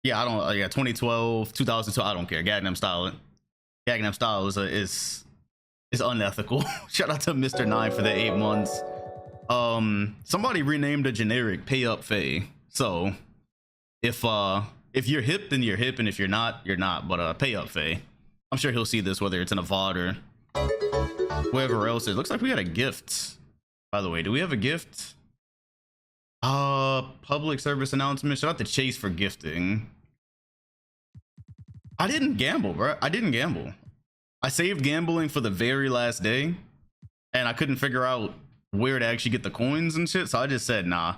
Yeah, I don't. Yeah, 2012, 2002. I don't care. Gangnam Style is unethical. Shout out to Mr. 9 for the 8 months. Somebody renamed a generic Pay Up Faye. So if you're hip, then you're hip, and if you're not, you're not. But Pay Up Faye. I'm sure he'll see this whether it's in a VOD or whoever else is. Looks like we got a gift. By the way, do we have a gift? Public service announcement. Shout out to Chase for gifting. I didn't gamble, bro. I didn't gamble. I saved gambling for the very last day, and I couldn't figure out where to actually get the coins and shit, so I just said nah.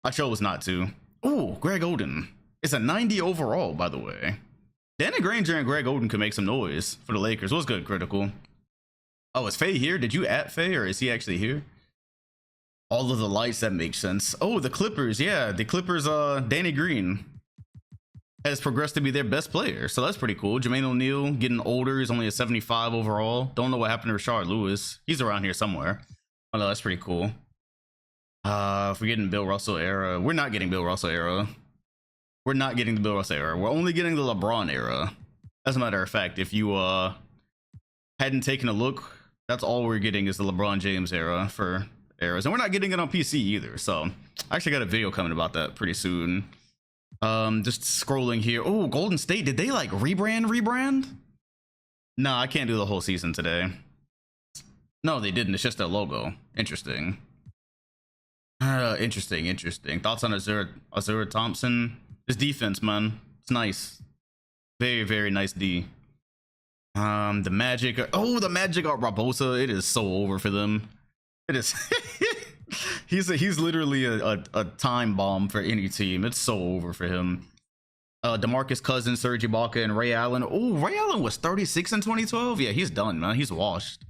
I chose not to. Ooh, Greg Oden. It's a 90 overall, by the way. Danny Granger and Greg Oden could make some noise for the Lakers. What's good, Critical? Oh, is Faye here? Did you at Faye, or is he actually here? All of the lights, that makes sense. Oh, the Clippers. Yeah, the Clippers, Danny Green has progressed to be their best player, so that's pretty cool. Jermaine O'Neal getting older. He's only a 75 overall. Don't know what happened to Rashard Lewis. He's around here somewhere. Oh no, that's pretty cool. If we're getting Bill Russell era, we're not getting Bill Russell era. We're not getting the Bill Russell era. We're only getting the LeBron era. As a matter of fact, if you hadn't taken a look, that's all we're getting is the LeBron James era for eras, and we're not getting it on PC either. So I actually got a video coming about that pretty soon. Just scrolling here. Oh, Golden State, did they like rebrand? No, I can't do the whole season today. No, they didn't. It's just their logo. Interesting. Interesting. Thoughts on Azura Thompson? His defense, man. It's nice. Very, very nice D. The Magic. Oh, the Magic are Barbosa. It is so over for them. It is. he's literally a time bomb for any team. It's so over for him. DeMarcus Cousins, Serge Ibaka, and Ray Allen. Oh, Ray Allen was 36 in 2012. Yeah, he's done, man. He's washed.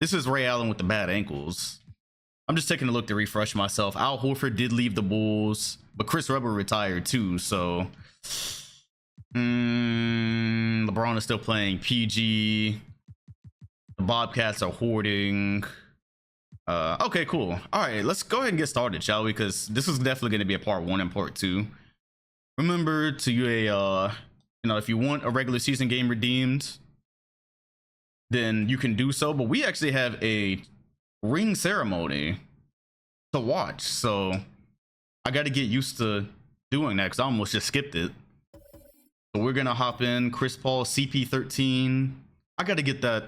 This is Ray Allen with the bad ankles. I'm just taking a look to refresh myself. Al Horford did leave the Bulls, but Chris Webber retired too. So LeBron is still playing. PG. The Bobcats are hoarding. Okay, cool. All right, let's go ahead and get started, shall we? Because this is definitely going to be a part 1 and part 2. Remember to if you want a regular season game redeemed, then you can do so. But we actually have a ring ceremony to watch, so I got to get used to doing that because I almost just skipped it. So we're gonna hop in. Chris Paul, CP13. I gotta get that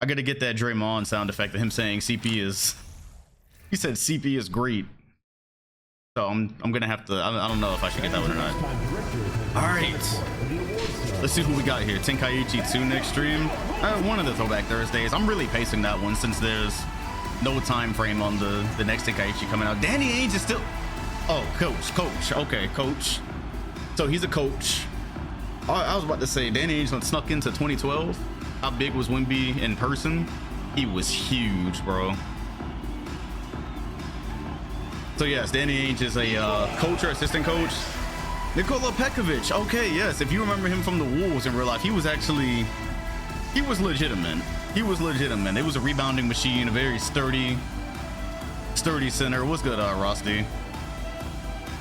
Draymond sound effect of him saying CP is. He said CP is great. So I'm gonna have to. I don't know if I should get that one or not. All right, let's see who we got here. Tenkaichi 2 next stream. One of the Throwback Thursdays. I'm really pacing that one since there's no time frame on the next Tenkaichi coming out. Danny Ainge is still. Oh, coach. Okay, coach. So he's a coach. I was about to say Danny Ainge snuck into 2012. How big was Wemby in person? He was huge, bro. So yes, Danny Ainge is a coach or assistant coach. Nikola Pekovic. Okay, yes. If you remember him from the Wolves in real life, he was legitimate. He was legitimate. It was a rebounding machine, a very sturdy center. What's good, Rusty?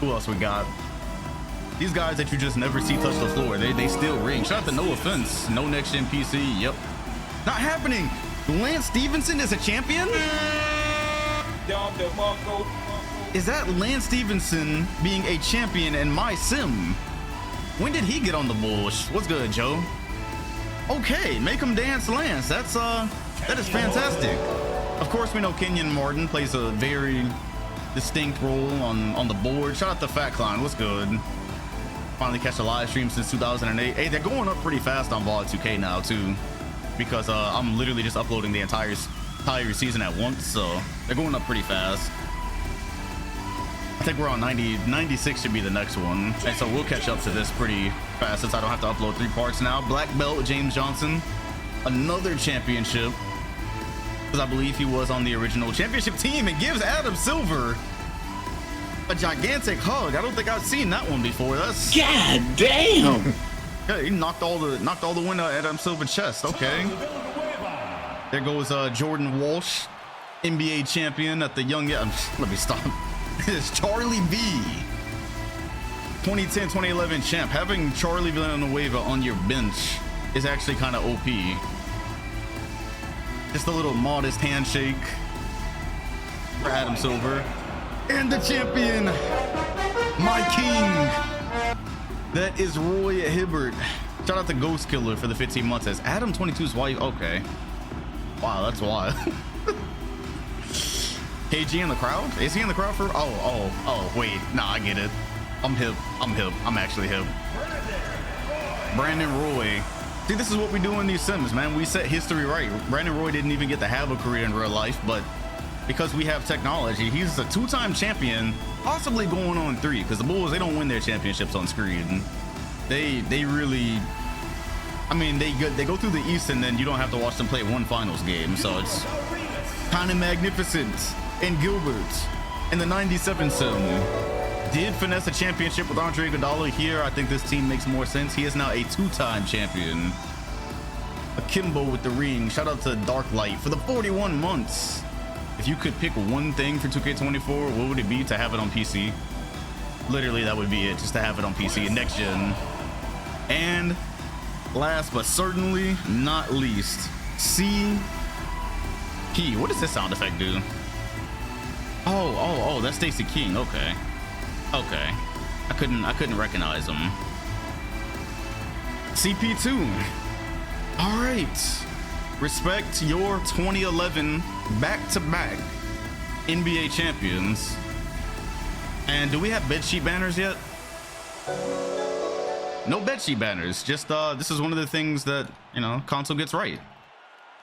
Who else we got? These guys that you just never see touch the floor, they still ring. Shout out to No Offense. No Next Gen PC. Yep. Not happening. Lance Stevenson is a champion? Is that Lance Stevenson being a champion in my sim? When did he get on the Bulls? What's good, Joe? Okay, make him dance, Lance. That is fantastic. Of course, we know Kenyon Martin plays a very distinct role on the board. Shout out to Fat Klein. What's good? Finally catch a live stream since 2008. Hey, they're going up pretty fast on VOD 2K now too, because I'm literally just uploading the entire season at once, so they're going up pretty fast. I think we're on 96 should be the next one, and so we'll catch up to this pretty fast since I don't have to upload 3 parts now. Black belt James Johnson, another championship, because I believe he was on the original championship team, and gives Adam Silver a gigantic hug. I don't think I've seen that one before. That's God damn. Yeah, he knocked all the wind out of Adam Silver's chest. Okay. There goes Jordan Walsh, NBA champion at the young. Let me stop. It's Charlie B. 2010, 2011 champ. Having Charlie Villanueva on your bench is actually kind of OP. Just a little modest handshake for Adam Silver. And the champion, my king. That is Roy Hibbert. Shout out to Ghost Killer for the 15 months as Adam 22's wife. Okay. Wow, that's wild. KG in the crowd? Is he in the crowd for? Oh, wait. Nah, I get it. I'm hip. I'm actually hip. Brandon Roy. See, this is what we do in these sims, man. We set history right. Brandon Roy didn't even get to have a career in real life, but because we have technology, he's a 2-time champion, possibly going on 3, because the Bulls, they don't win their championships on screen. They really, I mean, they go through the East and then you don't have to watch them play one finals game, so it's kind of magnificent. And Gilbert in the 97 sim did finesse a championship with Andre Iguodala. Here I think this team makes more sense. He is now a 2-time champion. Akimbo with the ring. Shout out to Darklight for the 41 months. If you could pick one thing for 2K24, what would it be? To have it on PC. Literally that would be it, just to have it on PC and next gen. And last but certainly not least, CP. What does this sound effect do? Oh, that's Stacey King. Okay. I couldn't recognize him. CP2. All right. Respect your 2011 back-to-back NBA champions. And do we have bedsheet banners yet? No bedsheet banners. Just this is one of the things that, you know, console gets right.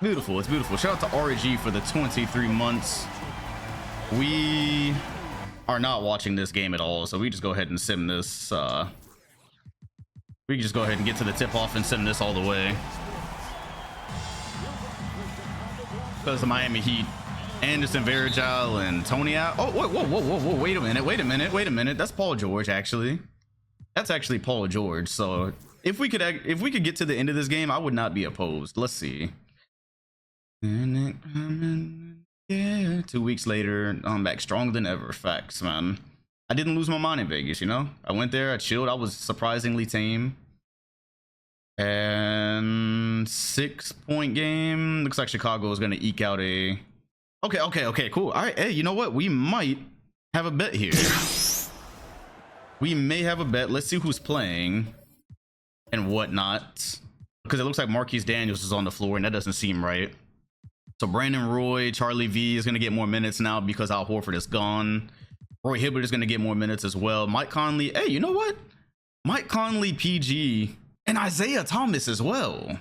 Beautiful. It's beautiful. Shout out to RG for the 23 months. We are not watching this game at all, so we just go ahead and sim this. We can just go ahead and get to the tip-off and sim this all the way. Because the Miami Heat, Anderson Varejao and Tony out. Oh, whoa, wait a minute. That's Paul George, actually. That's actually Paul George. So if we could get to the end of this game, I would not be opposed. Let's see. Yeah, 2 weeks later, I'm back stronger than ever. Facts, man. I didn't lose my mind in Vegas, you know? I went there, I chilled, I was surprisingly tame. And 6-point game. Looks like Chicago is gonna eke out a... Okay, cool. All right, hey, you know what? We might have a bet here. We may have a bet. Let's see who's playing and whatnot. Because it looks like Marquise Daniels is on the floor, and that doesn't seem right. So Brandon Roy, Charlie V is going to get more minutes now because Al Horford is gone. Roy Hibbert is going to get more minutes as well. Mike Conley. Hey, you know what? Mike Conley, PG, and Isaiah Thomas as well.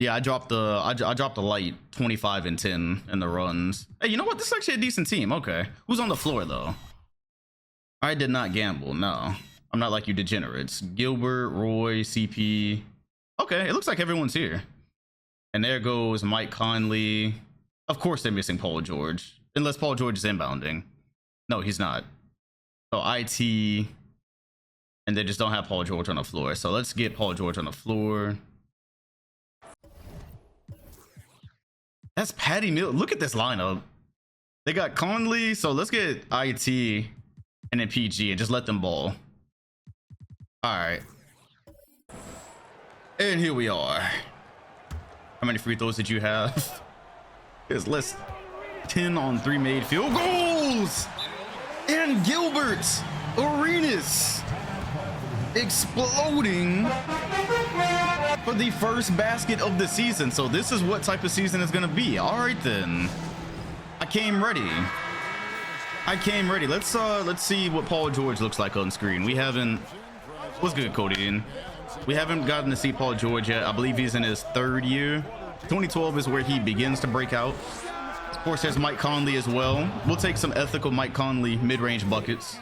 Yeah, I dropped the light 25 and 10 in the runs. Hey, you know what? This is actually a decent team. Okay. Who's on the floor, though? I did not gamble. No. I'm not like you degenerates. Gilbert, Roy, CP. Okay, it looks like everyone's here. And there goes Mike Conley. Of course they're missing Paul George. Unless Paul George is inbounding. No, he's not. So IT. And they just don't have Paul George on the floor. So let's get Paul George on the floor. That's Patty Mills. Look at this lineup. They got Conley. So let's get IT and then PG and just let them ball. All right. And here we are. How many free throws did you have? It's less 10 on 3 made field goals. And Gilbert Arenas exploding for the first basket of the season. So this is what type of season it's gonna be. All right then. I came ready. Let's see what Paul George looks like on screen. We haven't. What's good, Cody? We haven't gotten to see Paul George yet. I believe he's in his 3rd year. 2012 is where he begins to break out. Of course, there's Mike Conley as well. We'll take some ethical Mike Conley mid-range buckets.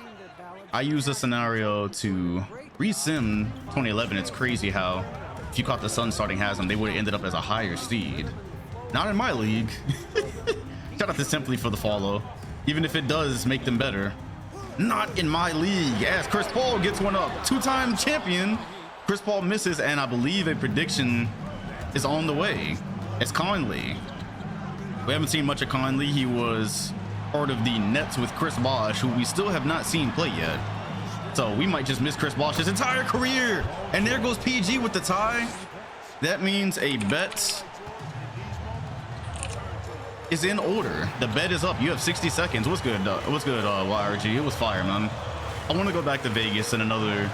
I use a scenario to resim 2011. It's crazy how if you caught the Sun starting Haslam, they would have ended up as a higher seed. Not in my league. Shout out to Simply for the follow. Even if it does make them better. Not in my league. As Chris Paul gets one up. 2-time champion. Chris Paul misses, and I believe a prediction is on the way. It's Conley. We haven't seen much of Conley. He was part of the Nets with Chris Bosh, who we still have not seen play yet. So we might just miss Chris Bosh's entire career. And there goes PG with the tie. That means a bet is in order. The bet is up. You have 60 seconds. What's good? What's good, YRG? It was fire, man. I want to go back to Vegas in another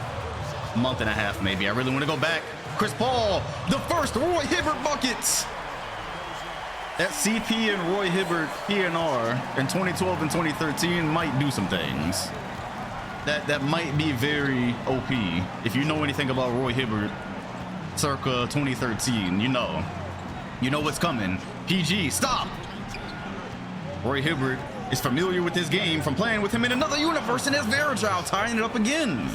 month and a half, maybe. I really want to go back. Chris Paul, the first Roy Hibbert buckets. That CP and Roy Hibbert PNR in 2012 and 2013 might do some things. That might be very OP. If you know anything about Roy Hibbert circa 2013, you know what's coming. PG, stop. Roy Hibbert is familiar with this game from playing with him in another universe, and there's Varejao tying it up again.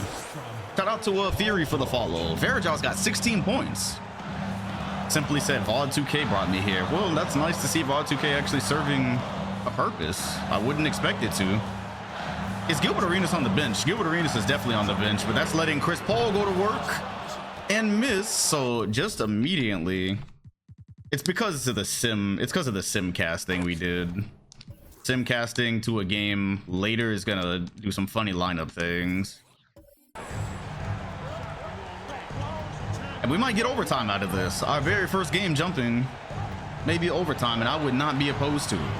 Shout out to Fury for the follow. Varejao's got 16 points. Simply said, VOD 2K brought me here. Well, that's nice to see VOD 2K actually serving a purpose. I wouldn't expect it to. Is Gilbert Arenas on the bench? Gilbert Arenas is definitely on the bench, but that's letting Chris Paul go to work and miss. So just immediately, it's because of the sim casting we did. Sim casting to a game later is gonna do some funny lineup things. And we might get overtime out of this. Our very first game jumping, maybe overtime, and I would not be opposed to it.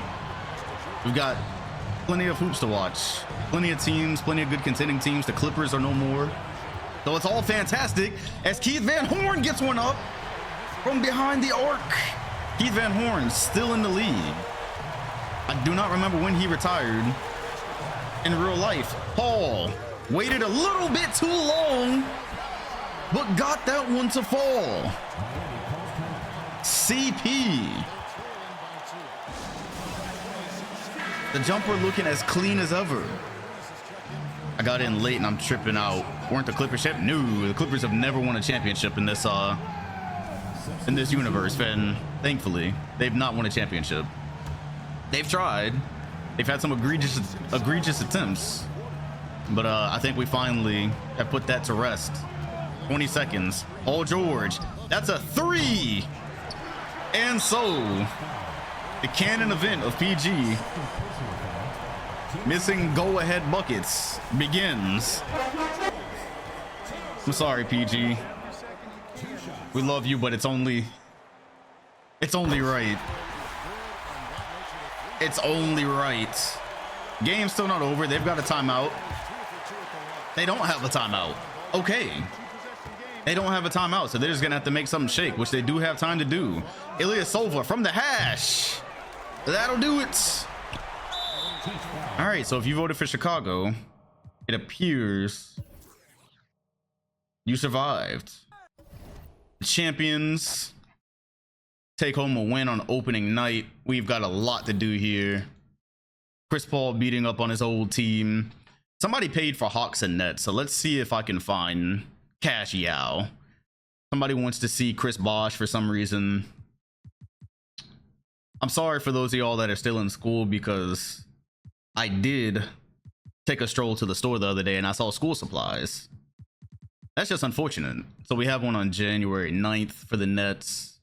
We've got plenty of hoops to watch, plenty of teams, plenty of good contending teams. The Clippers are no more. So it's all fantastic as Keith Van Horn gets one up from behind the arc. Keith Van Horn still in the league. I do not remember when he retired in real life. Paul waited a little bit too long, but got that one to fall. CP. The jumper looking as clean as ever. I got in late and I'm tripping out. Weren't the Clippers champ? No, the Clippers have never won a championship in this universe, and thankfully they've not won a championship. They've tried. They've had some egregious attempts, but I think we finally have put that to rest. 20 seconds. Paul George, that's a 3. And so the canon event of PG missing go-ahead buckets begins. I'm sorry, PG. We love you, but it's only right. It's only right. Game's still not over. They've got a timeout. They don't have a timeout. Okay. They don't have a timeout, so they're just gonna have to make something shake, which they do have time to do. Ilyasova from the hash. That'll do it. All right, so if you voted for Chicago, it appears you survived. The champions take home a win on opening night. We've got a lot to do here. Chris Paul beating up on his old team. Somebody paid for Hawks and Nets, so let's see if I can find Cash Yao. Somebody wants to see Chris Bosh for some reason. I'm sorry for those of y'all that are still in school, because I did take a stroll to the store the other day and I saw school supplies. That's just unfortunate. So we have one on January 9th for the Nets.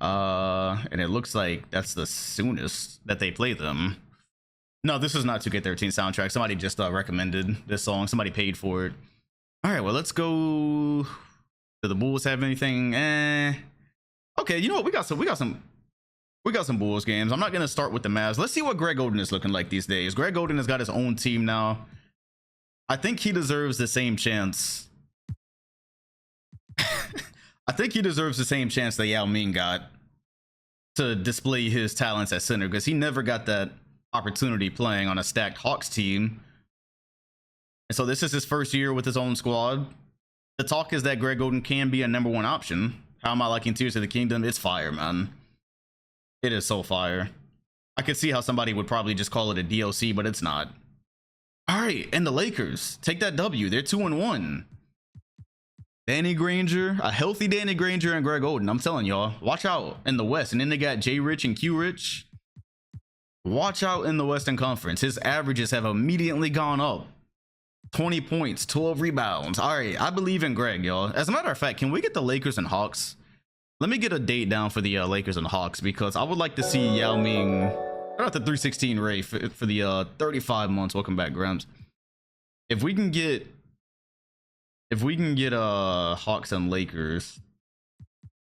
And it looks like that's the soonest that they play them. No, this is not 2K13 soundtrack. Somebody just recommended this song. Somebody paid for it. All right, well, let's go. Do the Bulls have anything? Okay, you know what? We got some Bulls games. I'm not gonna start with the Mavs. Let's see what Greg Oden is looking like these days. Greg Oden has got his own team now. I think he deserves the same chance. I think he deserves the same chance that Yao Ming got to display his talents at center, because he never got that opportunity playing on a stacked Hawks team. And so this is his first year with his own squad. The talk is that Greg Oden can be a #1 option. How am I liking Tears of the Kingdom? It's fire, man. It is so fire. I could see how somebody would probably just call it a DLC, but it's not. All right, and the Lakers take that W. They're 2-1. Danny Granger, a healthy Danny Granger and Greg Oden. I'm telling y'all, watch out in the West. And then they got J Rich and Q Rich. Watch out in the Western Conference. His averages have immediately gone up. 20 points, 12 rebounds. All right, I believe in Greg, y'all. As a matter of fact, can we get the Lakers and Hawks? Let me get a date down for the Lakers and Hawks, because I would like to see Yao Ming. Shout out to 316 Ray for the 35 months. Welcome back, Grams. if we can get Hawks and Lakers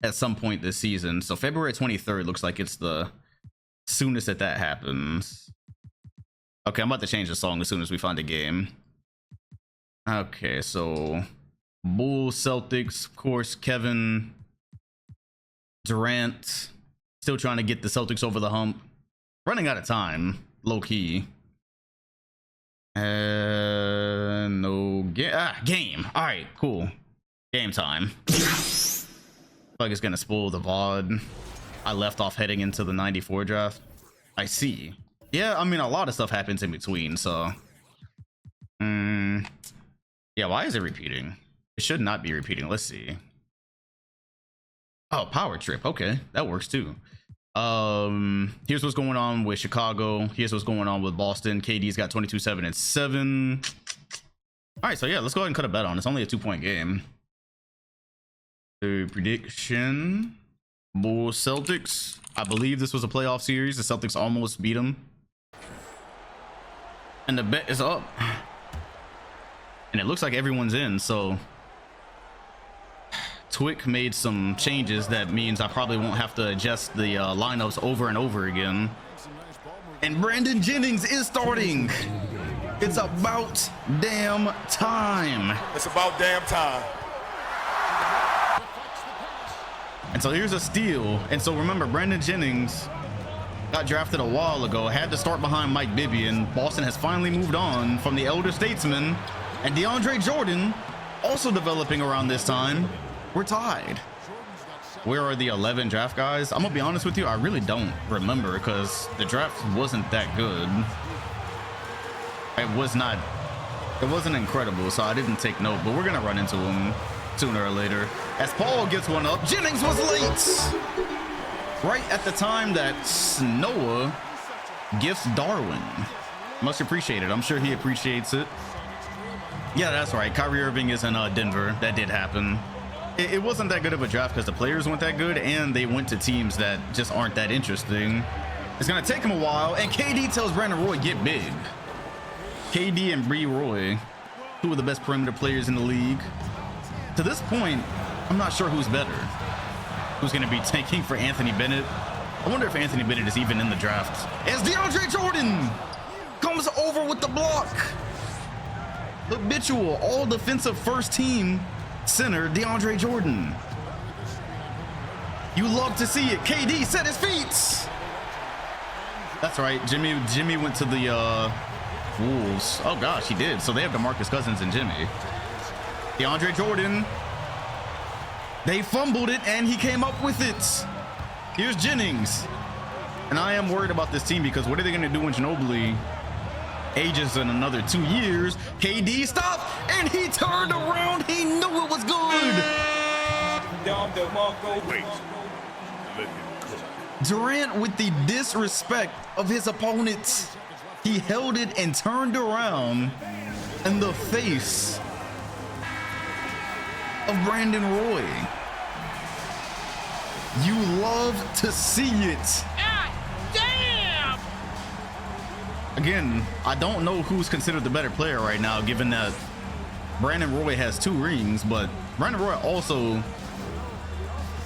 at some point this season, so February 23rd looks like it's the soonest that happens. Okay, I'm about to change the song as soon as we find a game. Okay, so Bulls, Celtics, of course, Kevin Durant still trying to get the Celtics over the hump. Running out of time, low key. No game. All right, cool. Game time. Like it's gonna spoil the VOD. I left off heading into the 94 draft. I see. Yeah, I mean, a lot of stuff happens in between, so. Yeah, why is it repeating? It should not be repeating. Let's see. Oh, power trip. Okay, that works too. Here's what's going on with Chicago. Here's what's going on with Boston. KD's got 22, 7, and 7. All right, so yeah, let's go ahead and cut a bet on. It's only a 2-point game. The prediction: Bulls, Celtics. I believe this was a playoff series. The Celtics almost beat them, and the bet is up. And it looks like everyone's in. So Twick made some changes that means I probably won't have to adjust the lineups over and over again. And Brandon Jennings is starting. It's about damn time. It's about damn time. And so here's a steal. And so remember, Brandon Jennings got drafted a while ago, had to start behind Mike Bibby, and Boston has finally moved on from the elder statesman. And DeAndre Jordan, also developing around this time. We're tied. Where are the 11 draft guys? I'm gonna be honest with you, I really don't remember because the draft wasn't that good. It wasn't incredible, so I didn't take note, but we're gonna run into him sooner or later. As Paul gets one up, Jennings was late. Right at the time that Noah gifts Darwin. Much appreciated. I'm sure he appreciates it. Yeah, that's right. Kyrie Irving is in Denver. That did happen. It wasn't that good of a draft because the players weren't that good and they went to teams that just aren't that interesting. It's going to take him a while. And KD tells Brandon Roy, get big. KD and Bree Roy, two of the best perimeter players in the league. To this point, I'm not sure who's better. Who's going to be tanking for Anthony Bennett? I wonder if Anthony Bennett is even in the draft. As DeAndre Jordan comes over with the block. Habitual all defensive first team center DeAndre Jordan. You love to see it. KD set his feet. That's right. Jimmy went to the Wolves. Oh gosh, he did. So they have DeMarcus Cousins and Jimmy. DeAndre Jordan. They fumbled it and he came up with it. Here's Jennings. And I am worried about this team because what are they going to do when Ginobili ages in another 2 years? KD stopped and he turned around. He knew it was good. Durant with the disrespect of his opponents. He held it and turned around in the face of Brandon Roy. You love to see it. God damn! Again, I don't know who's considered the better player right now, given that Brandon Roy has 2 rings, but Brandon Roy also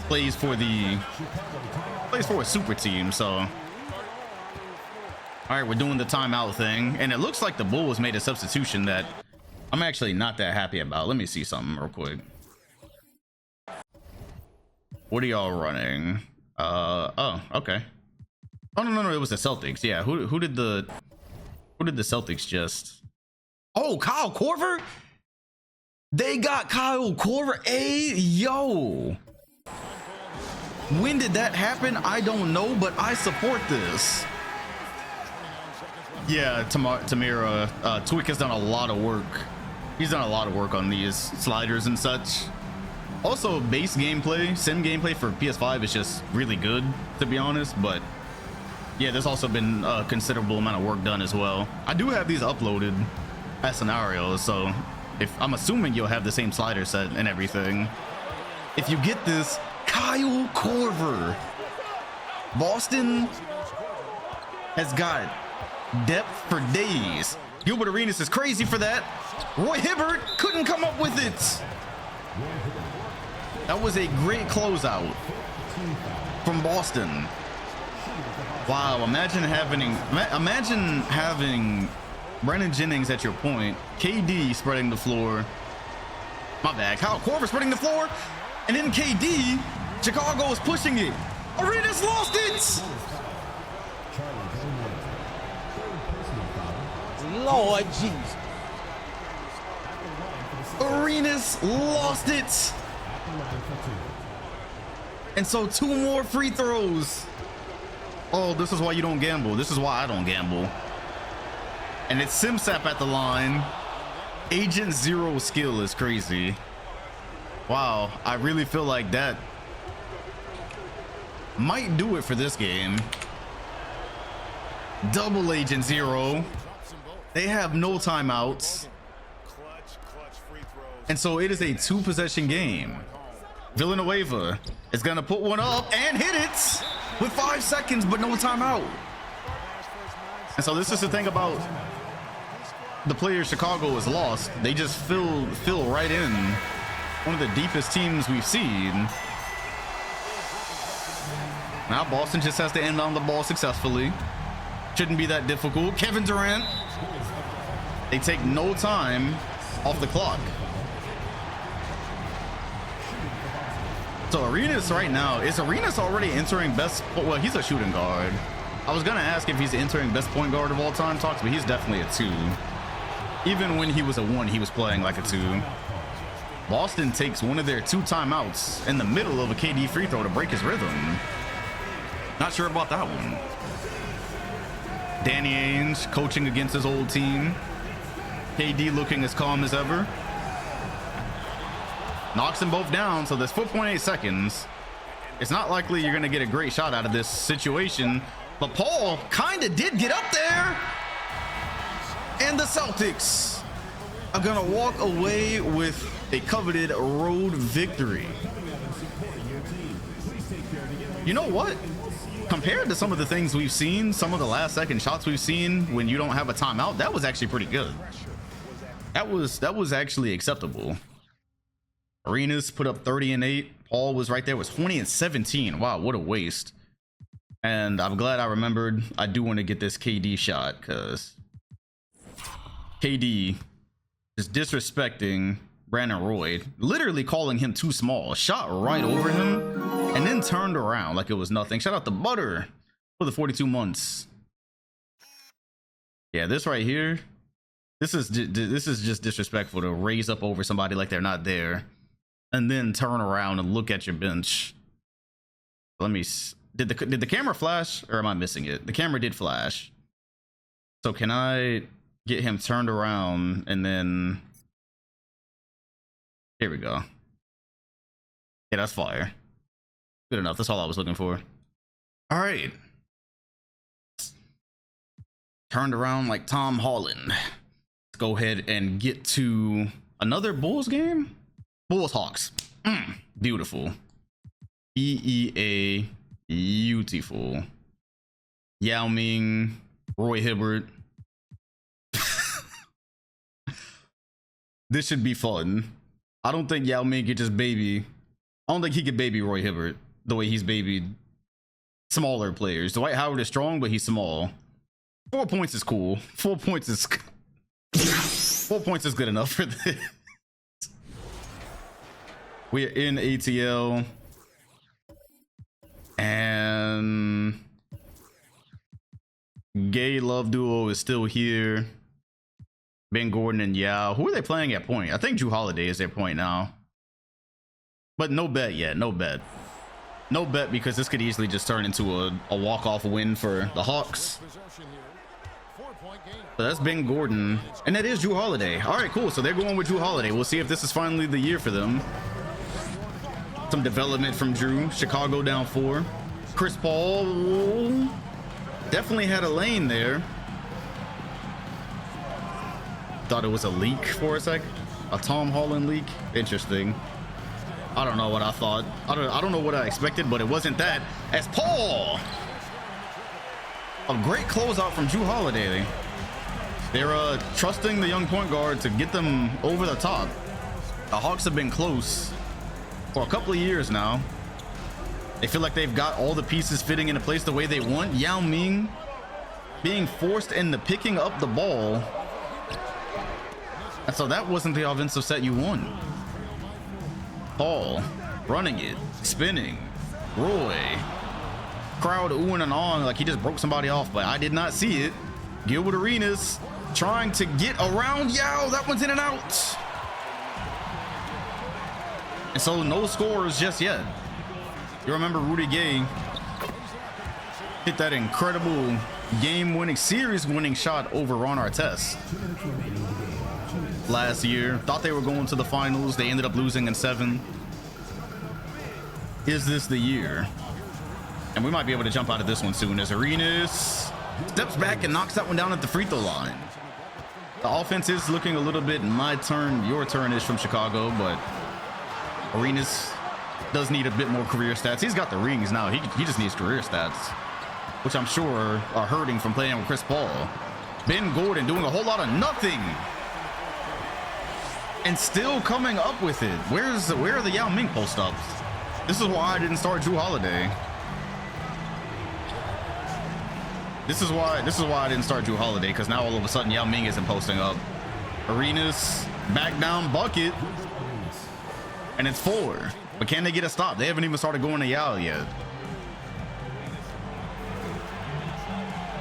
plays for a super team, so. All right, we're doing the timeout thing, and it looks like the Bulls made a substitution that I'm actually not that happy about. Let me see something real quick. What are y'all running? Oh, okay. Oh no, it was the Celtics. Yeah, who did the Celtics just? Oh, Kyle Korver. They got Kyle Korver. Hey, yo. When did that happen? I don't know, but I support this. Yeah, Tamira, Twick has done a lot of work. He's done a lot of work on these sliders and such. Also, base gameplay, sim gameplay for PS5 is just really good, to be honest. But yeah, there's also been a considerable amount of work done as well. I do have these uploaded as scenarios, so if I'm assuming you'll have the same slider set and everything. If you get this, Kyle Korver. Boston has got depth for days. Gilbert Arenas is crazy for that. Roy Hibbert couldn't come up with it. That was a great closeout from Boston. Wow, imagine having Brandon Jennings at your point, KD spreading the floor. My bad. Kyle Korver spreading the floor, and then KD, Chicago is pushing it. Arenas lost it. Lord Jesus. Arenas lost it. And so 2 more free throws. Oh, this is why you don't gamble. This is why I don't gamble. And it's Simsap at the line. Agent Zero skill is crazy. Wow, I really feel like that might do it for this game. Double Agent Zero. They have no timeouts. And so it is a 2-possession game. Villanueva is gonna put one up and hit it with 5 seconds, but no timeout. And so this is the thing about the players Chicago has lost. They just fill right in. One of the deepest teams we've seen. Now Boston just has to end on the ball successfully. Shouldn't be that difficult. Kevin Durant. They take no time off the clock. So Arenas right now, is Arenas already entering best? Well, he's a shooting guard. I was gonna ask if he's entering best point guard of all time talks, but he's definitely a 2. Even when he was a 1, he was playing like a 2. Boston takes one of their 2 timeouts in the middle of a KD free throw to break his rhythm. Not sure about that one. Danny Ainge coaching against his old team. KD looking as calm as ever. Knocks them both down, so there's 4.8 seconds. It's not likely you're going to get a great shot out of this situation, but Paul kind of did get up there. And the Celtics are going to walk away with a coveted road victory. You know what? Compared to some of the things we've seen, some of the last second shots we've seen when you don't have a timeout, that was actually pretty good. That was actually acceptable. Arenas put up 30 and 8. Paul was right there, was 20 and 17. Wow, what a waste. And I'm glad I remembered. I do want to get this KD shot because KD is disrespecting Brandon Roy, literally calling him too small. Shot right over him and then turned around like it was nothing. Shout out to Butter for the 42 months. Yeah, this right here, this is just disrespectful to raise up over somebody like they're not there and then turn around and look at your bench. Let me, did the camera flash or am I missing it? The camera did flash. So can I get him turned around and then, here we go. Yeah, that's fire. Good enough. That's all I was looking for. All right. Turned around like Tom Holland. Let's go ahead and get to another Bulls game. Bulls Hawks. Beautiful. BEA. Beautiful. Yao Ming. Roy Hibbert. This should be fun. I don't think Yao Ming could just baby. I don't think he could baby Roy Hibbert the way he's babied smaller players. Dwight Howard is strong, but he's small. 4 points is cool. 4 points is 4 points is good enough for this. We are in ATL. And Gay Love Duo is still here. Ben Gordon and Yao. Who are they playing at point? I think Drew Holiday is their point now. But no bet yet. No bet. No bet because this could easily just turn into a walk-off win for the Hawks. So that's Ben Gordon. And that is Drew Holiday. All right, cool. So they're going with Drew Holiday. We'll see if this is finally the year for them. Some development from Drew. Chicago down 4. Chris Paul definitely had a lane there. Thought it was a leak for a sec. A Tom Holland leak. Interesting. I don't know what I thought. I don't know what I expected, but it wasn't that. As Paul, a great closeout from Drew Holiday. They're trusting the young point guard to get them over the top. The Hawks have been close for a couple of years now. They feel like they've got all the pieces fitting into place the way they want. Yao Ming being forced into picking up the ball. And so that wasn't the offensive set you want. Paul running it, spinning. Roy. Crowd oohing and on like he just broke somebody off, but I did not see it. Gilbert Arenas trying to get around Yao. That one's in and out. And so no scores just yet. You remember Rudy Gay hit that incredible game-winning, series-winning shot over Ron Artest last year. Thought they were going to the finals. They ended up losing in 7. Is this the year? And we might be able to jump out of this one soon as Arenas steps back and knocks that one down at the free throw line. The offense is looking a little bit my turn, your turn-ish from Chicago, but Arenas does need a bit more career stats. He's got the rings now. He just needs career stats, which I'm sure are hurting from playing with Chris Paul. Ben Gordon doing a whole lot of nothing and still coming up with it. Where are the Yao Ming post-ups? This is why I didn't start Drew Holiday. This is why I didn't start Drew Holiday, because now all of a sudden Yao Ming isn't posting up. Arenas back down bucket, and it's 4. But can they get a stop? They haven't even started going to Yao yet.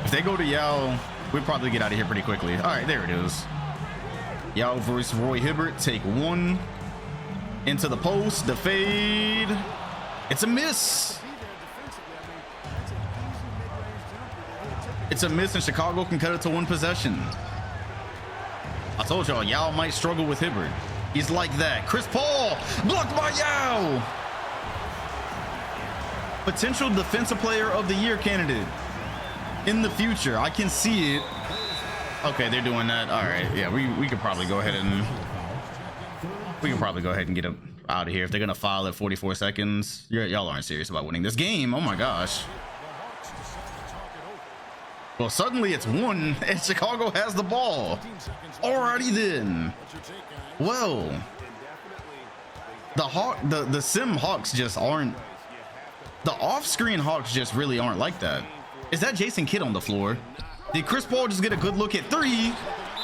If they go to Yao, we'll probably get out of here pretty quickly. All right, there it is. Yao versus Roy Hibbert. Take 1 into the post. The fade. It's a miss. It's a miss, and Chicago can cut it to 1 possession. I told y'all, Yao might struggle with Hibbert. He's like that. Chris Paul blocked by Yao. Potential defensive player of the year candidate in the future. I can see it. Okay, they're doing that. All right, yeah, we could probably go ahead and get him out of here. If they're gonna foul at 44 seconds, y'all aren't serious about winning this game. Oh my gosh. Well, suddenly it's 1 and Chicago has the ball. Alrighty then. Well, the sim Hawks just aren't, the off-screen Hawks just really aren't like that. Is that Jason Kidd on the floor? Did Chris Paul just get a good look at 3?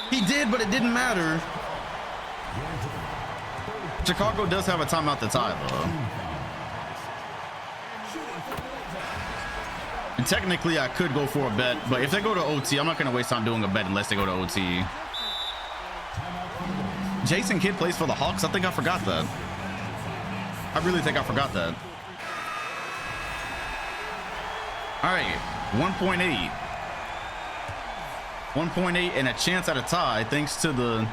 He did, but it didn't matter. Chicago does have a timeout to tie, though. And technically, I could go for a bet, but if they go to OT, I'm not going to waste time doing a bet unless they go to OT. Jason Kidd plays for the Hawks. I think I forgot that. I really think I forgot that. All right, 1.8. 1.8 and a chance at a tie thanks to the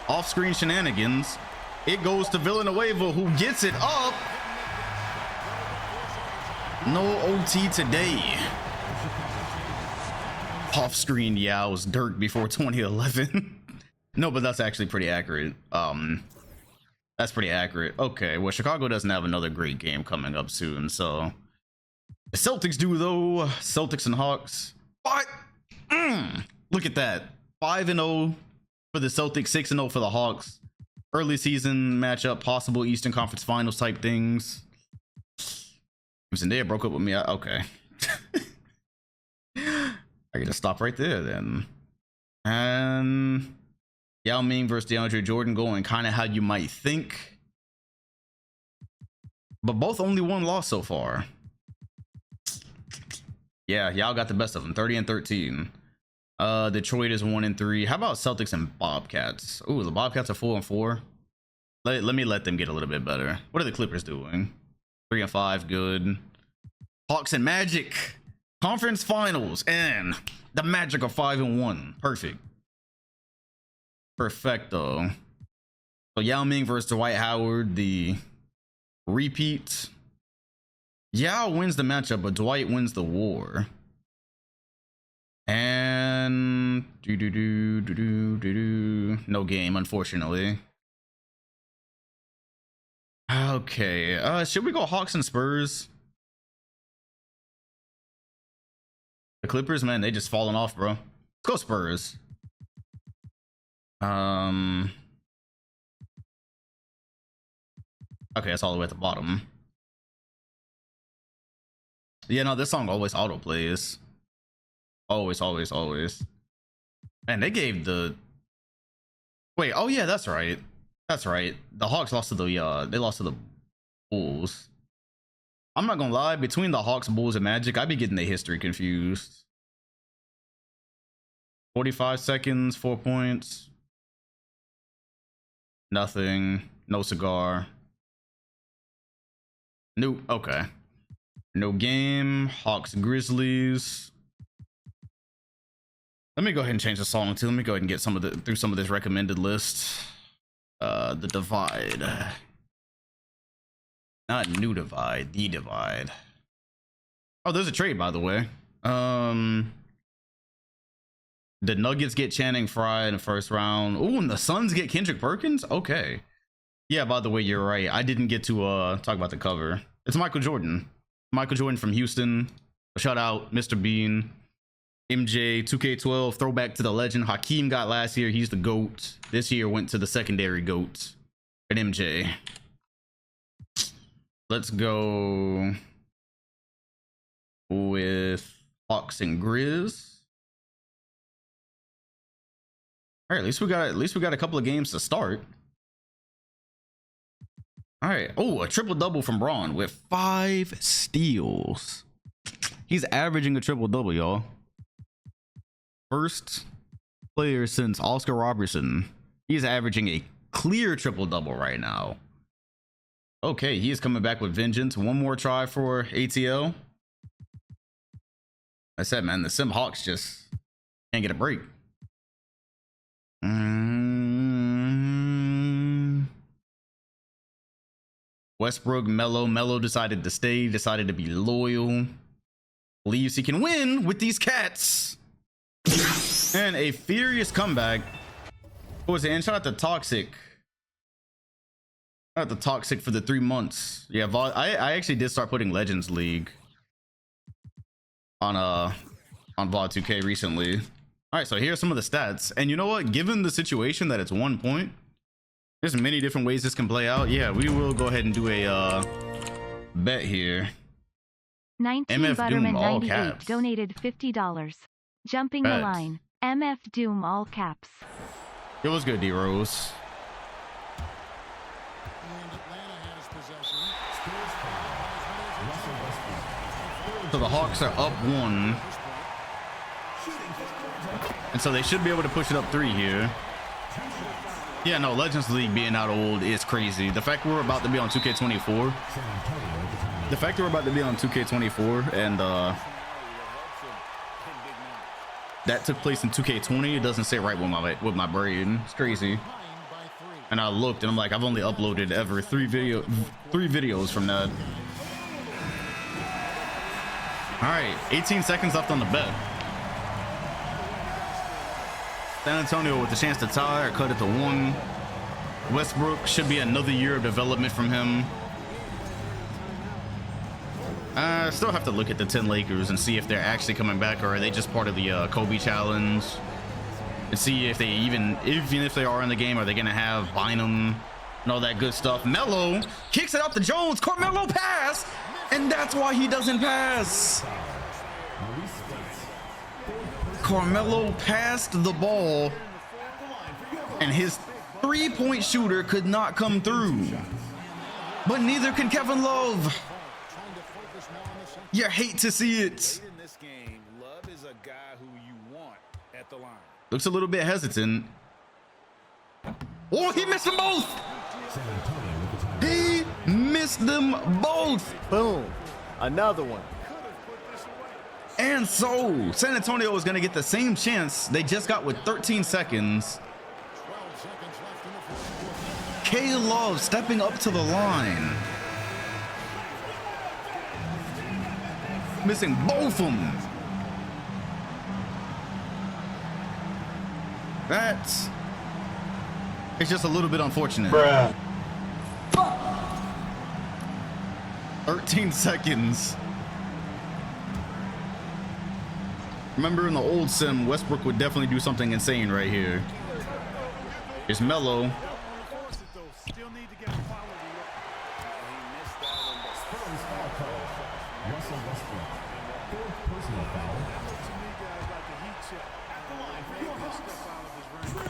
off-screen shenanigans. It goes to Villanueva, who gets it up. No OT today. Off-screen Yao's Dirk before 2011. No, but that's actually pretty accurate. That's pretty accurate. Okay, well, Chicago doesn't have another great game coming up soon, so the Celtics do, though. Celtics and Hawks. But look at that. 5-0 for the Celtics, 6-0 for the Hawks. Early season matchup, possible Eastern Conference Finals type things. Zendaya broke up with me. Okay. I gotta stop right there then. And Yao Ming versus DeAndre Jordan going kind of how you might think. But both only 1 loss so far. Yeah, Yao got the best of them, 30-13. Detroit is 1-3. How about Celtics and Bobcats? Ooh, the Bobcats are 4-4. Let me let them get a little bit better. What are the Clippers doing? 3-5, good. Hawks and Magic, conference finals, and the Magic are 5-1. Perfect. Perfecto. So Yao Ming versus Dwight Howard, the repeat. Yao wins the matchup, but Dwight wins the war. And no game, unfortunately. Okay, should we go Hawks and Spurs? The Clippers, man, they just falling off, bro. Let's go Spurs. Okay, that's all the way at the bottom. Yeah, no, this song always auto plays. Always, always, always. And they gave the. Wait, oh yeah, that's right. That's right. The Hawks lost to the they lost to the Bulls. I'm not gonna lie, between the Hawks, Bulls, and Magic, I be getting the history confused. 45 seconds, 4 points. Nothing. No cigar. Nope. Okay. No game. Hawks, Grizzlies. Let me go ahead and change the song too. Let me go ahead and get through some of this recommended list. The Divide. Not New Divide, The Divide. Oh, there's a trade, by the way. The Nuggets get Channing Frye in the first round. Oh, and the Suns get Kendrick Perkins? Okay. Yeah, by the way, you're right. I didn't get to talk about the cover. It's Michael Jordan. Michael Jordan from Houston. Shout out, Mr. Bean. MJ, 2K12, throwback to the legend. Hakeem got last year. He's the GOAT. This year went to the secondary GOAT. And MJ. Let's go with Hawks and Grizz. All right, at least we got a couple of games to start. All right. Oh, a triple double from Braun with 5 steals. He's averaging a triple double, y'all. First player since Oscar Robertson. He's averaging a clear triple double right now. Okay, he is coming back with vengeance. One more try for ATL. I said, man, the Sim Hawks just can't get a break. Westbrook, Melo decided to stay, decided to be loyal. Believes he can win with these cats. And a furious comeback. What was it? And shout out to Toxic. Shout out to Toxic for the 3 months. Yeah, I actually did start putting Legends League on VOD 2K recently. All right, so here's some of the stats. And you know what? Given the situation that it's 1 point, there's many different ways this can play out. Yeah, we will go ahead and do a bet here. 19 MF Butterman Doom, all 98 caps. donated $50. Jumping Bet. the line. MF Doom all caps. It was good, D-Rose. So the Hawks are up 1. And so they should be able to push it up 3 here. Yeah, no, Legends League being out old is crazy. The fact we're about to be on 2K24. The fact that we're about to be on 2K24 and that took place in 2K20, it doesn't sit right with my brain. It's crazy. And I looked and I'm like, I've only uploaded ever 3 videos from that. All right, 18 seconds left on the bet. San Antonio with the chance to tie or cut it to 1. Westbrook should be another year of development from him. I still have to look at the 10 Lakers and see if they're actually coming back or are they just part of the Kobe challenge, and see if they even if they are in the game, are they gonna have Bynum and all that good stuff. Melo kicks it out to Jones. Carmelo pass, and that's why he doesn't pass. Carmelo passed the ball and his 3-point shooter could not come through, but neither can Kevin Love. You hate to see it. In this game, Love is a guy who you want at the line. Looks a little bit hesitant. Oh, he missed them both. He missed them both. Boom. Another one. And so San Antonio is going to get the same chance they just got with 13 seconds. K Love stepping up to the line. Missing both of them. That's, it's just a little bit unfortunate. Bruh. 13 seconds. Remember in the old sim, Westbrook would definitely do something insane right here. It's Melo. Still need to get a quality look. He missed that one, but Spurs foul call. Russell Westbrook. Fourth personal foul. that looks to me, guys, like a heat check. At the line for your step out of his range.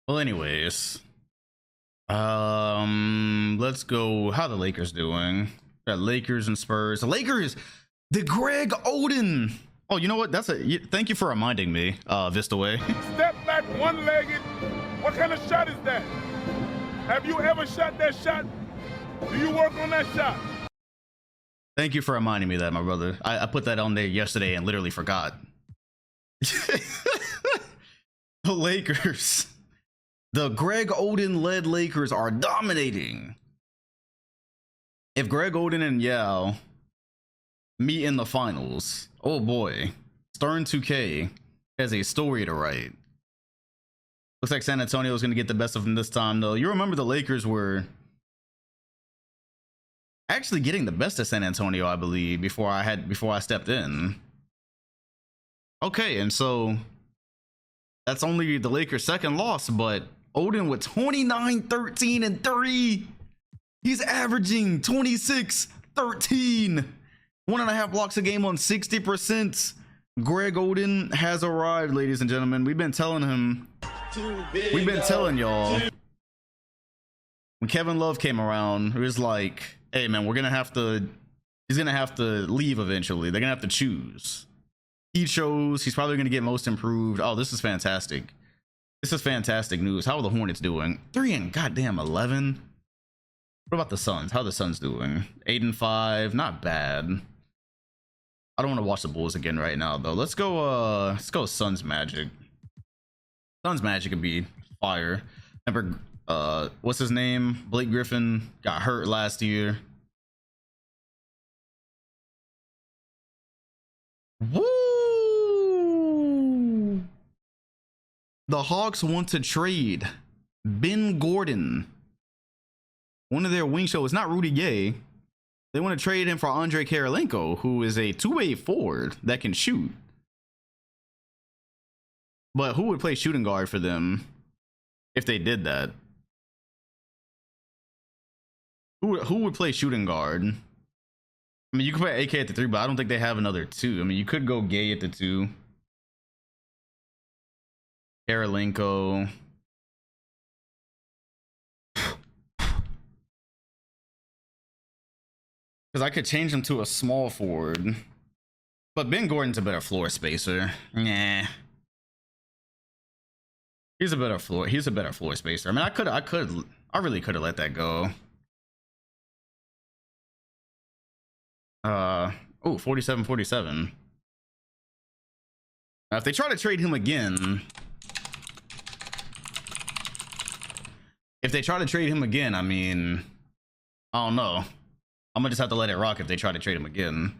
Well, anyways, let's go. How the Lakers doing? Got Lakers and Spurs. The Lakers, the Greg Oden. Oh, you know what? Thank you for reminding me, Vistaway. Step back one-legged. What kind of shot is that? Have you ever shot that shot? Do you work on that shot? Thank you for reminding me of that, my brother. I put that on there yesterday and literally forgot. The Lakers. The Greg Oden-led Lakers are dominating. If Greg Oden and Yao meet in the finals, oh boy, Stern 2K has a story to write. Looks like San Antonio is going to get the best of them this time, though. You remember the Lakers were actually getting the best of San Antonio, I believe, before I stepped in. Okay, and so that's only the Lakers' second loss, but Oden with 29, 13, and 3. He's averaging 26, 13. 1.5 blocks a game on 60%. Greg Oden has arrived, ladies and gentlemen. We've been telling y'all. When Kevin Love came around, it was like, hey man, he's gonna have to leave eventually. They're gonna have to choose. He chose. He's probably gonna get most improved. Oh, this is fantastic. This is fantastic news. How are the Hornets doing? 3 and goddamn 11. What about the Suns? How are the Suns doing? 8 and 5. Not bad. I don't want to watch the Bulls again right now though. Let's go Suns Magic. Suns Magic could be fire. Remember what's his name? Blake Griffin got hurt last year. Woo! The Hawks want to trade Ben Gordon. One of their wing shows, it's not Rudy Gay. They want to trade him for Andre Karolinko, who is a two-way forward that can shoot. But who would play shooting guard for them if they did that? Who would play shooting guard? I mean, you could put AK at the 3, but I don't think they have another 2. I mean, you could go Gay at the 2. Karolinko. Because I could change him to a small forward. But Ben Gordon's a better floor spacer. Nah. He's a better floor spacer. I mean, I really could have let that go. Oh, 47-47. Now, if they try to trade him again, I mean, I don't know. I'm gonna just have to let it rock if they try to trade him again.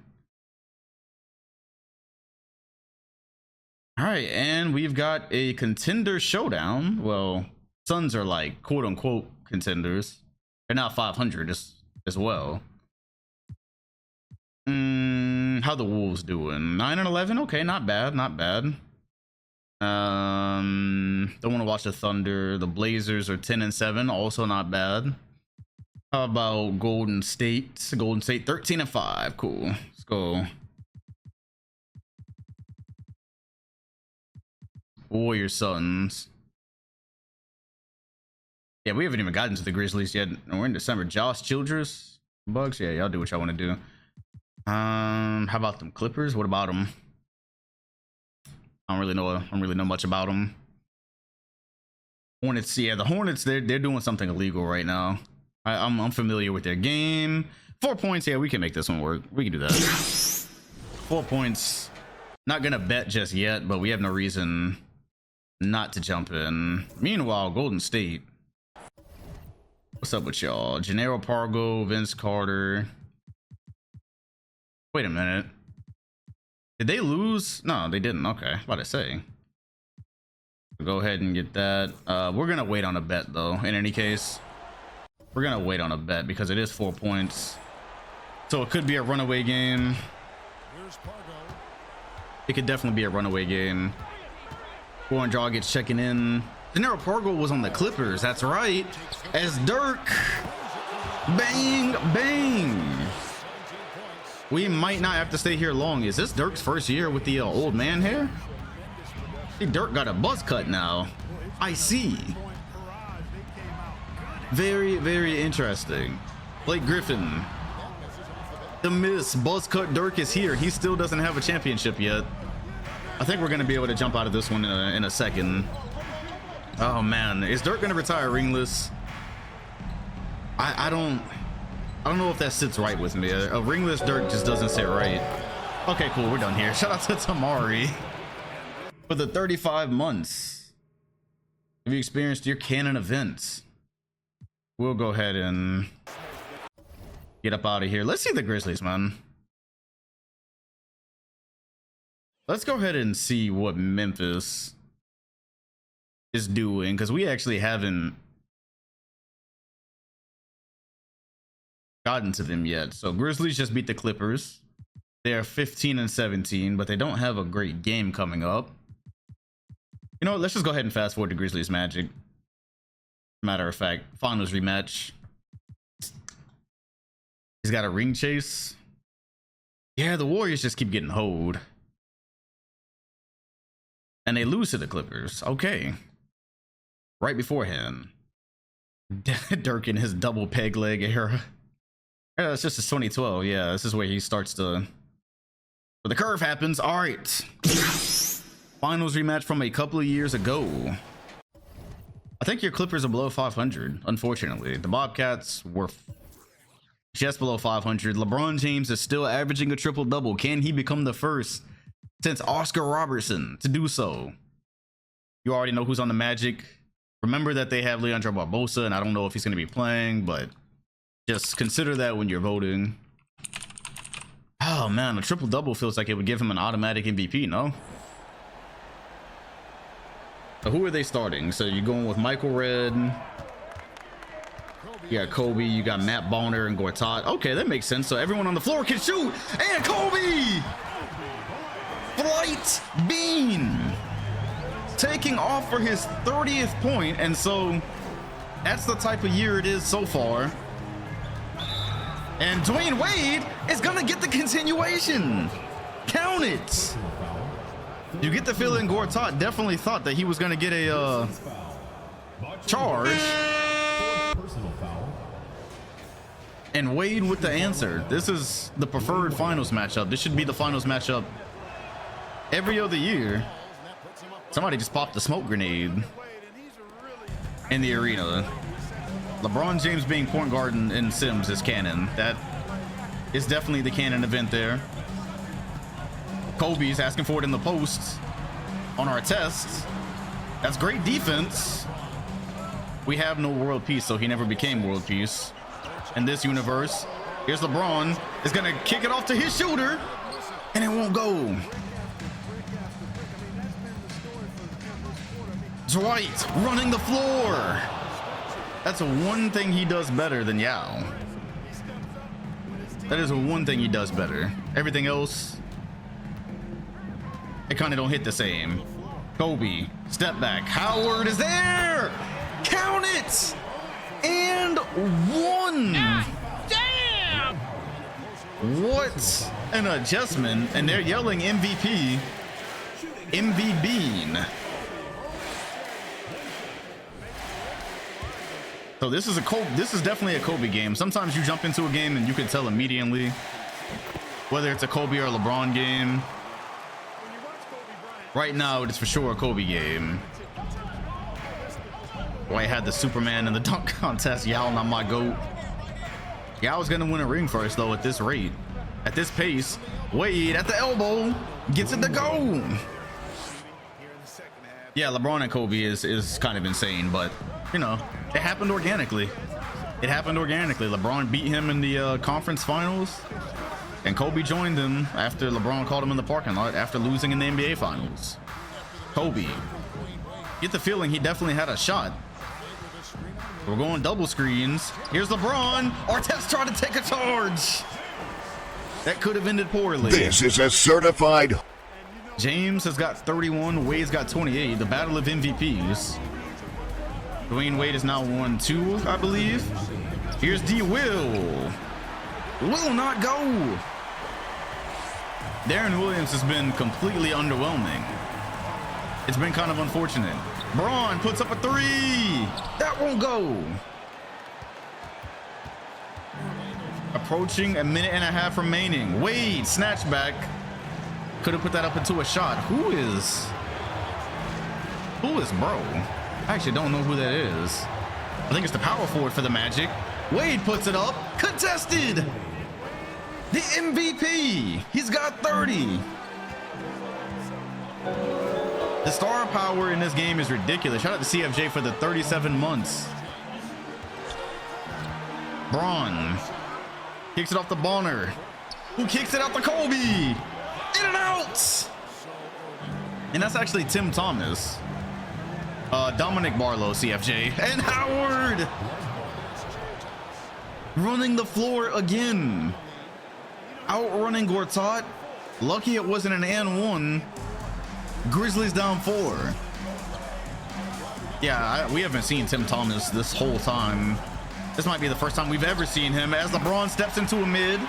All right, and we've got a contender showdown. Well, Suns are like quote unquote contenders. They're now 500 as well. How the Wolves doing? 9 and 11. Okay, not bad, not bad. Don't want to watch the Thunder. The Blazers are 10 and 7. Also not bad. How about Golden State? Golden State 13 and 5. Cool. Let's go. Warriors Suns. Yeah, we haven't even gotten to the Grizzlies yet. We're in December. Josh Childress, Bucks. Yeah, y'all do what y'all want to do. How about them Clippers? What about them? I don't really know much about them. Hornets. Yeah, the Hornets. They're doing something illegal right now. I'm familiar with their game. 4 points. Yeah, we can make this one work. We can do that. 4 points. Not gonna bet just yet, but we have no reason not to jump in. Meanwhile, Golden State. What's up with y'all? Gennaro Pargo, Vince Carter. Wait a minute. Did they lose? No, they didn't. Okay, about to say. Go ahead and get that. We're gonna wait on a bet though. In any case. We're gonna wait on a bet because it is 4 points, so it could be a runaway game. It could definitely be a runaway game. Warren Dragic checking in. Jannero Pargo was on the Clippers, that's right, as Dirk. Bang bang. We might not have to stay here long. Is this Dirk's first year with the old man hair? See, Dirk got a buzz cut now. I see. Very, very interesting. Blake Griffin. The Miss buzz cut Dirk is here. He still doesn't have a championship yet. I think we're going to be able to jump out of this one in a second. Oh man, is Dirk going to retire ringless? I don't know if that sits right with me. A ringless Dirk just doesn't sit right. Okay, cool, we're done here. Shout out to Tamari. For the 35 months, have you experienced your canon events? We'll go ahead and get up out of here. Let's see the Grizzlies, man. Let's go ahead and see what Memphis is doing, because we actually haven't gotten to them yet. So Grizzlies just beat the Clippers. They're 15-17, but they don't have a great game coming up. You know what? Let's just go ahead and fast forward to Grizzlies Magic. Matter of fact, finals rematch. He's got a ring chase. Yeah, the Warriors just keep getting hoed. And they lose to the Clippers. Okay. Right beforehand. Dirk in his double peg leg era. Yeah, it's just his 2012. Yeah, this is where he starts to... But the curve happens. All right. Finals rematch from a couple of years ago. I think your Clippers are below 500, unfortunately. The Bobcats were just below 500. LeBron James is still averaging a triple-double. Can he become the first since Oscar Robertson to do so? You already know who's on the Magic. Remember that they have Leandro Barbosa, and I don't know if he's going to be playing, but just consider that when you're voting. Oh man, a triple-double feels like it would give him an automatic MVP, no? So who are they starting? So you're going with Michael Redd. You got Kobe, you got Matt Bonner and Gortat. Okay, that makes sense. So everyone on the floor can shoot. And Kobe! Flight Bean! Taking off for his 30th point. And so that's the type of year it is so far. And Dwayne Wade is gonna get the continuation. Count it. You get the feeling Gortat definitely thought that he was gonna get a charge. And Wade with the answer. This is the preferred finals matchup. This should be the finals matchup every other year. Somebody just popped a smoke grenade in the arena. LeBron James being point guard in Sims is canon. That is definitely the canon event there. Kobe's asking for it in the post on our test. That's great defense. We have no world peace, so he never became world peace. In this universe, here's LeBron. Is gonna kick it off to his shooter, and it won't go. Dwight running the floor. That's one thing he does better than Yao. That is one thing he does better. Everything else, it kind of don't hit the same. Kobe, step back. Howard is there. Count it. And one. Damn. What an adjustment. And they're yelling MVP. MV Bean. So this is definitely a Kobe game. Sometimes you jump into a game and you can tell immediately whether it's a Kobe or a LeBron game. Right now, it's for sure a Kobe game. Boy, I had the Superman in the dunk contest. Yao, not my GOAT. Yao's gonna win a ring first, though, at this rate. At this pace. Wade at the elbow. Gets it to go. Yeah, LeBron and Kobe is kind of insane, but, you know, it happened organically. It happened organically. LeBron beat him in the conference finals, and Kobe joined him after LeBron called him in the parking lot after losing in the NBA finals. Kobe. Get the feeling he definitely had a shot. We're going double screens. Here's LeBron. Artest tried to take a charge. That could have ended poorly. This is a certified. James has got 31. Wade's got 28. The battle of MVPs. Dwayne Wade is now 1-2, I believe. Here's D. Will not go. Darren Williams has been completely underwhelming. It's been kind of unfortunate. Braun puts up a 3. That won't go. Approaching a minute and a half remaining. Wade, snatch back. Could have put that up into a shot. Who is bro? I actually don't know who that is. I think it's the power forward for the Magic. Wade puts it up. Contested. The MVP. He's got 30. The star power in this game is ridiculous. Shout out to CFJ for the 37 months. Braun kicks it off to Bonner, who kicks it out to Kobe. In and out. And that's actually Tim Thomas. Dominic Barlow, CFJ, and Howard running the floor again. Outrunning Gortat. Lucky it wasn't an and one. Grizzlies down 4. Yeah, we haven't seen Tim Thomas this whole time. This might be the first time we've ever seen him as LeBron steps into a mid.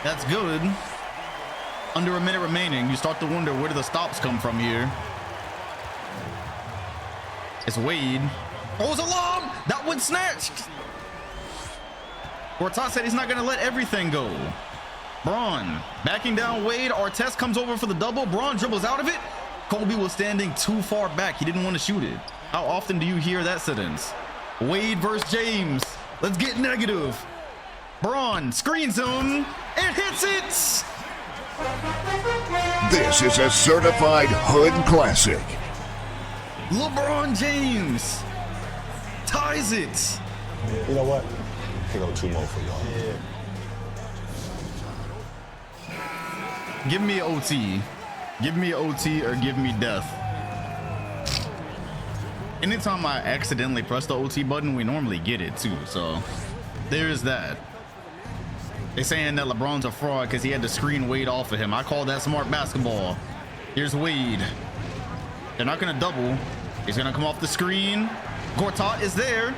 That's good. Under a minute remaining, you start to wonder, where do the stops come from here? It's Wade. Oh, it's a lob! That one snatched! Gortat said he's not gonna let everything go. Braun backing down Wade. Artest comes over for the double. Braun dribbles out of it. Kobe was standing too far back. He didn't want to shoot it. How often do you hear that sentence? Wade versus James. Let's get negative. Braun screens him and hits it. This is a certified hood classic. LeBron James ties it. You know what? I go 2 more for y'all. Yeah. Give me OT. Give me OT or give me death. Anytime I accidentally press the OT button, we normally get it too. So there's that. They're saying that LeBron's a fraud because he had to screen Wade off of him. I call that smart basketball. Here's Wade. They're not going to double. He's going to come off the screen. Gortat is there.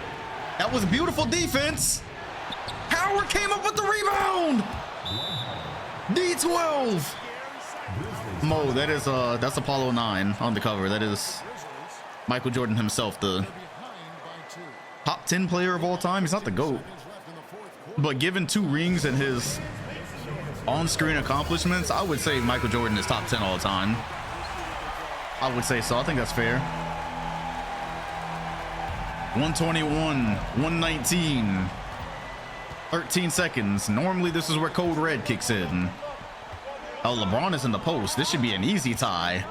That was beautiful defense. Howard came up with the rebound. D12. Mo, that is that's Apollo 9 on the cover. That is Michael Jordan himself, the top 10 player of all time. He's not the GOAT, but given 2 rings and his on-screen accomplishments, I would say Michael Jordan is top 10 all time. I would say so. I think that's fair. 121, 119, 13 seconds. Normally this is where Code Red kicks in. Oh, LeBron is in the post. This should be an easy tie.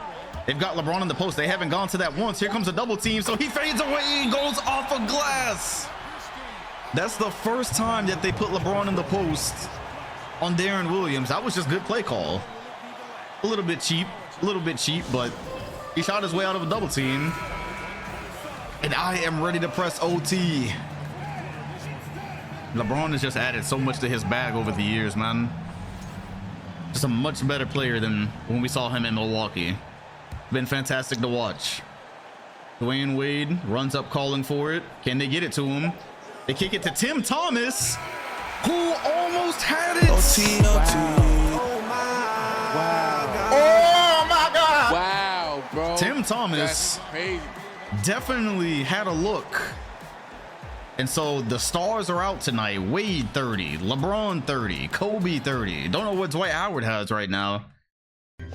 They've got LeBron in the post. They haven't gone to that once. Here comes a double team. So he fades away and goes off a glass. That's the first time that they put LeBron in the post on Darren Williams. That was just good play call. A little bit cheap, but he shot his way out of a double team. And I am ready to press OT. LeBron has just added so much to his bag over the years, man. Just a much better player than when we saw him in Milwaukee. Been fantastic to watch. Dwayne Wade runs up calling for it. Can they get it to him? They kick it to Tim Thomas, who almost had it. Oh my God! Wow, bro. Tim Thomas definitely had a look. And so the stars are out tonight. Wade 30, LeBron 30, Kobe 30. Don't know what Dwight Howard has right now.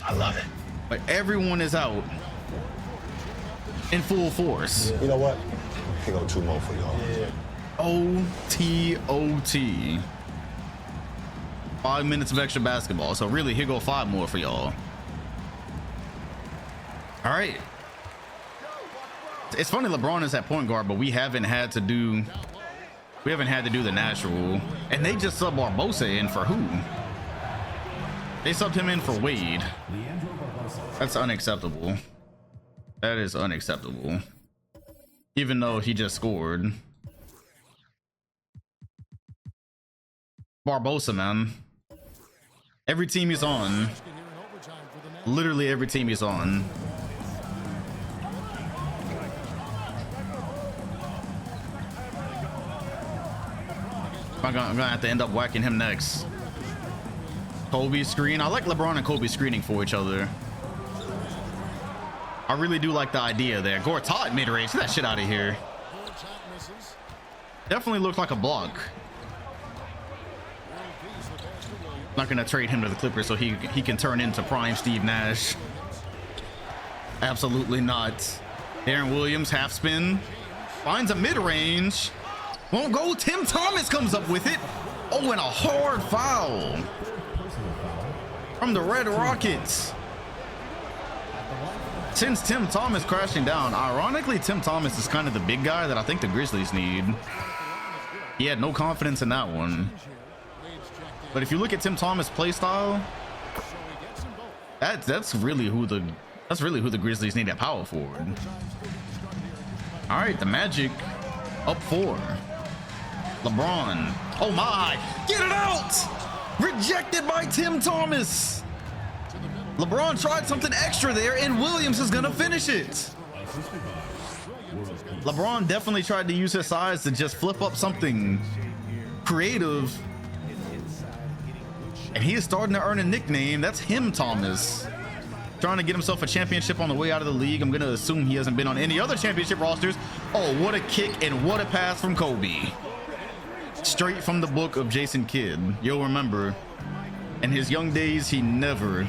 I love it. But everyone is out in full force. You know what? I go 2 more for y'all. Yeah. OT. 5 minutes of extra basketball. So really, here go 5 more for y'all. All right. It's funny LeBron is at point guard, but we haven't had to do the natural. And they just subbed Barbosa in for who? They subbed him in for Wade. That's unacceptable. That is unacceptable. Even though he just scored. Barbosa, man. Every team he's on. Literally every team he's on. I'm gonna have to end up whacking him next. Kobe screen. I like LeBron and Kobe screening for each other. I really do like the idea there. Gortat mid-range. Get that shit out of here. Definitely looked like a block. Not gonna trade him to the Clippers so he can turn into prime Steve Nash. Absolutely not. Darren Williams half spin. Finds a mid-range. Won't go. Tim Thomas comes up with it. Oh, and a hard foul from the Red Rockets. Since Tim Thomas crashing down, ironically, Tim Thomas is kind of the big guy that I think the Grizzlies need. He had no confidence in that one. But if you look at Tim Thomas' play style, that's really who the Grizzlies need at power forward. All right, the Magic up 4. LeBron. Oh my! Get it out! Rejected by Tim Thomas. LeBron tried something extra there, and Williams is gonna finish it. LeBron definitely tried to use his size to just flip up something creative, and he is starting to earn a nickname. That's him, Thomas. Trying to get himself a championship on the way out of the league. I'm gonna assume he hasn't been on any other championship rosters. Oh, what a kick and what a pass from Kobe. Straight from the book of Jason Kidd. You'll remember, in his young days, he never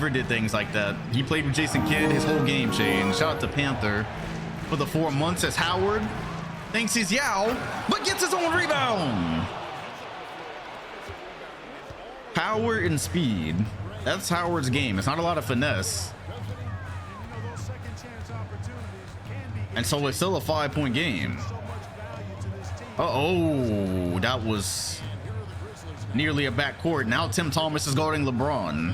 did things like that. He played with Jason Kidd, his whole game changed. Shout out to Panther for the 4 months as Howard thinks he's Yao, but gets his own rebound. Power and speed. That's Howard's game. It's not a lot of finesse. And so it's still a 5-point game. Uh-oh, that was nearly a backcourt. Now Tim Thomas is guarding LeBron.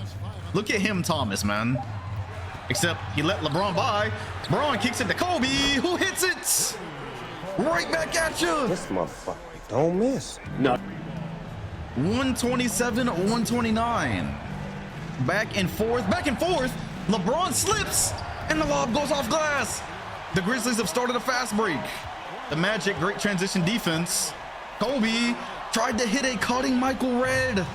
Look at him, Thomas, man. Except he let LeBron by. LeBron kicks it to Kobe, who hits it right back at you. This motherfucker don't miss. No. 127, 129. Back and forth. LeBron slips, and the lob goes off glass. The Grizzlies have started a fast break. The Magic, great transition defense. Kobe tried to hit a cutting Michael Redd.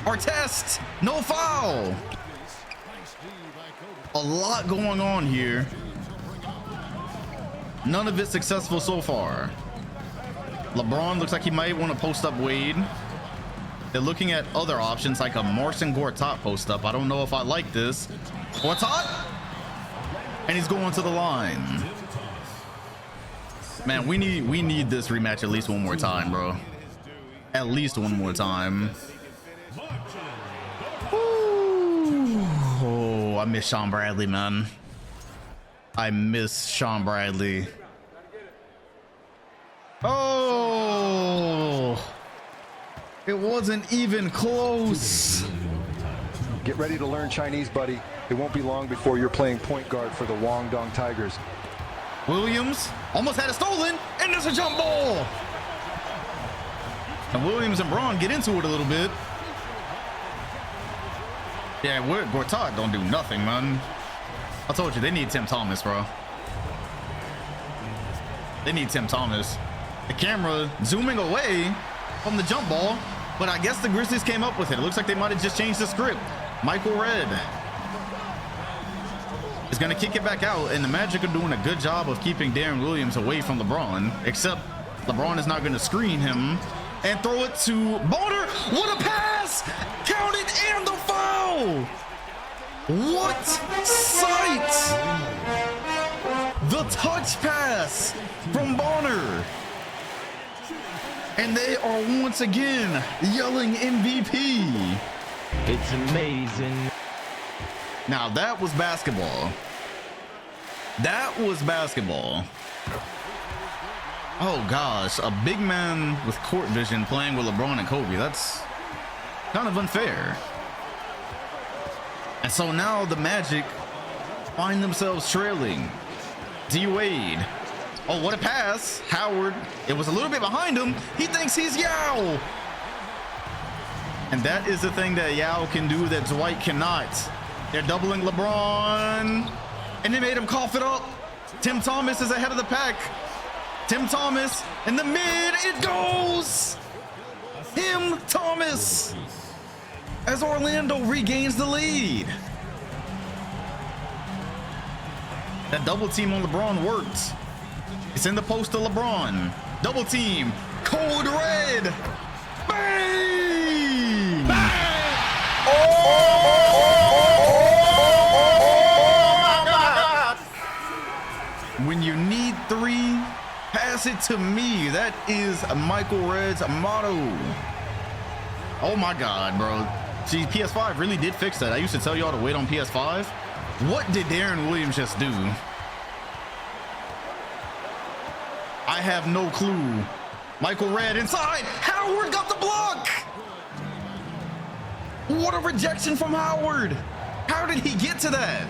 Artest, no foul. A lot going on here. None of it successful so far. LeBron looks like he might want to post up Wade. They're looking at other options like a Marcin Gortat post up. I don't know if I like this. Gortat, and he's going to the line. Man, we need this rematch at least one more time, bro. At least one more time. Ooh. Oh, I miss Sean Bradley, man. I miss Sean Bradley. Oh, it wasn't even close. Get ready to learn Chinese, buddy. It won't be long before you're playing point guard for the Guangdong Tigers. Williams almost had it stolen, and there's a jump ball. And Williams and Braun get into it a little bit. Yeah, Gortat don't do nothing, man. I told you, they need Tim Thomas, bro. They need Tim Thomas. The camera zooming away from the jump ball, but I guess the Grizzlies came up with it. It looks like they might have just changed the script. Michael Redd is going to kick it back out, and the Magic are doing a good job of keeping Darren Williams away from LeBron, except LeBron is not going to screen him and throw it to Bonner. What a pass! Count it, and the foul! What sight! The touch pass from Bonner. And they are once again yelling MVP. It's amazing. Now that was basketball. That was basketball. Oh gosh, a big man with court vision playing with LeBron and Kobe. That's kind of unfair. And so now the Magic find themselves trailing. D Wade Oh, what a pass. Howard, it was a little bit behind him. He thinks he's Yao. And that is the thing that Yao can do that Dwight cannot. They're doubling LeBron. And they made him cough it up. Tim Thomas is ahead of the pack. Tim Thomas in the mid. It goes. Tim Thomas. As Orlando regains the lead. That double team on LeBron worked. It's in the post to LeBron. Double team. Code red. Bang! Bang! Oh my God! When you need 3, pass it to me. That is Michael Red's motto. Oh my God, bro. See, PS5 really did fix that. I used to tell y'all to wait on PS5. What did Darren Williams just do? I have no clue. Michael Red inside. Howard got the block. What a rejection from Howard. How did he get to that?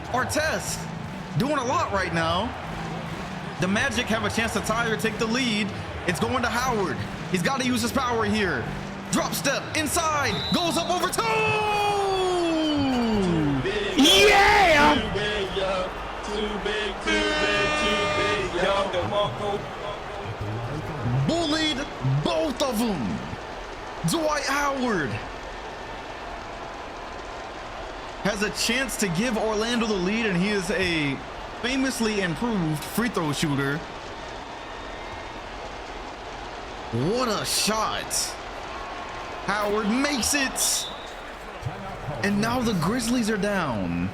Artest doing a lot right now. The Magic have a chance to tie or take the lead. It's going to Howard. He's got to use his power here. Drop step inside. Goes up over 2. Yeah! Bullied both of them. Dwight Howard has a chance to give Orlando the lead, and he is a famously improved free throw shooter. What a shot. Howard makes it. And now the Grizzlies are down.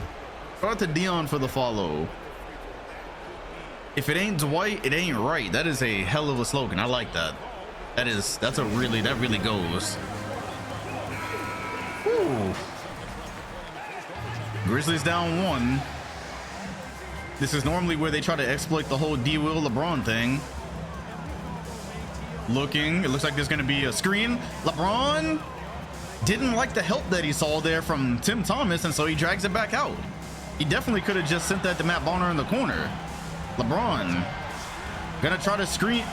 Shout out to Dion for the follow. If it ain't Dwight, it ain't right. That is a hell of a slogan. I like that. That really goes. Whew. Grizzlies down 1. This is normally where they try to exploit the whole D-Will LeBron thing. Looking, it looks like there's going to be a screen. LeBron didn't like the help that he saw there from Tim Thomas, and so he drags it back out. He definitely could have just sent that to Matt Bonner in the corner. LeBron gonna try to screen.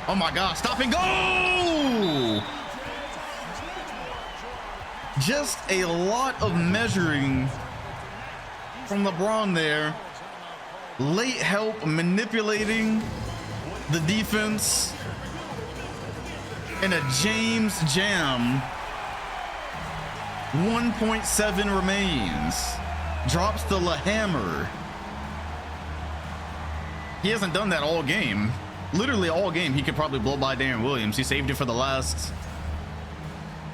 Oh my God, stop and go! Just a lot of measuring from LeBron there. Late help, manipulating the defense. And a James jam. 1.7 remains. Drops the hammer. He hasn't done that all game. Literally all game, he could probably blow by Darren Williams. He saved it for the last.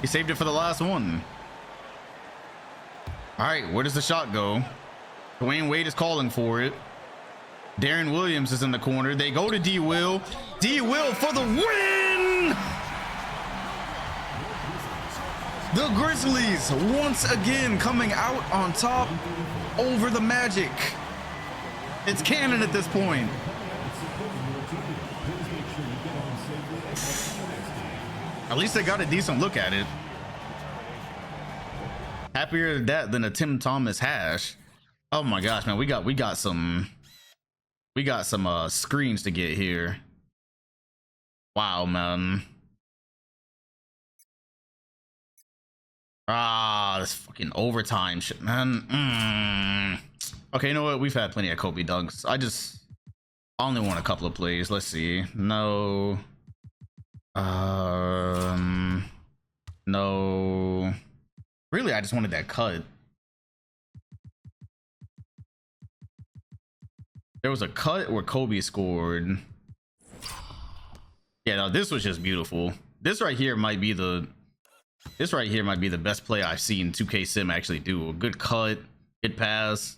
He saved it for the last one. All right, where does the shot go? Dwayne Wade is calling for it. Darren Williams is in the corner. They go to D-Will. D-Will for the win! The Grizzlies once again coming out on top over the Magic. It's canon at this point. At least they got a decent look at it. Happier at that than a Tim Thomas hash. Oh my gosh, man, we got some screens to get here. Wow, man. Ah, this fucking overtime shit, man. Okay, you know what? We've had plenty of Kobe dunks. I only want a couple of plays. Let's see. No. No. Really, I just wanted that cut. There was a cut where Kobe scored. Yeah, no, this was just beautiful. This right here might be the best play I've seen 2K Sim actually do. A good cut, good pass.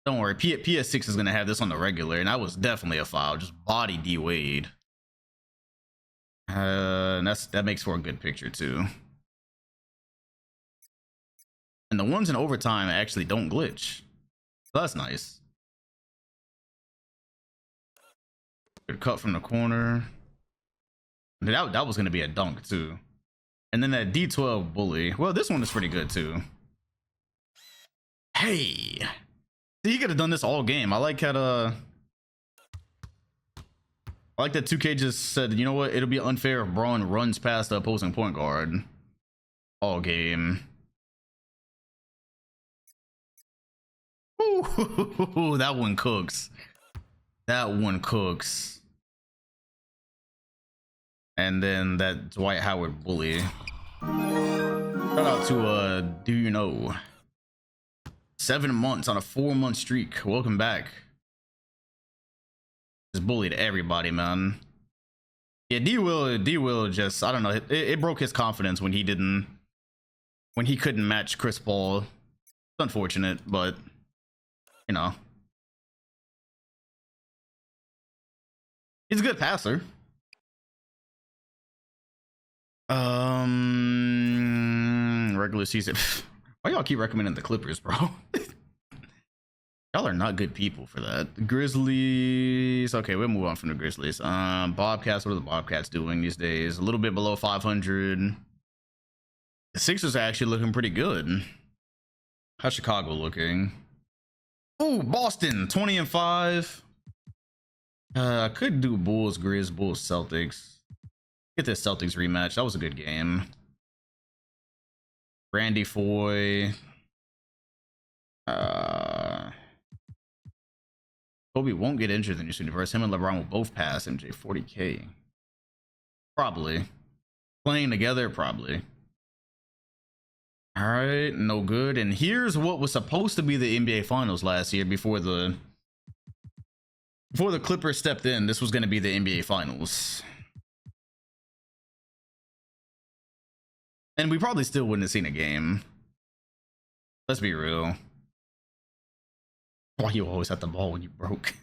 Don't worry, PS6 is gonna have this on the regular, and that was definitely a foul. Just body D Wade. That makes for a good picture too. And the ones in overtime actually don't glitch. So that's nice. Good cut from the corner. That was gonna be a dunk too. And then that D12 bully. Well, this one is pretty good too. Hey, he could have done this all game. I like how I like that 2K just said, you know what? It'll be unfair if Braun runs past the opposing point guard all game. Ooh, that one cooks. That one cooks. And then that Dwight Howard bully. Shout out to Do You Know? 7 months on a 4-month streak. Welcome back. Just bullied everybody, man. Yeah, D Will just, I don't know, it broke his confidence when he couldn't match Chris Paul. It's unfortunate, but you know, he's a good passer. Regular season. Why y'all keep recommending the Clippers, bro? Y'all are not good people for that. Grizzlies. Okay, we'll move on from the Grizzlies. Bobcats. What are the Bobcats doing these days? A little bit below 500. The Sixers are actually looking pretty good. How's Chicago looking? Ooh, Boston 20-5. I could do Bulls, Grizz, Bulls, Celtics. Get this Celtics rematch. That was a good game. Randy Foy. Kobe won't get injured in this universe. Him and LeBron will both pass MJ 40K. Probably. Playing together, probably. All right, no good. And here's what was supposed to be the NBA Finals last year before the Clippers stepped in. This was going to be the NBA Finals. And we probably still wouldn't have seen a game. Let's be real. Why you always had the ball when you broke?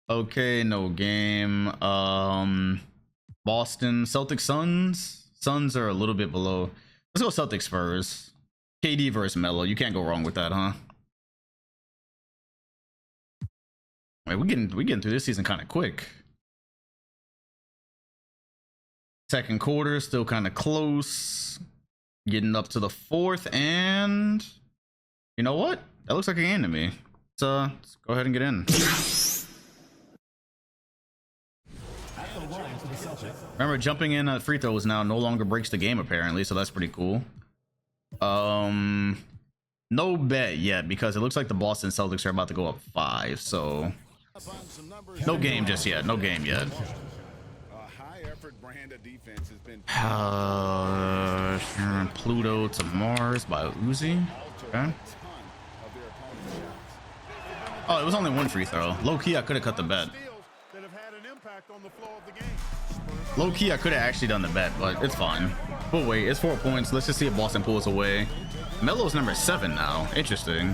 Okay, no game. Boston Celtics Suns. Suns are a little bit below. Let's go Celtics Spurs. KD versus Melo. You can't go wrong with that, huh? Wait, we getting through this season kind of quick. Second quarter, still kind of close. Getting up to the fourth, and you know what? That looks like a game to me. Let's go ahead and get in. Remember, jumping in at free throws now no longer breaks the game, apparently, so that's pretty cool. No bet yet, because it looks like the Boston Celtics are about to go up 5, so no game just yet. No game yet. Pluto to Mars by Uzi. Okay. Oh, it was only one free throw. Low key, I could have cut the bet. Low key, I could have actually done the bet, but it's fine. But wait, it's 4 points. Let's just see if Boston pulls away. Melo's number 7 now. Interesting.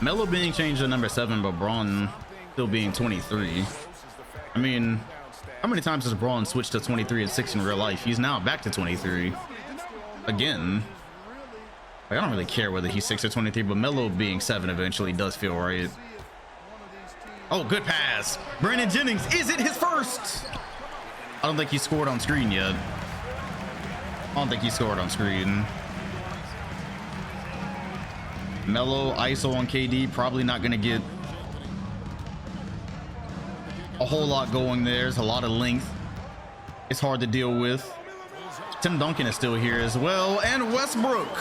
Melo being changed to number 7, but Braun still being 23. I mean, how many times has Braun switched to 23 and 6 in real life? He's now back to 23 again. Like, I don't really care whether he's 6 or 23, but Melo being 7 eventually does feel right. Oh, good pass. Brandon Jennings, is it his first? I don't think he scored on screen yet. I don't think he scored on screen. Melo ISO on KD, probably not gonna get a whole lot going there. There's a lot of length. It's hard to deal with. Tim Duncan is still here as well, and Westbrook.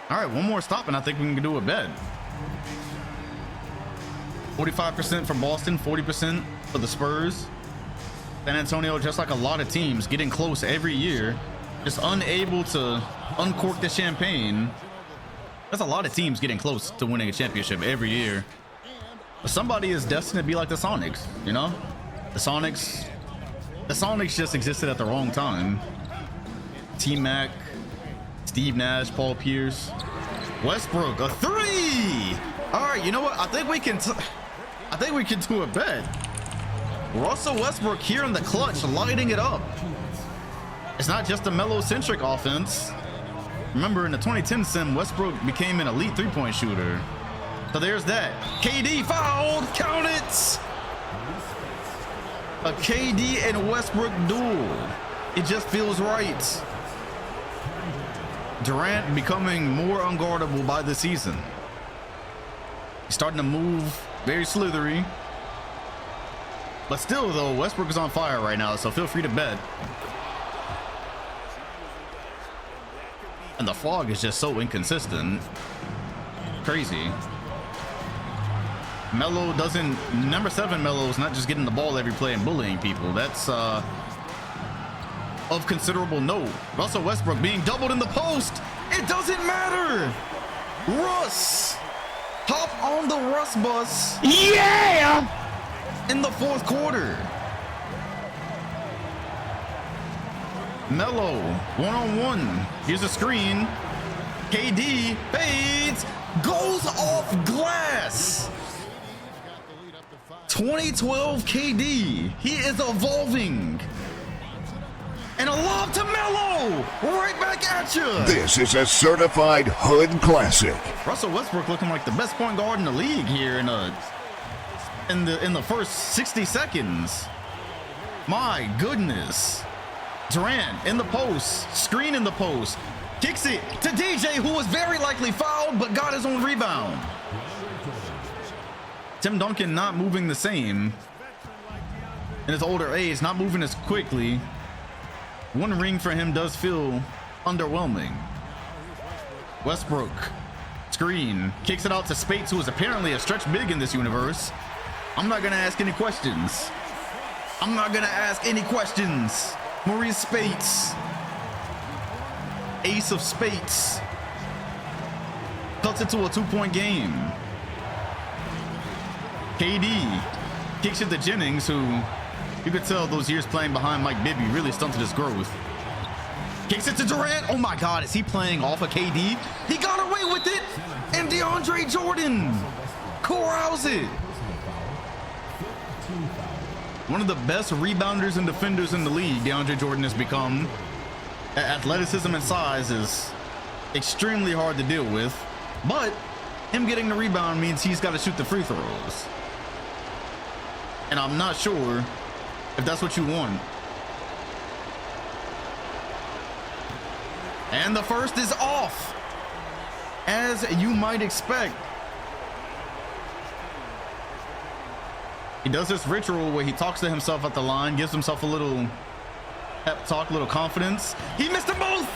All right, one more stop, and I think we can do a bet. 45% for Boston, 40% for the Spurs. San Antonio, just like a lot of teams, getting close every year, just unable to uncork the champagne. That's a lot of teams getting close to winning a championship every year. But somebody is destined to be like the Sonics, you know? The Sonics just existed at the wrong time. T-Mac, Steve Nash, Paul Pierce, Westbrook, a 3. All right, you know what? I think we can do a bet. Russell Westbrook here in the clutch, lighting it up. It's not just a Melo-centric offense. Remember, in the 2010 sim, Westbrook became an elite three-point shooter. So there's that. KD fouled. Count it. A KD and Westbrook duel. It just feels right. Durant becoming more unguardable by the season. He's starting to move very slithery. But still, though, Westbrook is on fire right now, so feel free to bet. And the fog is just so inconsistent. Crazy. Melo doesn't... Number 7 Melo is not just getting the ball every play and bullying people. That's of considerable note. Russell Westbrook being doubled in the post. It doesn't matter. Russ. Hop on the Russ bus. Yeah! In the fourth quarter. Melo, one-on-one. Here's a screen. KD fades, goes off glass. 2012 KD. He is evolving. And a lob to Melo. Right back at you. This is a certified hood classic. Russell Westbrook looking like the best point guard in the league here in the first 60 seconds. My goodness. Durant in the post, screen in the post, kicks it to DJ, who was very likely fouled but got his own rebound. Tim Duncan not moving the same in his older age, not moving as quickly. One ring for him does feel underwhelming. Westbrook, screen, kicks it out to Spates, who is apparently a stretch big in this universe. I'm not gonna ask any questions. I'm not gonna ask any questions. Maurice Spates, ace of Spates, cuts it to a 2-point game. KD kicks it to Jennings, who you could tell those years playing behind Mike Bibby really stunted his growth. Kicks it to Durant. Oh my God, is he playing off of KD? He got away with it. And DeAndre Jordan corrals it. One of the best rebounders and defenders in the league, DeAndre Jordan has become. Athleticism and size is extremely hard to deal with, but him getting the rebound means he's got to shoot the free throws. And I'm not sure if that's what you want. And the first is off, as you might expect. He does this ritual where he talks to himself at the line, gives himself a little pep talk, a little confidence. He missed them both.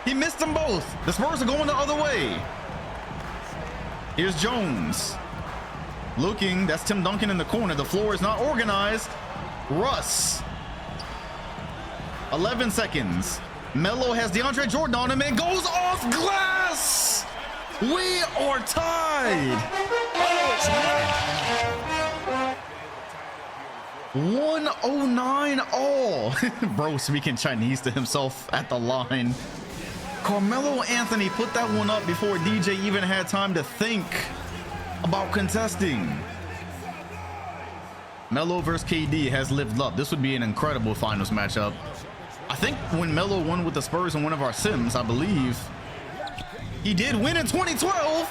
He missed them both. The Spurs are going the other way. Here's Jones. Looking, that's Tim Duncan in the corner. The floor is not organized. Russ. 11 seconds. Melo has DeAndre Jordan on him and goes off glass. We are tied. 109 all. Bro speaking Chinese to himself at the line. Carmelo Anthony put that one up before DJ even had time to think about contesting. Melo versus KD has lived up. This would be an incredible finals matchup. I think when Melo won with the Spurs in one of our sims, I believe he did win in 2012,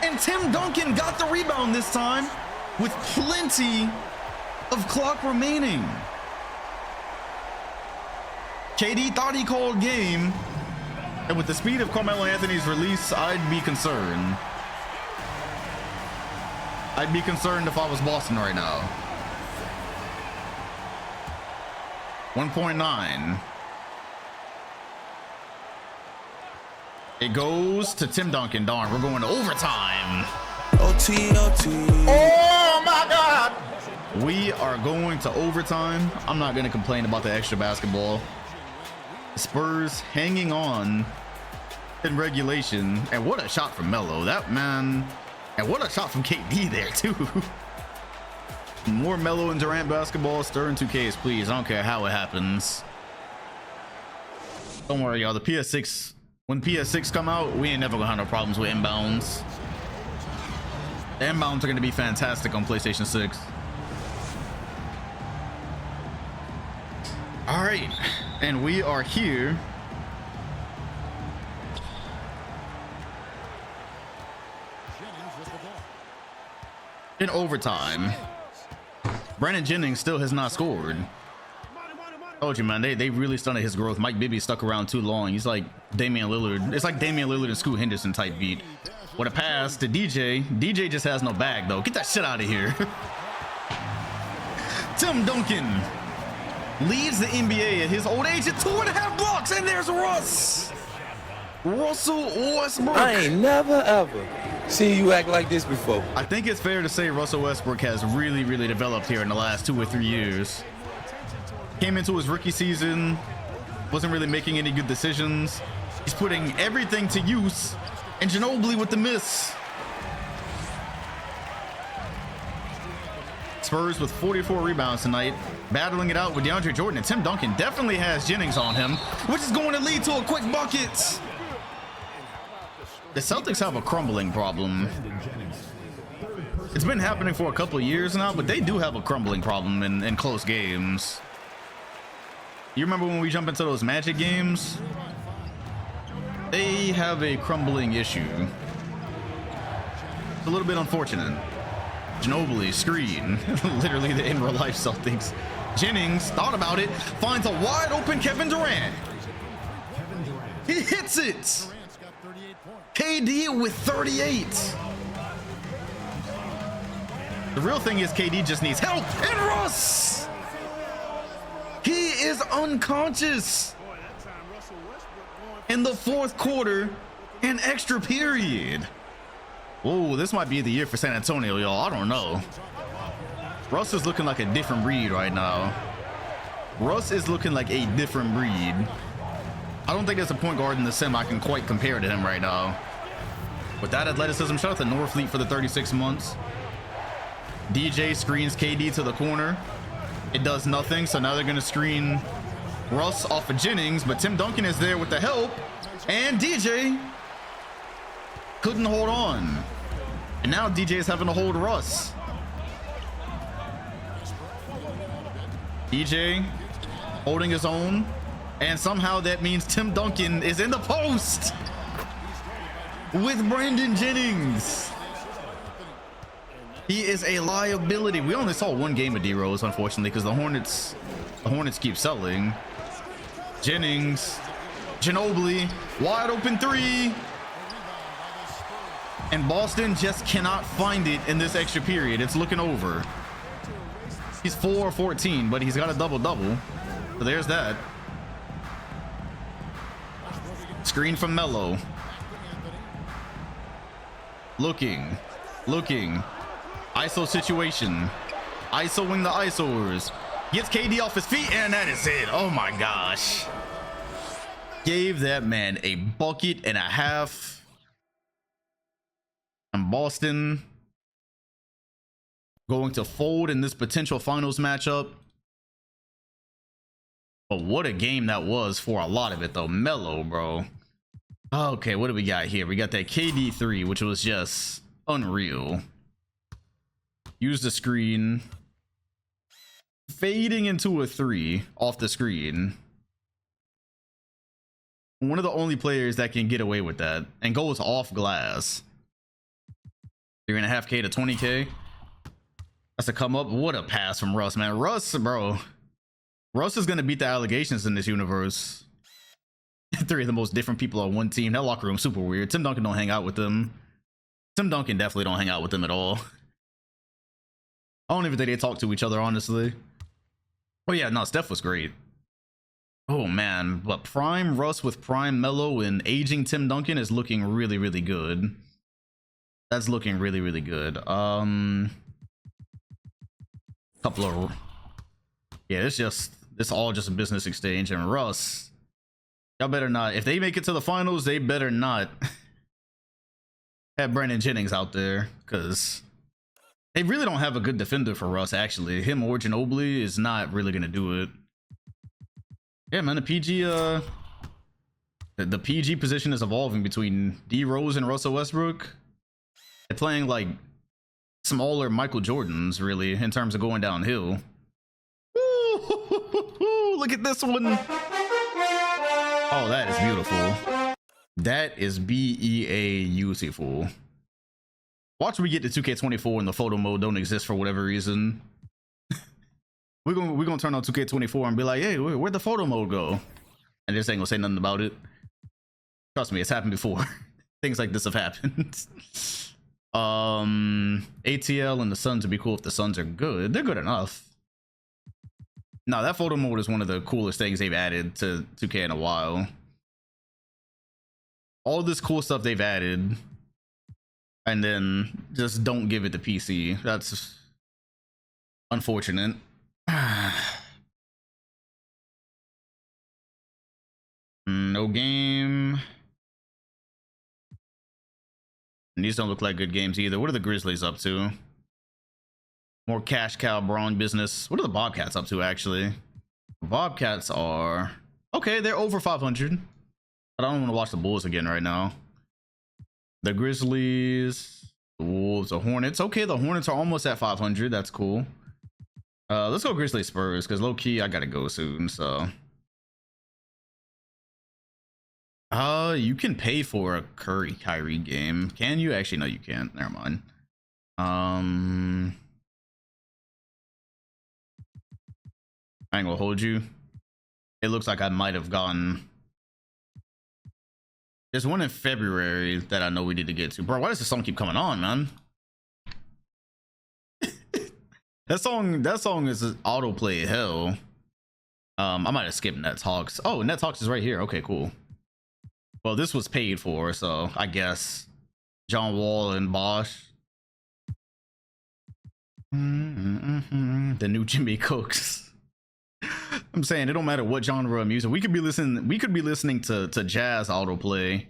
and Tim Duncan got the rebound this time with plenty of clock remaining. KD thought he called game, and with the speed of Carmelo Anthony's release, I'd be concerned. I'd be concerned if I was Boston right now. 1.9. It goes to Tim Duncan. Darn, we're going to overtime. OT. Oh my God! We are going to overtime. I'm not going to complain about the extra basketball. Spurs hanging on in regulation. And what a shot from Melo. That man. And what a shot from KD there, too. More Melo and Durant basketball. Stir in 2Ks, please. I don't care how it happens. Don't worry, y'all. The PS6, when PS6 come out, we ain't never gonna have no problems with inbounds. The inbounds are gonna be fantastic on PlayStation 6. All right, and we are here. In overtime. Brandon Jennings still has not scored. Told you, man, they really stunted his growth. Mike Bibby stuck around too long. He's like Damian Lillard. It's like Damian Lillard and Scoot Henderson type beat. With a pass to DJ. DJ just has no bag though. Get that shit out of here. Tim Duncan leads the NBA at his old age at 2.5 blocks, and there's Russell Westbrook. I ain't never ever seen you act like this before. I think it's fair to say Russell Westbrook has really developed here in the last 2 or 3 years. Came into his rookie season, wasn't really making any good decisions. He's putting everything to use, and Ginobili with the miss. Spurs with 44 rebounds tonight, battling it out with DeAndre Jordan, and Tim Duncan definitely has Jennings on him, which is going to lead to a quick bucket. The Celtics have a crumbling problem. It's been happening for a couple of years now, but they do have a crumbling problem in close games. You remember when we jump into those Magic games? They have a crumbling issue. It's a little bit unfortunate. Ginobili screen, literally the in real life Celtics. Jennings thought about it, finds a wide open Kevin Durant. He hits it. KD with 38. The real thing is KD just needs help. And Russ, he is unconscious in the fourth quarter and extra period. Whoa, this might be the year for San Antonio, y'all. I don't know. Russ is looking like a different breed right now. Russ is looking like a different breed. I don't think there's a point guard in the sim I can quite compare to him right now. With that athleticism, shout out to Norfleet for the 36 months. DJ screens KD to the corner. It does nothing, so now they're going to screen Russ off of Jennings, but Tim Duncan is there with the help, and DJ couldn't hold on. And now DJ is having to hold Russ. DJ holding his own, and somehow that means Tim Duncan is in the post with Brandon Jennings. He is a liability. We only saw one game of D-Rose, unfortunately, because the Hornets keep selling. Jennings, Ginobili, wide open three. And Boston just cannot find it in this extra period. It's looking over. He's 4-14, but he's got a double-double. So there's that. Screen from Melo. Looking. ISO situation. ISOing the ISOers. Gets KD off his feet, and that is it. Oh my gosh. Gave that man a bucket and a half. And Boston going to fold in this potential finals matchup. But what a game that was for a lot of it, though. Melo, bro. Okay, what do we got here? We got that KD 3, which was just unreal. Use the screen. Fading into a 3 off the screen. One of the only players that can get away with that and goes off glass. 3.5K to 20K. That's a come up. What a pass from Russ, man. Russ, bro. Russ is going to beat the allegations in this universe. 3 of the most different people on one team. That locker room super weird. Tim Duncan don't hang out with them. Tim Duncan definitely don't hang out with them at all. I don't even think they talk to each other, honestly. Oh yeah, no, Steph was great. Oh man, but prime Russ with prime Melo and aging Tim Duncan is looking really good. That's looking really good. Couple of, yeah, this all just a business exchange. And Russ, y'all better not, if they make it to the finals, they better not have Brandon Jennings out there, because they really don't have a good defender for Russ. Actually, him or Ginobili is not really gonna do it. Yeah, man, the PG position is evolving between D Rose and Russell Westbrook. They're playing like smaller Michael Jordans, really, in terms of going downhill. Ooh, look at this one. Oh, that is beautiful. That is beautiful. Watch we get to 2K24 and the photo mode don't exist for whatever reason. We're gonna turn on 2K24 and be like, hey, where'd the photo mode go? And this ain't gonna say nothing about it. Trust me, it's happened before. Things like this have happened. ATL and the Suns would be cool if the Suns are good. They're good enough. No, that photo mode is one of the coolest things they've added to 2K in a while. All this cool stuff they've added, and then just don't give it to PC. That's unfortunate. No game. And these don't look like good games either. What are the Grizzlies up to? More cash cow brawn business. What are the Bobcats up to, actually? The Bobcats are... okay, they're over 500. But I don't want to watch the Bulls again right now. The Grizzlies, the Wolves, the Hornets. Okay, the Hornets are almost at 500. That's cool. Let's go Grizzlies Spurs, because low-key, I gotta go soon, so... you can pay for a Kyrie game. Can you? Actually, no, you can't. Never mind. I ain't gonna hold you. It looks like I might have gotten... there's one in February that I know we need to get to. Bro, why does this song keep coming on, man? That song is autoplay hell. I might have skipped Nets Hawks. Oh, Nets Hawks is right here. Okay, cool. Well, this was paid for, so I guess John Wall and Bosch. The new Jimmy Cooks. I'm saying it don't matter what genre of music. We could be listening to jazz autoplay.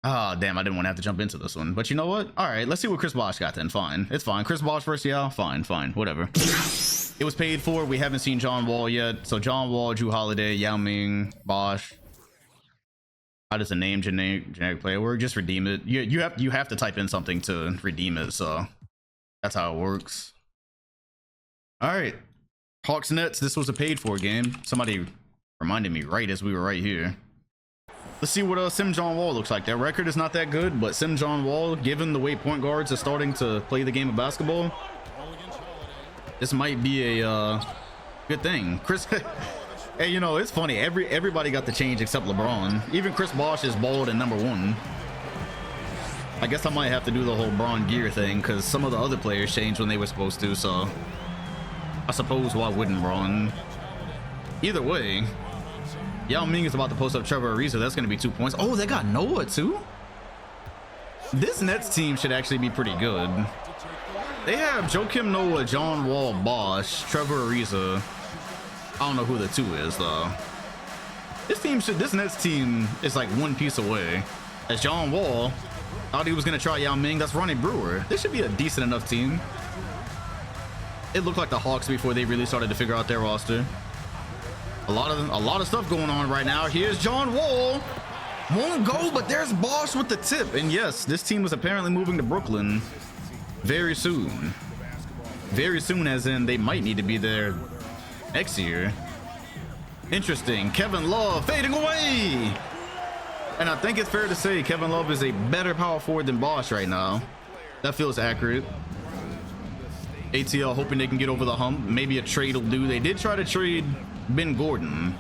Ah, damn, I didn't want to have to jump into this one. But you know what? All right, let's see what Chris Bosh got then. Fine. It's fine. Chris Bosh versus Yao? Fine, whatever. It was paid for. We haven't seen John Wall yet. So John Wall, Drew Holiday, Yao Ming, Bosh. How does a name generic player work? Just redeem it. You have to type in something to redeem it, so that's how it works. All right. Hawks Nets, this was a paid for game. Somebody reminded me right as we were right here. Let's see what Sim John Wall looks like. Their record is not that good, but Sim John Wall, given the way point guards are starting to play the game of basketball, this might be a good thing. Chris, hey, you know, it's funny. Everybody got the change except LeBron. Even Chris Bosh is bald and #1. I guess I might have to do the whole Bron gear thing because some of the other players changed when they were supposed to, so I suppose why wouldn't Bron? Either way, Yao Ming is about to post up Trevor Ariza. That's going to be 2 points. Oh, they got Noah too? This Nets team should actually be pretty good. They have Joakim Noah, John Wall, Bosh, Trevor Ariza. I don't know who the 2 is though. This Nets team is like one piece away. As John Wall thought he was going to try Yao Ming. That's Ronnie Brewer. This should be a decent enough team. It looked like the Hawks before they really started to figure out their roster. A lot of stuff going on right now. Here's John Wall. Won't go, but there's Bosh with the tip. And yes, this team was apparently moving to Brooklyn very soon. Very soon, as in they might need to be there next year. Interesting. Kevin Love fading away. And I think it's fair to say Kevin Love is a better power forward than Bosh right now. That feels accurate. ATL hoping they can get over the hump. Maybe a trade will do. They did try to trade Ben Gordon.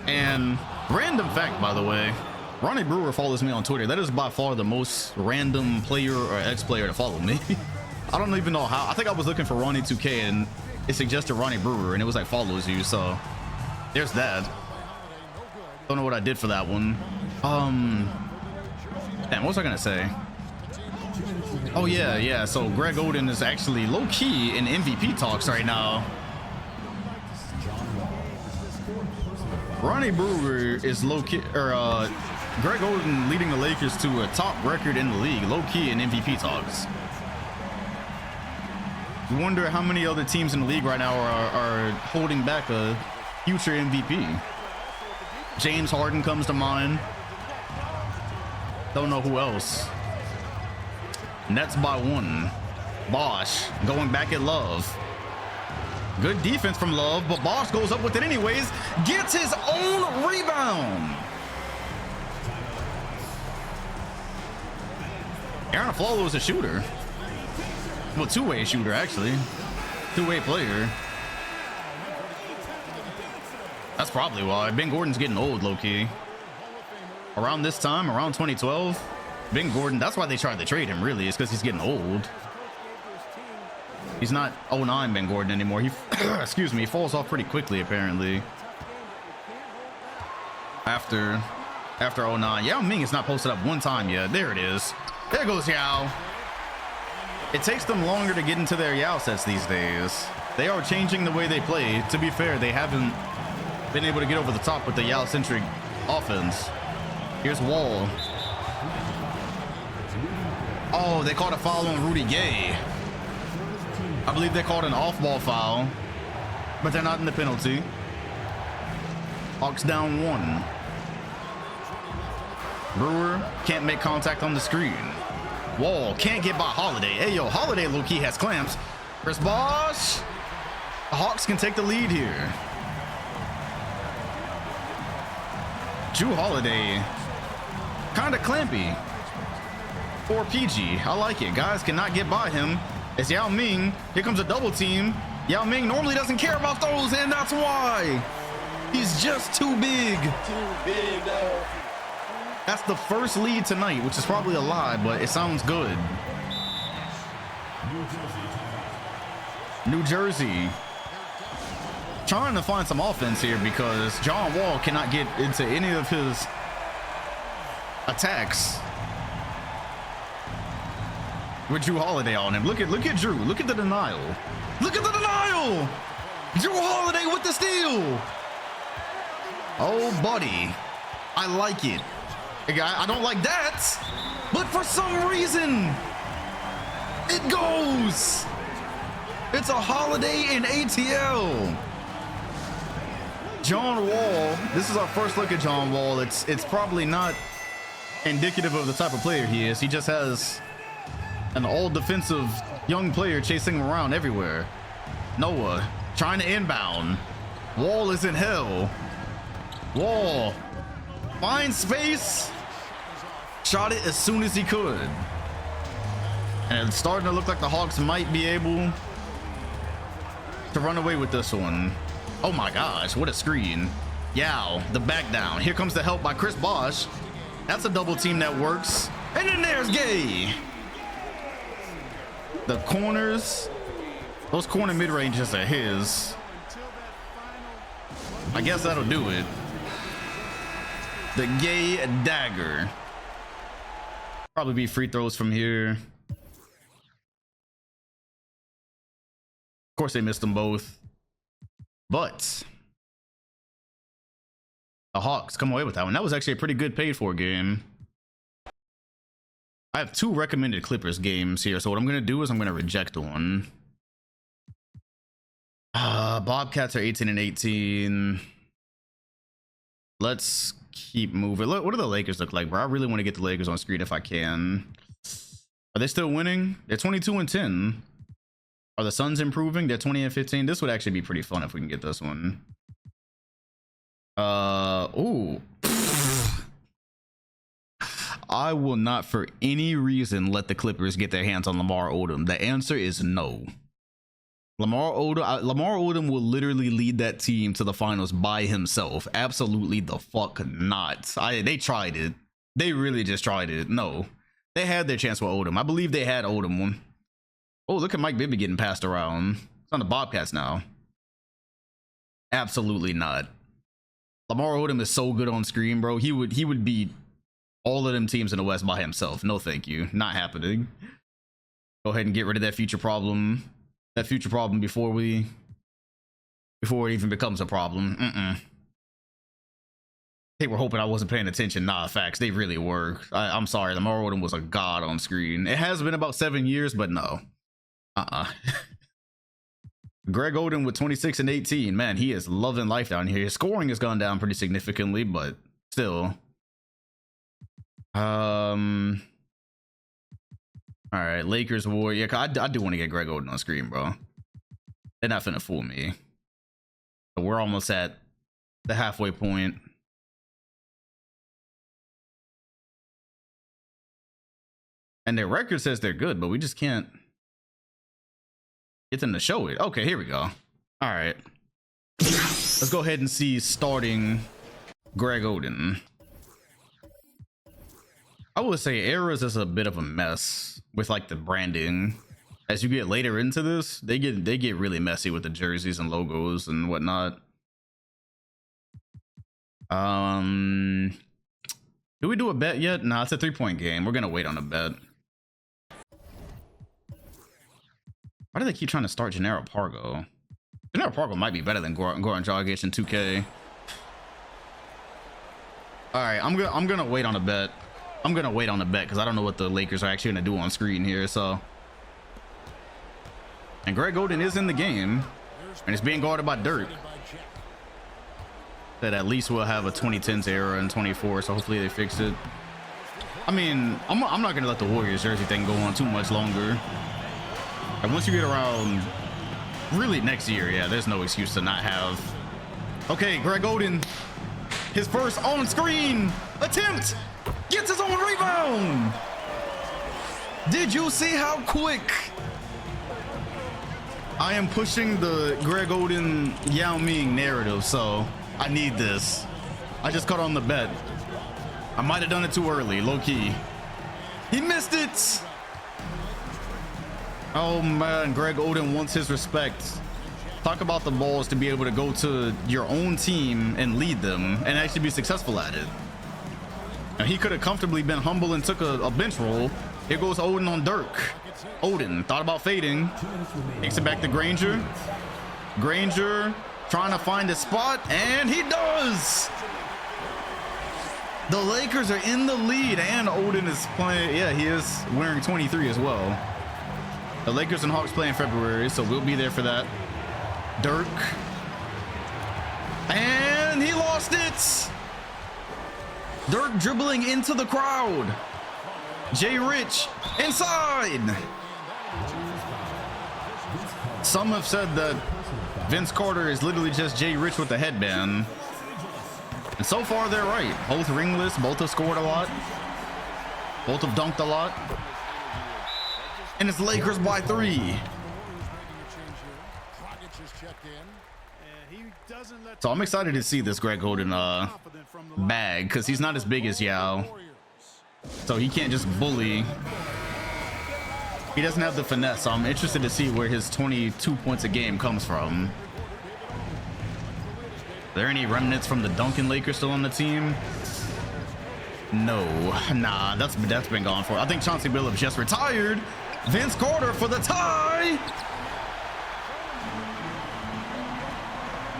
And random fact, by the way, Ronnie Brewer follows me on Twitter. That is by far the most random player or ex-player to follow me. I don't even know how. I think I was looking for Ronnie 2K and it suggested Ronnie Brewer and it was like follows you, so there's that. Don't know what I did for that one. Damn, what was I gonna say? Oh yeah, so Greg Oden is actually low-key in MVP talks right now. Ronnie Brewer is low-key, or Greg Oden leading the Lakers to a top record in the league, low-key in MVP talks. You wonder how many other teams in the league right now are holding back a future MVP. James Harden comes to mind. Don't know who else. Nets by 1. Bosh going back at Love. Good defense from Love, but Bosh goes up with it anyways. Gets his own rebound. Aaron Aflalo is a shooter. Well, two-way shooter, actually. Two-way player. That's probably why. Ben Gordon's getting old, low-key. Around this time, around 2012, Ben Gordon, that's why they tried to trade him, really, is because he's getting old. He's not 09 Ben Gordon anymore. He, excuse me, he falls off pretty quickly apparently. After 09, Yao Ming is not posted up one time yet. There it is. There goes Yao. It takes them longer to get into their Yao sets these days. They are changing the way they play. To be fair, they haven't been able to get over the top with the Yao-centric offense. Here's Wall. Oh, they called a foul on Rudy Gay. I believe they called an off-ball foul, but they're not in the penalty. Hawks down 1. Brewer can't make contact on the screen. Wall can't get by Holiday. Hey, yo, Holiday low-key has clamps. Chris Bosh. The Hawks can take the lead here. Drew Holiday, kind of clampy. For PG, I like it. Guys cannot get by him. It's Yao Ming. Here comes a double team. Yao Ming normally doesn't care about those, and that's why. He's just too big. That's the first lead tonight, which is probably a lie, but it sounds good. New Jersey. Trying to find some offense here because John Wall cannot get into any of his attacks with Drew Holiday on him. Look at Drew. Look at the denial. Look at the denial. Drew Holiday with the steal. Oh, buddy. I like it. I don't like that, but for some reason, it goes. It's a Holiday in ATL. John Wall. This is our first look at John Wall. It's probably not indicative of the type of player he is. He just has an all defensive young player chasing him around everywhere. Noah trying to inbound. Wall is in hell. Wall finds space. Shot it as soon as he could. And it's starting to look like the Hawks might be able to run away with this one. Oh my gosh, what a screen. Yao, the back down. Here comes the help by Chris Bosh. That's a double team that works. And then there's Gay. The corners, those corner mid-ranges are his. I guess that'll do it. The Gay dagger. Probably be free throws from here. Of course they missed them both. But the Hawks come away with that one. That was actually a pretty good paid for game. I have 2 recommended Clippers games here. So what I'm going to do is I'm going to reject one. Bobcats are 18 and 18. Let's keep moving. Look, what do the Lakers look like, bro? I really want to get the Lakers on screen if I can. Are they still winning? They're 22 and 10. Are the Suns improving? They're 20 and 15. This would actually be pretty fun if we can get this one. Ooh. I will not for any reason let the Clippers get their hands on Lamar Odom. The answer is no. Lamar Odom will literally lead that team to the finals by himself. Absolutely the fuck not. They tried it. They really just tried it. No. They had their chance with Odom. I believe they had Odom. Oh, look at Mike Bibby getting passed around. It's on the Bobcats now. Absolutely not. Lamar Odom is so good on screen, bro. He would beat all of them teams in the West by himself. No, thank you. Not happening. Go ahead and get rid of that future problem. That future problem before it even becomes a problem. They were hoping I wasn't paying attention. Nah, facts. They really were. I'm sorry. Lamar Odom was a god on screen. It has been about 7 years, but no. Greg Oden with 26 and 18. Man, he is loving life down here. His scoring has gone down pretty significantly, but still. All right, Lakers war. Yeah, I do want to get Greg Oden on screen, bro. They're not finna fool me. But we're almost at the halfway point. And their record says they're good, but we just can't get them to show it. Okay, here we go. All right. Let's go ahead and see starting Greg Oden. I would say Eras is a bit of a mess with like the branding. as you get later into this, they get really messy with the jerseys and logos and whatnot. Do we do a bet yet? Nah, it's a 3-point game. We're gonna wait on a bet. Why do they keep trying to start Gennaro Pargo? Gennaro Pargo might be better than Goran Dragic in 2K. All right, I'm gonna wait on a bet. I'm gonna wait on a bet because I don't know what the Lakers are actually gonna do on screen here. So, and Greg Oden is in the game, and it's being guarded by Dirk. That at least we'll have a 2010s era in 24. So hopefully they fix it. I mean, I'm not gonna let the Warriors jersey thing go on too much longer. And once you get around, really next year, yeah, there's no excuse to not have. Okay, Greg Oden, his first on-screen attempt, gets his own rebound. Did you see how quick? I am pushing the Greg Oden Yao Ming narrative, so I need this. I just caught on the bet. I might have done it too early, low key. He missed it. Oh man, Greg Oden wants his respect. Talk about the balls to be able to go to your own team and lead them and actually be successful at it. Now, he could have comfortably been humble and took a bench roll. Here goes Oden on Dirk. Oden thought about fading. Takes it back to Granger. Granger trying to find a spot, and he does. The Lakers are in the lead, and Oden is playing. Yeah, he is wearing 23 as well. The Lakers and Hawks play in February, so we'll be there for that. Dirk. And he lost it. Dirk dribbling into the crowd. Jay Rich inside. Some have said that Vince Carter is literally just Jay Rich with the headband. And so far, they're right. Both ringless, both have scored a lot. Both have dunked a lot. And it's Lakers by 3. So I'm excited to see this Greg Oden bag, because he's not as big as Yao. So he can't just bully. He doesn't have the finesse. So I'm interested to see where his 22 points a game comes from. Are there any remnants from the Duncan Lakers still on the team? No, nah, that's been gone for. I think Chauncey Billups just retired. Vince Carter for the tie.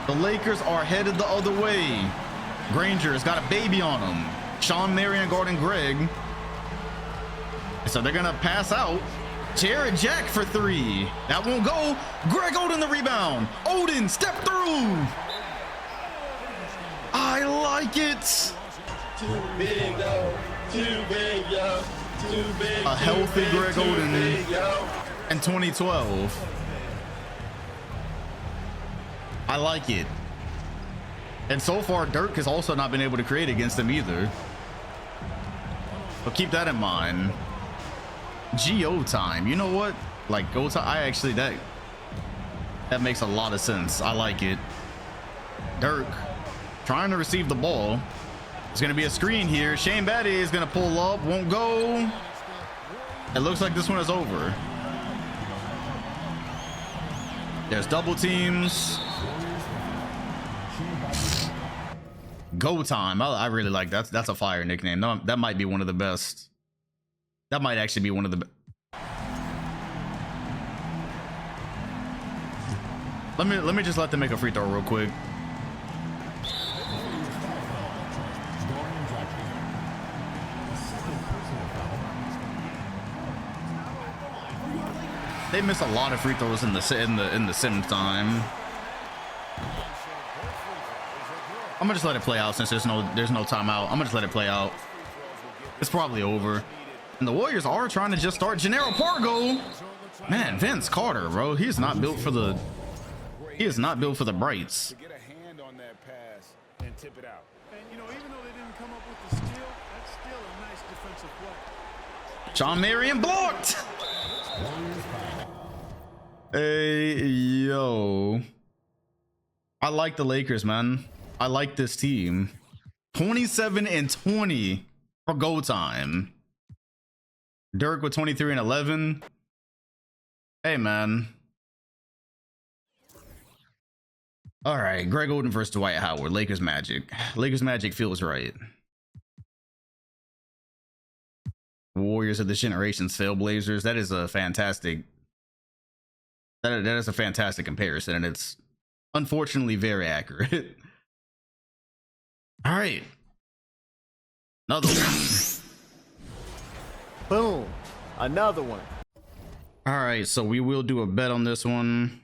The Lakers are headed the other way. Granger has got a baby on him. Sean Marion guarding Greg. So they're gonna pass out. Jared Jack for 3. That won't go. Greg Oden the rebound. Oden step through. I like it. Too big, yo. Too big, yo. Too big. A healthy Greg Oden in 2012. I like it. And so far, Dirk has also not been able to create against him either. But keep that in mind. GO time. You know what? Like go time. I actually that makes a lot of sense. I like it. Dirk trying to receive the ball. It's gonna be a screen here. Shane Battier is gonna pull up. Won't go. It looks like this one is over. There's double teams. Go time. I really like that. That's a fire nickname. No, that might be one of the best. That might actually be one of the. Let me just let them make a free throw real quick. They miss a lot of free throws in the sim time. I'm gonna just let it play out since there's no timeout. I'm gonna just let it play out. It's probably over. And the Warriors are trying to just start Gennaro Pargo. Man, Vince Carter, bro, he is not built for the brights. Get a hand on that pass and tip it out. And you know, even though they didn't come up with the steal, that's still a nice defensive play. Sean Marion blocked. Hey, yo. I like the Lakers, man. I like this team. 27 and 20 for go time. Dirk with 23 and 11. Hey, man. All right, Greg Oden versus Dwight Howard. Lakers Magic. Lakers Magic feels right. Warriors of the Generations, Trailblazers. That is a fantastic. That is a fantastic comparison, and it's unfortunately very accurate. All right, another one. Boom. Another one. All right, so we will do a bet on this one.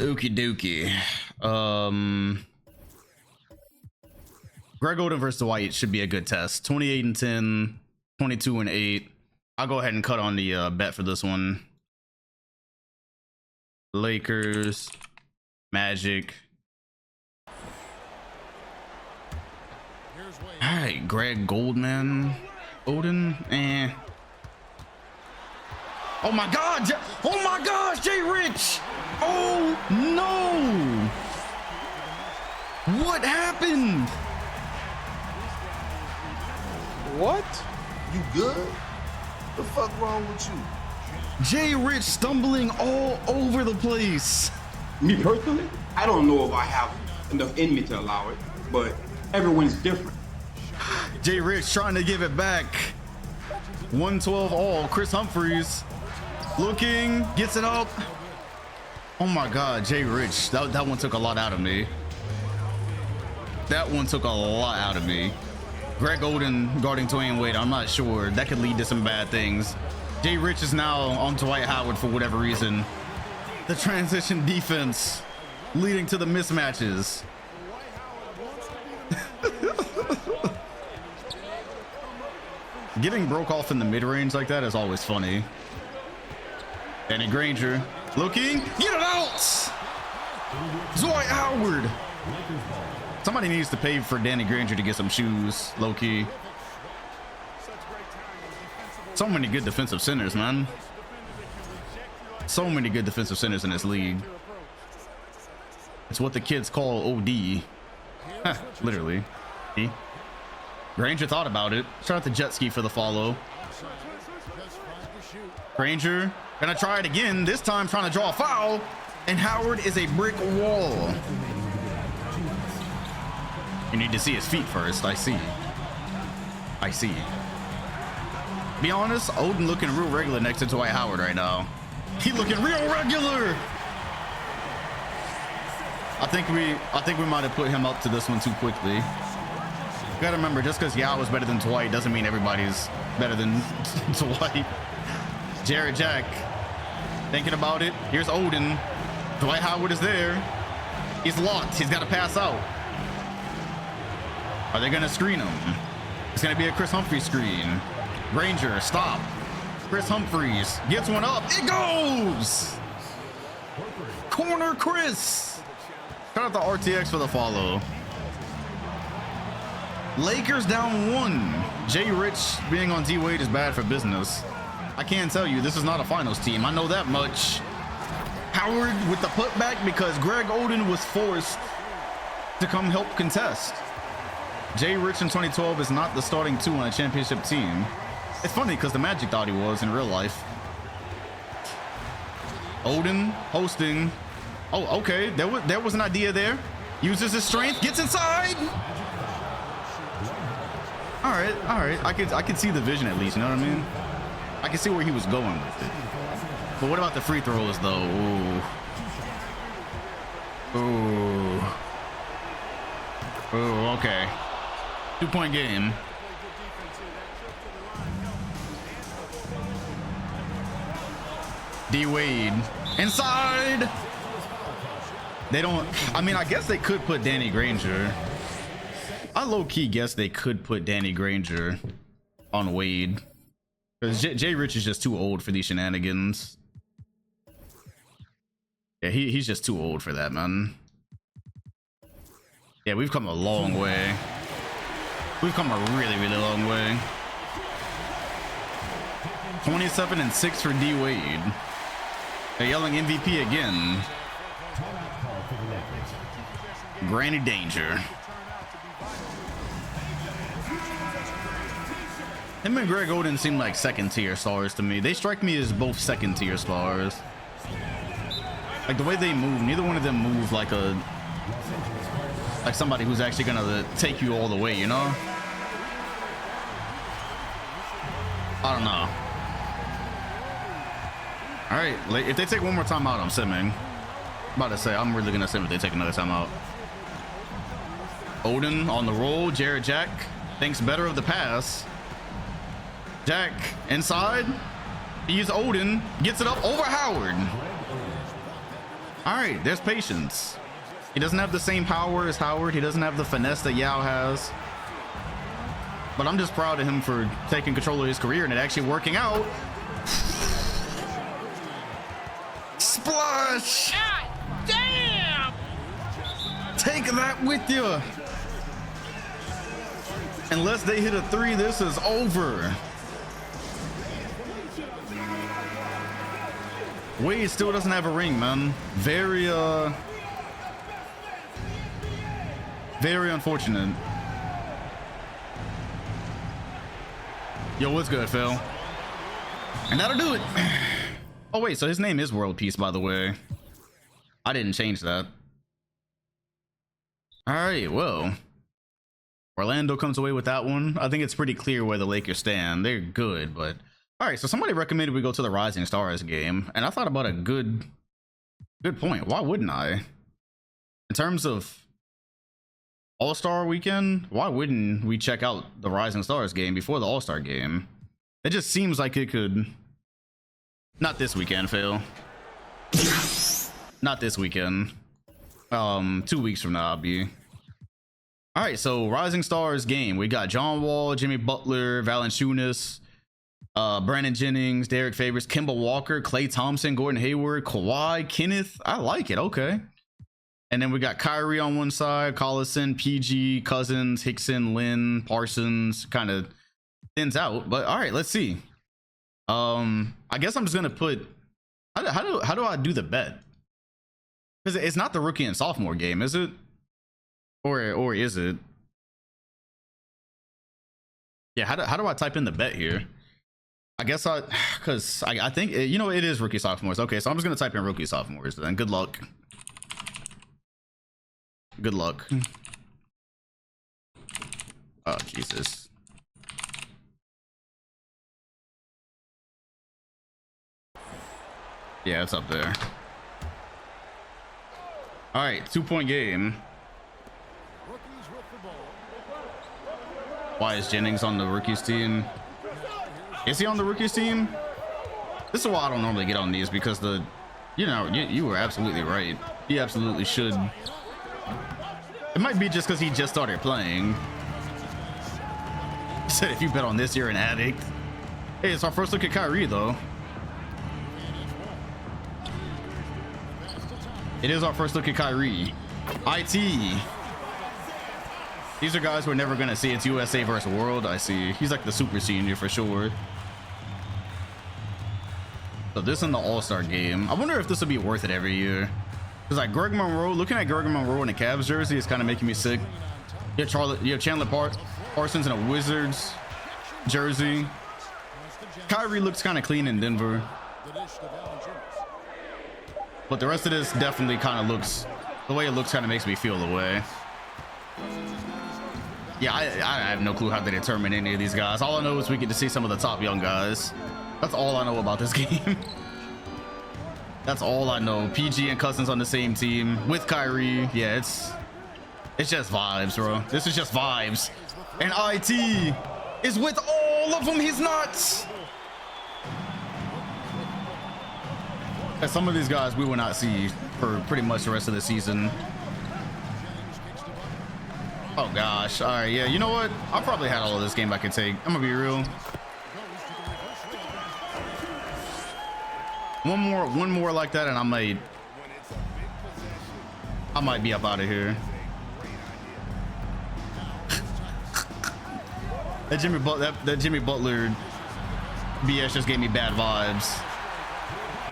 Okie dokie. Greg Oden versus Dwight should be a good test. 28-10, 22-8. I'll go ahead and cut on the bet for this one. Lakers, Magic. All right, Greg Goldman, Oden, eh. Oh my God! Oh my gosh, Jay Rich! Oh no! What happened? What? You good? The fuck wrong with you? Jay Rich stumbling all over the place. Me personally, I don't know if I have enough in me to allow it, but everyone's different. Jay Rich trying to give it back. 112 all. Chris Humphries looking, gets it up. Oh my God, Jay Rich. That one took a lot out of me. That one took a lot out of me. Greg Oden guarding Dwayne Wade, I'm not sure. That could lead to some bad things. Jay Rich is now on Dwight Howard for whatever reason. The transition defense leading to the mismatches. Getting broke off in the mid-range like that is always funny. Danny Granger looking, get it out! Dwight Howard! Somebody needs to pay for Danny Granger to get some shoes, low-key. So many good defensive centers, man. So many good defensive centers in this league. It's what the kids call OD. Literally. Granger thought about it. Try out the jet ski for the follow. Granger gonna try it again. This time trying to draw a foul. And Howard is a brick wall. You need to see his feet first. I see. Be honest, Oden looking real regular next to Dwight Howard right now. He looking real regular. I think we might have put him up to this one too quickly. You gotta remember, just because Yao is better than Dwight doesn't mean everybody's better than Dwight. Jared Jack thinking about it. Here's Oden. Dwight Howard is there. He's locked. He's got to pass out. Are they gonna screen him? It's gonna be a Chris Humphries screen. Granger, stop. Chris Humphries gets one up. It goes! Corner Chris. Shout out to RTX for the follow. Lakers down 1. Jay Rich being on D-Wade is bad for business. I can't tell you, this is not a finals team. I know that much. Howard with the putback because Greg Oden was forced to come help contest. Jay Rich in 2012 is not the starting 2 on a championship team. It's funny because the Magic thought he was in real life. Oden hosting. Oh, okay. There was an idea there. Uses his strength, gets inside. All right. I could see the vision at least. You know what I mean? I can see where he was going with it. But what about the free throws though? Ooh. Okay. 2-point game. D-Wade inside. They don't. I mean, I guess they could put Danny Granger. I low-key guess they could put Danny Granger on Wade because Jay Rich is just too old for these shenanigans. Yeah, he's just too old for that, man. Yeah, we've come a long way. We've come a really, really long way. 27-6 for D-Wade. They're yelling MVP again. Granny Danger. Him and Greg Oden seem like second tier stars to me. They strike me as both second tier stars. Like the way they move, neither one of them move like somebody who's actually gonna take you all the way, you know? I don't know. All right, if they take one more time out, I'm simming. About to say, I'm really gonna sim if they take another time out. Odin on the roll. Jared Jack thinks better of the pass. Jack inside. He's Odin. Gets it up over Howard. All right, there's patience. He doesn't have the same power as Howard. He doesn't have the finesse that Yao has. But I'm just proud of him for taking control of his career and it actually working out. Splash! God damn! Take that with you. Unless they hit a 3, this is over. Wade still doesn't have a ring, man. Very unfortunate. Yo, what's good, Phil? And that'll do it. Oh wait, so his name is World Peace, by the way. I didn't change that. All right, well, Orlando comes away with that one. I think it's pretty clear where the Lakers stand. They're good, but all right. So somebody recommended we go to the Rising Stars game, and I thought about a good point. Why wouldn't I? In terms of All-Star weekend, why wouldn't we check out the Rising Stars game before the All-Star game? It just seems like it could. Not this weekend, Phil. Not this weekend. 2 weeks from now, I'll be. All right, so Rising Stars game. We got John Wall, Jimmy Butler, Valanciunas, Brandon Jennings, Derek Favors, Kemba Walker, Klay Thompson, Gordon Hayward, Kawhi, Kenneth. I like it. Okay. And then we got Kyrie on one side, Collison, PG, Cousins, Hickson, Lynn, Parsons. Kind of thins out, but all right, let's see. I guess I'm just gonna put. How do I do the bet? Because it's not the rookie and sophomore game, is it? Or is it? Yeah. How do I type in the bet here? I guess because I think you know it is rookie sophomores. Okay, so I'm just gonna type in rookie sophomores. Then good luck. Good luck. Oh Jesus. Yeah, it's up there. All right, 2-point game. Why is Jennings on the rookies team? Is he on the rookies team? This is why I don't normally get on these, because you were absolutely right. He absolutely should. It might be just because he just started playing. He said if you bet on this, you're an addict. Hey, it's our first look at Kyrie though. It is our first look at Kyrie. IT. These are guys we're never gonna see. It's USA versus World. I see. He's like the super senior for sure. So this in the All-Star game. I wonder if this will be worth it every year. Cause like Greg Monroe, looking at Greg Monroe in the Cavs jersey is kind of making me sick. You have Chandler Parsons in a Wizards jersey. Kyrie looks kind of clean in Denver. But the rest of this definitely kind of looks, the way it looks kind of makes me feel the way. Yeah, I have no clue how they determine any of these guys. All I know is we get to see some of the top young guys. That's all I know about this game. That's all I know. PG and Cousins on the same team with Kyrie. Yeah, it's just vibes, bro. This is just vibes. And IT is with all of them. He's nuts. And some of these guys we will not see for pretty much the rest of the season. Oh gosh. All right. Yeah. You know what? I probably had all of this game I could take. I'm gonna be real. One more like that, and I might be up out of here. That Jimmy Butler BS just gave me bad vibes.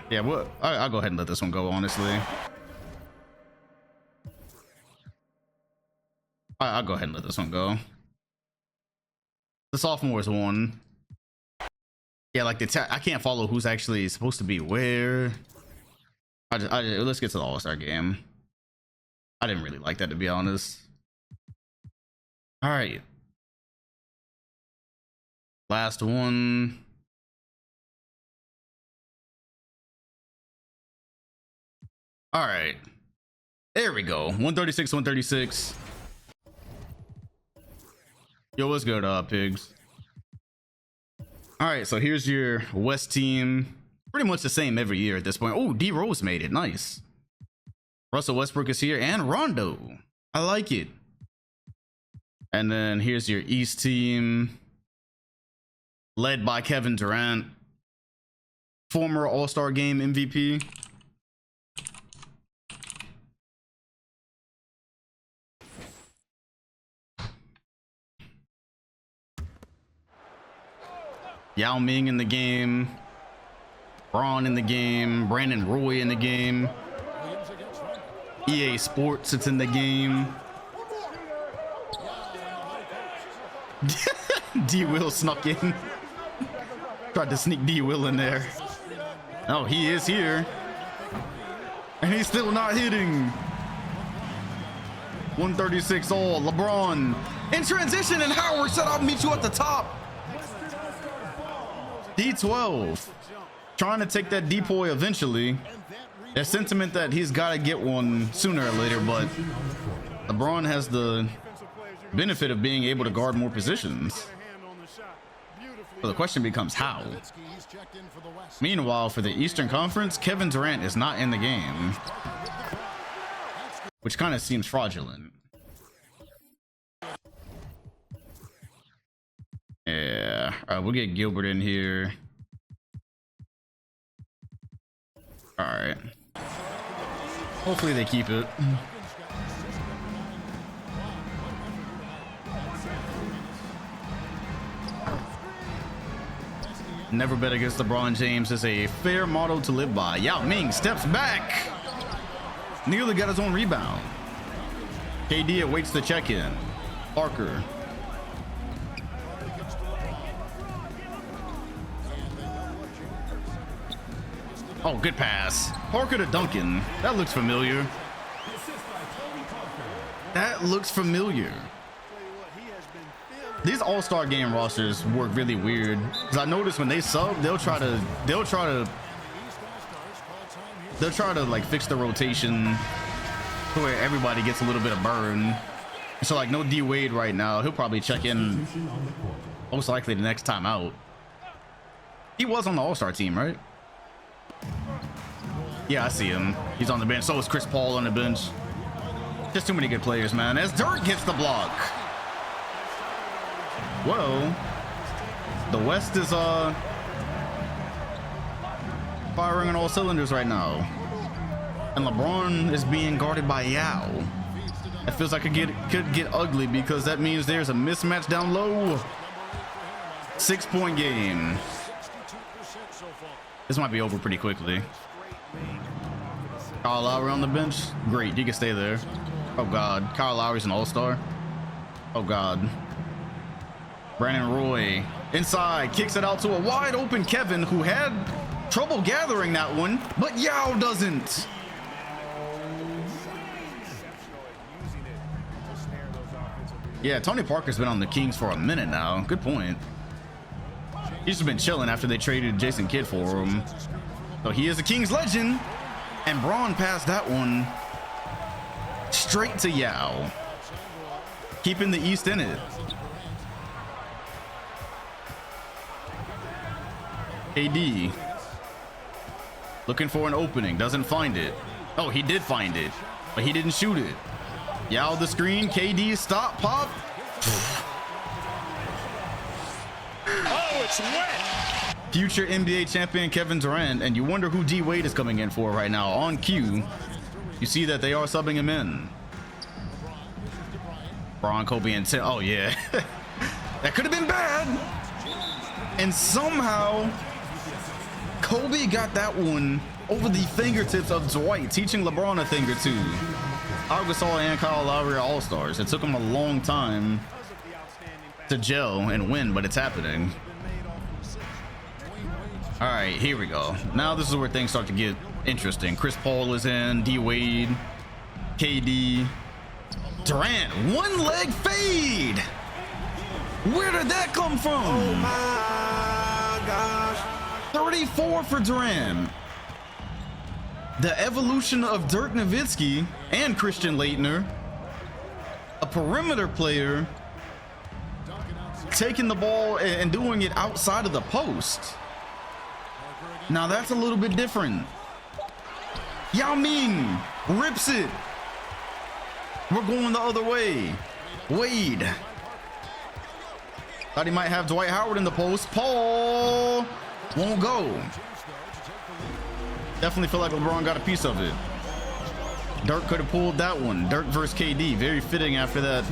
Yeah, what? I'll go ahead and let this one go, honestly. I'll go ahead and let this one go. The sophomores won. Yeah, like I can't follow who's actually supposed to be where. Let's get to the All-Star game. I didn't really like that, to be honest. All right. Last one. All right. There we go. 136, 136. Yo, what's good, pigs? All right, so here's your West team. Pretty much the same every year at this point. Oh, D Rose made it. Nice. Russell Westbrook is here and Rondo. I like it. And then here's your East team, led by Kevin Durant, former All-Star Game MVP. Yao Ming in the game, Braun in the game, Brandon Roy in the game, EA Sports, it's in the game. D Will snuck in. Tried to sneak D Will in there. Oh, he is here. And he's still not hitting. 136 all. LeBron in transition, and Howard said, I'll meet you at the top. D12 trying to take that depoy eventually. There's sentiment that he's got to get one sooner or later, but LeBron has the benefit of being able to guard more positions. So the question becomes how. Meanwhile, for the Eastern Conference, Kevin Durant is not in the game, which kind of seems fraudulent. Yeah, all right, we'll get Gilbert in here. All right. Hopefully they keep it. Never bet against LeBron James is a fair motto to live by. Yao Ming steps back. Nearly got his own rebound. KD awaits the check-in. Parker. Oh, good pass. Parker to Duncan. That looks familiar. That looks familiar. These All-Star Game rosters work really weird, because I notice when they sub, they'll try to like fix the rotation to where everybody gets a little bit of burn. So like no D Wade right now. He'll probably check in most likely the next time out. He was on the All-Star team, right? Yeah, I see him. He's on the bench. So is Chris Paul on the bench. Just too many good players, man. As Dirk gets the block. Whoa. The West is firing on all cylinders right now. And LeBron is being guarded by Yao. It feels like it could get ugly, because that means there's a mismatch down low. 6-point game. This might be over pretty quickly. Kyle Lowry on the bench. Great, he can stay there. Oh God, Kyle Lowry's an all-star. Oh God. Brandon Roy inside, kicks it out to a wide open Kevin, who had trouble gathering that one, but Yao doesn't. Yeah, Tony Parker's been on the Kings for a minute now. Good point. He's just been chilling after they traded Jason Kidd for him. So he is a Kings legend. And Braun passed that one straight to Yao, keeping the East in it. AD looking for an opening, doesn't find it. Oh, he did find it, but he didn't shoot it. Yao the screen, KD stop, pop. Oh, it's wet. Future NBA champion Kevin Durant, and you wonder who D Wade is coming in for right now. On cue, you see that they are subbing him in. Braun, Kobe, and Tim. Oh yeah, that could have been bad. And somehow Kobe got that one over the fingertips of Dwight, teaching LeBron a thing or two. Al Gasol and Kyle Lowry are all-stars. It took them a long time to gel and win, but it's happening. All right, here we go. Now this is where things start to get interesting. Chris Paul is in, D Wade, KD, Durant, one leg fade. Where did that come from? Oh my gosh. 34 for Durant. The evolution of Dirk Nowitzki and Christian Laettner, a perimeter player, taking the ball and doing it outside of the post. Now that's a little bit different. Yao Ming rips it. We're going the other way. Wade. Thought he might have Dwight Howard in the post. Paul won't go. Definitely feel like LeBron got a piece of it. Dirk could have pulled that one. Dirk versus KD. Very fitting after that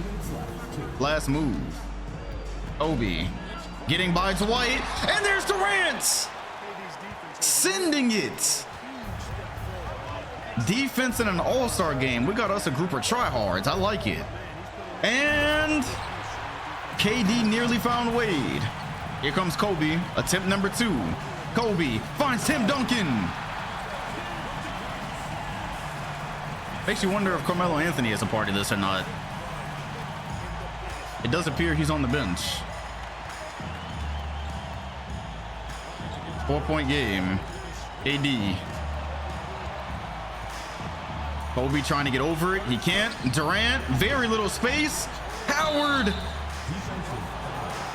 last move. Obi getting by Dwight. And there's Durant. Sending it. Defense in an all-star game. We got us a group of tryhards. I like it. And KD nearly found Wade. Here comes Kobe. Attempt number 2. Kobe finds Tim Duncan. Makes you wonder if Carmelo Anthony is a part of this or not. It does appear he's on the bench. 4-point game. AD. Kobe trying to get over it. He can't. Durant, very little space. Howard.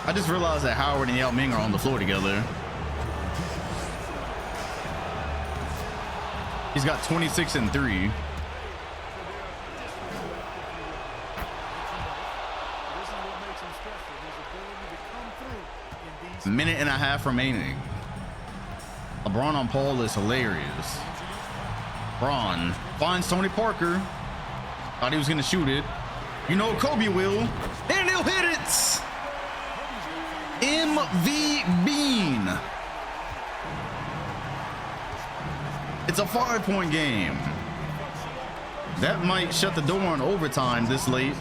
I just realized that Howard and Yao Ming are on the floor together. He's got 26 and 3. Minute and a half remaining. LeBron on Paul is hilarious. LeBron finds Tony Parker. Thought he was gonna shoot it. You know Kobe will. And he'll hit it. MV Bean. It's a 5-point game. That might shut the door on overtime this late.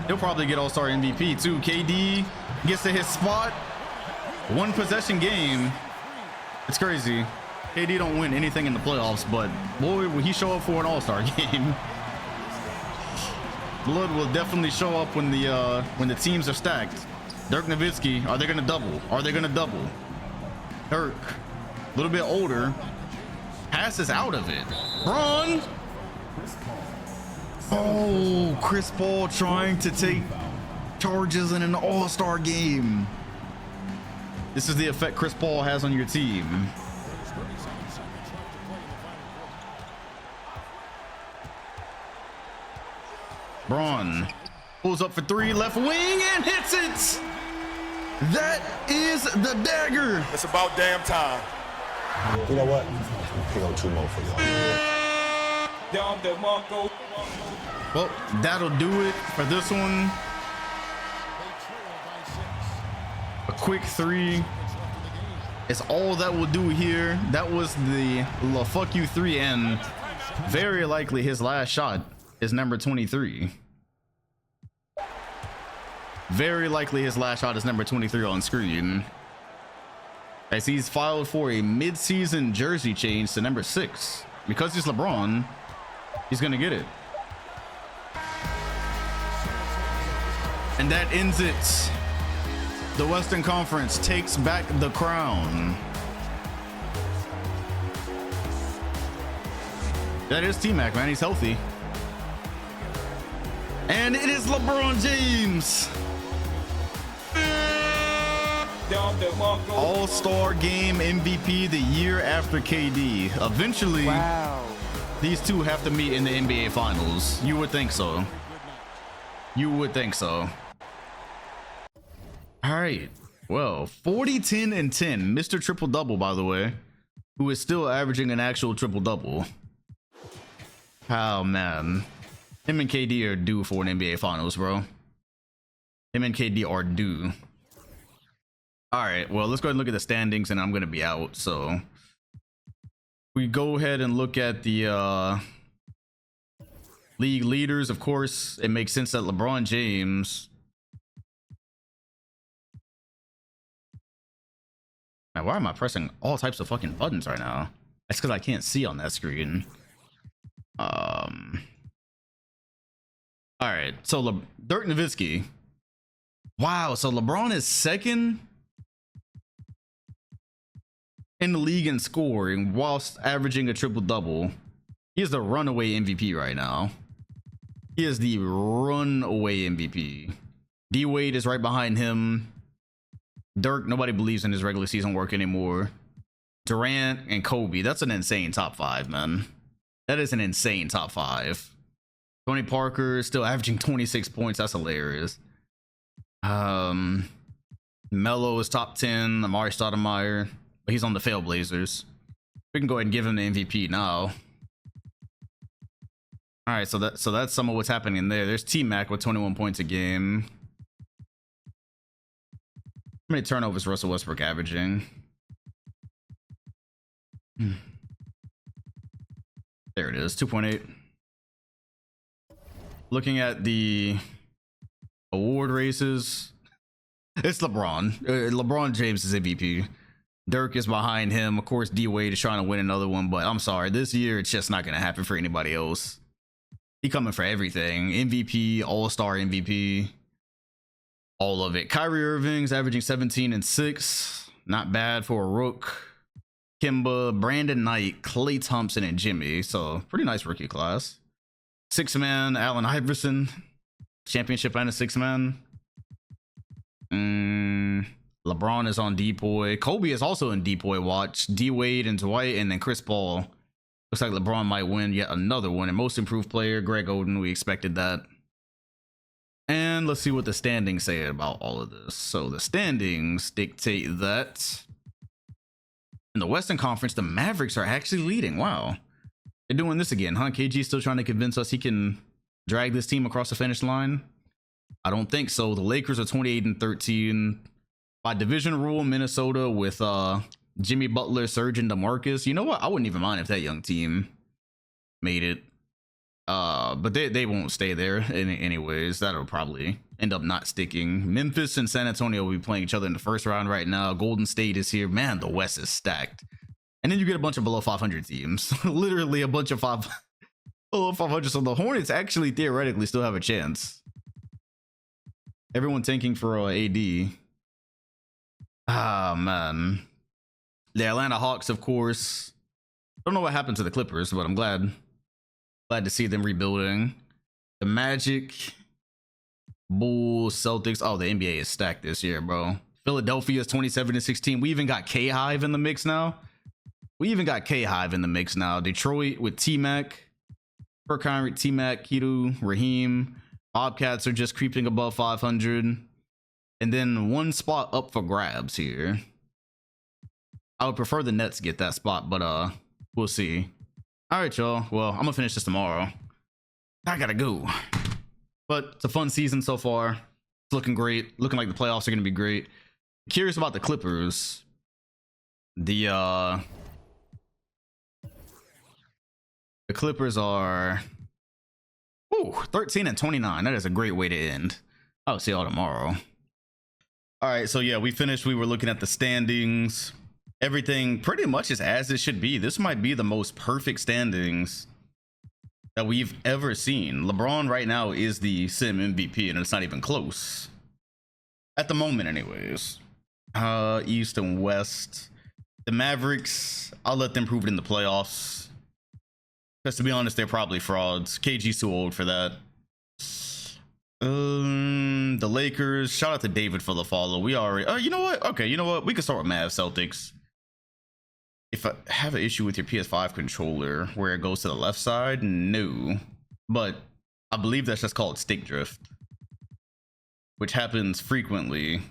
He'll probably get All-Star MVP too. KD gets to his spot. 1 possession game. It's crazy. KD don't win anything in the playoffs, but boy, will he show up for an All-Star game. Blood will definitely show up when the teams are stacked. Dirk Nowitzki, are they gonna double? Are they gonna double? Dirk, a little bit older, passes out of it. Bron. Oh, Chris Paul trying to take charges in an All-Star game. This is the effect Chris Paul has on your team. Bron pulls up for 3, left wing, and hits it. That is the dagger. It's about damn time. You know what? Here go 2 more for y'all. Well, that'll do it for this one. A quick 3 is all that will do here. That was the fuck you 3, and very likely his last shot is number 23. Very likely his last shot is number 23 on screen, as he's filed for a mid-season jersey change to number 6. Because he's LeBron, he's gonna get it. And that ends it. The Western Conference takes back the crown. That is T-Mac, man. He's healthy. And it is LeBron James. All-Star Game MVP the year after KD. Eventually, wow, these two have to meet in the NBA Finals. You would think so. You would think so. All right. Well, 40, 10, and 10. Mr. Triple-Double, by the way, who is still averaging an actual triple-double. Oh, man. Him and KD are due for an NBA Finals, bro. Him and KD are due. All right, well, let's go ahead and look at the standings, and I'm going to be out. So we go ahead and look at the league leaders. Of course, it makes sense that LeBron James. Why am I pressing all types of fucking buttons right now? That's because I can't see on that screen. All right, so Dirk Nowitzki. Wow, so LeBron is second in the league in scoring whilst averaging a triple-double. He is the runaway MVP right now. He is the runaway MVP. D Wade is right behind him. Dirk, nobody believes in his regular season work anymore. Durant and Kobe, that's an insane top five, man. That is an insane top five. Tony Parker is still averaging 26 points. That's hilarious. Melo is top 10. Amari Stoudemire, but he's on the Trailblazers. We can go ahead and give him the MVP now. All right, so that's some of what's happening there. There's T-Mac with 21 points a game. How many turnovers Russell Westbrook averaging? There it is, 2.8. Looking at the award races, it's LeBron. LeBron James is MVP. Dirk is behind him. Of course, D Wade is trying to win another one, but I'm sorry, this year it's just not going to happen for anybody else. He coming for everything. MVP, All-Star MVP, all of it. Kyrie Irving's averaging 17 and 6. Not bad for a rook. Kimba, Brandon Knight, Klay Thompson, and Jimmy. So pretty nice rookie class. 6-man, Allen Iverson. Championship and a 6-man. LeBron is on D-Boy. Kobe is also in D-Boy watch. D Wade and Dwight, and then Chris Paul. Looks like LeBron might win yet another one. And most improved player, Greg Oden. We expected that. And let's see what the standings say about all of this. So the standings dictate that in the Western Conference, the Mavericks are actually leading. Wow. They're doing this again, huh? KG still trying to convince us he can drag this team across the finish line? I don't think so. The Lakers are 28 and 13. By division rule, Minnesota with Jimmy Butler, Serge, and DeMarcus. You know what? I wouldn't even mind if that young team made it. But they won't stay there anyways. That'll probably end up not sticking. Memphis and San Antonio will be playing each other in the first round right now. Golden State is here. Man, the West is stacked. And then you get a bunch of below 500 teams. Literally a bunch of below 500. So the Hornets actually theoretically still have a chance. Everyone tanking for AD. Ah, man. The Atlanta Hawks, of course. Don't know what happened to the Clippers, but I'm glad to see them rebuilding. The Magic, Bulls, Celtics. Oh, the NBA is stacked this year, bro. Philadelphia is 27 and 16. We even got K-Hive in the mix now. Detroit with T-Mac, Perkine, T-Mac, Kidu, Raheem. Bobcats are just creeping above 500. And then one spot up for grabs here. I would prefer the Nets get that spot, but we'll see. All right, y'all. Well, I'm gonna finish this tomorrow. I gotta go. But it's a fun season so far. It's looking great. Looking like the playoffs are gonna be great. Curious about the Clippers. The Clippers are 13 and 29. That is a great way to end. I'll see y'all tomorrow. All right, so yeah, we finished. We were looking at the standings. Everything pretty much is as it should be. This might be the most perfect standings that we've ever seen. LeBron right now is the Sim MVP, and it's not even close. At the moment, anyways. East and West. The Mavericks, I'll let them prove it in the playoffs. Because to be honest, they're probably frauds. KG's too old for that. The Lakers, shout out to David for the follow. We already, you know what? Okay, you know what? We can start with Mavs Celtics. If I have an issue with your PS5 controller where it goes to the left side, no. But I believe that's just called stick drift, which happens frequently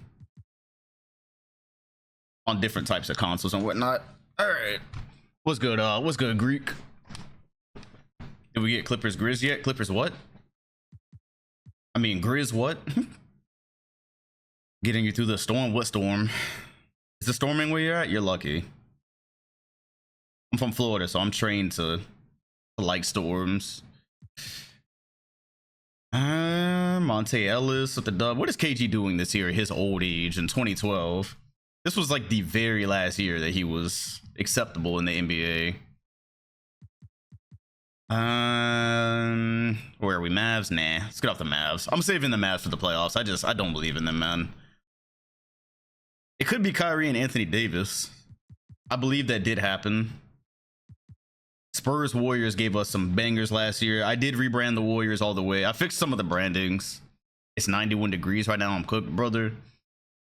on different types of consoles and whatnot. All right, what's good? What's good, Greek? Did we get Clippers Grizz yet? Clippers what? I mean, Grizz what? Getting you through the storm? What storm? Is the storming where you're at? You're lucky. I'm from Florida, so I'm trained to like storms. Monte Ellis with the dub. What is KG doing this year at his old age in 2012? This was like the very last year that he was acceptable in the NBA. Where are we? Mavs? Nah, let's get off the Mavs. I'm saving the Mavs for the playoffs. I don't believe in them, man. It could be Kyrie and Anthony Davis. I believe that did happen. Spurs Warriors gave us some bangers last year. I did rebrand the Warriors all the way. I fixed some of the brandings. It's 91 degrees right now. I'm cooked, brother.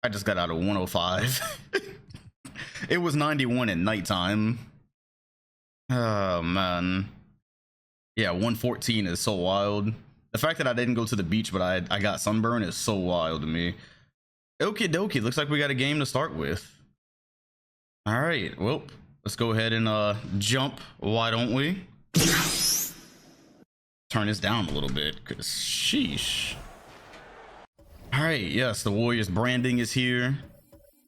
I just got out of 105. It was 91 at nighttime. Oh, man. Yeah, 114 is so wild. The fact that I didn't go to the beach, but I got sunburn is so wild to me. Okie dokie. Looks like we got a game to start with. All right. Well, let's go ahead and jump. Why don't we? Turn this down a little bit, because sheesh. All right. Yes, the Warriors branding is here.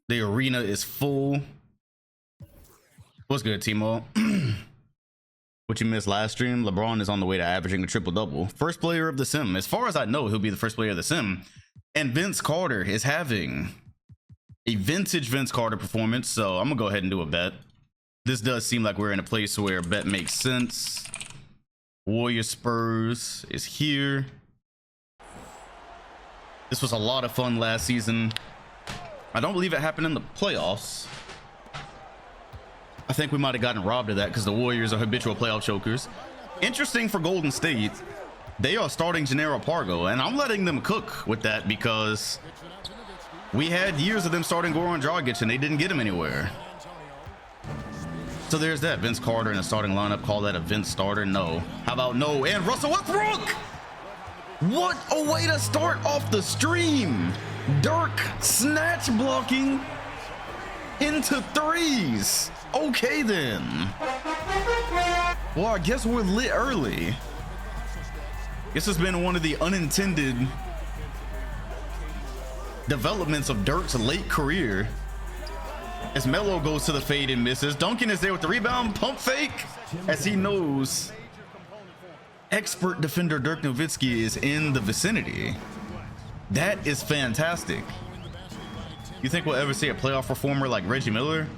The arena is full. What's good, Timo? What you missed last stream? LeBron is on the way to averaging a triple-double. First player of the sim. As far as I know, he'll be the first player of the sim. And Vince Carter is having a vintage Vince Carter performance. So I'm going to go ahead and do a bet. This does seem like we're in a place where a bet makes sense. Warriors Spurs is here. This was a lot of fun last season. I don't believe it happened in the playoffs. I think we might have gotten robbed of that because the Warriors are habitual playoff chokers. Interesting for Golden State. They are starting Gennaro Pargo, and I'm letting them cook with that because we had years of them starting Goran Dragic, and they didn't get him anywhere. So there's that. Vince Carter in a starting lineup. Call that a Vince starter? No. How about no? And Russell Westbrook! What a way to start off the stream. Dirk snatch blocking into threes. Okay then. Well, I guess we're lit early. This has been one of the unintended developments of Dirk's late career. As Melo goes to the fade and misses. Duncan is there with the rebound. Pump fake. As he knows expert defender Dirk Nowitzki is in the vicinity. That is fantastic. You think we'll ever see a playoff performer like Reggie Miller?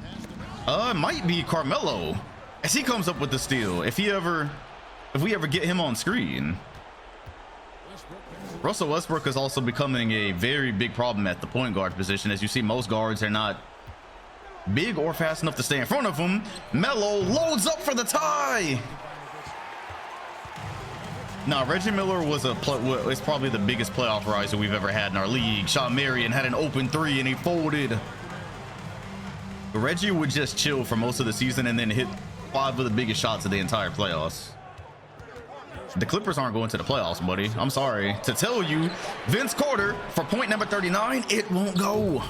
It might be Carmelo, as he comes up with the steal. If we ever get him on screen. Russell Westbrook is also becoming a very big problem at the point guard position. As you see, most guards are not big or fast enough to stay in front of him. Melo loads up for the tie. Now, Reggie Miller was it's probably the biggest playoff riser we've ever had in our league. Sean Marion had an open three and he folded. Reggie would just chill for most of the season and then hit 5 of the biggest shots of the entire playoffs. The Clippers aren't going to the playoffs, buddy. I'm sorry to tell you. Vince Carter for point number 39. It won't go.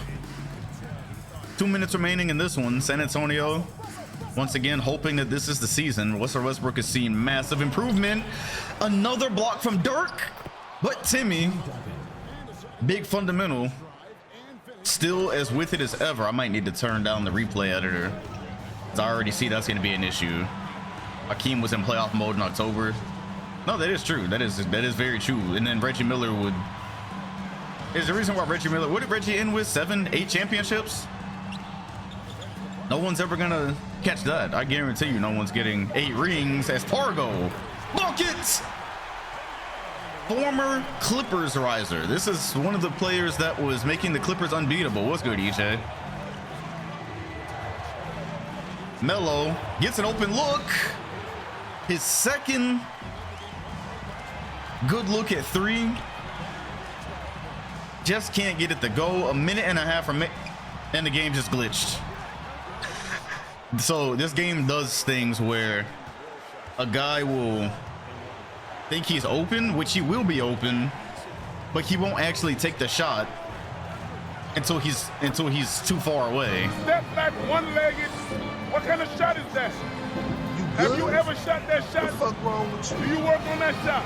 2 minutes remaining in this one. San Antonio once again hoping that this is the season. Russell Westbrook has seen massive improvement. Another block from Dirk, but Timmy, big fundamental, still as with it as ever. I might need to turn down the replay editor, because I already see that's going to be an issue. Hakeem was in playoff mode in October. No, that is true. That is very true. And then Reggie Miller is the reason why Reggie Miller, what did Reggie end with? 7, 8 championships? No one's ever gonna catch that. I guarantee you no one's getting 8 rings as Pargo buckets. Former Clippers riser. This is one of the players that was making the Clippers unbeatable. What's good, EJ? Melo gets an open look. His second good look at 3. Just can't get it to go. A minute and a half and the game just glitched. So this game does things where a guy will think he's open, which he will be open, but he won't actually take the shot until he's too far away. Step back one-legged. What kind of shot is that? Have you ever shot that shot? What the fuck wrong with you? Do you work on that shot?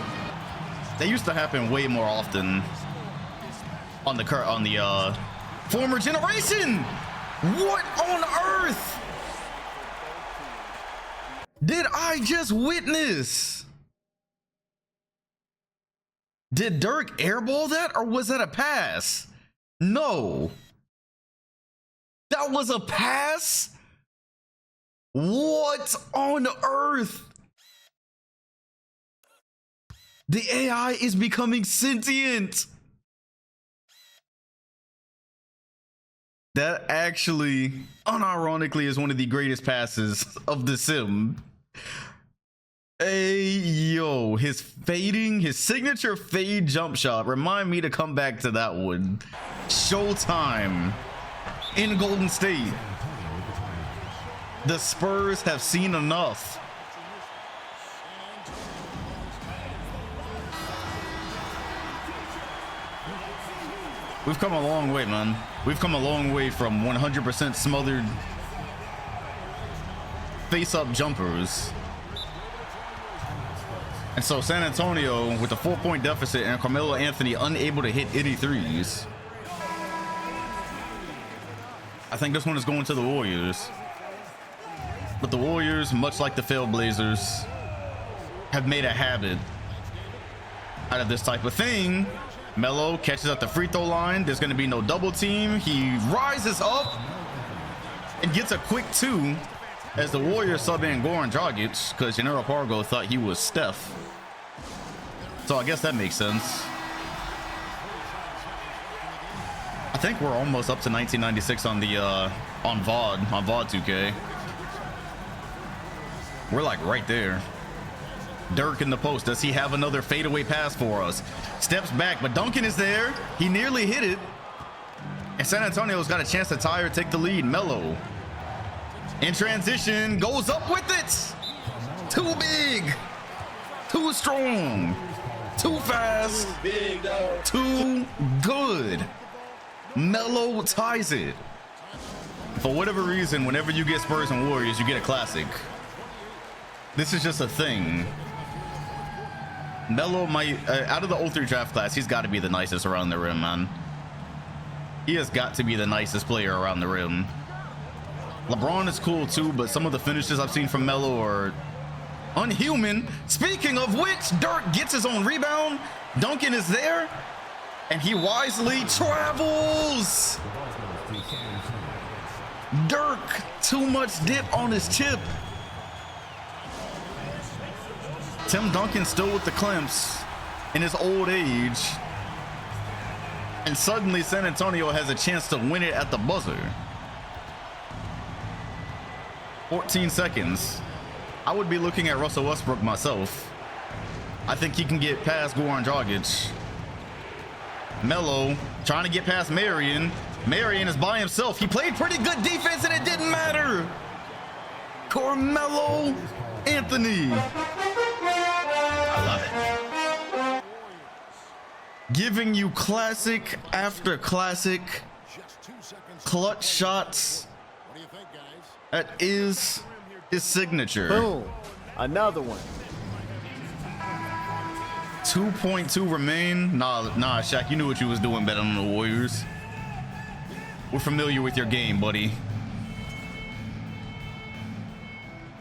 They used to happen way more often on the former generation. What on earth did I just witness? Did Dirk airball that, or was that a pass? No. That was a pass? What on earth? The AI is becoming sentient. That actually, unironically, is one of the greatest passes of the sim. Hey, yo, his signature fade jump shot. Remind me to come back to that one. Showtime in Golden State. The Spurs have seen enough. We've come a long way, man. We've come a long way from 100% smothered face-up jumpers. And so San Antonio with a 4-point deficit and Carmelo Anthony unable to hit any threes. I think this one is going to the Warriors. But the Warriors, much like the Trailblazers, have made a habit out of this type of thing. Melo catches at the free throw line. There's going to be no double team. He rises up and gets a quick 2 as the Warriors sub in Goran Dragic because Jannero Pargo thought he was Steph. So I guess that makes sense. I think we're almost up to 1996 on the on VOD 2K. We're like right there. Dirk in the post. Does he have another fadeaway pass for us? Steps back, but Duncan is there. He nearly hit it. And San Antonio's got a chance to tie or take the lead. Melo in transition goes up with it. Too big, too strong, too fast, too good. Melo ties it. For whatever reason, whenever you get Spurs and Warriors, you get a classic. This is just a thing. Melo might, out of the 03 draft class, he's got to be the nicest around the rim, man. He has got to be the nicest player around the rim. LeBron is cool too, but some of the finishes I've seen from Melo are unhuman. Speaking of which, Dirk gets his own rebound. Duncan is there, and he wisely travels. Dirk, too much dip on his chip. Tim Duncan still with the clamps in his old age. And suddenly San Antonio has a chance to win it at the buzzer. 14 seconds. I would be looking at Russell Westbrook myself. I think he can get past Goran Dragic. Melo trying to get past Marion. Marion is by himself. He played pretty good defense and it didn't matter. Carmelo Anthony. I love it. Giving you classic after classic clutch shots. That is his signature. Boom. Another one. 2.2 remain. Nah, Shaq, you knew what you was doing betting on the Warriors. We're familiar with your game, buddy.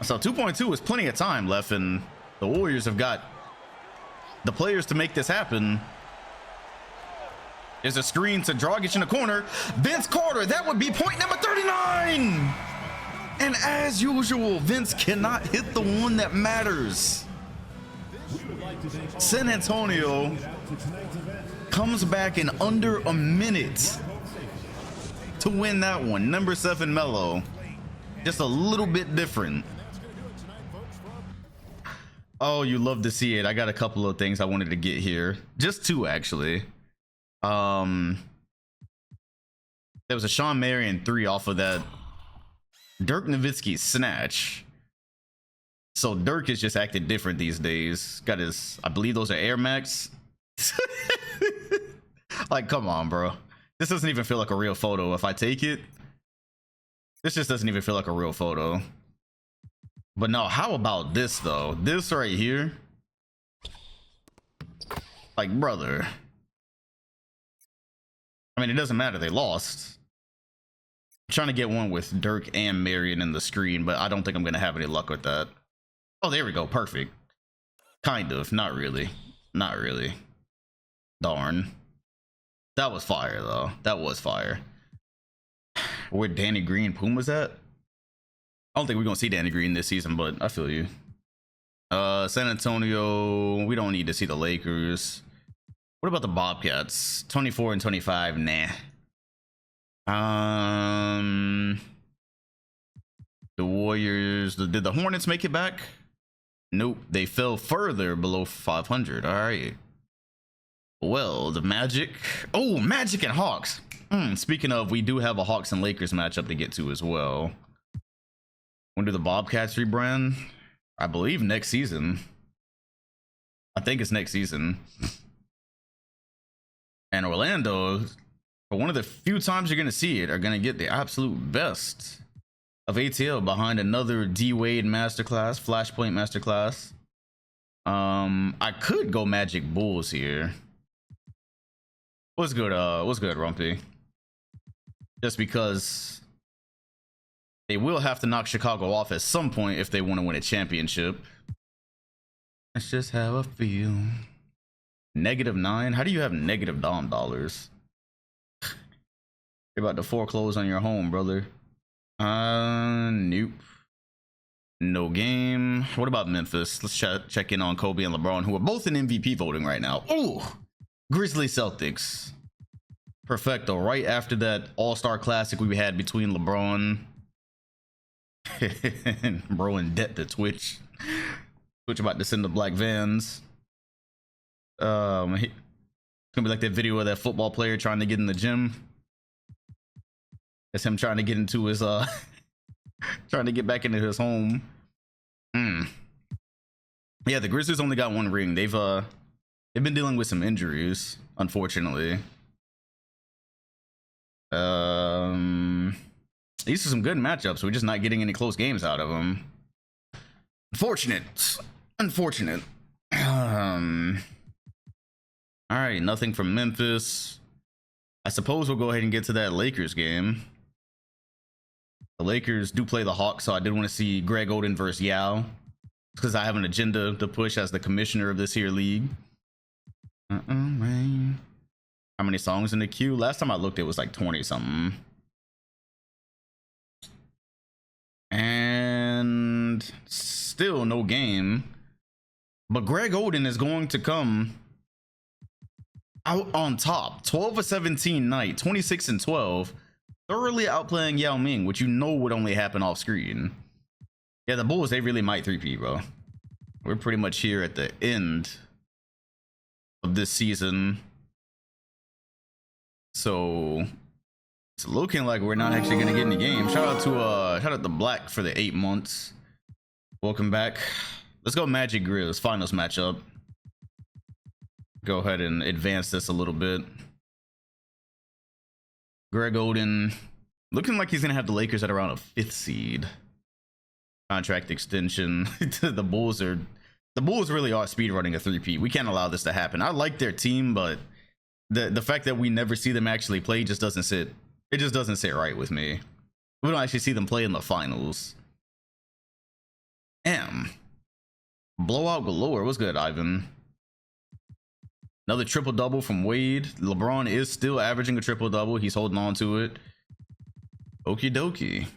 So 2.2 is plenty of time left, and the Warriors have got the players to make this happen. There's a screen to Dragic in the corner. Vince Carter, that would be point number 39. And as usual, Vince cannot hit the one that matters. San Antonio comes back in under a minute to win that one. Number 7 Melo, just a little bit different. Oh, you love to see it. I got a couple of things I wanted to get here, just 2 actually. There was a Sean Marion 3 off of that Dirk Nowitzki snatch. So Dirk is just acting different these days. Got his, I believe those are Air Max. Like, come on, bro. This doesn't even feel like a real photo. If I take it, this just doesn't even feel like a real photo. But no, how about this though? This right here. Like, brother. I mean, it doesn't matter. They lost. I'm trying to get one with Dirk and Marion in the screen, but I don't think I'm going to have any luck with that. Oh, there we go. Perfect. Kind of. Not really. Not really. Darn. That was fire, though. That was fire. where Danny Green Puma's at. I don't think we're gonna see Danny Green this season, but I feel you. San Antonio, we don't need to see the Lakers. What about the Bobcats? 24 and 25, nah. The Warriors, did the Hornets make it back? Nope, they fell further below 500. All right. Well, the Magic. Oh, Magic and Hawks. Speaking of, we do have a Hawks and Lakers matchup to get to as well. When do the Bobcats rebrand? I believe next season. I think it's next season. And Orlando, for one of the few times you're going to see it, are going to get the absolute best of ATL behind another D-Wade masterclass, Flashpoint masterclass. I could go Magic Bulls here. What's good, Rumpy? Just because they will have to knock Chicago off at some point if they want to win a championship. That's just how I feel. -9? How do you have negative Dom dollars? You're about to foreclose on your home, brother. Nope. No game. What about Memphis? Let's check in on Kobe and LeBron, who are both in MVP voting right now. Oh, Grizzlies Celtics. Perfecto. Right after that All-Star Classic we had between LeBron and bro in debt to Twitch. Twitch about to send the black vans. It's gonna be like that video of that football player trying to get in the gym. That's him trying to get into his trying to get back into his home. Yeah, the Grizzlies only got one ring. They've been dealing with some injuries, unfortunately. These are some good matchups. We're just not getting any close games out of them. Unfortunate. All right, nothing from Memphis. I suppose we'll go ahead and get to that Lakers game. The Lakers do play the Hawks, so I did want to see Greg Oden versus Yao, because I have an agenda to push as the commissioner of this here league. Man. How many songs in the queue? Last time I looked, it was like 20 something. And still no game. But Greg Oden is going to come out on top. 12 of 17 night, 26 and 12. Thoroughly outplaying Yao Ming, which you know would only happen off screen. Yeah, the Bulls, they really might 3P, bro. We're pretty much here at the end of this season. So it's looking like we're not actually gonna get in the game. Shout out to Black for the 8 months. Welcome back. Let's go Magic Grizz finals matchup. Go ahead and advance this a little bit. Greg Oden looking like he's gonna have the Lakers at around a 5th seed. Contract extension. The Bulls really are speedrunning a 3P. We can't allow this to happen. I like their team, but the fact that we never see them actually play just doesn't sit. It just doesn't sit right with me. We don't actually see them play in the finals. Blowout galore. What's good, Ivan? Another triple-double from Wade. LeBron is still averaging a triple-double. He's holding on to it. Okie dokie.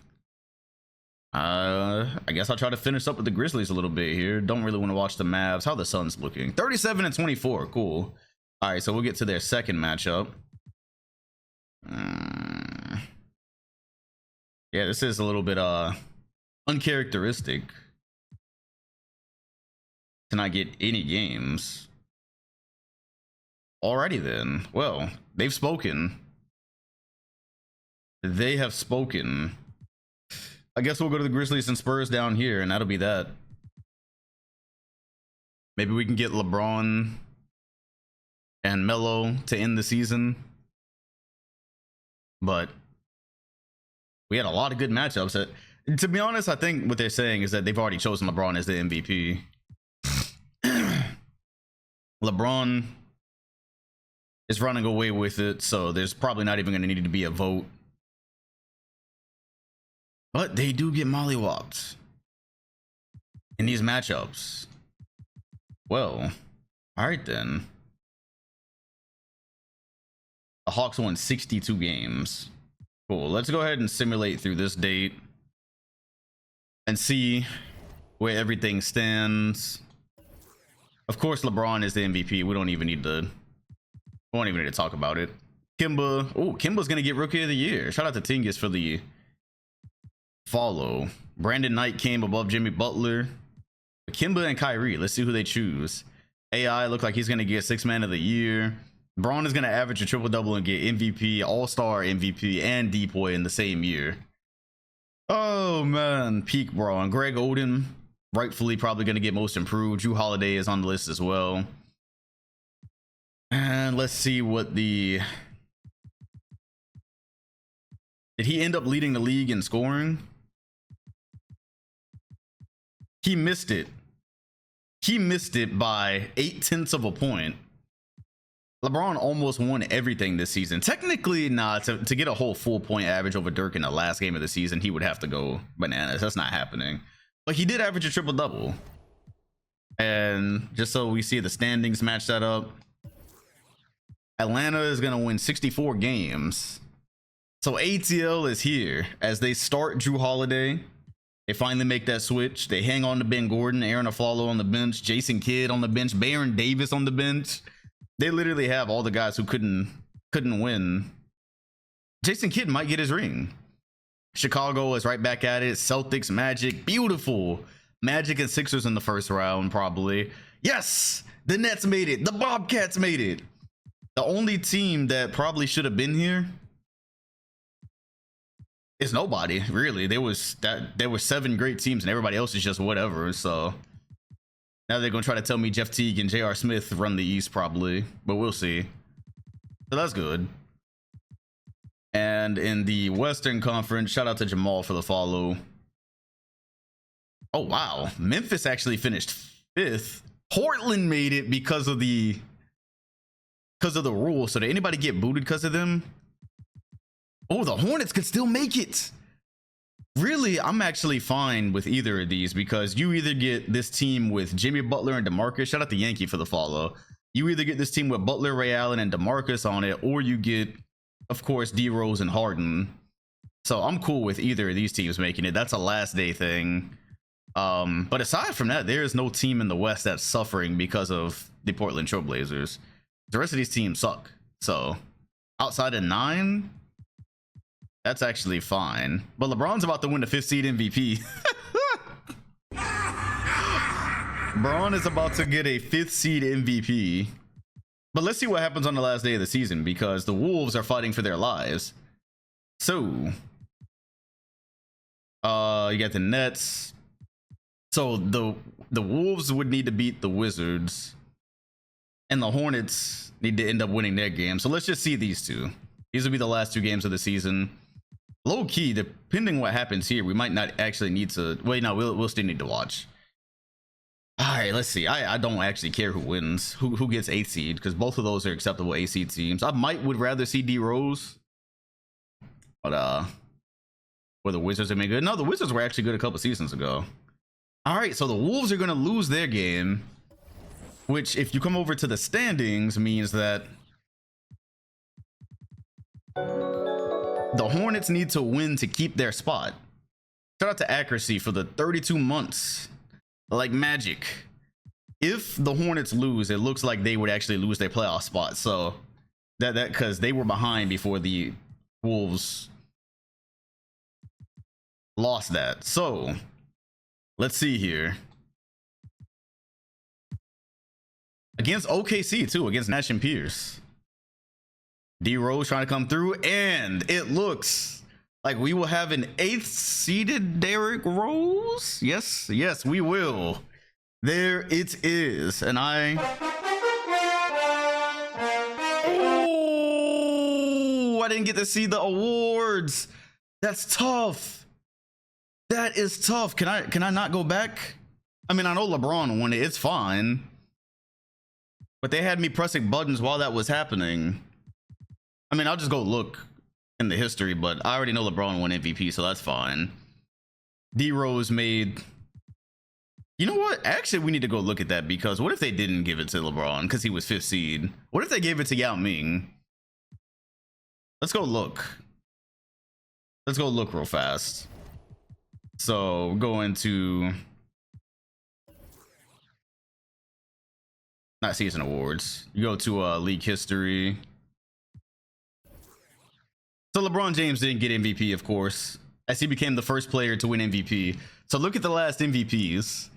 I guess I'll try to finish up with the Grizzlies a little bit here. Don't really want to watch the Mavs. How the Suns looking? 37 and 24. Cool. All right, so we'll get to their second matchup. Yeah, this is a little bit uncharacteristic to not get any games. Alrighty then. Well, they've spoken. They have spoken. I guess we'll go to the Grizzlies and Spurs down here, and that'll be that. Maybe we can get LeBron and Melo to end the season. But we had a lot of good matchups. To be honest, I think what they're saying is that they've already chosen LeBron as the MVP. LeBron is running away with it, so there's probably not even going to need to be a vote. But they do get mollywopped in these matchups. Well, all right then. The Hawks won 62 games. Cool. Let's go ahead and simulate through this date and see where everything stands. Of course, LeBron is the MVP. We don't even need to talk about it. Kimba. Oh, Kimba's gonna get Rookie of the Year. Shout out to Tingus for the follow. Brandon Knight came above Jimmy Butler. Kimba and Kyrie. Let's see who they choose. AI look like he's gonna get 6th Man of the Year. Braun is gonna average a triple-double and get MVP, All-Star MVP, and Depoy in the same year. Oh man, peak Braun. Greg Oden, rightfully probably gonna get Most Improved. Drew Holiday is on the list as well. And let's see what the... Did he end up leading the league in scoring? He missed it. He missed it by 0.8 of a point. LeBron almost won everything this season. Technically, nah, to get a whole full point average over Dirk in the last game of the season, he would have to go bananas. That's not happening. But he did average a triple-double. And just so we see the standings match that up, Atlanta is going to win 64 games. So ATL is here as they start Drew Holiday. They finally make that switch. They hang on to Ben Gordon, Aaron Aflalo on the bench, Jason Kidd on the bench, Baron Davis on the bench. They literally have all the guys who couldn't win. Jason Kidd might get his ring. Chicago is right back at it. Celtics, Magic, beautiful. Magic and Sixers in the first round, probably. Yes, the Nets made it. The Bobcats made it. The only team that probably should have been here is nobody, really. There were 7 great teams and everybody else is just whatever. So now they're gonna try to tell me Jeff Teague and J.R. Smith run the East probably, but we'll see. So that's good. And in the Western Conference, shout out to Jamal for the follow. Oh wow, Memphis actually finished 5th. Portland made it because of the rule. So did anybody get booted because of them? Oh, the Hornets could still make it. Really, I'm actually fine with either of these because you either get this team with Jimmy Butler and DeMarcus. Shout out to Yankee for the follow. You either get this team with Butler, Ray Allen, and DeMarcus on it, or you get, of course, D Rose and Harden. So I'm cool with either of these teams making it. That's a last day thing. But aside from that, there is no team in the West that's suffering because of the Portland Trailblazers. The rest of these teams suck. So outside of 9, that's actually fine. But LeBron's about to win the 5th seed MVP. Braun is about to get a 5th seed MVP. But let's see what happens on the last day of the season because the Wolves are fighting for their lives. So, you got the Nets. So the Wolves would need to beat the Wizards. And the Hornets need to end up winning their game. So let's just see these two. These will be the last 2 games of the season. Low key, depending what happens here, we might not actually need to. Wait, no, we'll still need to watch. All right, let's see. I don't actually care who wins, who gets 8th seed, because both of those are acceptable 8th seed teams. I would rather see D Rose, but were the Wizards have been good? No, the Wizards were actually good a couple seasons ago. All right, so the Wolves are gonna lose their game, which, if you come over to the standings, means that the Hornets need to win to keep their spot. Shout out to Accuracy for the 32 months. Like magic. If the Hornets lose, it looks like they would actually lose their playoff spot. So that because they were behind before the Wolves lost that. So let's see here. Against OKC too, against Nash and Pierce. D Rose trying to come through, and it looks like we will have an 8th seeded Derrick Rose. Yes, we will. There it is. And oh, I didn't get to see the awards. That's tough. That is tough. Can I not go back? I mean, I know LeBron won it. It's fine. But they had me pressing buttons while that was happening. I mean, I'll just go look in the history, but I already know LeBron won MVP, so that's fine. D Rose made... You know what? Actually, we need to go look at that, because what if they didn't give it to LeBron because he was 5th seed? What if they gave it to Yao Ming? Let's go look. let's go look real fast. So go into not season awards. You go to league history. So LeBron James didn't get MVP, of course, as he became the first player to win MVP. So look at the last MVPs.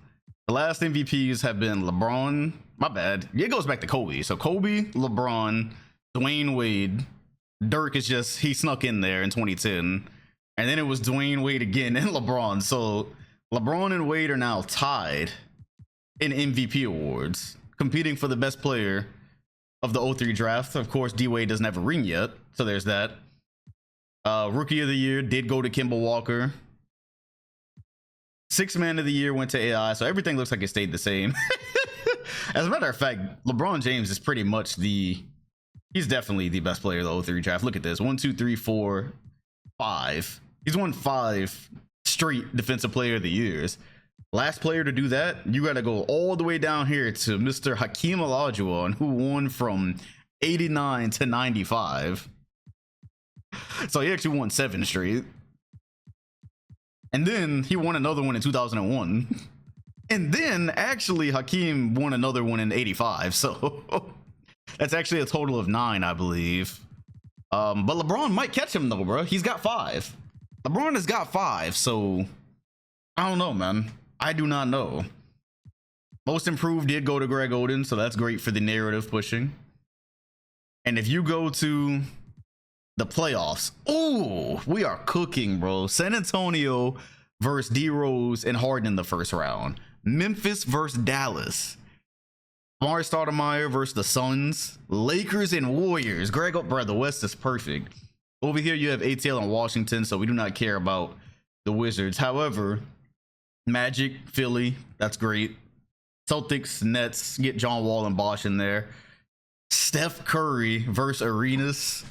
The last MVPs have been LeBron. My bad. It goes back to Kobe. So Kobe, LeBron, Dwayne Wade. Dirk is just, he snuck in there in 2010. And then it was Dwayne Wade again and LeBron. So LeBron and Wade are now tied in MVP awards, competing for the best player of the 03 draft. Of course, D Wade doesn't have a ring yet, so there's that. Rookie of the year did go to Kemba Walker. Sixth man of the year went to AI, so everything looks like it stayed the same. As a matter of fact, LeBron James is pretty much he's definitely the best player of the 03 draft. Look at this. 1, 2, 3, 4, 5. He's won 5 straight defensive player of the years. Last player to do that, you got to go all the way down here to Mr. Hakeem Olajuwon, who won from 89 to 95. So he actually won 7 straight. And then he won another one in 2001. And then actually Hakeem won another one in 85. So that's actually a total of 9, I believe. But LeBron might catch him though, bro. He's got 5. LeBron has got 5. So I don't know, man. I do not know. Most improved did go to Greg Oden. So that's great for the narrative pushing. And if you go to the playoffs, oh, we are cooking, bro. San Antonio versus D Rose and Harden in the first round. Memphis versus Dallas. Amari Stoudemire versus the Suns. Lakers and Warriors. Greg, bro, the West is perfect. Over here, you have ATL and Washington, so we do not care about the Wizards. However, Magic, Philly, that's great. Celtics, Nets, get John Wall and Bosh in there. Steph Curry versus Arenas.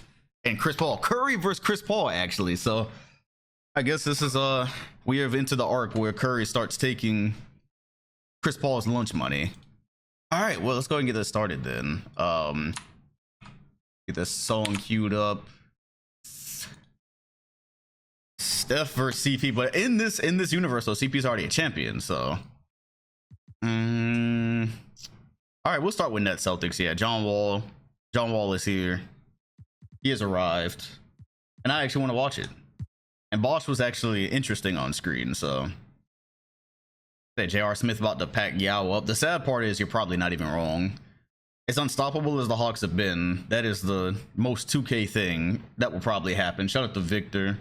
And Chris Paul. Curry versus Chris Paul, actually. So I guess this is we have into the arc where Curry starts taking Chris Paul's lunch money. All right, well, let's go ahead and get this started then. Get this song queued up. Steph versus CP, but in this universe, though, CP is already a champion. So, all right, we'll start with Nets Celtics. Yeah, John Wall is here. He has arrived, and I actually want to watch it. And Bosh was actually interesting on screen, so. Say J.R. Smith about to pack Yao up. The sad part is you're probably not even wrong. As unstoppable as the Hawks have been, that is the most 2K thing that will probably happen. Shout out to Victor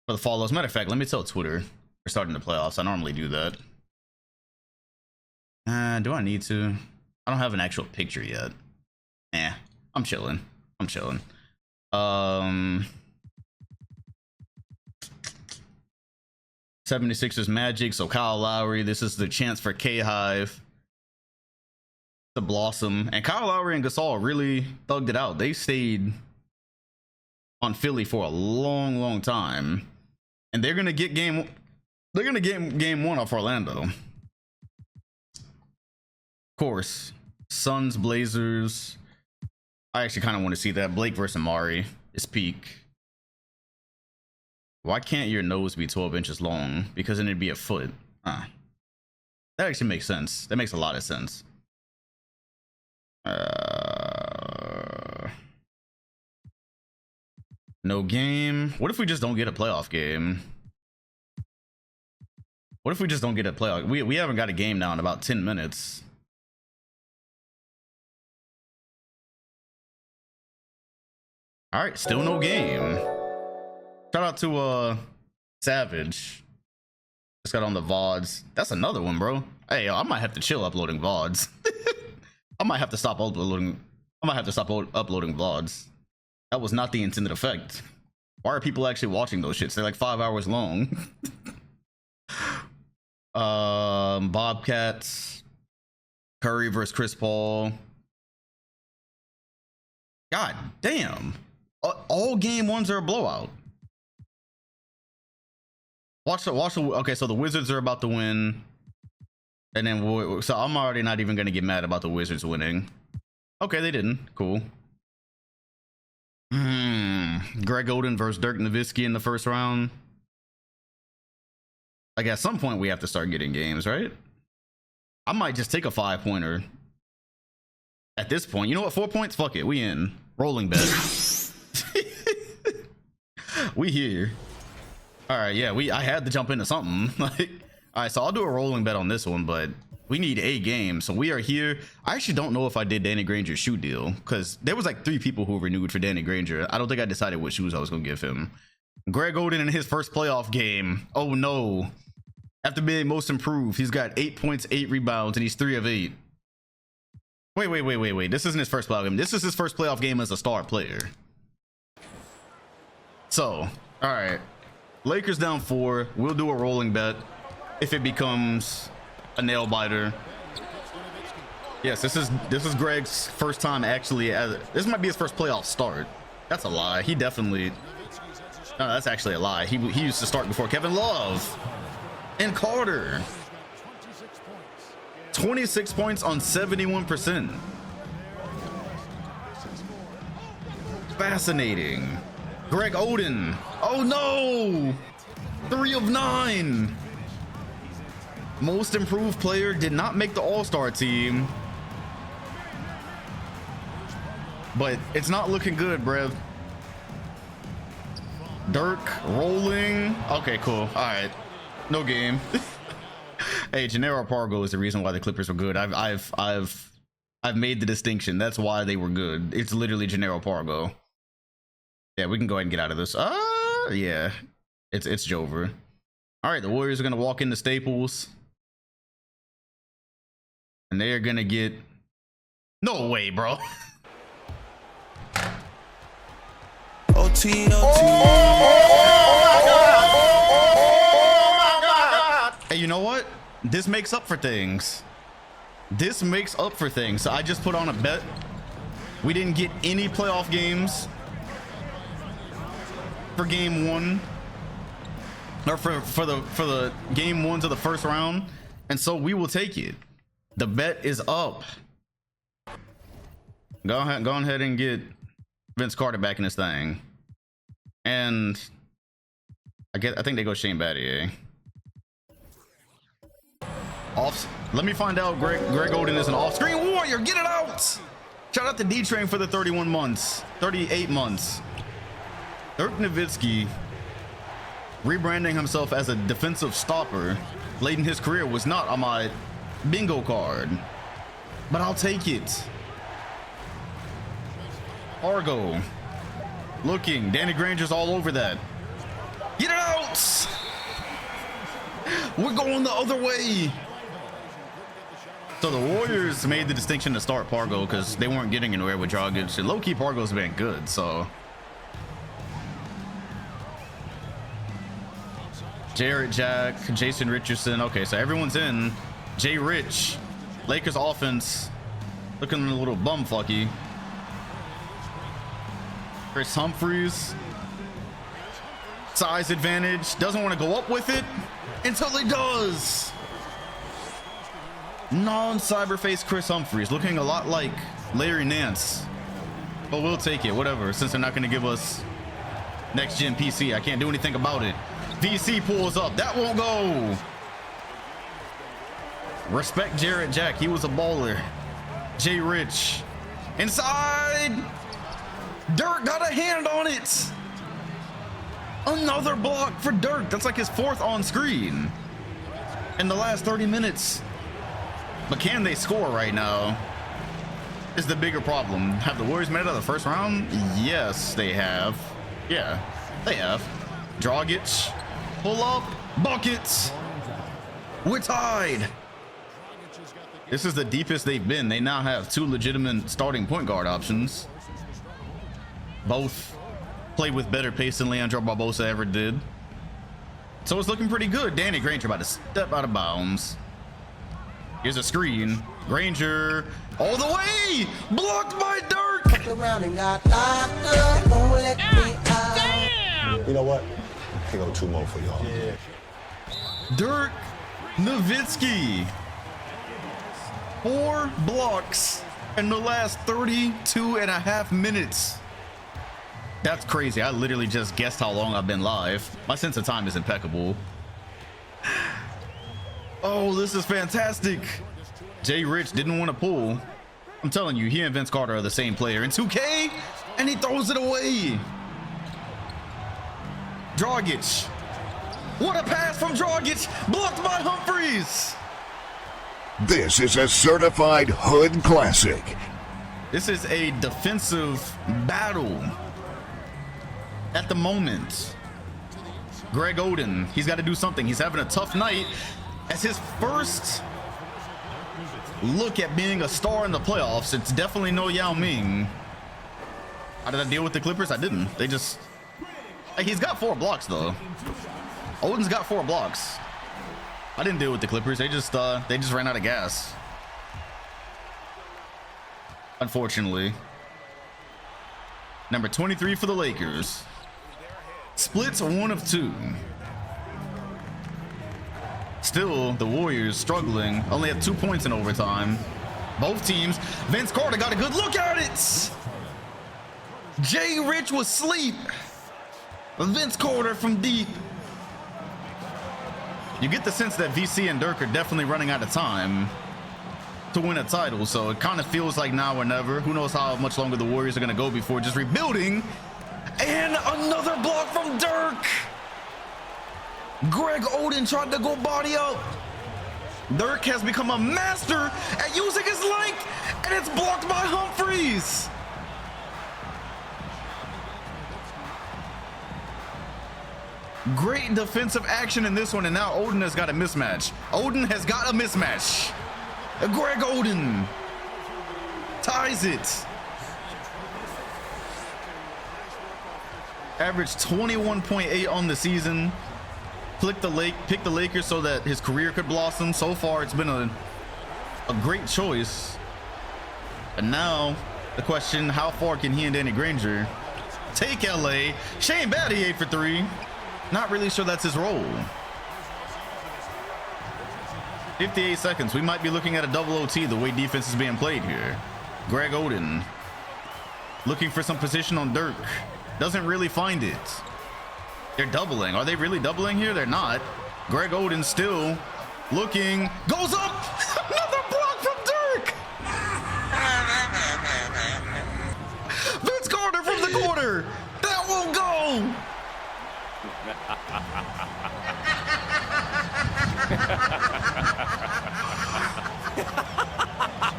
for the follows. Matter of fact, let me tell Twitter we're starting the playoffs. I normally do that. Do I need to? I don't have an actual picture yet. I'm chilling. 76ers Magic, so Kyle Lowry. This is the chance for K-Hive to blossom. And Kyle Lowry and Gasol really thugged it out. They stayed on Philly for a long time. And they're gonna get game 1 off Orlando. Of course. Suns, Blazers. I actually kind of want to see that. Blake versus Amari is peak. Why can't your nose be 12 inches long? Because then it'd be a foot. That actually makes sense. That makes a lot of sense. No game. What if we just don't get a playoff game? What if we just don't get a playoff? We haven't got a game now in about 10 minutes. All right, still no game. Shout out to Savage. Just got on the VODs. That's another one, bro. Hey, I might have to chill uploading VODs. I might have to stop uploading VODs. That was not the intended effect. Why are people actually watching those shits? They're like 5 hours long. Bobcats. Curry versus Chris Paul. God damn. All game 1s are a blowout. Watch the okay, so the Wizards are about to win. And then so I'm already not even gonna get mad about the Wizards winning. Okay, they didn't. Cool. Greg Oden versus Dirk Nowitzki in the first round. Like at some point we have to start getting games, right? I might just take a 5-pointer. At this point, you know what? 4 points? Fuck it. We in. Rolling bet. We here. All right, yeah, I had to jump into something. Like, all right, so I'll do a rolling bet on this one, but we need a game. So we are here. I actually don't know if I did Danny Granger's shoe deal because there was like 3 people who renewed for Danny Granger. I don't think I decided what shoes I was going to give him. Greg Oden in his first playoff game. Oh no. After being most improved, he's got 8 points, 8 rebounds, and he's 3 of 8. Wait. This isn't his first playoff game. This is his first playoff game as a star player. So, all right. Lakers down 4. We'll do a rolling bet if it becomes a nail biter. Yes, this is Greg's first time actually. This might be his first playoff start. That's a lie. He definitely. No, that's actually a lie. He used to start before Kevin Love and Carter. 26 points on 71%. Fascinating. Greg Oden. Oh no! 3 of 9. Most improved player, did not make the all-star team. But it's not looking good, bruv. Dirk rolling. Okay, cool. All right. No game. Hey, Gennaro Pargo is the reason why the Clippers were good. I've made the distinction. That's why they were good. It's literally Gennaro Pargo. Yeah, we can go ahead and get out of this. Yeah. It's Jover. All right, the Warriors are gonna walk into Staples. And they are gonna get. No way, bro. OT. Hey, you know what? This makes up for things. This makes up for things. So I just put on a bet. We didn't get any playoff games for game 1, or for the game 1 to the first round, and so we will take it. The bet is up. Go ahead and get Vince Carter back in this thing, and I think they go Shane Battier. Off. Let me find out. Greg Oden is an off-screen warrior. Get it out. Shout out to D-Train for the 38 months. Dirk Nowitzki rebranding himself as a defensive stopper late in his career was not on my bingo card, but I'll take it. Argo looking. Danny Granger's all over that. Get it out. We're going the other way. So the Warriors made the distinction to start Pargo because they weren't getting anywhere with Dragic. And low-key, Pargo's been good, so. Jarrett Jack, Jason Richardson. Okay, so everyone's in. Jay Rich. Lakers offense looking a little bumfucky. Chris Humphries. Size advantage. Doesn't want to go up with it until he does. Non-cyberface Chris Humphries looking a lot like Larry Nance, but we'll take it, whatever, since they're not going to give us next gen PC. I can't do anything about it. VC pulls up. That won't go. Respect Jarrett Jack. He was a baller. Jay Rich inside. Dirk got a hand on it. Another block for Dirk. That's like his 4th on screen in the last 30 minutes. But can they score right now is the bigger problem. Have the Warriors made it out of the first round? Yes, they have. Yeah, they have. Dragic, pull up, buckets. We're tied. This is the deepest they've been. They now have 2 legitimate starting point guard options. Both play with better pace than Leandro Barbosa ever did. So it's looking pretty good. Danny Granger about to step out of bounds. Here's a screen. Granger all the way. Blocked by Dirk. You know what? I go 2 more for y'all. Yeah. Dirk Nowitzki. 4 blocks in the last 32.5 minutes. That's crazy. I literally just guessed how long I've been live. My sense of time is impeccable. Oh, this is fantastic. Jay Rich didn't want to pull. I'm telling you, he and Vince Carter are the same player in 2K, and he throws it away. Dragic. What a pass from Dragic. Blocked by Humphries. This is a certified hood classic. This is a defensive battle at the moment. Greg Oden, he's got to do something. He's having a tough night as his first look at being a star in the playoffs. It's definitely no Yao Ming. How did I deal with the Clippers? I didn't. They just... He's got 4 blocks, though. Oden's got 4 blocks. I didn't deal with the Clippers. They just ran out of gas. Unfortunately. Number 23 for the Lakers. Splits 1 of 2. Still, the Warriors struggling. Only have 2 points in overtime. Both teams. Vince Carter got a good look at it. Jay Rich was asleep. Vince Carter from deep. You get the sense that VC and Dirk are definitely running out of time to win a title. So it kind of feels like now or never. Who knows how much longer the Warriors are going to go before just rebuilding. And another block from Dirk. Greg Oden tried to go body up. Dirk has become a master at using his length, and it's blocked by Humphries. Great defensive action in this one, and now Oden has got a mismatch. Oden has got a mismatch. Greg Oden ties it. Averaged 21.8 on the season. Picked the Lakers so that his career could blossom. So far, it's been a great choice. And now, the question, how far can he and Danny Granger take LA? Shane Battier 8 for 3. Not really sure that's his role. 58 seconds. We might be looking at a double OT the way defense is being played here. Greg Oden looking for some position on Dirk. Doesn't really find it. They're doubling. Are they really doubling here? They're not. Greg Oden still looking. Goes up. Another block from Dirk. Vince Carter from the corner. That won't go.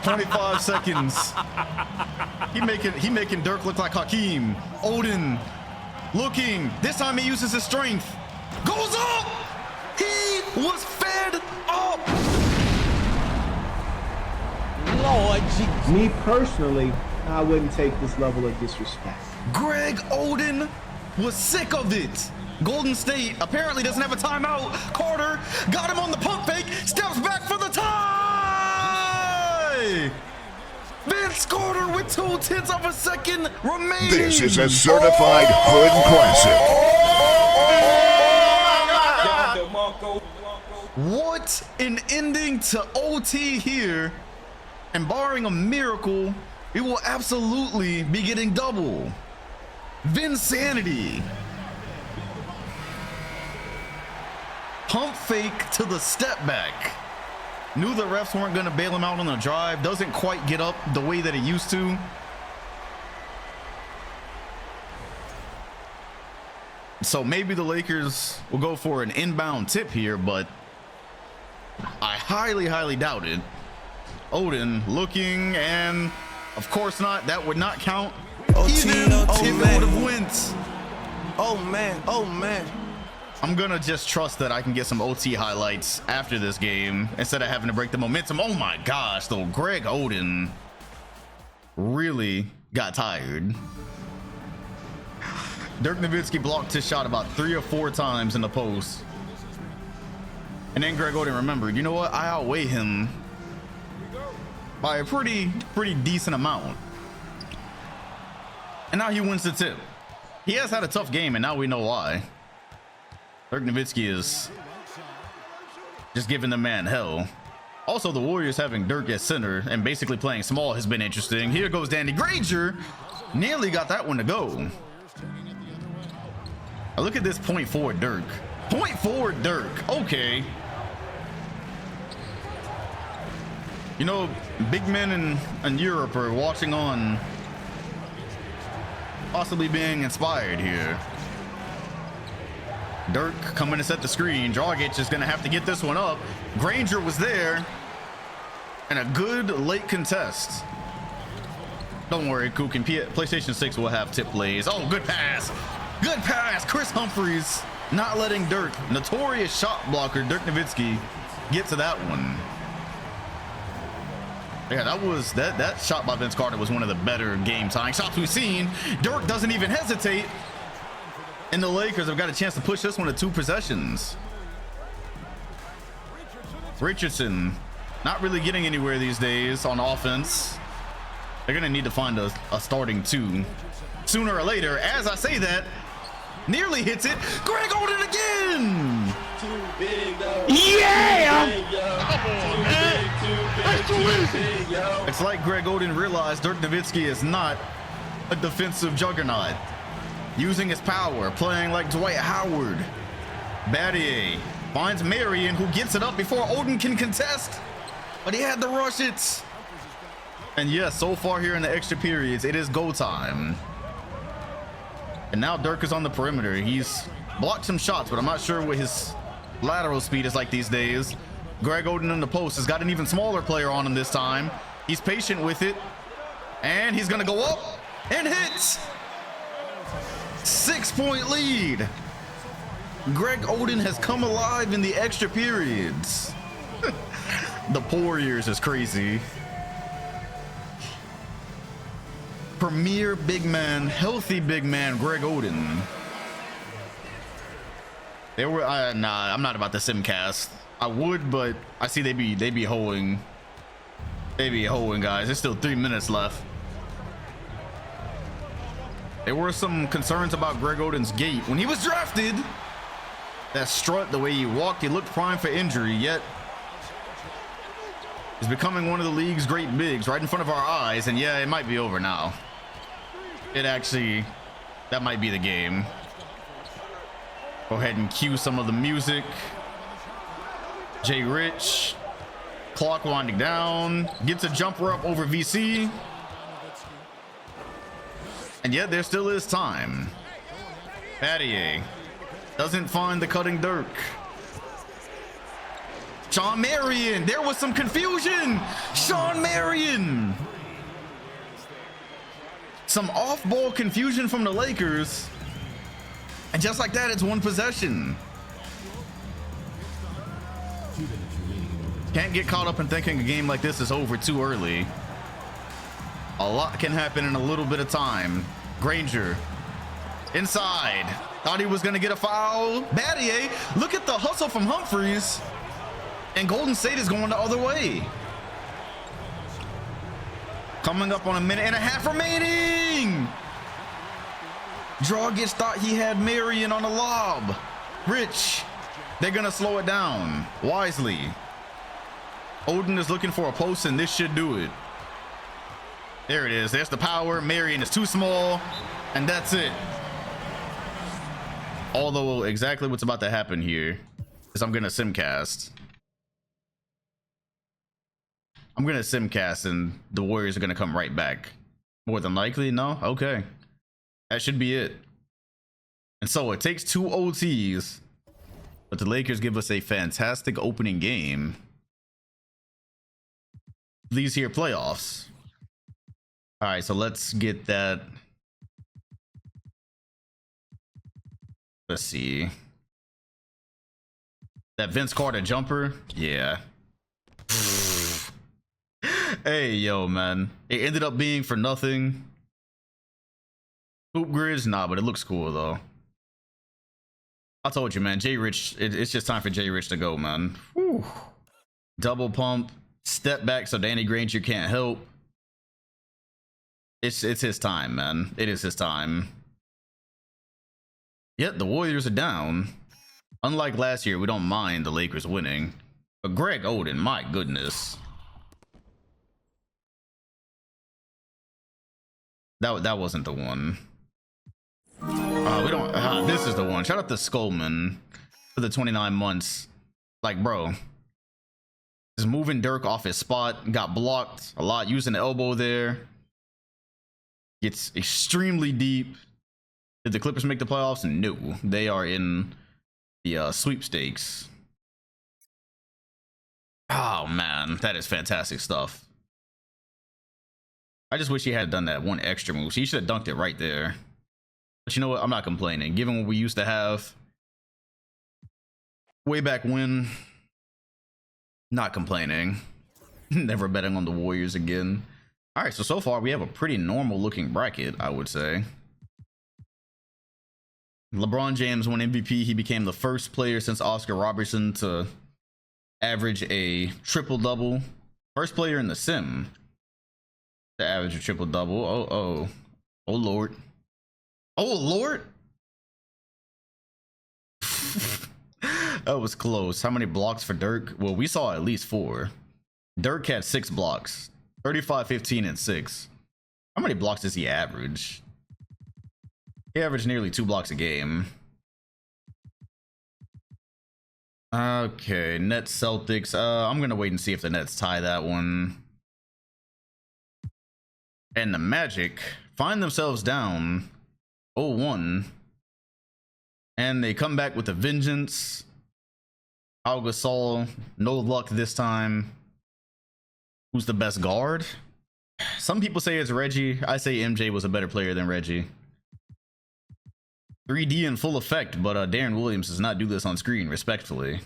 25 seconds. He making Dirk look like Hakeem. Oden looking. This time he uses his strength. Goes up. He was fed up. Lord Jesus. Me personally, I wouldn't take this level of disrespect. Greg Oden was sick of it. Golden State apparently doesn't have a timeout. Carter got him on the pump fake. Steps back for the tie. Vince Carter with 2/10 of a second remaining. This is a certified hood classic. What an ending to OT here. And barring a miracle, we will absolutely be getting double. Vinsanity. Pump fake to the step back. Knew the refs weren't going to bail him out on the drive. Doesn't quite get up the way that he used to. So maybe the Lakers will go for an inbound tip here, but I highly, highly doubt it. Oden looking, and of course not. That would not count. Even if it would have went. Oh man, oh man. I'm gonna just trust that I can get some OT highlights after this game instead of having to break the momentum. Oh my gosh, though, Greg Oden really got tired. Dirk Nowitzki blocked his shot about 3 or 4 times in the post. And then Greg Oden remembered, you know what? I outweigh him by a pretty decent amount. And now he wins the tip. He has had a tough game, and now we know why. Dirk Nowitzki is just giving the man hell. Also, the Warriors having Dirk at center and basically playing small has been interesting. Here goes Danny Granger. Nearly got that one to go. Now look at this point forward Dirk. Point forward Dirk. Okay. You know, big men in Europe are watching on, possibly being inspired here. Dirk coming to set the screen. Dragic is going to have to get this one up. Granger was there. And a good late contest. Don't worry, Kukin. PlayStation 6 will have tip plays. Oh, good pass. Good pass. Chris Humphries not letting Dirk, notorious shot blocker Dirk Nowitzki, get to that one. Yeah, that shot by Vince Carter was one of the better game tying shots we've seen. Dirk doesn't even hesitate. And the Lakers have got a chance to push this one to 2 possessions. Richardson not really getting anywhere these days on offense. They're gonna need to find a starting 2 sooner or later. As I say that, nearly hits it. Greg Oden again. Too big, though. Yeah! Too big, yo. Come on, Too man. big, too big, That's too too easy. big, yo. It's like Greg Oden realized Dirk Nowitzki is not a defensive juggernaut. Using his power, playing like Dwight Howard. Battier finds Marion, who gets it up before Oden can contest. But he had to rush it. And yes, so far here in the extra periods, it is go time. And now Dirk is on the perimeter. He's blocked some shots, but I'm not sure what his lateral speed is like these days. Greg Oden in the post has got an even smaller player on him this time. He's patient with it. And he's gonna go up and hit. 6-point lead. Greg Oden has come alive in the extra periods. The Warriors is crazy. Premier big man, healthy big man, Greg Oden. They were nah, I'm not about the simcast. I would, but I see they be hoeing. They be hoeing, guys. There's still 3 minutes left. There were some concerns about Greg Oden's gait when he was drafted. That strut, the way he walked, he looked prime for injury, yet he's becoming one of the league's great bigs right in front of our eyes. And yeah, it might be over now. That might be the game. Go ahead and cue some of the music. Jay Rich, clock winding down, gets a jumper up over VC. And yet there still is time. Battier doesn't find the cutting Dirk. Sean Marion, there was some confusion. Sean Marion. Some off-ball confusion from the Lakers. And just like that, it's 1 possession. Can't get caught up in thinking a game like this is over too early. A lot can happen in a little bit of time. Granger inside. Thought he was going to get a foul. Battier, look at the hustle from Humphries. And Golden State is going the other way. Coming up on 1.5 minutes remaining. Dragic thought he had Marion on the lob. Rich, they're going to slow it down wisely. Oden is looking for a post, and this should do it. There it is. There's the power. Marion is too small, and that's it. Although exactly what's about to happen here is I'm gonna simcast. And the Warriors are gonna come right back. More than likely, no? Okay. That should be it. And so it takes 2 OTs, but the Lakers give us a fantastic opening game. These here playoffs. All right, so let's get that. Let's see. That Vince Carter jumper. Yeah. Hey, yo, man. It ended up being for nothing. Hoop grids? Nah, but it looks cool, though. I told you, man. Jay Rich, it's just time for Jay Rich to go, man. Whew. Double pump. Step back so Danny Granger can't help. It's his time, man. It is his time. Yet the Warriors are down. Unlike last year, we don't mind the Lakers winning. But Greg Oden, my goodness. That wasn't the one. We don't. This is the one. Shout out to Skullman for the 29 months. Like, bro, just moving Dirk off his spot. Got blocked a lot. Using the elbow there. Gets extremely deep. Did the Clippers make the playoffs? No, they are in the sweepstakes. Oh man, that is fantastic stuff. I just wish he had done that one extra move. He should have dunked it right there. But you know what? I'm not complaining. Given what we used to have way back when, not complaining. Never betting on the Warriors again. All right, so far we have a pretty normal looking bracket, I would say. LeBron James won MVP. He became the first player since Oscar Robertson to average a triple-double. First player in the sim to average a triple-double. Oh Lord. Oh Lord. That was close. How many blocks for Dirk? Well, we saw at least 4. Dirk had 6 blocks. 35, 15, and 6. How many blocks does he average? He averaged nearly 2 blocks a game. Okay, Nets Celtics. I'm gonna wait and see if the Nets tie that one. And the Magic find themselves down 0-1. And they come back with a vengeance. Al Gasol, no luck this time. Who's the best guard? Some people say it's Reggie. I say MJ was a better player than Reggie. 3D in full effect, but Darren Williams does not do this on screen, respectfully.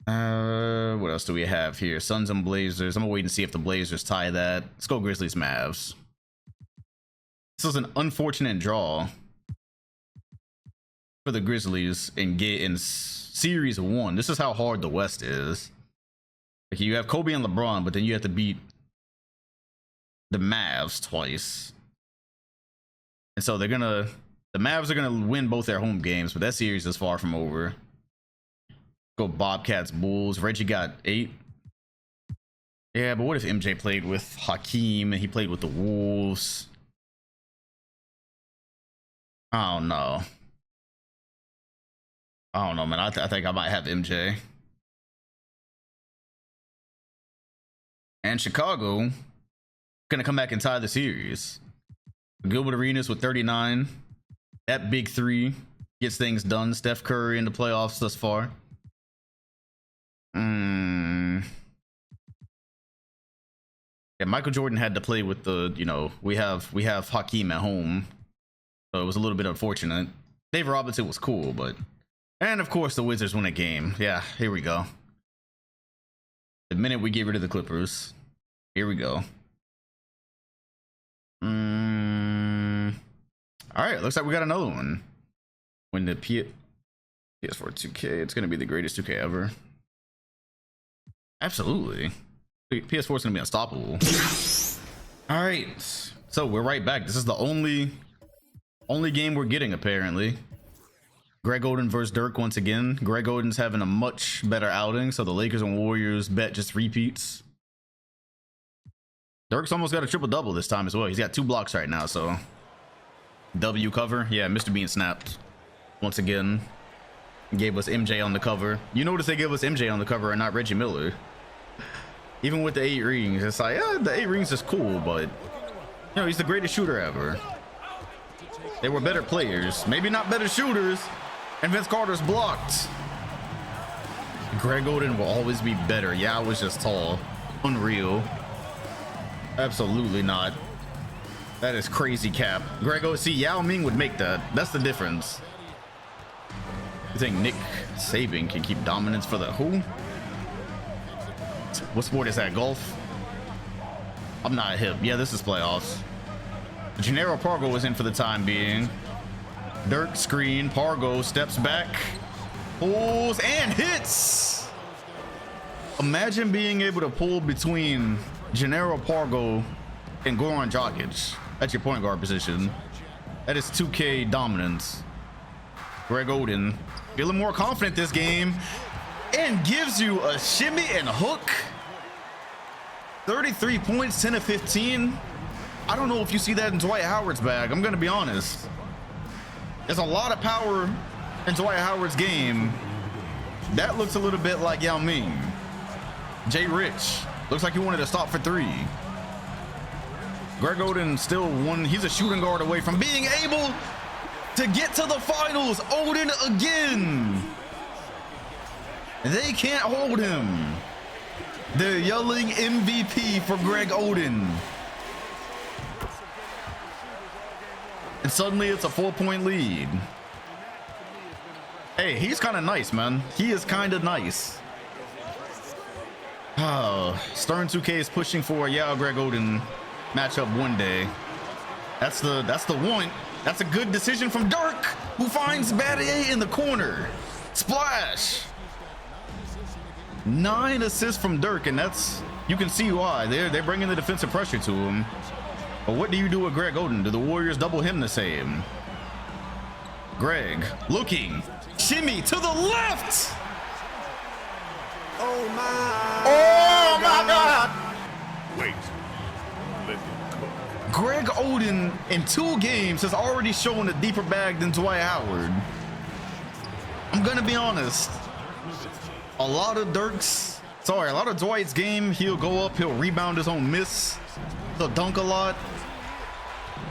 What else do we have here? Suns and Blazers. I'm gonna wait and see if the Blazers tie that. Let's go Grizzlies Mavs. This was an unfortunate draw for the Grizzlies in Series 1. This is how hard the West is. Like, you have Kobe and LeBron, but then you have to beat the Mavs twice. And so the Mavs are gonna win both their home games, but that series is far from over. Go Bobcats, Bulls. Reggie got 8. Yeah, but what if MJ played with Hakeem and he played with the Wolves? I don't know. I don't know, man. I think I might have MJ. And Chicago gonna come back and tie the series. Gilbert Arenas with 39. That big 3 gets things done. Steph Curry in the playoffs thus far. Yeah, Michael Jordan had to play with the, we have Hakeem at home. So it was a little bit unfortunate. Dave Robinson was cool, but... And of course the Wizards win a game. Yeah, here we go. The minute we get rid of the Clippers. Here we go. Alright, looks like we got another one. When the PS4 2K, it's going to be the greatest 2K ever. Absolutely. PS4 is going to be unstoppable. Alright, so we're right back. This is the only game we're getting, apparently. Greg Oden versus Dirk once again. Greg Oden's having a much better outing, so the Lakers and Warriors bet just repeats. Dirk's almost got a triple-double this time as well. He's got 2 blocks right now, so... W cover. Yeah, Mr. Bean snapped. Once again. Gave us MJ on the cover. You notice they gave us MJ on the cover and not Reggie Miller. Even with the 8 rings, it's like, yeah, the 8 rings is cool, but... he's the greatest shooter ever. They were better players. Maybe not better shooters. And Vince Carter's blocked. Greg Oden will always be better. Yeah, I was just tall. Unreal. Absolutely not. That is crazy cap. Greg Oden, see, Yao Ming would make that. That's the difference. You think Nick Saban can keep dominance for the who? What sport is that? Golf? I'm not hip. Yeah, this is playoffs. Gennaro Pargo is in for the time being. Dirk screen. Pargo steps back. Pulls and hits. Imagine being able to pull between Gennaro Pargo and Goran Dragic at your point guard position. That is 2K dominance. Greg Oden feeling more confident this game and gives you a shimmy and hook. 33 points, 10 of 15. I don't know if you see that in Dwight Howard's bag. I'm gonna be honest. There's a lot of power in Dwight Howard's game. That looks a little bit like Yao Ming. Jay Rich looks like he wanted to stop for 3. Greg Oden still one. He's a shooting guard away from being able to get to the finals. Oden again. They can't hold him. They're yelling MVP for Greg Oden. And suddenly it's a 4-point lead. Hey, he's kind of nice, man. He is kind of nice. Oh, Stern 2K is pushing for a Yao Greg Oden matchup one day. That's the one. That's a good decision from Dirk, who finds Battier in the corner. Splash. 9 assists from Dirk, and that's, you can see why. They're bringing the defensive pressure to him. But what do you do with Greg Oden? Do the Warriors double him the same? Greg looking, shimmy to the left. Oh my! Oh my God! Wait. Let him cook. Greg Oden in 2 games has already shown a deeper bag than Dwight Howard. I'm gonna be honest. A lot of Dwight's game, he'll go up, he'll rebound his own miss, he'll dunk a lot.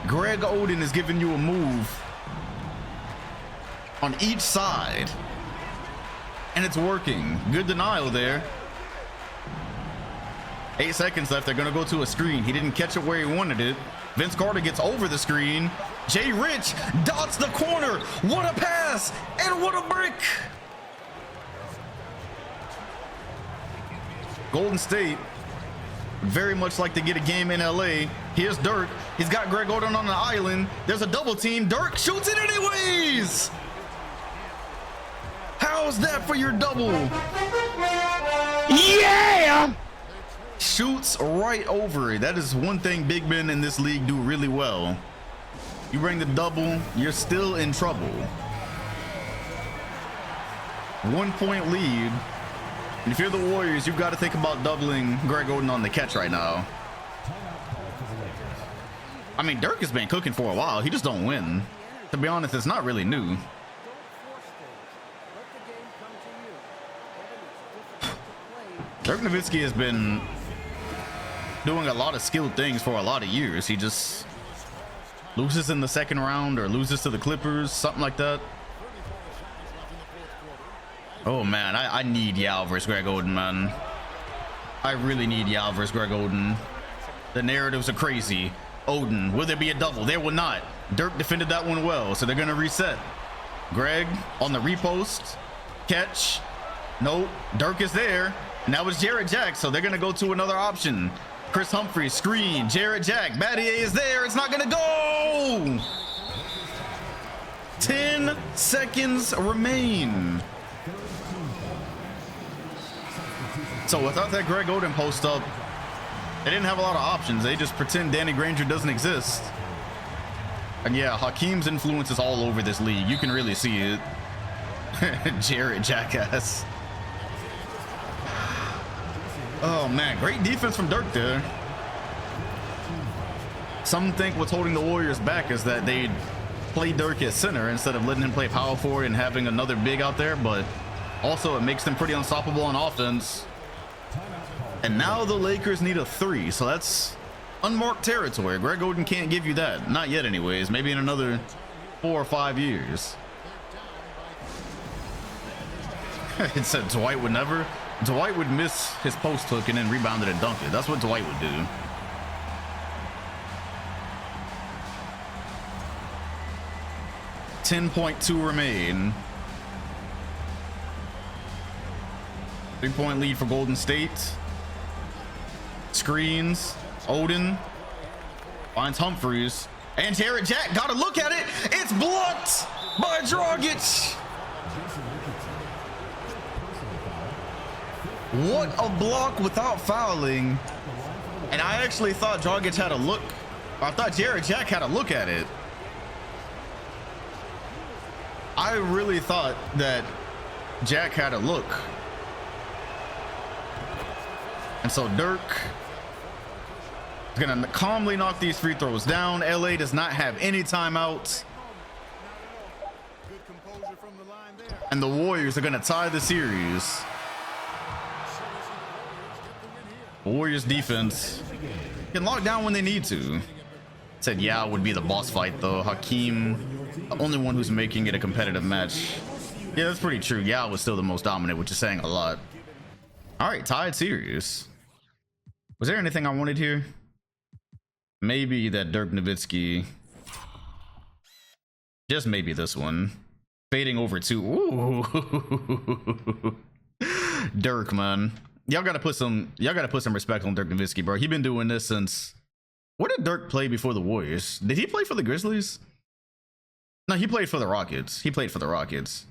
Greg Oden is giving you a move on each side, and it's working. Good denial there. 8 seconds left. They're gonna go to a screen. He didn't catch it where he wanted it. Vince Carter gets over the screen. Jay Rich dots the corner. What a pass and what a brick. Golden State very much like to get a game in LA. Here's Dirk. He's got Greg Oden on the island. There's a double team. Dirk shoots it anyways. How's that for your double? Yeah! Shoots right over it. That is one thing big men in this league do really well. You bring the double, you're still in trouble. 1-point lead. And if you're the Warriors, you've got to think about doubling Greg Oden on the catch right now. I mean, Dirk has been cooking for a while. He just don't win. To be honest, it's not really new. Dirk Nowitzki has been doing a lot of skilled things for a lot of years. He just loses in the second round or loses to the Clippers, something like that. Oh man, I need Yao versus Greg Oden, man. I really need Yao versus Greg Oden. The narratives are crazy. Oden, will there be a double? There will not. Dirk defended that one well, so they're gonna reset. Greg on the repost, catch. Nope, Dirk is there. And that was Jarrett Jack, so they're gonna go to another option. Chris Humphries, screen, Jarrett Jack, Battier is there, it's not gonna go! 10 seconds remain. So without that Greg Oden post up, they didn't have a lot of options. They just pretend Danny Granger doesn't exist. And yeah, Hakeem's influence is all over this league. You can really see it. Jarrett Jackass. Oh man, great defense from Dirk there. Some think what's holding the Warriors back is that they play Dirk at center instead of letting him play power forward and having another big out there, but also it makes them pretty unstoppable on offense. And now the Lakers need a 3, so that's unmarked territory. Greg Oden can't give you that, not yet anyways. Maybe in another 4 or 5 years. It said Dwight would never. Dwight would miss his post hook and then rebound it and dunk it. That's what Dwight would do. .2 remain. 3-point lead for Golden State. Screens. Oden finds Humphries. And Jarrett Jack got a look at it. It's blocked by Dragic. What a block without fouling. And I actually thought Dragic had a look. I thought Jarrett Jack had a look at it. I really thought that Jack had a look. And so Dirk is gonna calmly knock these free throws down. LA does not have any timeouts. And the Warriors are going to tie the series. Warriors defense can lock down when they need to. Said Yao would be the boss fight though. Hakeem, the only one who's making it a competitive match. Yeah, that's pretty true. Yao was still the most dominant, which is saying a lot. All right, tied series. Was there anything I wanted here? Maybe that Dirk Nowitzki. Just maybe this one. Fading over to ooh. Dirk, man. Y'all gotta put some respect on Dirk Nowitzki, bro. He been doing this since. Where did Dirk play before the Warriors? Did he play for the Grizzlies? No, he played for the Rockets. He played for the Rockets.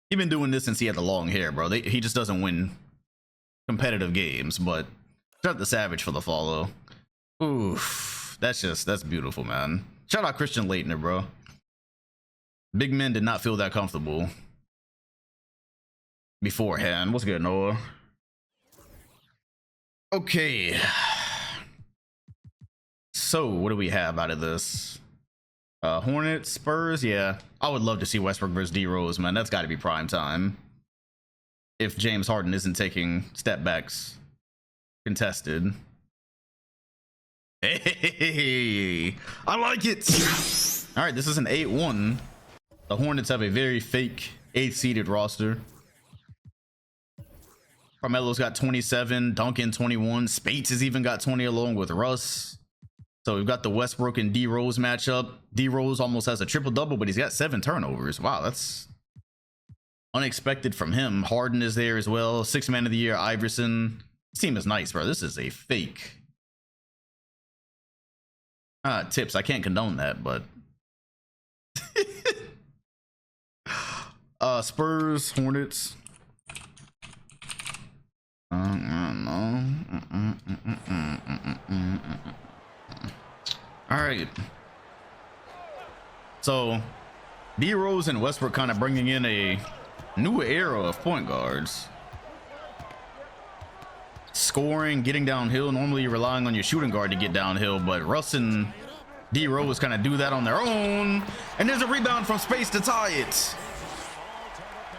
He been doing this since he had the long hair, bro. He just doesn't win competitive games, but shout out to Savage for the follow. Oof, that's beautiful, man. Shout out Christian Laettner, bro. Big men did not feel that comfortable beforehand. What's good, Noah? Okay. So, what do we have out of this? Hornets, Spurs, yeah. I would love to see Westbrook versus D Rose, man. That's got to be prime time. If James Harden isn't taking step backs contested. Hey, I like it. All right, this is an 8-1. The Hornets have a very fake 8th-seeded roster. Carmelo's got 27, Duncan 21, Spates has even got 20 along with Russ. So we've got the Westbrook and D Rose matchup. D Rose almost has a triple-double, but he's got 7 turnovers. Wow, that's unexpected from him. Harden is there as well. 6th man of the year, Iverson. This team is nice, bro. This is a fake. Tips. I can't condone that, but Spurs, Hornets. All right. So D Rose and Westbrook kind of bringing in a new era of point guards. Scoring, getting downhill. Normally you're relying on your shooting guard to get downhill, but Russ and D Rose kind of do that on their own. And there's a rebound from Space to tie it.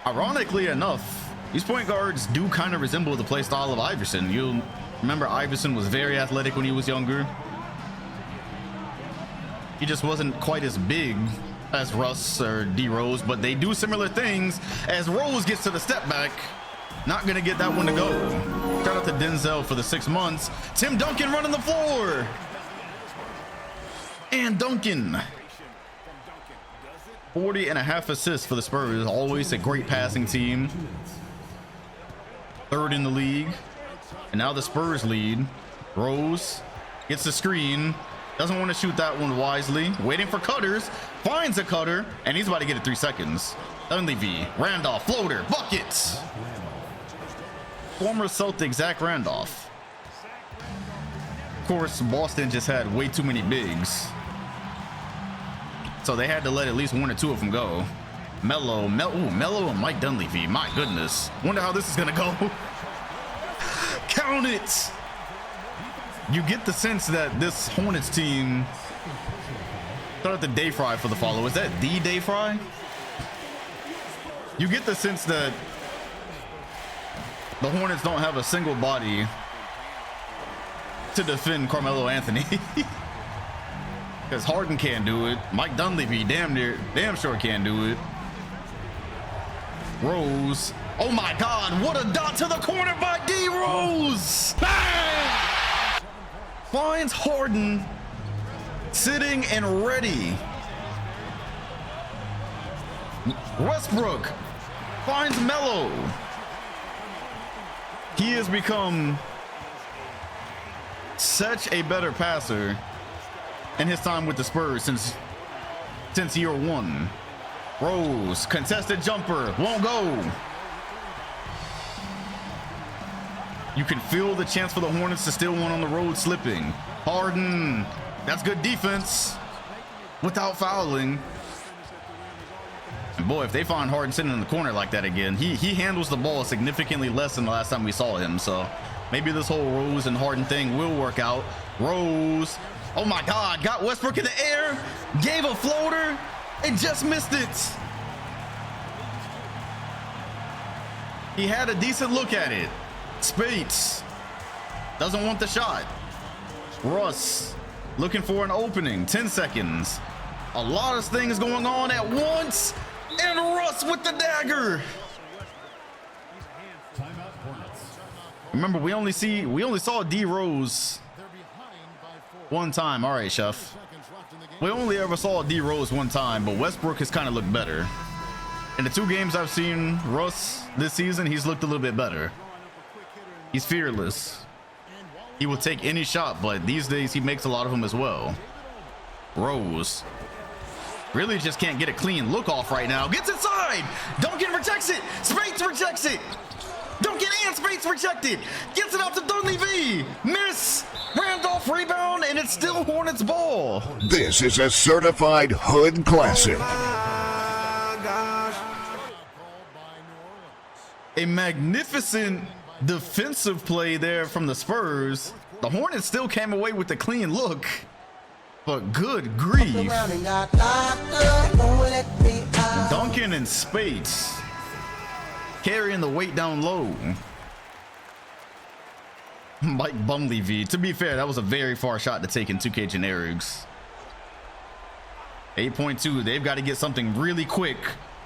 Ironically enough, these point guards do kind of resemble the play style of Iverson. You'll remember Iverson was very athletic when he was younger. He just wasn't quite as big as Russ or D Rose, but they do similar things. As Rose gets to the step back, not gonna get that one to go. Shout out to Denzel for the 6 months. Tim Duncan running the floor. And Duncan. 40.5 assists for the Spurs. Always a great passing team. 3rd in the league. And now the Spurs lead. Rose gets the screen. Doesn't want to shoot that one wisely. Waiting for cutters. Finds a cutter. And he's about to get it 3 seconds. Dunleavy. Randolph. Floater. Buckets. Former Celtic Zach Randolph. Of course, Boston just had way too many bigs. So they had to let at least 1 or 2 of them go. Melo and Mike Dunleavy. My goodness. Wonder how this is going to go. Count it. You get the sense that this Hornets team. Shout out to Day Fry for the follow. Is that the Day Fry? You get the sense that the Hornets don't have a single body to defend Carmelo Anthony. Because Harden can't do it. Mike Dunleavy damn sure can't do it. Rose. Oh my God, what a dot to the corner by D Rose. Bang! Finds Harden sitting and ready. Westbrook finds Melo. He has become such a better passer in his time with the Spurs since year 1. Rose, contested jumper, won't go. You can feel the chance for the Hornets to steal one on the road slipping. Harden, that's good defense without fouling. And boy, if they find Harden sitting in the corner like that again, he handles the ball significantly less than the last time we saw him. So maybe this whole Rose and Harden thing will work out. Rose, oh my God, got Westbrook in the air, gave a floater, and just missed it. He had a decent look at it. Spates doesn't want the shot. Russ looking for an opening. 10 seconds. A lot of things going on at once. And Russ with the dagger. Remember, we only saw D Rose one time. All right, Chef. We only ever saw D Rose one time, but Westbrook has kind of looked better. In the 2 games I've seen Russ this season, he's looked a little bit better. He's fearless. He will take any shot, but these days he makes a lot of them as well. Rose really just can't get a clean look off right now. Gets inside. Duncan rejects it. Spates rejects it. Duncan and Spates rejected. Gets it out to Dunleavy. Miss. Randolph rebound, and it's still Hornets ball. This is a certified hood classic. A magnificent defensive play there from the Spurs. The Hornets still came away with a clean look, but good grief. Duncan and Spates carrying the weight down low. Mike Bumley. To be fair, that was a very far shot to take in 2K generics. 8.2. They've got to get something really quick.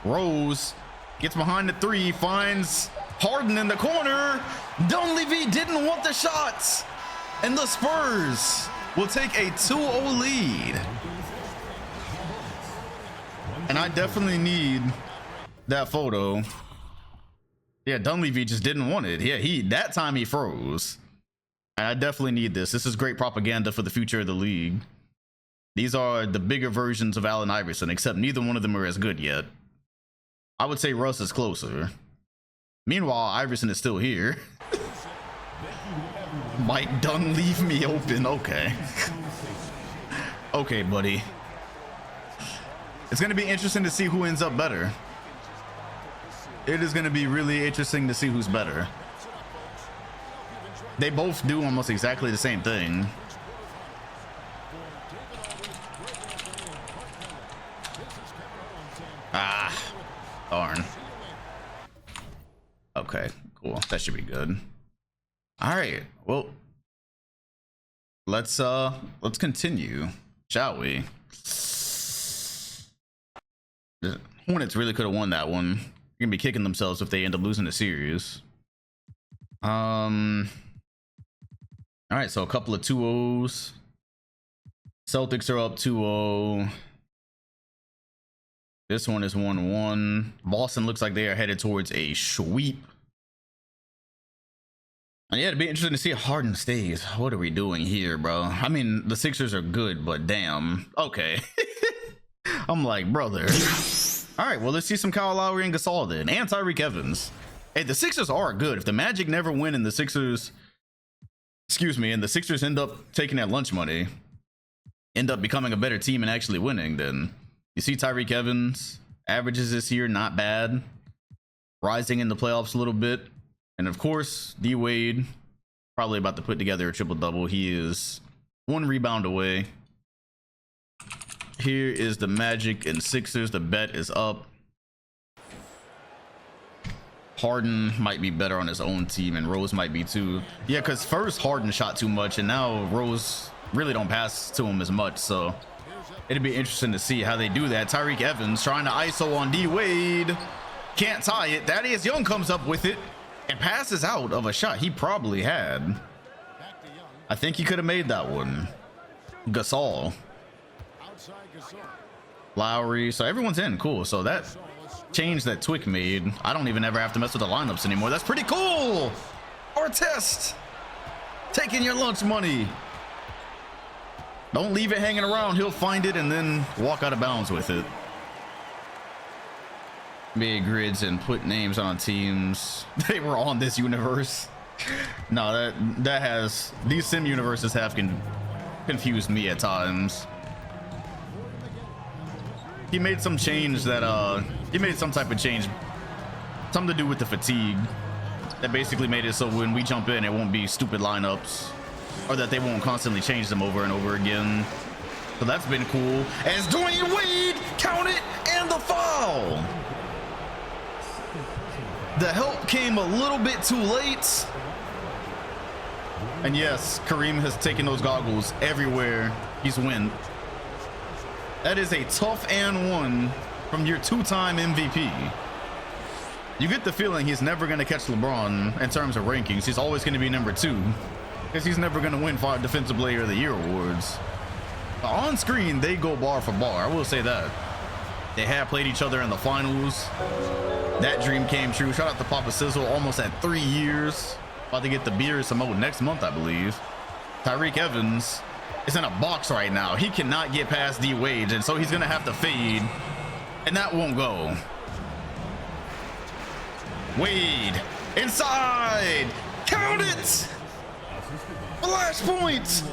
Rose gets behind the 3, finds Harden in the corner. Dunleavy didn't want the shots, and the Spurs will take a 2-0 lead. And I definitely need that photo. Yeah, Dunleavy just didn't want it. Yeah, that time he froze. I definitely need this. This is great propaganda for the future of the league. These are the bigger versions of Allen Iverson, except neither one of them are as good yet. I would say Russ is closer. Meanwhile, Iverson is still here. Mike Dunn, leave me open. Okay. Okay, buddy. It's going to be interesting to see who ends up better. It is going to be really interesting to see who's better. They both do almost exactly the same thing. Ah, darn. Okay, cool. That should be good. All right. Well, let's continue, shall we? The Hornets really could have won that one. They're gonna be kicking themselves if they end up losing the series. All right, so a couple of 2-0s. Celtics are up 2-0. This one is 1-1. Boston looks like they are headed towards a sweep. And yeah, it'd be interesting to see if Harden stays. What are we doing here, bro? I mean, the Sixers are good, but damn. Okay. I'm like, brother. All right, well, let's see some Kyle Lowry and Gasol then. And Tyreek Evans. Hey, the Sixers are good. If the Magic never win and the Sixers... and the Sixers end up taking that lunch money, end up becoming a better team and actually winning, then you see Tyreek Evans averages this year, not bad, rising in the playoffs a little bit. And of course, D Wade probably about to put together a triple-double. He is 1 rebound away. Here is the Magic and Sixers. The bet is up. Harden might be better on his own team, and Rose might be too. Yeah, because first Harden shot too much, and now Rose really don't pass to him as much. So it'd be interesting to see how they do that. Tyreek Evans trying to ISO on D Wade. Can't tie it. Thaddeus Young comes up with it and passes out of a shot he probably had. I think he could have made that one. Gasol. Lowry. So everyone's in. Cool. So that change that Twick made, I don't even ever have to mess with the lineups anymore. That's pretty cool. Artest taking your lunch money. Don't leave it hanging around. He'll find it and then walk out of bounds with it. Made grids and put names on teams. They were on this universe. No, that has, these sim universes have confused me at times. He made some change that he made some type of change, something to do with the fatigue, that basically made it so when we jump in, it won't be stupid lineups, or that they won't constantly change them over and over again. So that's been cool. As Dwayne Wade count it, and the foul. The help came a little bit too late. And yes, Kareem has taken those goggles everywhere he's went. That is a tough and one from your two-time MVP. You get the feeling he's never going to catch LeBron in terms of rankings. He's always going to be number 2 because he's never going to win 5 Defensive Player of the Year awards. On screen, they go bar for bar. I will say that. They have played each other in the finals. That dream came true. Shout out to Papa Sizzle, almost at 3 years. About to get the beer Samoa next month, I believe. Tyreek Evans is in a box right now. He cannot get past D Wade, and so he's gonna have to fade, and that won't go. Wade inside, count it. Flashpoint.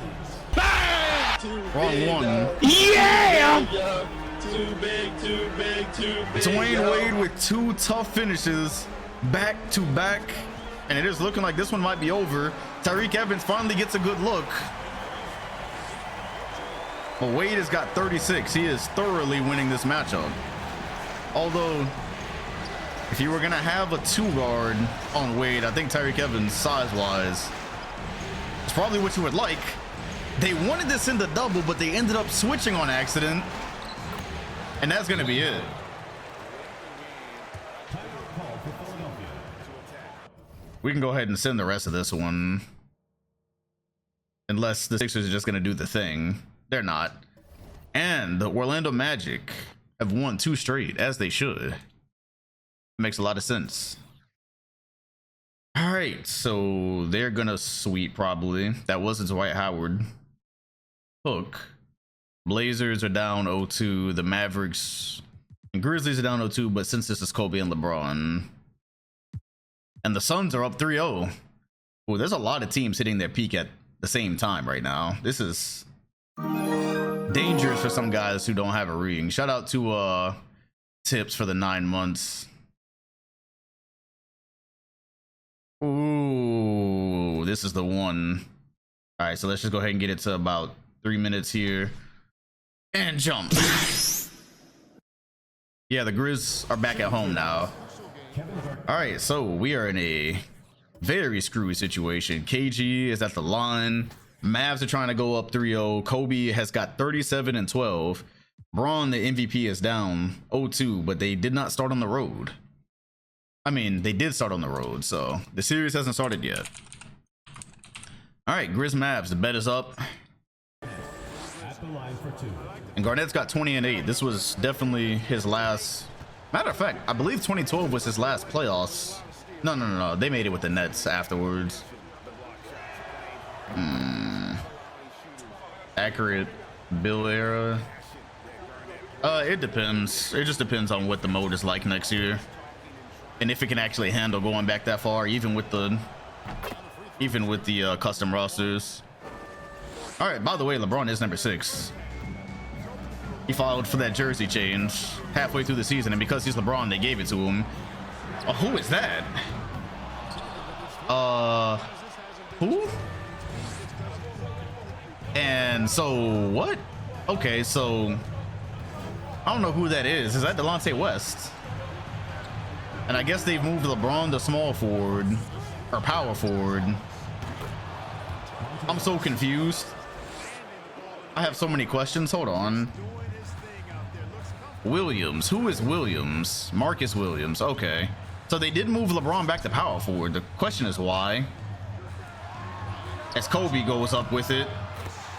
Bang! Wrong one. Yeah. Too big, too big, too big. Dwayne Wade with 2 tough finishes back to back, and it is looking like this one might be over. Tyreek Evans finally gets a good look. But Wade has got 36. He is thoroughly winning this matchup. Although, if you were going to have a 2-guard on Wade, I think Tyreek Evans, size-wise, is probably what you would like. They wanted this in the double, but they ended up switching on accident. And that's going to be it. We can go ahead and send the rest of this one. Unless the Sixers are just going to do the thing. They're not. And the Orlando Magic have won 2 straight, as they should. Makes a lot of sense. All right, so they're going to sweep probably. That wasn't Dwight Howard. Hook. Blazers are down 0-2. The Mavericks and Grizzlies are down 0-2, but since this is Kobe and LeBron. And the Suns are up 3-0. Well, there's a lot of teams hitting their peak at the same time right now. This is dangerous for some guys who don't have a ring. Shout out to Tips for the 9 months. Ooh, this is the one. All right, so let's just go ahead and get it to about 3 minutes here. And jump. Yeah, the Grizz are back at home now. All right, so we are in a very screwy situation. KG is at the line. Mavs are trying to go up 3-0. Kobe has got 37 and 12. Braun, the MVP, is down 0-2, but they did not start on the road. I mean, they did start on the road, so the series hasn't started yet. All right, Grizz Mavs, the bet is up. At the line for 2. And Garnett's got 20 and 8. This was definitely his last. Matter of fact, I believe 2012 was his last playoffs. No. They made it with the Nets afterwards. Accurate Bill era. It depends. It just depends on what the mode is like next year. And if it can actually handle going back that far, even with the custom rosters. All right, by the way, LeBron is number 6. He followed for that jersey change halfway through the season, and because he's LeBron, they gave it to him. Oh, who is that? Who? And so what? Okay, so I don't know who that is. Is that Delonte West? And I guess they've moved LeBron to small forward or power forward. I'm so confused. I have so many questions. Hold on. Williams. Who is Williams? Marcus Williams. Okay. So they did move LeBron back to power forward. The question is why. As Kobe goes up with it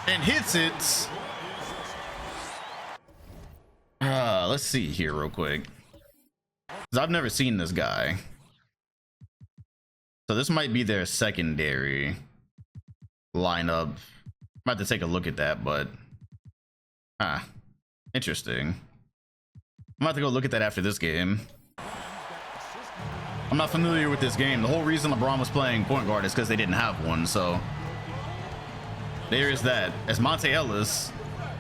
and hits it. Let's see here real quick. 'Cause I've never seen this guy. So this might be their secondary lineup. I'm about to take a look at that, but interesting. I'm about to go look at that after this game. I'm not familiar with this game. The whole reason LeBron was playing point guard is because they didn't have one. So there is that. As Monte Ellis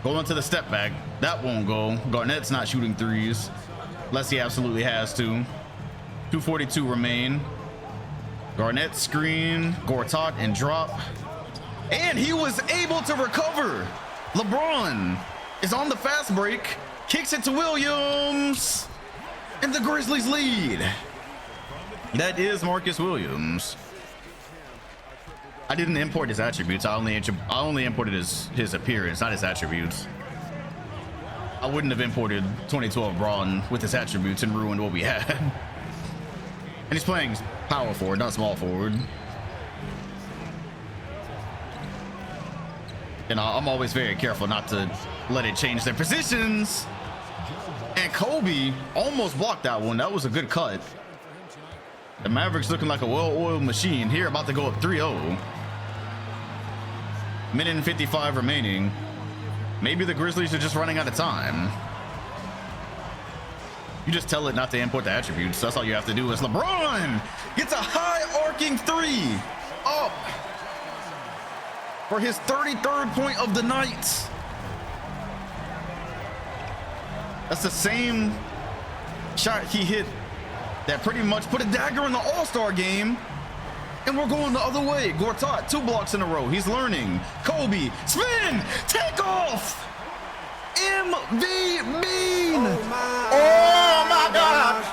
going to the step back, that won't go. Garnett's not shooting threes unless he absolutely has to. 2:42 remain. Garnett screen, Gortat and drop. And he was able to recover. LeBron is on the fast break, kicks it to Williams, and the Grizzlies lead. That is Marcus Williams. I didn't import his attributes. I only imported his appearance, not his attributes. I wouldn't have imported 2012 Braun with his attributes and ruined what we had. And he's playing power forward, not small forward. And I'm always very careful not to let it change their positions. And Kobe almost blocked that one. That was a good cut. The Mavericks looking like a well-oiled machine here, about to go up 3-0. Minute and 55 remaining. Maybe the Grizzlies are just running out of time. You just tell it not to import the attributes. That's all you have to do. Is LeBron gets a high arcing three up for his 33rd point of the night. That's the same shot he hit that pretty much put a dagger in the All-Star game. And we're going the other way. Gortat, 2 blocks in a row. He's learning. Kobe, spin, take off. MV Bean. Oh my God.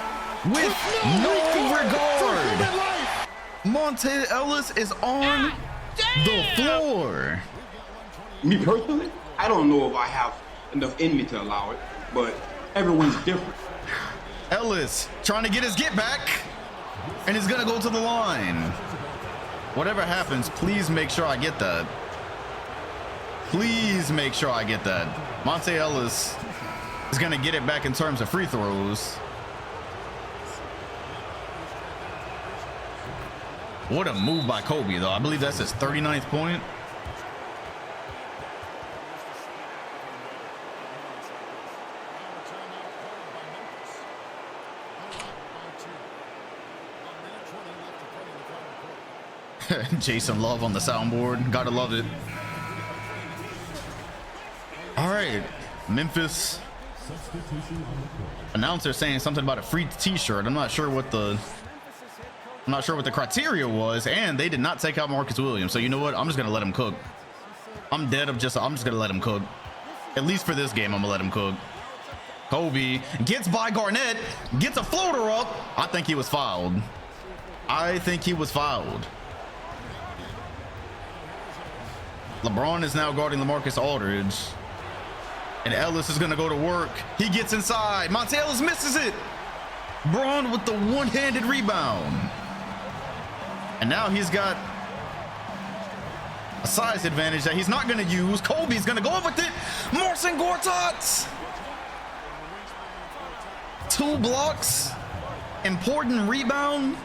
With no regard. Monte Ellis is on the floor. Me personally, I don't know if I have enough in me to allow it, but everyone's different. Ellis trying to get his get back, and he's gonna go to the line. Whatever happens, please make sure I get that. Please make sure I get that. Monte Ellis is gonna get it back in terms of free throws. What a move by Kobe, though. I believe that's his 39th point. Jason Love on the soundboard. Gotta love it. All right, Memphis announcer saying something about a free t-shirt. I'm not sure what the criteria was, and they did not take out Marcus Williams. So you know what? I'm just gonna let him cook. I'm just gonna let him cook. At least for this game, I'm gonna let him cook. Kobe gets by Garnett, gets a floater up. I think he was fouled. LeBron is now guarding LaMarcus Aldridge. And Ellis is going to go to work. He gets inside. Monte Ellis misses it. Braun with the one-handed rebound. And now he's got a size advantage that he's not going to use. Kobe's going to go up with it. Marcin Gortat. 2 blocks. Important rebound.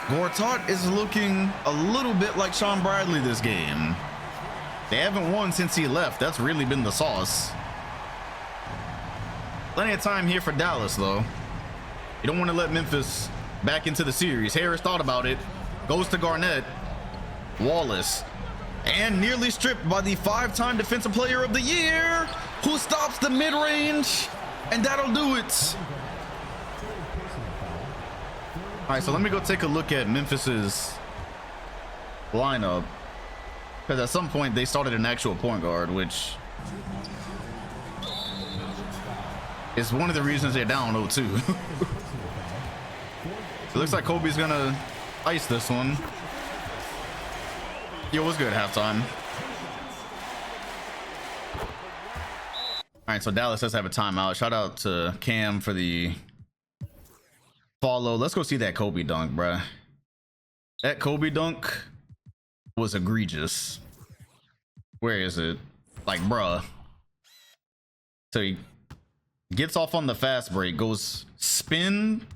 Gortat is looking a little bit like Sean Bradley this game. They haven't won since he left. That's really been the sauce. Plenty of time here for Dallas, though. You don't want to let Memphis back into the series. Harris thought about it. Goes to Garnett. Wallace. And nearly stripped by the 5-time Defensive Player of the Year, who stops the mid-range. And that'll do it. All right, so let me go take a look at Memphis's lineup, because at some point they started an actual point guard, which is one of the reasons they're down 0-2. It looks like Kobe's gonna ice this one. Yo, what's good, halftime? All right, so Dallas does have a timeout. Shout out to Cam for the follow. Let's go see that Kobe dunk, bruh. That Kobe dunk was egregious. Where is it? Like, bruh. So he gets off on the fast break, goes spin,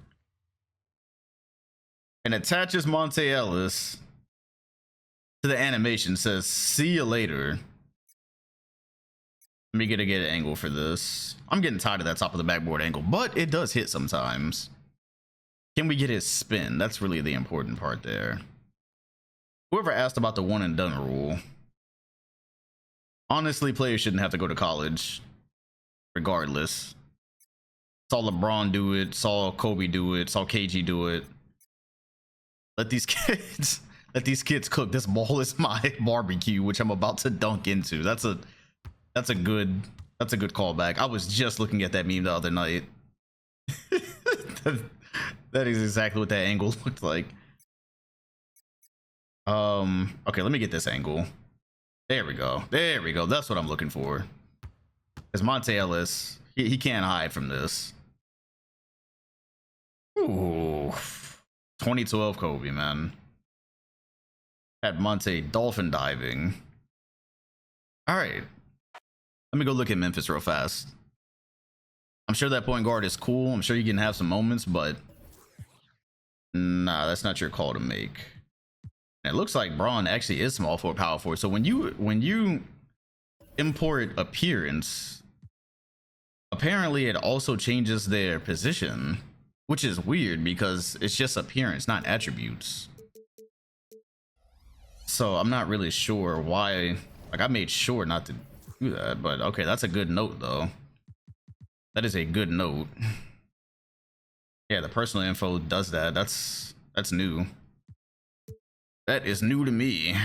and attaches Monte Ellis to the animation. Says, "See you later." Let me get an angle for this. I'm getting tired of that top of the backboard angle, but it does hit sometimes. Can we get his spin? That's really the important part there. Whoever asked about the one and done rule. Honestly, players shouldn't have to go to college. Regardless. Saw LeBron do it. Saw Kobe do it. Saw KG do it. Let these kids cook. This ball is my barbecue, which I'm about to dunk into. That's a good callback. I was just looking at that meme the other night. That is exactly what that angle looked like. Okay, let me get this angle. There we go. There we go. That's what I'm looking for. Because Monte Ellis, he can't hide from this. Ooh. 2012 Kobe, man. Had Monte dolphin diving. All right. Let me go look at Memphis real fast. I'm sure that point guard is cool. I'm sure you can have some moments, but nah, that's not your call to make. And it looks like Braun actually is small forward, power forward. So when you import appearance, apparently it also changes their position, which is weird because it's just appearance, not attributes. So I'm not really sure why. Like, I made sure not to do that, but okay, that's a good note though. That is a good note. Yeah, the personal info does that. That's new. That is new to me.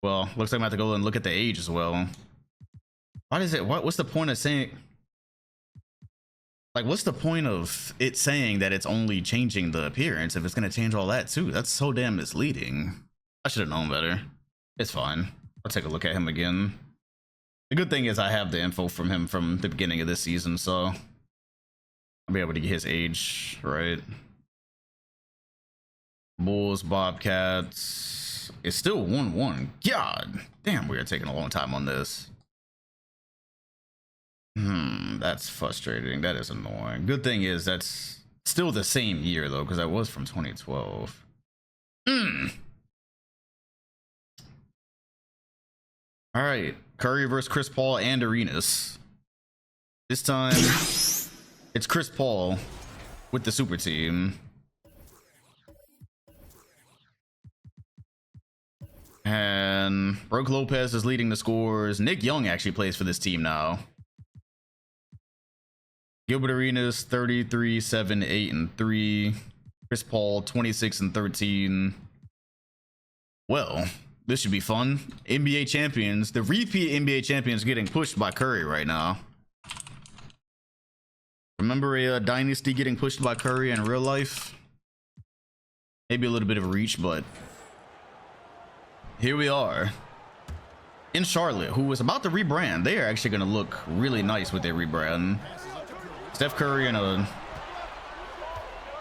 Well, looks like I'm gonna have to go and look at the age as well. Why does it? What's the point of saying? Like, what's the point of it saying that it's only changing the appearance if it's gonna change all that too? That's so damn misleading. I should have known better. It's fine. I'll take a look at him again. The good thing is I have the info from him from the beginning of this season, so I'll be able to get his age right. Bulls, Bobcats. It's still 1-1. God damn, we are taking a long time on this. That's frustrating. That is annoying. Good thing is that's still the same year though, because I was from 2012. All right, Curry versus Chris Paul and Arenas. This time it's Chris Paul with the super team. And Brook Lopez is leading the scores. Nick Young actually plays for this team now. Gilbert Arenas 33, 7, 8, and 3. Chris Paul 26 and 13. Well, this should be fun. NBA champions, the repeat NBA champions, getting pushed by Curry right now. Remember a dynasty getting pushed by Curry in real life? Maybe a little bit of a reach, but here we are in Charlotte, who was about to rebrand. They are actually going to look really nice with their rebrand. Steph Curry in a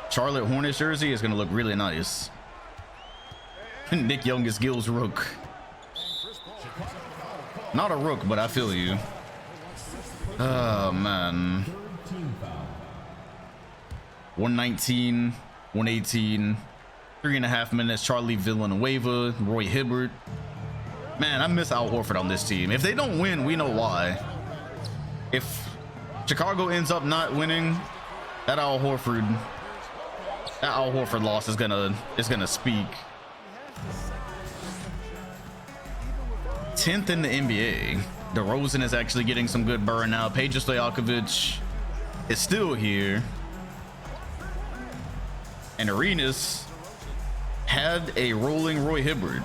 Charlotte Hornets jersey is going to look really nice. Nick Young is Gil's rook. Not a rook, but I feel you. Oh, man. 119, 118, 3.5 minutes. Charlie Villanueva, Roy Hibbert. Man, I miss Al Horford on this team. If they don't win, we know why. If Chicago ends up not winning, that Al Horford loss is gonna speak. 10th in the NBA. DeRozan is actually getting some good burn now. Peja Stojakovic is still here. And Arenas had a rolling Roy Hibbert.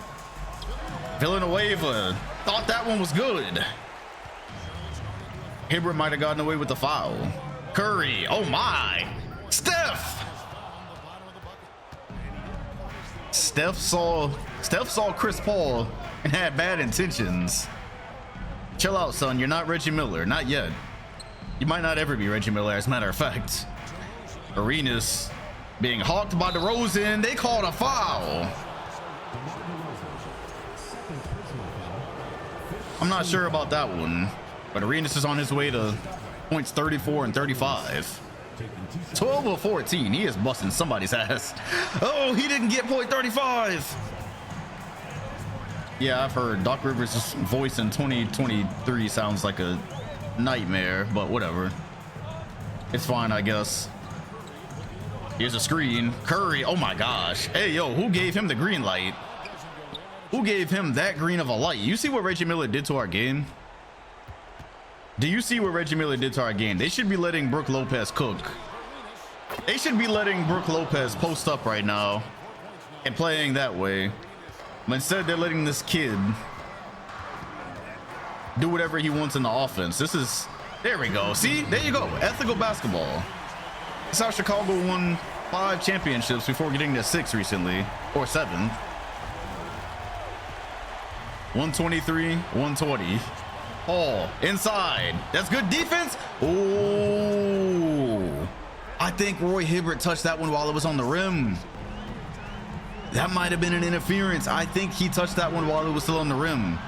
Villanueva thought that one was good. Hibbert might have gotten away with the foul. Curry, oh my. Steph saw Chris Paul and had bad intentions. Chill out, son. You're not Reggie Miller. Not yet. You might not ever be Reggie Miller, as a matter of fact. Arenas being hawked by DeRozan. They called a foul. I'm not sure about that one, but Arenas is on his way to points 34 and 35. 12 of 14. He is busting somebody's ass. Oh, he didn't get point 35. Yeah, I've heard Doc Rivers' voice in 2023 sounds like a nightmare, but whatever. It's fine, I guess. Here's a screen. Curry, oh my gosh. Hey, yo, who gave him the green light? Who gave him that green of a light? You see what Reggie Miller did to our game? Do you see what Reggie Miller did to our game? They should be letting Brook Lopez cook. They should be letting Brook Lopez post up right now and playing that way. But instead, they're letting this kid do whatever he wants in the offense. This is, there we go. See, there you go. Ethical basketball. That's how Chicago won 5 championships before getting to 6 recently, or 7. 123, 120. Oh, inside. That's good defense. Oh, I think Roy Hibbert touched that one while it was on the rim. That might have been an interference. I think he touched that one while it was still on the rim.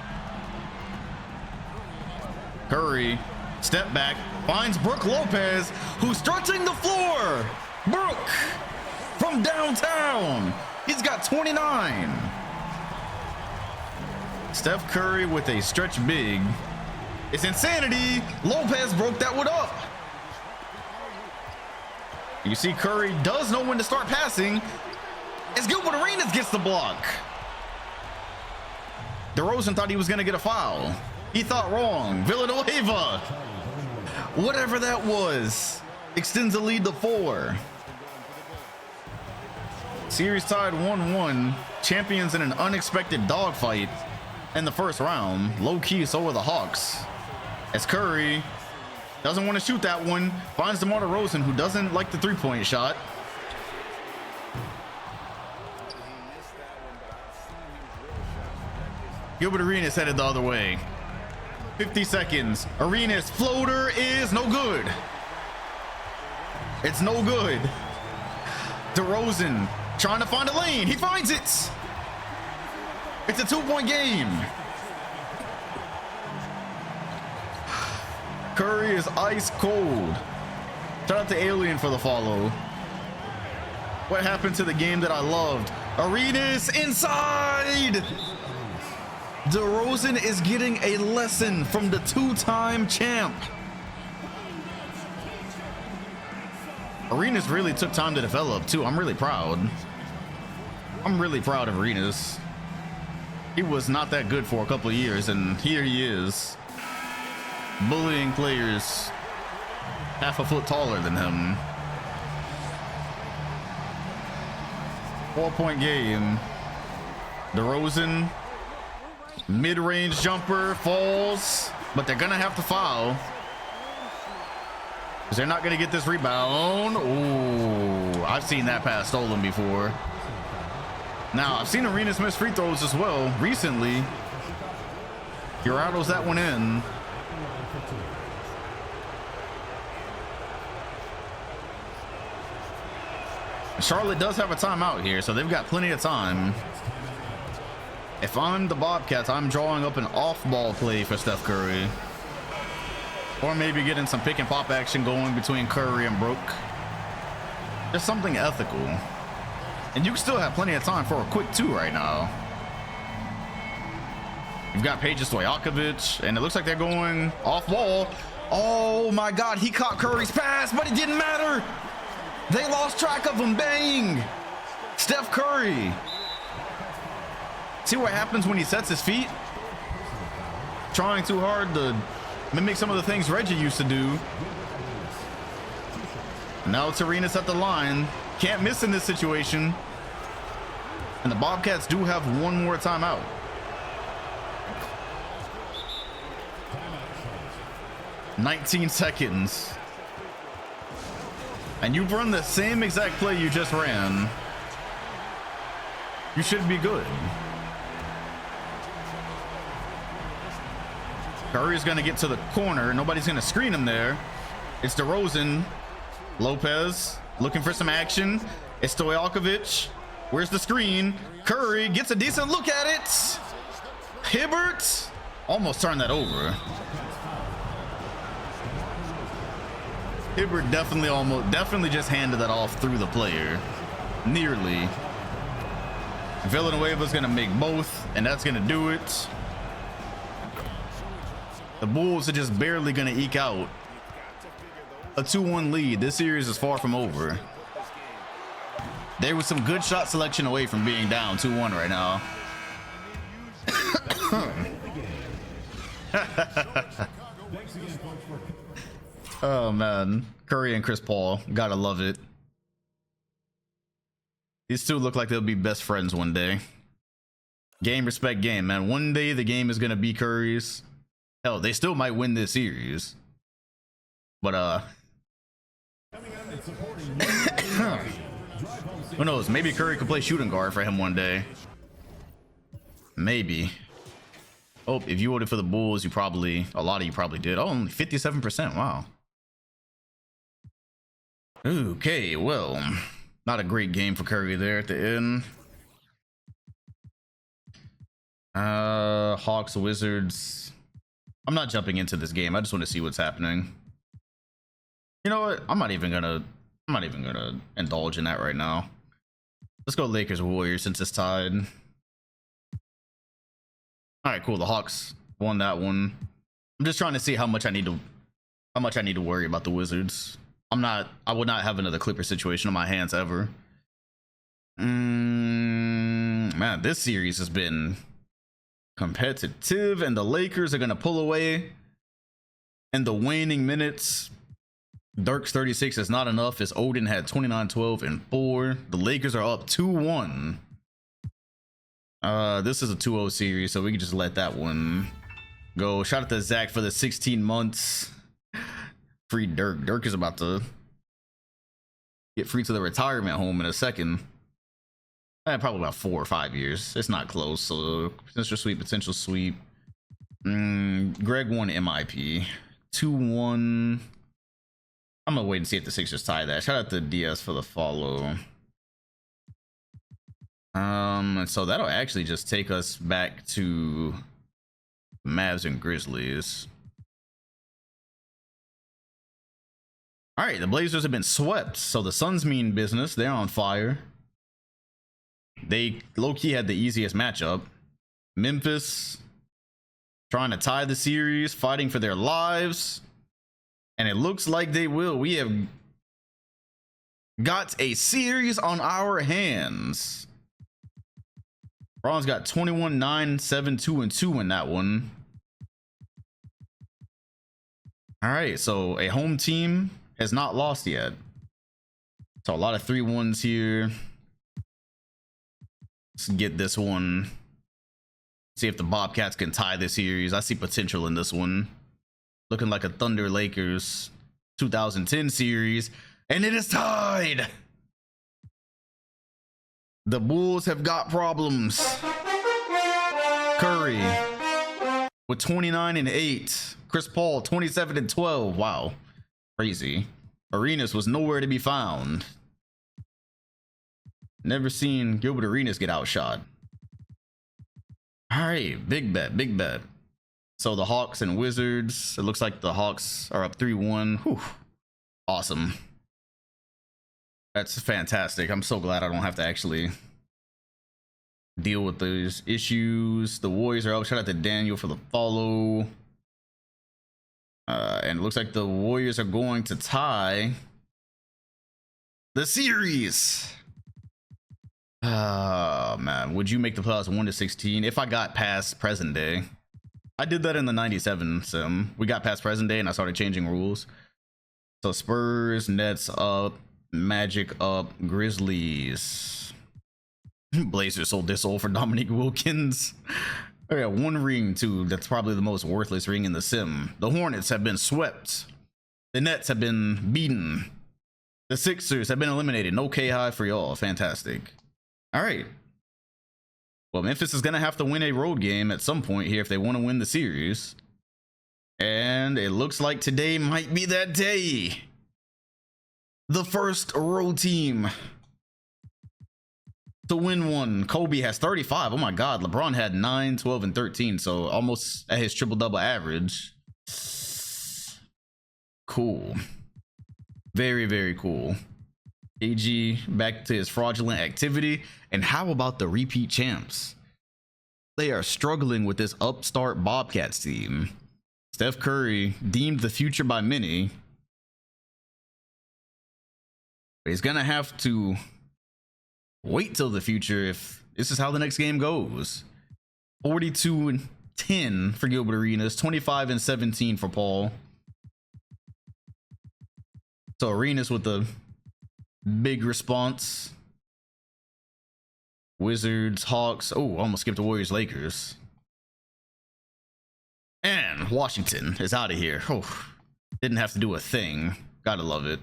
Curry, step back, finds Brooke Lopez, who's stretching the floor. Brooke from downtown. He's got 29. Steph Curry with a stretch big. It's insanity. Lopez broke that one up. You see Curry does know when to start passing. As Gilbert Arenas gets the block. DeRozan thought he was going to get a foul. He thought wrong. Villanueva, whatever that was, extends the lead to 4. Series tied 1-1. Champions in an unexpected dogfight in the first round. Low key, so are the Hawks. As Curry doesn't want to shoot that one, finds DeMar DeRozan, who doesn't like the three-point shot. Gilbert Arenas headed the other way. 50 seconds. Arenas floater is no good. It's no good. DeRozan trying to find a lane. He finds it. It's a 2-point game. Curry is ice cold. Shout out to Alien for the follow. What happened to the game that I loved? Arenas inside. DeRozan is getting a lesson from the 2-time champ. Arenas really took time to develop too. I'm really proud. I'm really proud of Arenas. He was not that good for a couple of years, and here he is, bullying players half a foot taller than him. 4-point game. DeRozan, mid-range jumper, falls, but they're gonna have to foul because they're not gonna get this rebound. Ooh, I've seen that pass stolen before. Now I've seen Arenas miss free throws as well recently. He rattles that one in. Charlotte does have a timeout here, so they've got plenty of time. If I'm the Bobcats, I'm drawing up an off-ball play for Steph Curry. Or maybe getting some pick and pop action going between Curry and Brooke. Just something ethical. And you can still have plenty of time for a quick 2 right now. You've got Peja Stojakovic, and it looks like they're going off-ball. Oh my God, he caught Curry's pass, but it didn't matter. They lost track of him. Bang! Steph Curry. See what happens when he sets his feet? Trying too hard to mimic some of the things Reggie used to do. Now it's Arenas at the line. Can't miss in this situation. And the Bobcats do have one more timeout. "19 seconds. And you've run the same exact play you just ran. You should be good. Curry's gonna get to the corner. Nobody's gonna screen him there. It's DeRozan. Lopez looking for some action. It's Stojakovic. Where's the screen? Curry gets a decent look at it. Hibbert almost turned that over. Hibbert definitely just handed that off through the player. Nearly. Villanueva's gonna make both, and that's gonna do it. The Bulls are just barely gonna eke out a 2-1 lead. This series is far from over. There was some good shot selection away from being down 2-1 right now. Oh man, Curry and Chris Paul, gotta love it. These two look like they'll be best friends one day. Game respect game, man. One day the game is gonna be Curry's. Hell, they still might win this series, but Who knows? Maybe Curry could play shooting guard for him one day. Maybe. Oh, if you voted for the Bulls, a lot of you probably did. Oh, only 57%. Wow. Okay, well, not a great game for Curry there at the end. Hawks, Wizards. I'm not jumping into this game. I just want to see what's happening. You know what? I'm not even gonna indulge in that right now. Let's go Lakers Warriors since it's tied. All right, cool. The Hawks won that one. I'm just trying to see how much I need to worry about the Wizards. I would not have another Clipper situation on my hands ever. Man, this series has been competitive, and the Lakers are gonna pull away in the waning minutes. Dirk's 36 is not enough, as Odin had 29, 12, and 4. The Lakers are up 2-1. This is a 2-0 series, so we can just let that one go. Shout out to Zach for the 16 months. Free Dirk. Dirk is about to get free to the retirement home in a second. Probably about 4 or 5 years. It's not close, so potential sweep. Greg won MIP. 2-1. I'm gonna wait and see if the Sixers tie that. Shout out to DS for the follow. So that'll actually just take us back to Mavs and Grizzlies. All right, the Blazers have been swept, so the Suns mean business. They're on fire. They low-key had the easiest matchup. Memphis trying to tie the series, fighting for their lives. And it looks like they will. We have got a series on our hands. Bron's got 21-9, 7-2, and 2 in that one. All right, so a home team has not lost yet. So a lot of 3-1s here. Let's get this one. See if the Bobcats can tie this series. I see potential in this one. Looking like a Thunder Lakers 2010 series, and it is tied. The Bulls have got problems. Curry with 29 and 8. Chris Paul 27 and 12. Wow, crazy. Arenas was nowhere to be found. Never seen Gilbert Arenas get outshot. All right, big bet, big bet. So the Hawks and Wizards, it looks like the Hawks are up 3-1. Whew. Awesome. That's fantastic. I'm so glad I don't have to actually deal with those issues. The Warriors are up. Shout out to Daniel for the follow. And it looks like the Warriors are going to tie the series. Oh, man. Would you make the playoffs 1-16 if I got past present day? I did that in the 97 sim. We got past present day and I started changing rules. So Spurs, Nets up, Magic up, Grizzlies. Blazers sold their soul for Dominique Wilkins. I got one ring too. That's probably the most worthless ring in the sim. The Hornets have been swept. The Nets have been beaten. The Sixers have been eliminated. No K-high for y'all. Fantastic. All right. Well, Memphis is going to have to win a road game at some point here if they want to win the series. And it looks like today might be that day. The first road team to win one. Kobe has 35. Oh my God. LeBron had 9, 12, and 13. So almost at his triple-double average. Cool. Very, very cool. AG back to his fraudulent activity. And how about the repeat champs? They are struggling with this upstart Bobcats team. Steph Curry, deemed the future by many. But he's gonna have to wait till the future if this is how the next game goes. 42 and 10 for Gilbert Arenas, 25 and 17 for Paul. So Arenas with the big response. Wizards, Hawks. Oh, almost skipped the Warriors, Lakers. And Washington is out of here. Oh, didn't have to do a thing. Gotta love it.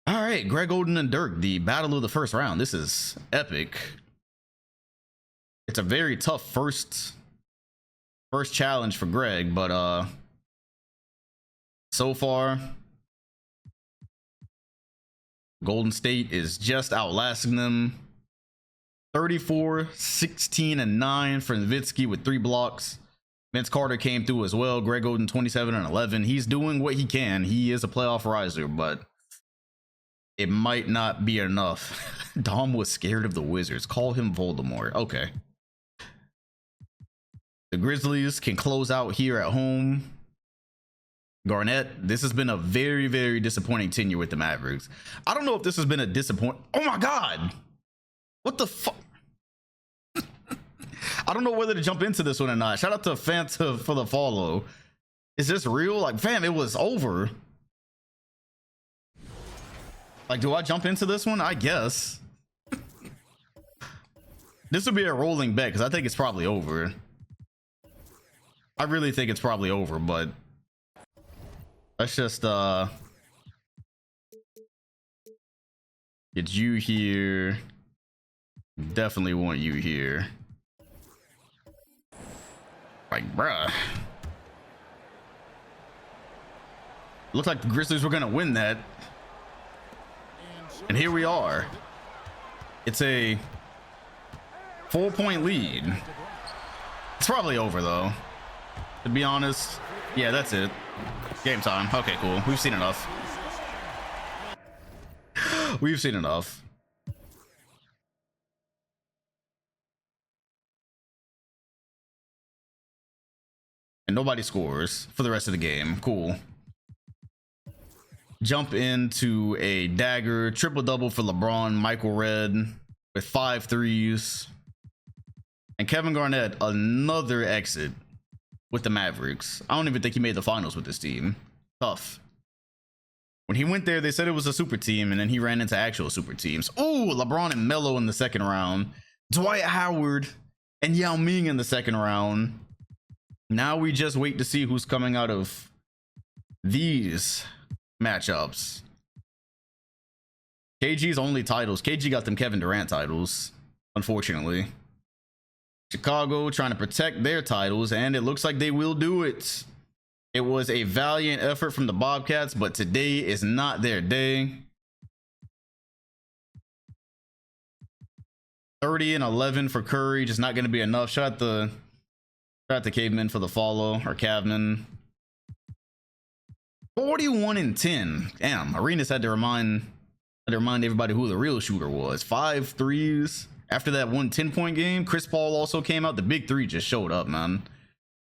All right, Greg Oden and Dirk, the battle of the first round. This is epic. It's a very tough first challenge for Greg, but so far Golden State is just outlasting them. 34, 16, and 9 for Nowitzki with 3 blocks. Vince Carter came through as well. Greg Oden 27 and 11. He's doing what he can. He is a playoff riser, but it might not be enough. Dom was scared of the Wizards. Call him Voldemort. Okay. The Grizzlies can close out here at home. Garnett, this has been a very, very disappointing tenure with the Mavericks. I don't know if this has been a disappointment. Oh my God. What the fuck? I don't know whether to jump into this one or not. Shout out to Fanta for the follow. Is this real? Like, fam, it was over. Like, do I jump into this one? I guess. This would be a rolling bet because I think it's probably over. I really think it's probably over, but let's just get you here. Definitely want you here. Like, bruh. Looked like the Grizzlies were gonna win that. And here we are. It's a 4-point lead. It's probably over though. To be honest. Yeah, that's it. Game time. Okay, cool. We've seen enough. We've seen enough. And nobody scores for the rest of the game. Cool. Jump into a dagger. Triple-double for LeBron. Michael Redd with 5 threes. And Kevin Garnett, another exit with the Mavericks. I don't even think he made the finals with this team. Tough. When he went there, they said it was a super team, and then he ran into actual super teams. Oh, LeBron and Melo in the second round. Dwight Howard and Yao Ming in the second round. Now we just wait to see who's coming out of these matchups. KG's only titles. KG got them Kevin Durant titles, unfortunately. Chicago trying to protect their titles, and it looks like they will do it. It was a valiant effort from the Bobcats, but today is not their day. 30 and 11 for Curry, just not going to be enough. Shout out to Caveman for the follow, or Cavman. 41 and 10. Damn, Arenas had to remind everybody who the real shooter was. 5 threes. After that one 10-point game, Chris Paul also came out. The big 3 just showed up, man.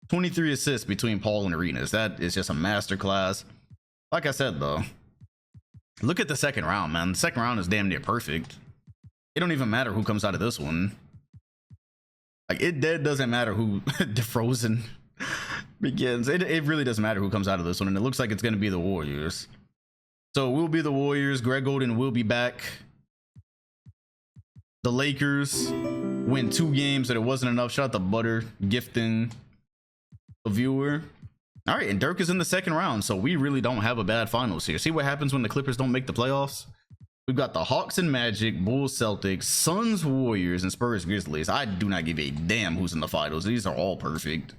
23 assists between Paul and Arenas. That is just a masterclass. Like I said, though, look at the second round, man. The second round is damn near perfect. It don't even matter who comes out of this one. Like, it doesn't matter who DeFrozen begins. It really doesn't matter who comes out of this one. And it looks like it's going to be the Warriors. So it will be the Warriors. Greg Oden will be back. The Lakers win 2 games, but it wasn't enough. Shout out to Butter gifting a viewer. All right, and Dirk is in the second round, so we really don't have a bad finals here. See what happens when the Clippers don't make the playoffs? We've got the Hawks and Magic, Bulls, Celtics, Suns, Warriors, and Spurs, Grizzlies. I do not give a damn who's in the finals. These are all perfect.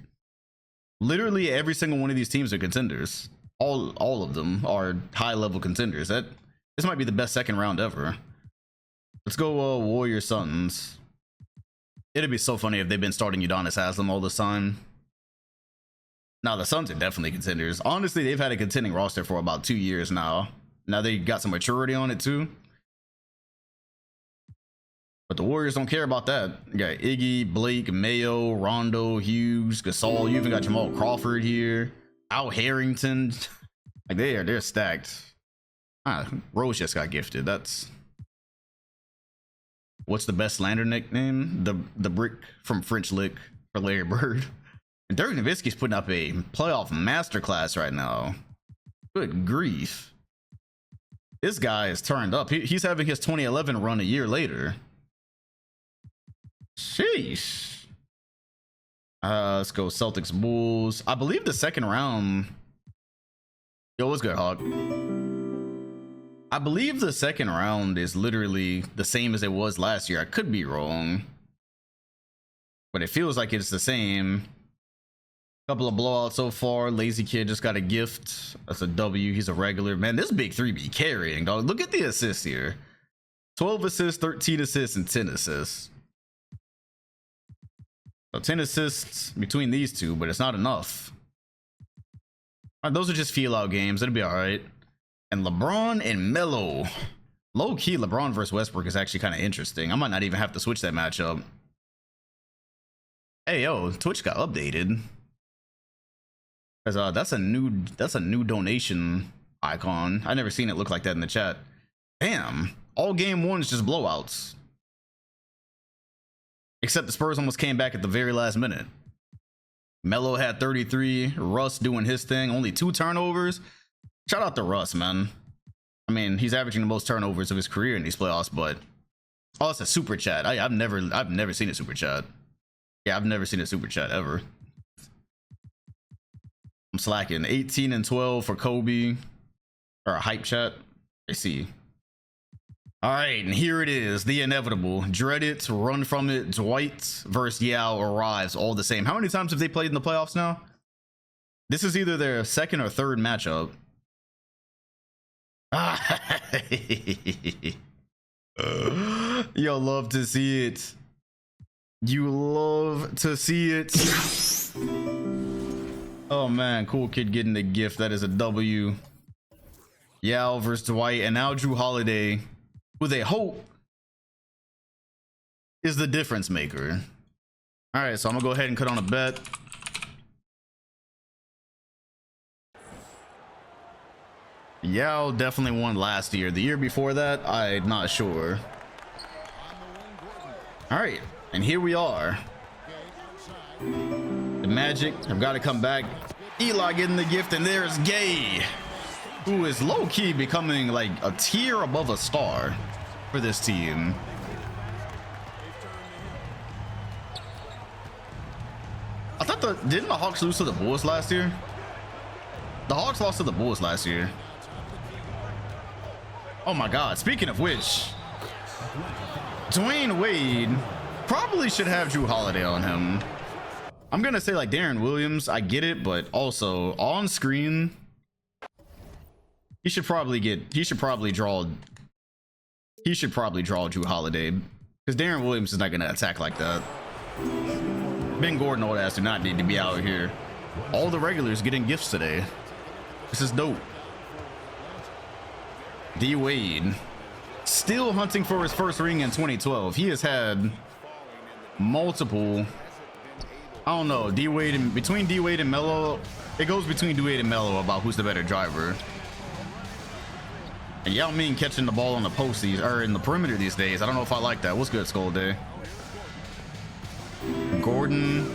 Literally every single one of these teams are contenders. All of them are high-level contenders. This might be the best second round ever. Let's go Warriors Suns. It'd be so funny if they've been starting Udonis Haslem all this time. Now the Suns are definitely contenders. Honestly, they've had a contending roster for about 2 years now. Now they got some maturity on it too. But the Warriors don't care about that. You got Iggy, Blake, Mayo, Rondo, Hughes, Gasol. You even got Jamal Crawford here. Al Harrington. Like they're stacked. Rose just got gifted. That's... What's the best slander nickname? The brick from French Lick for Larry Bird. And Dirk Nowitzki's putting up a playoff masterclass right now. Good grief. This guy is turned up. He's having his 2011 run a year later. Sheesh. Let's go Celtics Bulls. I believe the second round. Yo, what's good, Hawk? I believe the second round is literally the same as it was last year. I could be wrong, but it feels like it's the same. Couple of blowouts so far. Lazy Kid just got a gift. That's a W. He's a regular. Man, this big three be carrying, dog. Look at the assists here. 12 assists, 13 assists, and 10 assists. So 10 assists between these two, but it's not enough. All right, those are just feel out games. It'll be all right. And LeBron and Melo. Low key, LeBron versus Westbrook is actually kind of interesting. I might not even have to switch that matchup. Hey, yo, Twitch got updated. Cause that's a new donation icon. I never seen it look like that in the chat. Damn, all game one is just blowouts. Except the Spurs almost came back at the very last minute. Melo had 33. Russ doing his thing. Only 2 turnovers. Shout out to Russ, man. I mean, he's averaging the most turnovers of his career in these playoffs. But oh, it's a super chat. I've never seen a super chat. Yeah, I've never seen a super chat ever. I'm slacking. 18 and 12 for Kobe. Or a hype chat. I see. All right, and here it is, the inevitable. Dread it, run from it. Dwight versus Yao arrives all the same. How many times have they played in the playoffs now? This is either their second or third matchup. You'll love to see it. You love to see it. Oh man, cool kid getting the gift. That is a W. Yao versus Dwight, and now Drew Holiday, who they hope is the difference maker. All right, so I'm gonna go ahead and cut on a bet. Yao definitely won last year. The year before that, I'm not sure. All right, and here we are. The Magic have got to come back. Eli getting the gift, and there's Gay, who is low-key becoming like a tier above a star for this team. I thought didn't the Hawks lose to the Bulls last year? The Hawks lost to the Bulls last year. Oh my God, speaking of which, Dwayne Wade probably should have Drew Holiday on him. I'm gonna say like Darren Williams, I get it, but also on screen, he should probably draw Drew Holiday, because Darren Williams is not gonna attack like that. Ben Gordon, old ass, do not need to be out here. All the regulars getting gifts today. This is dope. D Wade still hunting for his first ring in 2012. He has had multiple. I don't know. Between D Wade and Melo, it goes between D Wade and Melo about who's the better driver. And Yao Ming catching the ball on the post or in the perimeter these days. I don't know if I like that. What's good, Skull Day? Gordon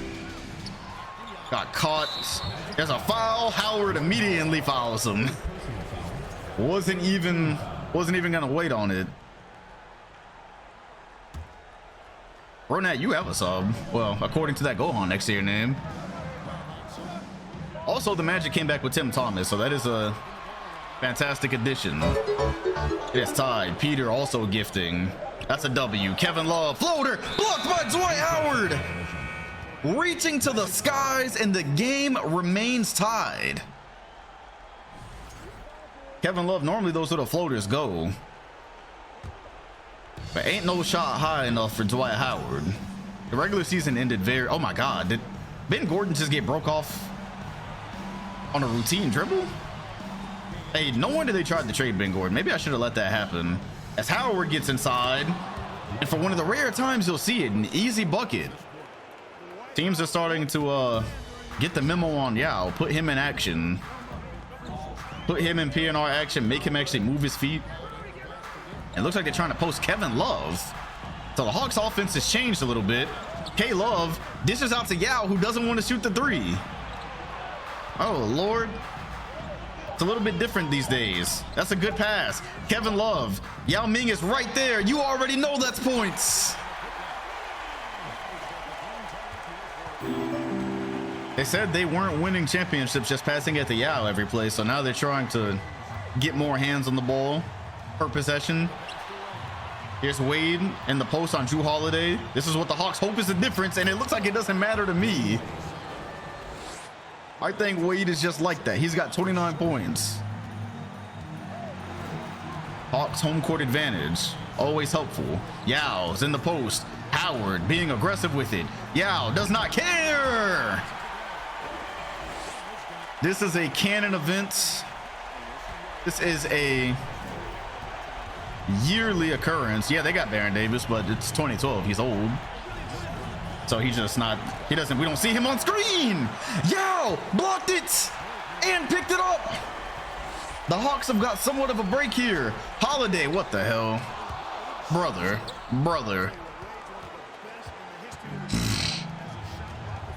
got caught. There's a foul. Howard immediately fouls him. Wasn't even gonna wait on it. Ronat, you have a sub. Well, according to that Gohan next to your name. Also, the Magic came back with Tim Thomas, so that is a fantastic addition. It is tied. Peter also gifting. That's a W. Kevin Love, floater, blocked by Dwight Howard. Reaching to the skies, and the game remains tied. Kevin Love, normally those little floaters go. But ain't no shot high enough for Dwight Howard. The regular season ended very... Oh my God, did Ben Gordon just get broke off on a routine dribble? Hey, no wonder they tried to trade Ben Gordon. Maybe I should have let that happen. As Howard gets inside, and for one of the rare times you'll see it, an easy bucket. Teams are starting to get the memo on Yao. Put him in action. Put him in PNR action. Make him actually move his feet. It looks like they're trying to post Kevin Love. So the Hawks offense has changed a little bit. K Love dishes out to Yao, who doesn't want to shoot the three. Oh Lord. It's a little bit different these days. That's a good pass. Kevin Love. Yao Ming is right there. You already know that's points. They said they weren't winning championships just passing at the Yao every play, so now they're trying to get more hands on the ball. per possession. Here's Wade in the post on Drew Holiday. This is what the Hawks hope is the difference, and it looks like it doesn't matter to me. I think Wade is just like that. He's got 29 points. Hawks home court advantage, always helpful. Yao's in the post. Howard being aggressive with it. Yao does not care. This is a canon event. This is a yearly occurrence. Yeah, they got Baron Davis, but it's 2012. He's old. So he's just not, we don't see him on screen. Yao blocked it and picked it up. The Hawks have got somewhat of a break here. Holiday, what the hell? Brother.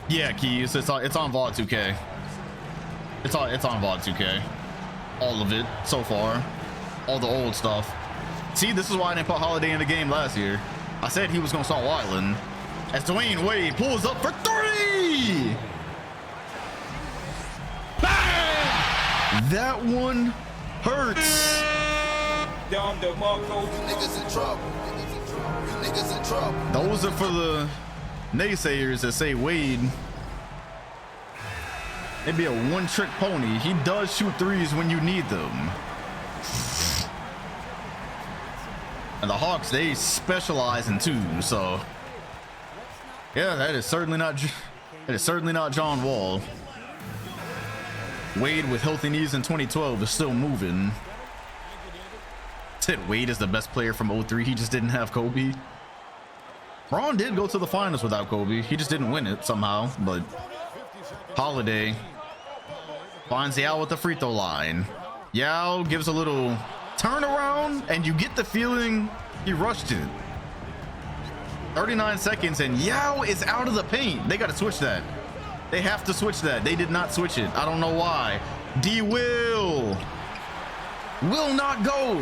Yeah, Keys, it's on VOD 2K. It's on VOD 2K. All of it so far. All the old stuff. See, this is why I didn't put Holiday in the game last year. I said he was gonna start wilding. As Dwayne Wade pulls up for 3! Bang! That one hurts. Those are for the naysayers that say Wade maybe a one-trick pony. He does shoot threes when you need them. And the Hawks, they specialize in two, so yeah, that is certainly not John Wall. Wade with healthy knees in 2012 is still moving. Said Wade is the best player from 03. He just didn't have Kobe. Braun did go to the finals without Kobe. He just didn't win it somehow. But Holiday finds Yao with the free throw line. Yao gives a little turnaround, and you get the feeling he rushed it. 39 seconds, and Yao is out of the paint. They got to switch that. They have to switch that. They did not switch it. I don't know why. D will not go.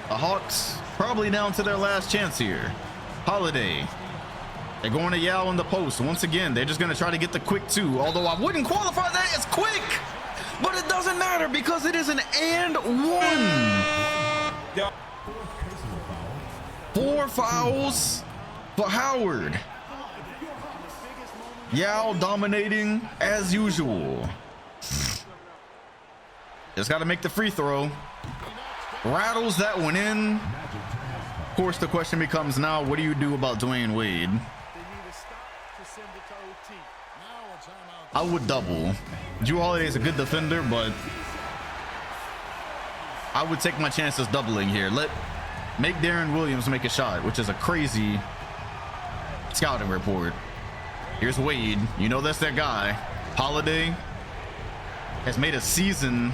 The Hawks probably down to their last chance here. Holiday. They're going to Yao in the post. Once again, they're just going to try to get the quick two. Although I wouldn't qualify that as quick. But it doesn't matter because it is an and one. 4 fouls for Howard. Yao dominating as usual. Just got to make the free throw. Rattles that one in. Of course, the question becomes now, what do you do about Dwayne Wade? I would double. Drew Holiday is a good defender, but I would take my chances doubling here. Make Darren Williams make a shot, which is a crazy scouting report. Here's Wade. You know that's their guy. Holiday has made a season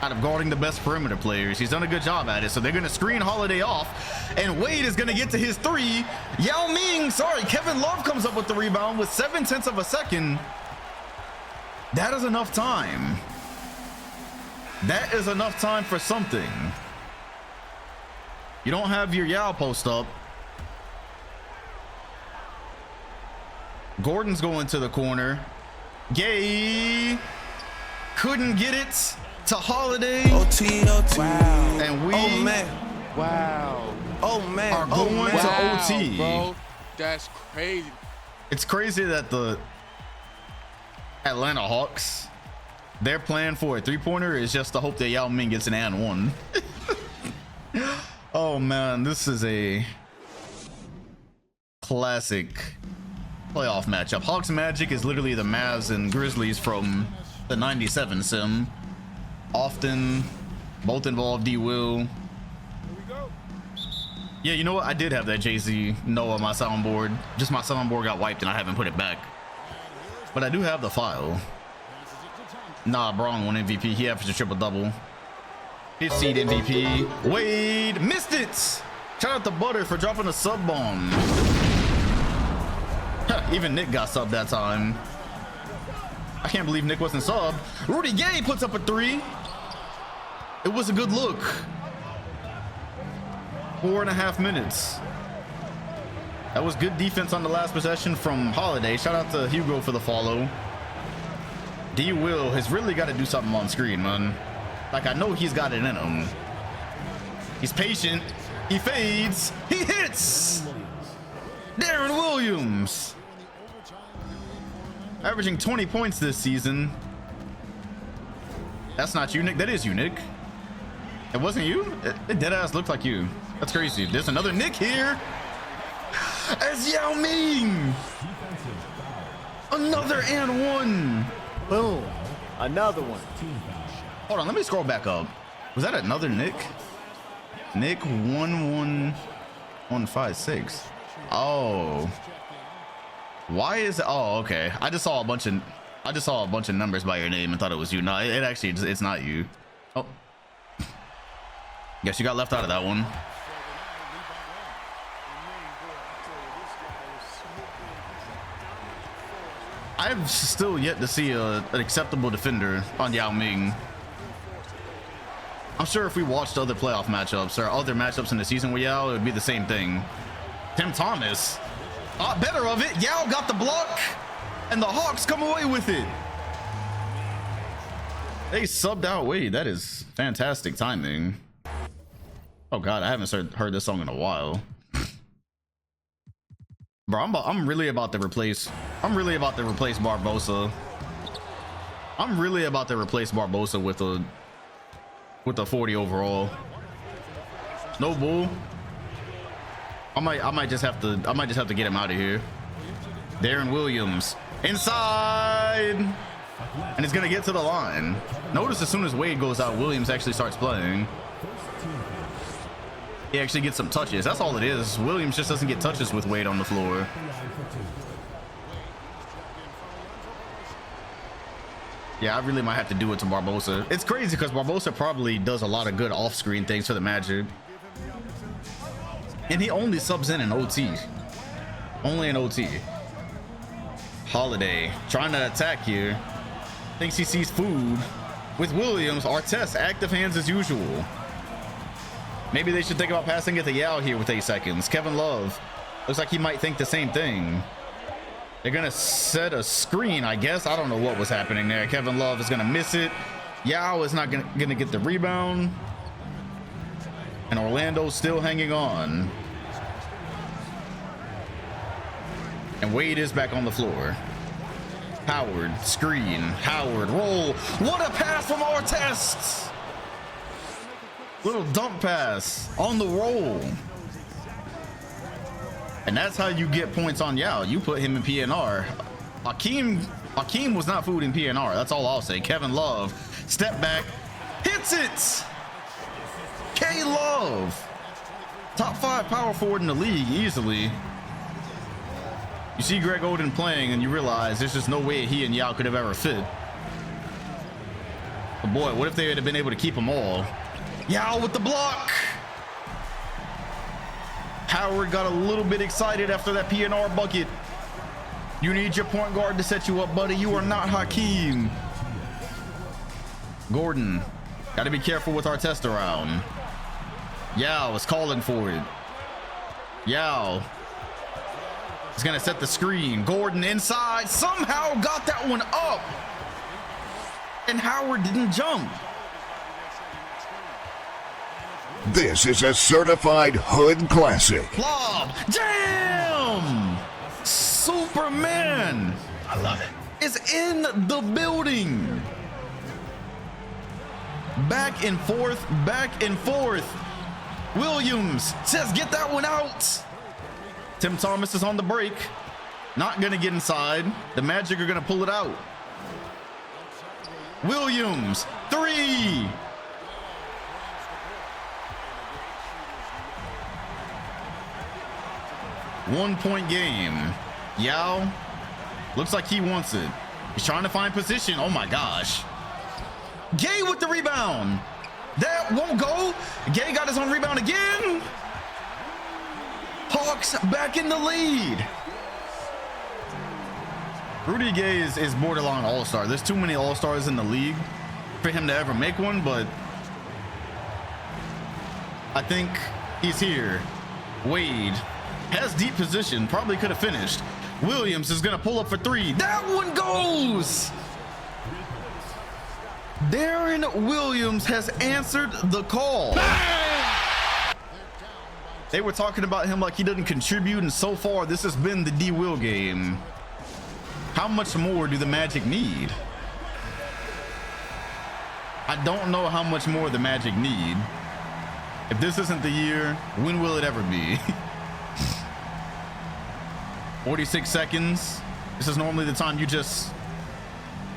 out of guarding the best perimeter players. He's done a good job at it, so they're going to screen Holiday off, and Wade is going to get to his three. Kevin Love comes up with the rebound with 0.7 of a second. That is enough time. That is enough time for something. You don't have your Yao post up. Gordon's going to the corner. Gay couldn't get it to Holiday. OT. Wow. And we Wow. are going to OT. Bro, that's crazy. It's crazy that the Atlanta Hawks, their plan for a three-pointer is just to hope that Yao Ming gets an and one. Oh man, this is a classic playoff matchup. Hawks Magic is literally the Mavs and Grizzlies from the 97 sim. Often both involve D Will. Yeah, you know what? I did have that Jay-Z Noah on my soundboard. Just my soundboard got wiped and I haven't put it back. But I do have the file. Nah, Braun won MVP. He averaged a triple-double. 5th seed MVP. Wade missed it. Shout out to Butter for dropping a sub bomb. Even Nick got subbed that time. I can't believe Nick wasn't subbed. Rudy Gay puts up a 3. It was a good look. 4.5 minutes. That was good defense on the last possession from Holiday. Shout out to Hugo for the follow. D Will has really got to do something on screen, man. Like, I know he's got it in him. He's patient. He fades. He hits. Darren Williams. Averaging 20 points this season. That's not you, Nick. That is you, Nick. It wasn't you? It dead ass looked like you. That's crazy. There's another Nick here. As Yao Ming. Another and one. Boom. Another one. Hold on, let me scroll back up. Was that another Nick? Nick 11156. Oh. Why is it? Oh, okay. I just saw a bunch of numbers by your name and thought it was you. No, it actually it's not you. Oh. Guess you got left out of that one. I've still yet to see an acceptable defender on Yao Ming. I'm sure if we watched other playoff matchups or other matchups in the season with Yao, it would be the same thing. Tim Thomas, better of it. Yao got the block, and the Hawks come away with it. They subbed out Wade. That is fantastic timing. Oh God, I haven't heard this song in a while. Bro, I'm really about to replace Barbosa. I'm really about to replace Barbosa with a 40 overall. No bull. I might just have to get him out of here. Darren Williams inside, and it's gonna get to the line. Notice as soon as Wade goes out, Williams actually starts playing. He actually gets some touches. That's all it is. Williams just doesn't get touches with Wade on the floor. Yeah, I really might have to do it to Barbosa. It's crazy because Barbosa probably does a lot of good off-screen things for the Magic. And he only subs in OT. Only in OT. Holiday trying to attack here. Thinks he sees food. With Williams, Artest active hands as usual. Maybe they should think about passing it to Yao here with 8 seconds. Kevin Love looks like he might think the same thing. They're gonna set a screen, I guess. I don't know what was happening there. Kevin Love is gonna miss it. Yao is not gonna get the rebound. And Orlando's still hanging on. And Wade is back on the floor. Howard, screen. Howard, roll. What a pass from Artest! Little dump pass on the roll. And that's how you get points on Yao. You put him in PNR. Hakeem was not food in PNR. That's all I'll say. Kevin Love, step back, hits it. K Love, top 5 power forward in the league easily. You see Greg Oden playing and you realize there's just no way he and Yao could have ever fit. But boy, what if they had been able to keep them all? Yao with the block. Howard got a little bit excited after that PNR bucket. You need your point guard to set you up, buddy. You are not Hakeem. Gordon, got to be careful with our test around. Yao is calling for it. Yao is going to set the screen. Gordon inside, somehow got that one up. And Howard didn't jump. This is a certified hood classic. Lob, jam! Superman, I love it, is in the building. Back and forth, back and forth. Williams says, get that one out. Tim Thomas is on the break. Not gonna get inside. The Magic are gonna pull it out. Williams, 3. One-point game. Yao looks like he wants it. He's trying to find position. Oh my gosh. Gay with the rebound. That won't go. Gay got his own rebound again. Hawks back in the lead. Rudy Gay is borderline all-star. There's too many all-stars in the league for him to ever make one, but I think he's here. Wade has deep position, probably could have finished. Williams is gonna pull up for 3. That one goes. Darren Williams has answered the call. They were talking about him like he didn't contribute, and so far this has been the D Will game. How much more do the Magic need? I don't know how much more the Magic need. If this isn't the year, when will it ever be? 46 seconds. This is normally the time you just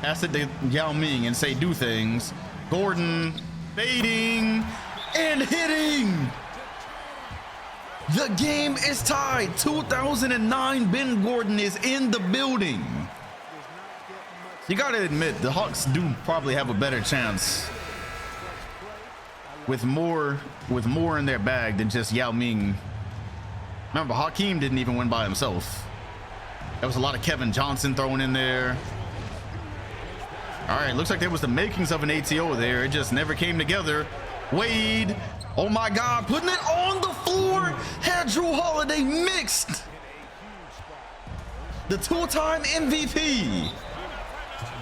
pass it to Yao Ming and say do things. Gordon fading and hitting. The game is tied. 2009 Ben Gordon is in the building. You gotta admit, the Hawks do probably have a better chance with more in their bag than just Yao Ming. Remember, Hakeem didn't even win by himself. There was a lot of Kevin Johnson thrown in there. All right, looks like there was the makings of an ATO there. It just never came together. Wade, oh my God, putting it on the floor. Had Drew Holiday mixed. The two-time MVP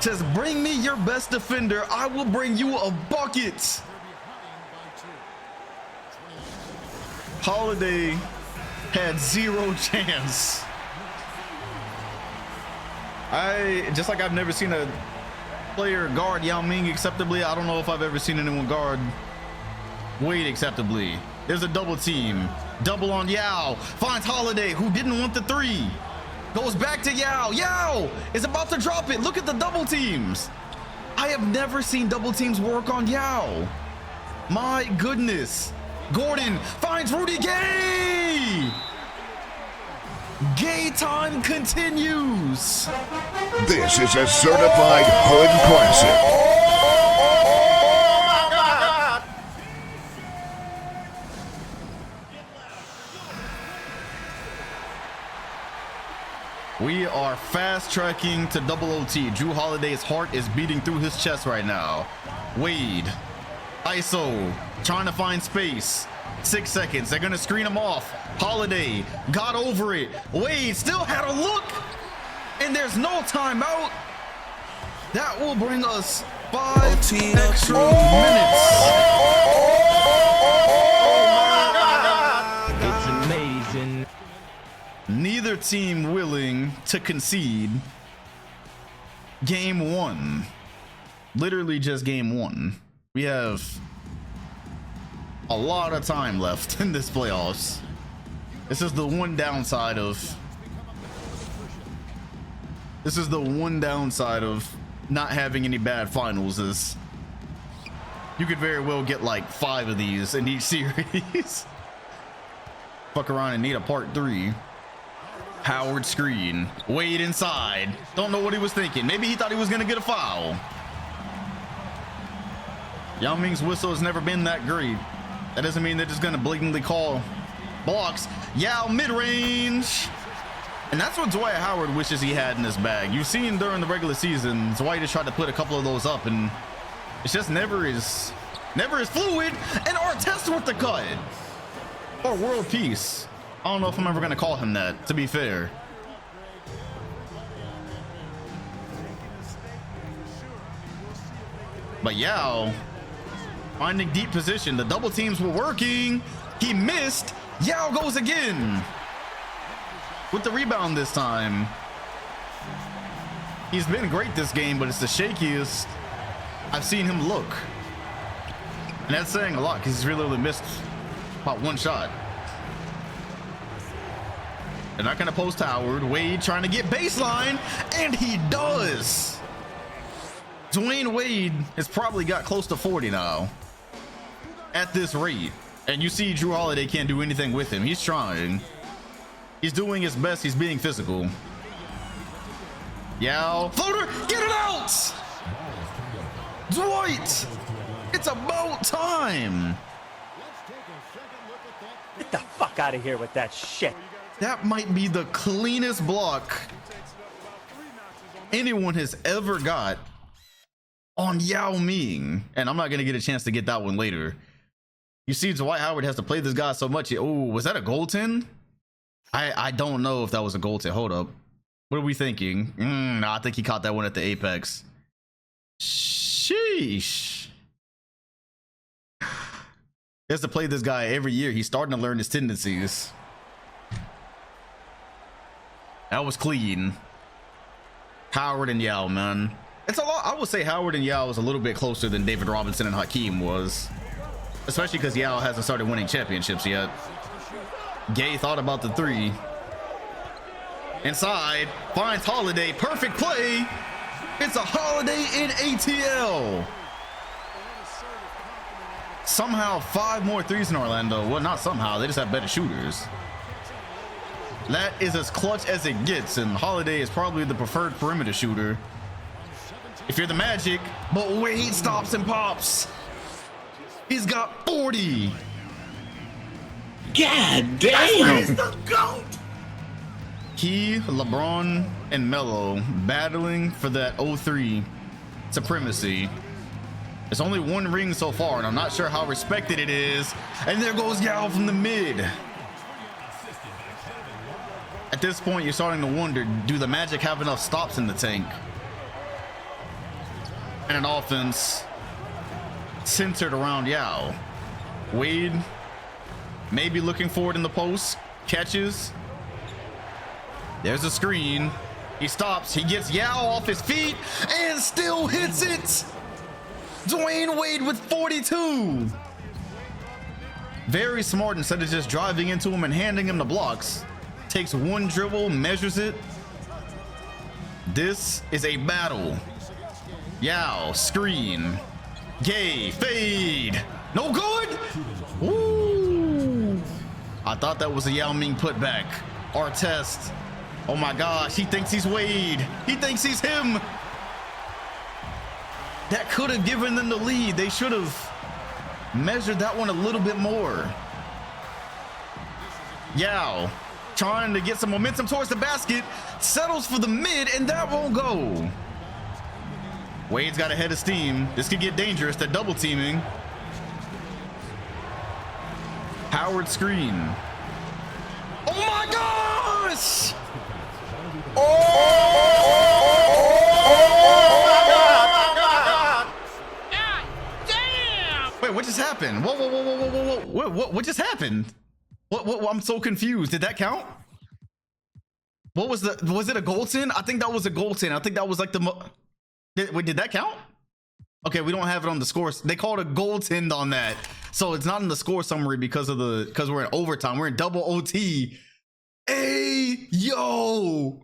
says, bring me your best defender. I will bring you a bucket. Holiday had zero chance. Just like I've never seen a player guard Yao Ming acceptably, I don't know if I've ever seen anyone guard Wade acceptably. There's a double team. Double on Yao. Finds Holiday, who didn't want the three. Goes back to Yao. Yao is about to drop it. Look at the double teams. I have never seen double teams work on Yao. My goodness. Gordon finds Rudy Gay. Gay time continues. This is a certified hood classic. We are fast tracking to double OT. Drew Holiday's heart is beating through his chest right now. Wade, ISO, trying to find space. 6 seconds. They're going to screen him off. Holiday got over it. Wade still had a look. And there's no timeout. That will bring us 5 extra minutes. It's amazing. Neither team willing to concede game one. Literally just game one. We have a lot of time left in this playoffs. This is the one downside of not having any bad finals, is you could very well get like 5 of these in each series. Fuck around and need a part 3. Howard screen. Wade inside. Don't know what he was thinking. Maybe he thought he was gonna get a foul. Yao Ming's whistle has never been that great. That doesn't mean they're just gonna blatantly call blocks. Yao mid-range. And that's what Dwight Howard wishes he had in his bag. You've seen during the regular season, Dwight has tried to put a couple of those up, and it's just never as fluid. And Artest with the cut. Or world peace. I don't know if I'm ever gonna call him that, to be fair. But Yao finding deep position. The double teams were working. He missed. Yao goes again with the rebound this time. He's been great this game, but it's the shakiest I've seen him look. And that's saying a lot because he's really only missed about 1 shot. They're not going to post Howard. Wade trying to get baseline, and he does. Dwayne Wade has probably got close to 40 now at this rate. And you see Drew Holiday can't do anything with him. He's trying. He's doing his best. He's being physical. Yao. Floater. Get it out. Dwight. It's about time. Get the fuck out of here with that shit. That might be the cleanest block anyone has ever got on Yao Ming. And I'm not going to get a chance to get that one later. You see, Dwight Howard has to play this guy so much. Oh, was that a goaltend? I don't know if that was a goaltend. Hold up. What are we thinking? Nah, I think he caught that one at the apex. Sheesh. He has to play this guy every year. He's starting to learn his tendencies. That was clean. Howard and Yao, man. It's a lot. I would say Howard and Yao was a little bit closer than David Robinson and Hakeem was. Especially because Yao hasn't started winning championships yet. Gay thought about the three. Inside, finds Holiday. Perfect play. It's a Holiday in ATL. Somehow 5 more threes in Orlando. Well, not somehow. They just have better shooters. That is as clutch as it gets, and Holiday is probably the preferred perimeter shooter if you're the Magic. But Wade stops and pops. He's got 40. God damn. The GOAT. He, LeBron, and Melo battling for that 0-3 supremacy. There's only 1 ring so far, and I'm not sure how respected it is. And there goes Yao from the mid. At this point, you're starting to wonder, do the Magic have enough stops in the tank? And an offense centered around Yao. Wade maybe looking forward in the post. Catches. There's a screen. He stops. He gets Yao off his feet and still hits it. Dwayne Wade with 42. Very smart. Instead of just driving into him and handing him the blocks, takes 1 dribble, measures it. This is a battle. Yao, screen. Gay, fade. No good. Ooh. I thought that was a Yao Ming putback. Artest. Oh my gosh, he thinks he's Wade. He thinks he's him. That could have given them the lead. They should have measured that one a little bit more. Yao trying to get some momentum towards the basket, settles for the mid, and that won't go. Wade's got a head of steam. This could get dangerous. They're double teaming. Howard screen. Oh my gosh! Wait, what just happened? Whoa. What just happened? What? I'm so confused. Did that count? What was was it a goaltend? I think that was a goaltend. I think that was like wait, did that count? Okay, we don't have it on the scores. They called a goaltend on that. So it's not in the score summary because we're in overtime. We're in double OT. Hey, yo.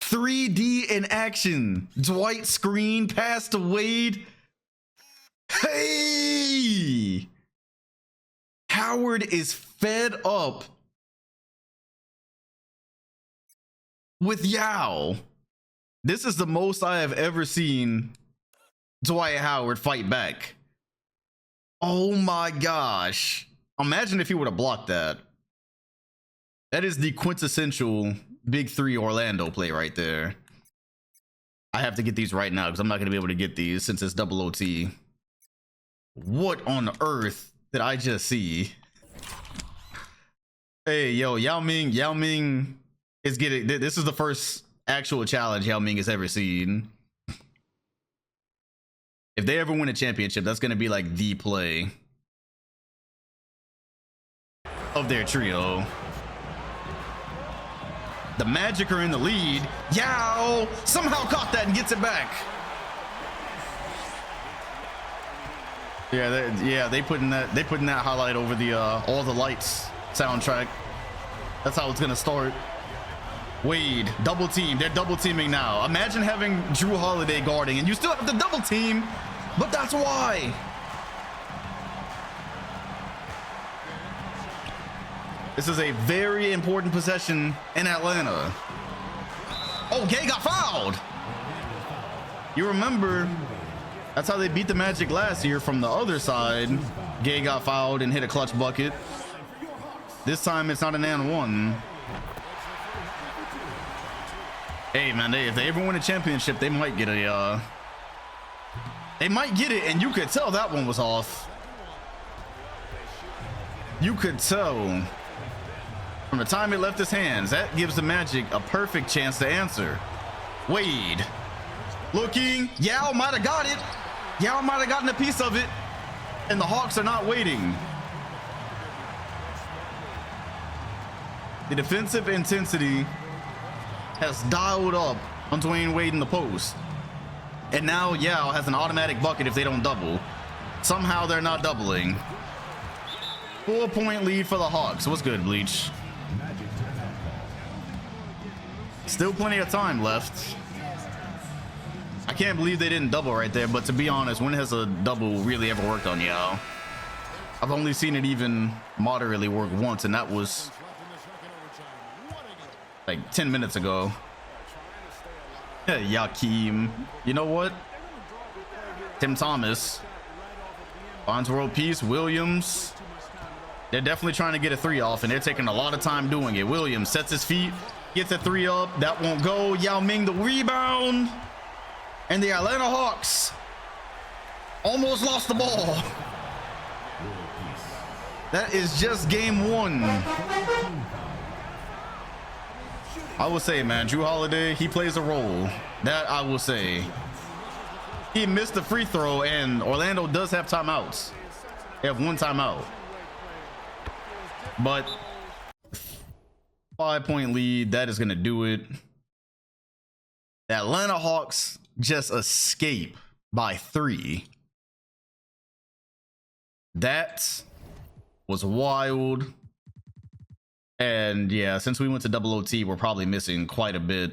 3D in action. Dwight screen pass to Wade. Hey. Howard is fed up with Yao. This is the most I have ever seen Dwight Howard fight back. Oh my gosh. Imagine if he would have blocked that. That is the quintessential Big 3 Orlando play right there. I have to get these right now because I'm not going to be able to get these since it's double OT. What on earth did I just see? Hey, yo, Yao Ming is getting, this is the first actual challenge Yao Ming has ever seen. If they ever win a championship, that's going to be like the play of their trio. The Magic are in the lead. Yao somehow caught that and gets it back. Yeah, they putting that highlight over the All the Lights soundtrack. That's how it's gonna start. Wade, double team. They're double teaming now. Imagine having Drew Holiday guarding and you still have to double team, but that's why. This is a very important possession in Atlanta. Oh, Gay got fouled. You remember, that's how they beat the Magic last year from the other side. Gay got fouled and hit a clutch bucket. This time it's not an and one. Hey man, if they ever win a championship, they might get a they might get it, and you could tell that one was off. You could tell from the time it left his hands. That gives the Magic a perfect chance to answer. Wade looking. Yao might have got it. Yao might have gotten a piece of it, and the Hawks are not waiting. The defensive intensity has dialed up on Dwayne Wade in the post. And now Yao has an automatic bucket if they don't double. Somehow they're not doubling. 4-point lead for the Hawks. What's good, Bleach? Still plenty of time left. I can't believe they didn't double right there, but to be honest, when has a double really ever worked on Yao? I've only seen it even moderately work once, and that was like 10 minutes ago. Yakeem. You know what? Tim Thomas finds world peace. Williams. They're definitely trying to get a 3 off, and they're taking a lot of time doing it. Williams sets his feet, gets a 3 up. That won't go. Yao Ming the rebound. And the Atlanta Hawks almost lost the ball. That is just game 1. I will say, man, Drew Holiday, he plays a role. That I will say. He missed the free throw, and Orlando does have timeouts. They have 1 timeout. But 5-point lead, that is going to do it. The Atlanta Hawks just escape by 3. That was wild. And yeah, since we went to double OT, we're probably missing quite a bit.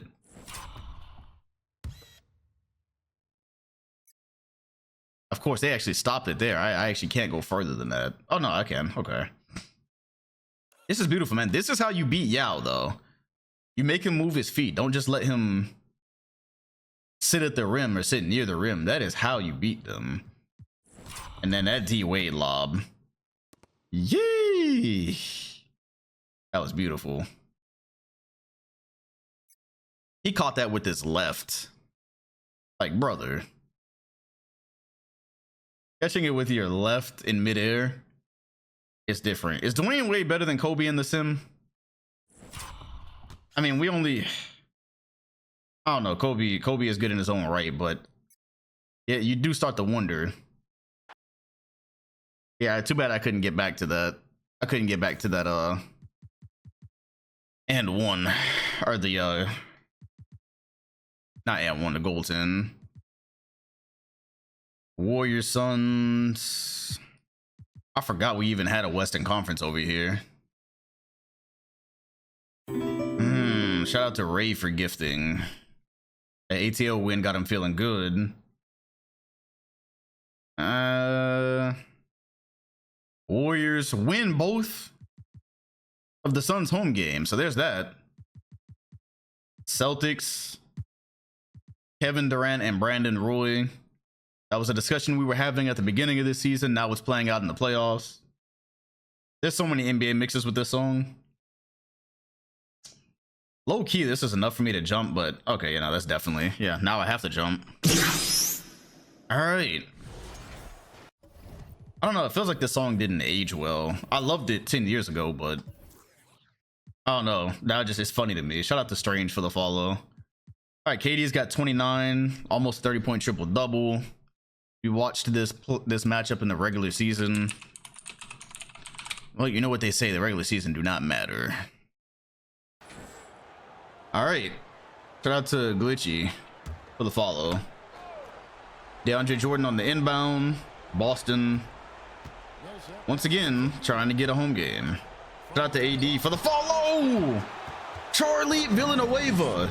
Of course, they actually stopped it there. I actually can't go further than that. Oh, no, I can. Okay. This is beautiful, man. This is how you beat Yao, though. You make him move his feet. Don't just let him sit at the rim or sit near the rim. That is how you beat them. And then that D-Wade lob. Yee! That was beautiful. He caught that with his left. Like, brother. Catching it with your left in midair is different. Is Dwayne Wade better than Kobe in the sim? I mean, I don't know. Kobe is good in his own right, but yeah, you do start to wonder. Yeah, too bad I couldn't get back to that. And 1, or the not and 1, the Golden Warriors Suns. I forgot we even had a Western Conference over here. Shout out to Ray for gifting. The ATO win got him feeling good. Warriors win both of the Suns' home games, so there's that. Celtics, Kevin Durant and Brandon Roy. That was a discussion we were having at the beginning of this season. Now it's playing out in the playoffs. There's so many NBA mixes with this song. Low key, this is enough for me to jump, but okay, you know, that's definitely, yeah, now I have to jump. All right. I don't know, it feels like this song didn't age well. I loved it 10 years ago, but I don't know. Now just it's funny to me. Shout out to Strange for the follow. All right, KD's got 29, almost 30-point triple-double. We watched this matchup in the regular season. Well, you know what they say, the regular season do not matter. All right, shout out to Glitchy for the follow. DeAndre Jordan on the inbound. Boston once again trying to get a home game. Shout out to AD for the follow. Charlie Villanueva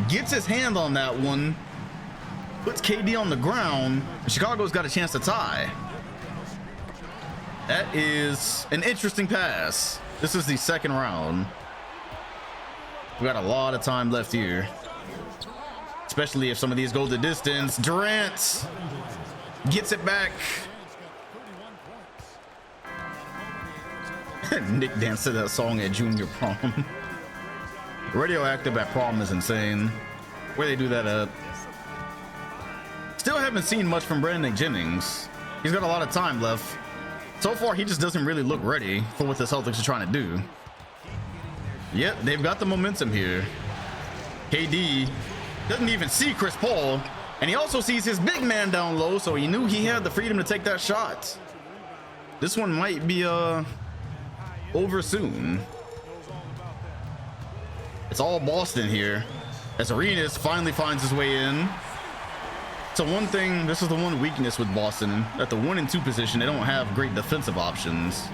gets his hand on that one, puts KD on the ground. Chicago's got a chance to tie. That is an interesting pass. This is the second round. We got a lot of time left here, especially if some of these go the distance. Durant gets it back. Nick danced to that song at junior prom. Radioactive at prom is insane. Where they do that at? Still haven't seen much from Brandon Jennings. He's got a lot of time left. So far, he just doesn't really look ready for what the Celtics are trying to do. Yep, they've got the momentum here. KD doesn't even see Chris Paul. And he also sees his big man down low, so he knew he had the freedom to take that shot. This one might be over soon. It's all Boston here as Arenas finally finds his way in. So one thing, this is the one weakness with Boston, at the 1 and 2 position, they don't have great defensive options,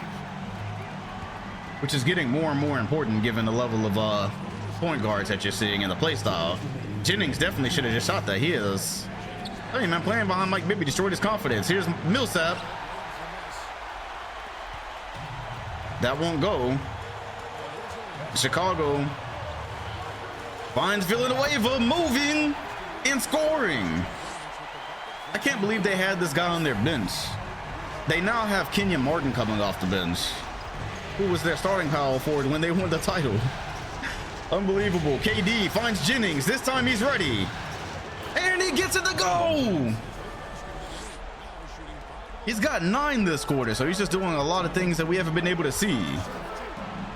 which is getting more and more important given the level of point guards that you're seeing in the play style. Jennings definitely should have just shot that. He is, hey man, playing behind Mike Bibby destroyed his confidence. Here's Millsap. That won't go. Chicago finds Villanueva moving and scoring. I can't believe they had this guy on their bench. They now have Kenyon Martin coming off the bench, who was their starting power forward when they won the title. Unbelievable. KD finds Jennings. This time he's ready. And he gets it to go. He's got 9 this quarter, so he's just doing a lot of things that we haven't been able to see.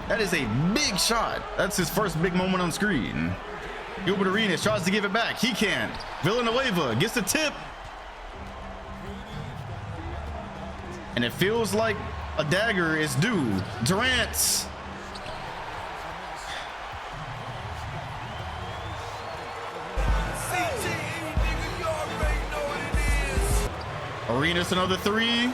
That is a big shot. That's his first big moment on screen. Gilbert Arenas tries to give it back. He can't. Villanueva gets the tip. And it feels like a dagger is due. Durant. Arenas another 3.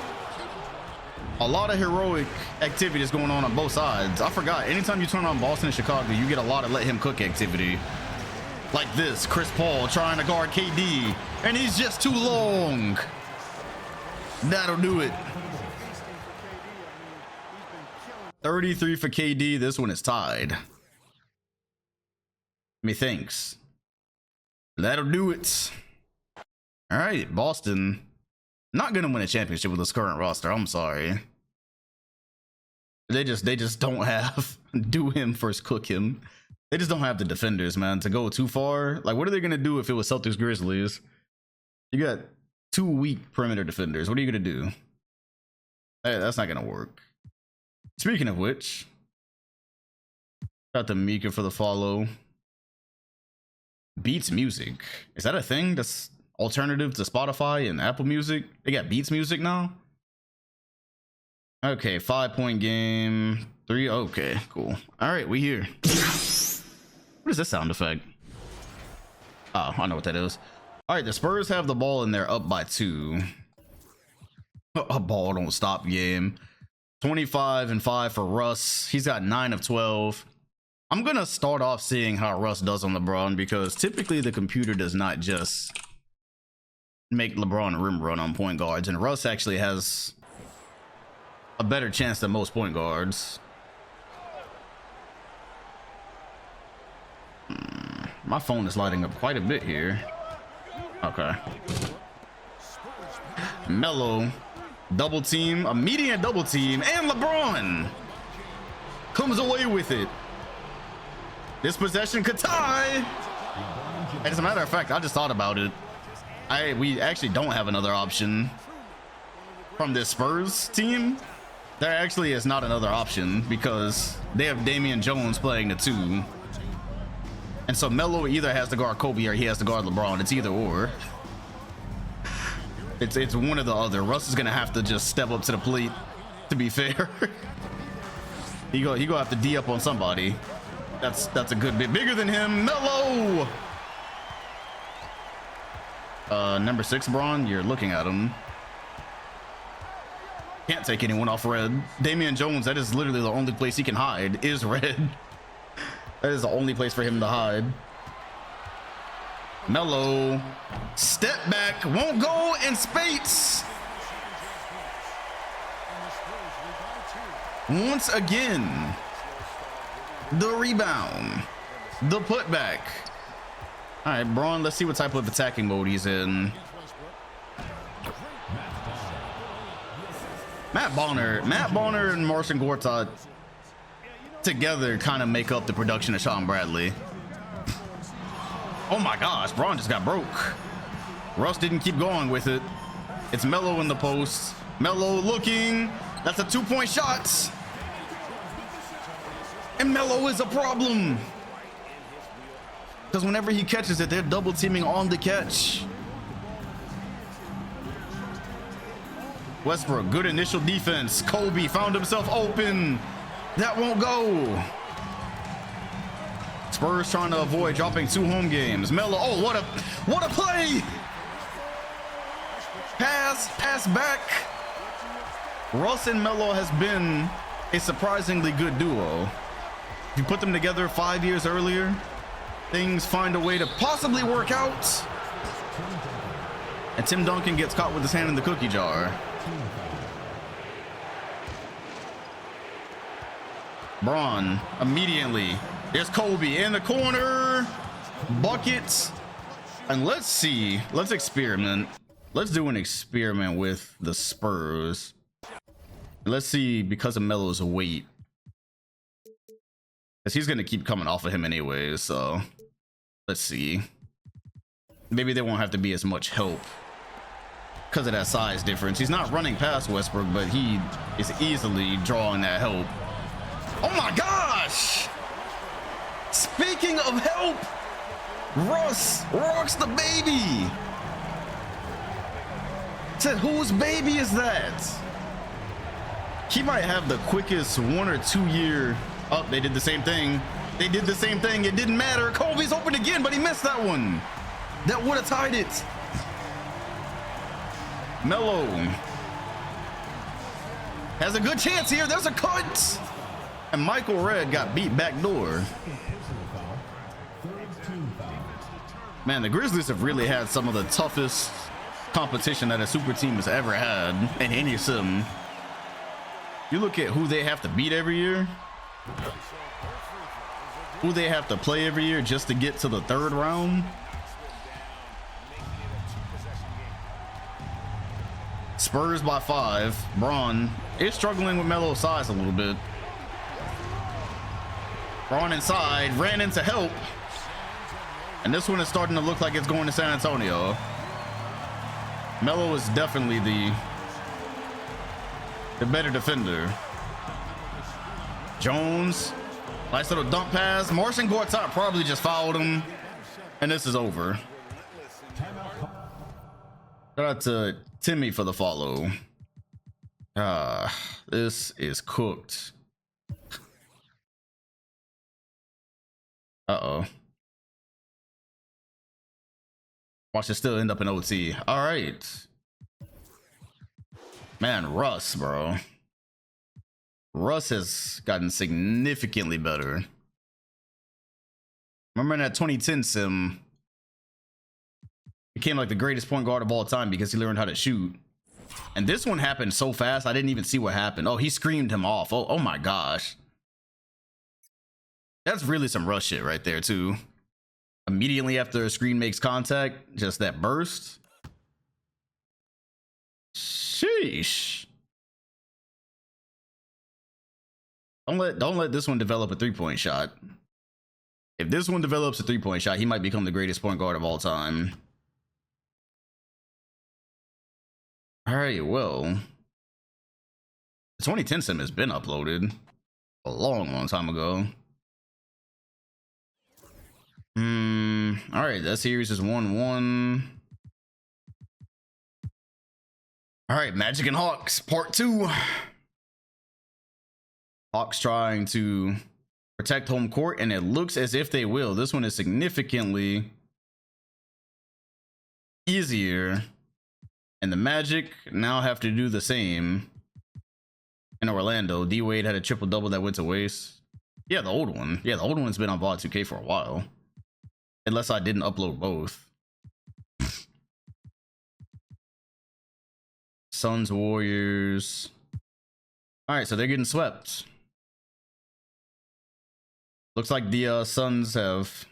A lot of heroic activities going on both sides. I forgot, anytime you turn on Boston and Chicago, you get a lot of let him cook activity. Like this, Chris Paul trying to guard KD, and he's just too long. That'll do it. 33 for KD. This one is tied. Methinks. That'll do it. All right, Boston. Not gonna win a championship with this current roster. I'm sorry. They just don't have do him first, cook him. They just don't have the defenders, man, to go too far. Like, what are they gonna do if it was Celtics Grizzlies? You got 2 weak perimeter defenders. What are you gonna do? Hey, that's not gonna work. Speaking of which, got the Mika for the follow. Beats Music. Is that a thing that's alternative to Spotify and Apple Music? They got Beats Music now? Okay, 5-point game. 3. Okay, cool. All right, we here. What is this sound effect? Oh, I know what that is. All right, the Spurs have the ball and they're up by 2. A ball don't stop game. 25 and 5 for Russ. He's got 9 of 12. I'm gonna start off seeing how Russ does on LeBron, because typically the computer does not just make LeBron rim run on point guards, and Russ actually has a better chance than most point guards. My phone is lighting up quite a bit here. Okay. Melo, double team, immediate double team, and LeBron comes away with it. This possession could tie. As a matter of fact, I just thought about it. We actually don't have another option from this Spurs team. There actually is not another option because they have Damian Jones playing the 2. And so Melo either has to guard Kobe or he has to guard LeBron. It's either or. It's one or the other. Russ is gonna have to just step up to the plate, to be fair. he gonna have to D up on somebody. That's a good bit bigger than him. Melo. Number 6 Braun, you're looking at him. Can't take anyone off red. Damian Jones, that is literally the only place he can hide, is red. That is the only place for him to hide. Melo, step back, won't go, and Spates once again. The rebound, the putback. All right, Braun, let's see what type of attacking mode he's in. Matt Bonner and Marcin Gortat together kind of make up the production of Sean Bradley. Oh my gosh, Braun just got broke. Russ didn't keep going with it. It's Melo in the post. Melo looking. That's a 2-point shot. And Melo is a problem, because whenever he catches it, they're double teaming on the catch. Westbrook, good initial defense. Kobe found himself open. That won't go. Spurs trying to avoid dropping 2 home games. Melo, oh, what a play. Pass back. Russ and Melo has been a surprisingly good duo. If you put them together 5 years earlier, things find a way to possibly work out. And Tim Duncan gets caught with his hand in the cookie jar. Braun immediately. There's Kobe in the corner. Buckets. And let's see. Let's experiment. Let's do an experiment with the Spurs. Let's see, because of Melo's weight. Because he's going to keep coming off of him anyway, so let's see. Maybe there won't have to be as much help because of that size difference. He's not running past Westbrook, but he is easily drawing that help. Oh my gosh! Speaking of help, Russ rocks the baby. Said, whose baby is that? He might have the quickest 1 or 2 year. Oh, they did the same thing. They did the same thing. It didn't matter. Kobe's open again, but he missed that one. That would have tied it. Melo has a good chance here. There's a cut. And Michael Redd got beat back door. Man, the Grizzlies have really had some of the toughest competition that a super team has ever had in any sim. You look at who they have to beat every year, who they have to play every year just to get to the 3rd round. Spurs by 5. Braun is struggling with Melo's size a little bit. Braun inside, ran into help. And this one is starting to look like it's going to San Antonio. Melo is definitely the better defender. Jones, nice little dump pass. Marcin Gortat probably just fouled him. And this is over. Shout out to Timmy for the follow. This is cooked. Uh-oh. Watch it still end up in OT. All right. Man, Russ, bro. Russ has gotten significantly better. Remember in that 2010 sim, became like the greatest point guard of all time because he learned how to shoot. And this one happened so fast, I didn't even see what happened. Oh, he screamed him off. Oh my gosh. That's really some Russ shit right there, too. Immediately after a screen makes contact, just that burst. Sheesh. Don't let this one develop a 3-point shot. If this one develops a 3-point shot, he might become the greatest point guard of all time. All right, well, the 2010 sim has been uploaded a long time ago. All right, that series is 1-1. All right, Magic and Hawks, part 2. Hawks trying to protect home court, and it looks as if they will. This one is significantly easier, and the Magic now have to do the same in Orlando. D Wade had a triple-double that went to waste. Yeah, the old one. Yeah, the old one's been on VOD 2K for a while. Unless I didn't upload both. Suns, Warriors. All right, so they're getting swept. Looks like the Suns have...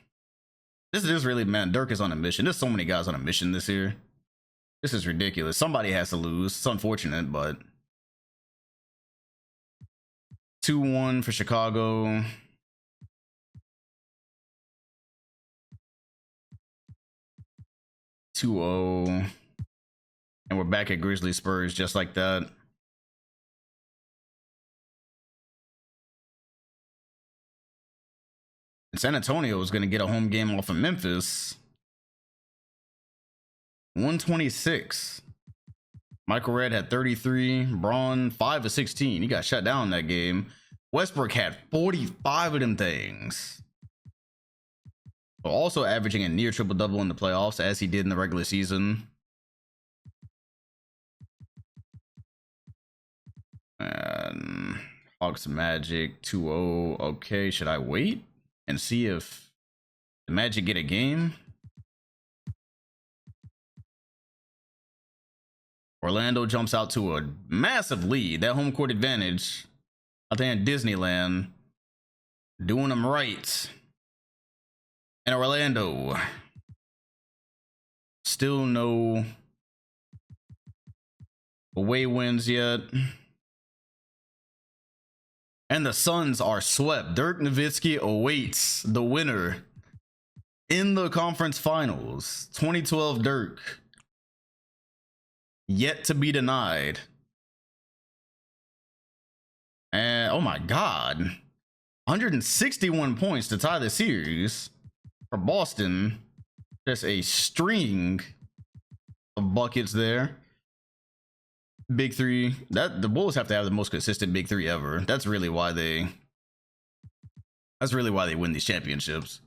This is really, man, Dirk is on a mission. There's so many guys on a mission this year. This is ridiculous. Somebody has to lose. It's unfortunate, but... 2-1 for Chicago. And we're back at Grizzlies Spurs just like that. And San Antonio is going to get a home game off of Memphis. 126. Michael Redd had 33. Braun 5 of 16. He got shut down in that game. Westbrook had 45 of them things. Also averaging a near triple-double in the playoffs as he did in the regular season. And Hawks Magic 2-0. Okay, should I wait and see if the Magic get a game? Orlando jumps out to a massive lead. That home court advantage out there in Disneyland, doing them right. And Orlando, still no away wins yet. And the Suns are swept. Dirk Nowitzki awaits the winner in the conference finals. 2012 Dirk, yet to be denied. And oh my God, 161 points to tie the series for Boston. Just a string of buckets there. Big three. That the Bulls have to have the most consistent big three ever. That's really why they win these championships.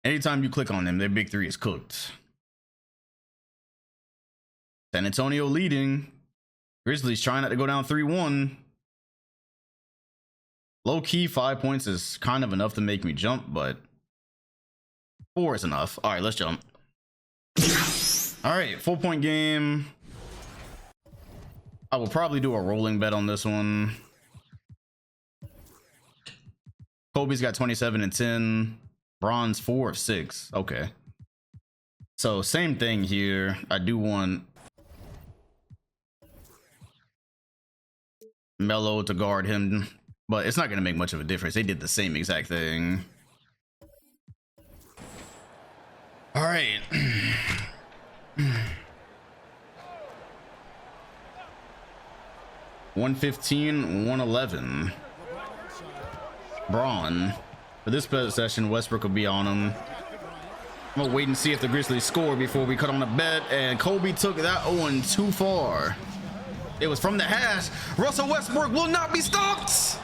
Anytime you click on them, their big three is cooked. San Antonio leading. Grizzlies trying not to go down 3-1. Low key, 5 points is kind of enough to make me jump, but 4 is enough. All right, let's jump. All right, 4-point game. I will probably do a rolling bet on this one. Kobe's got 27 and 10. Bron's 4 of 6. Okay. So same thing here. I do want Melo to guard him, but it's not going to make much of a difference. They did the same exact thing. All right. 115, 111. Braun. For this possession, Westbrook will be on him. I'm gonna wait and see if the Grizzlies score before we cut on the bet. And Kobe took that one too far. It was from the hash. Russell Westbrook will not be stopped.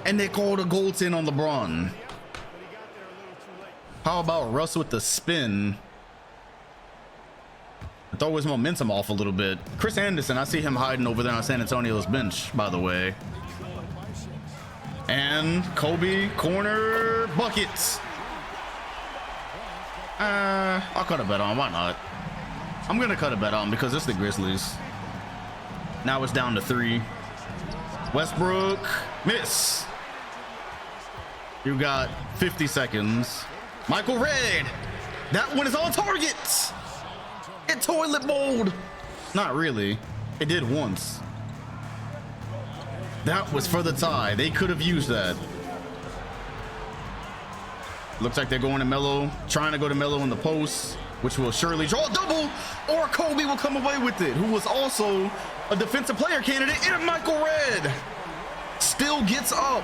And they called a goaltend on LeBron. How about Russ with the spin? Throw his momentum off a little bit. Chris Anderson, I see him hiding over there on San Antonio's bench, by the way. And Kobe, corner, buckets. I'll cut a bet on. Why not? I'm gonna cut a bet on because it's the Grizzlies. Now it's down to 3. Westbrook, miss. You got 50 seconds. Michael Redd, that one is on target. It toilet bowled. Not really. It did once. That was for the tie. They could have used that. Looks like they're going to Melo, trying to go to Melo in the post, which will surely draw a double, or Kobe will come away with it, who was also a defensive player candidate. And Michael Redd still gets up.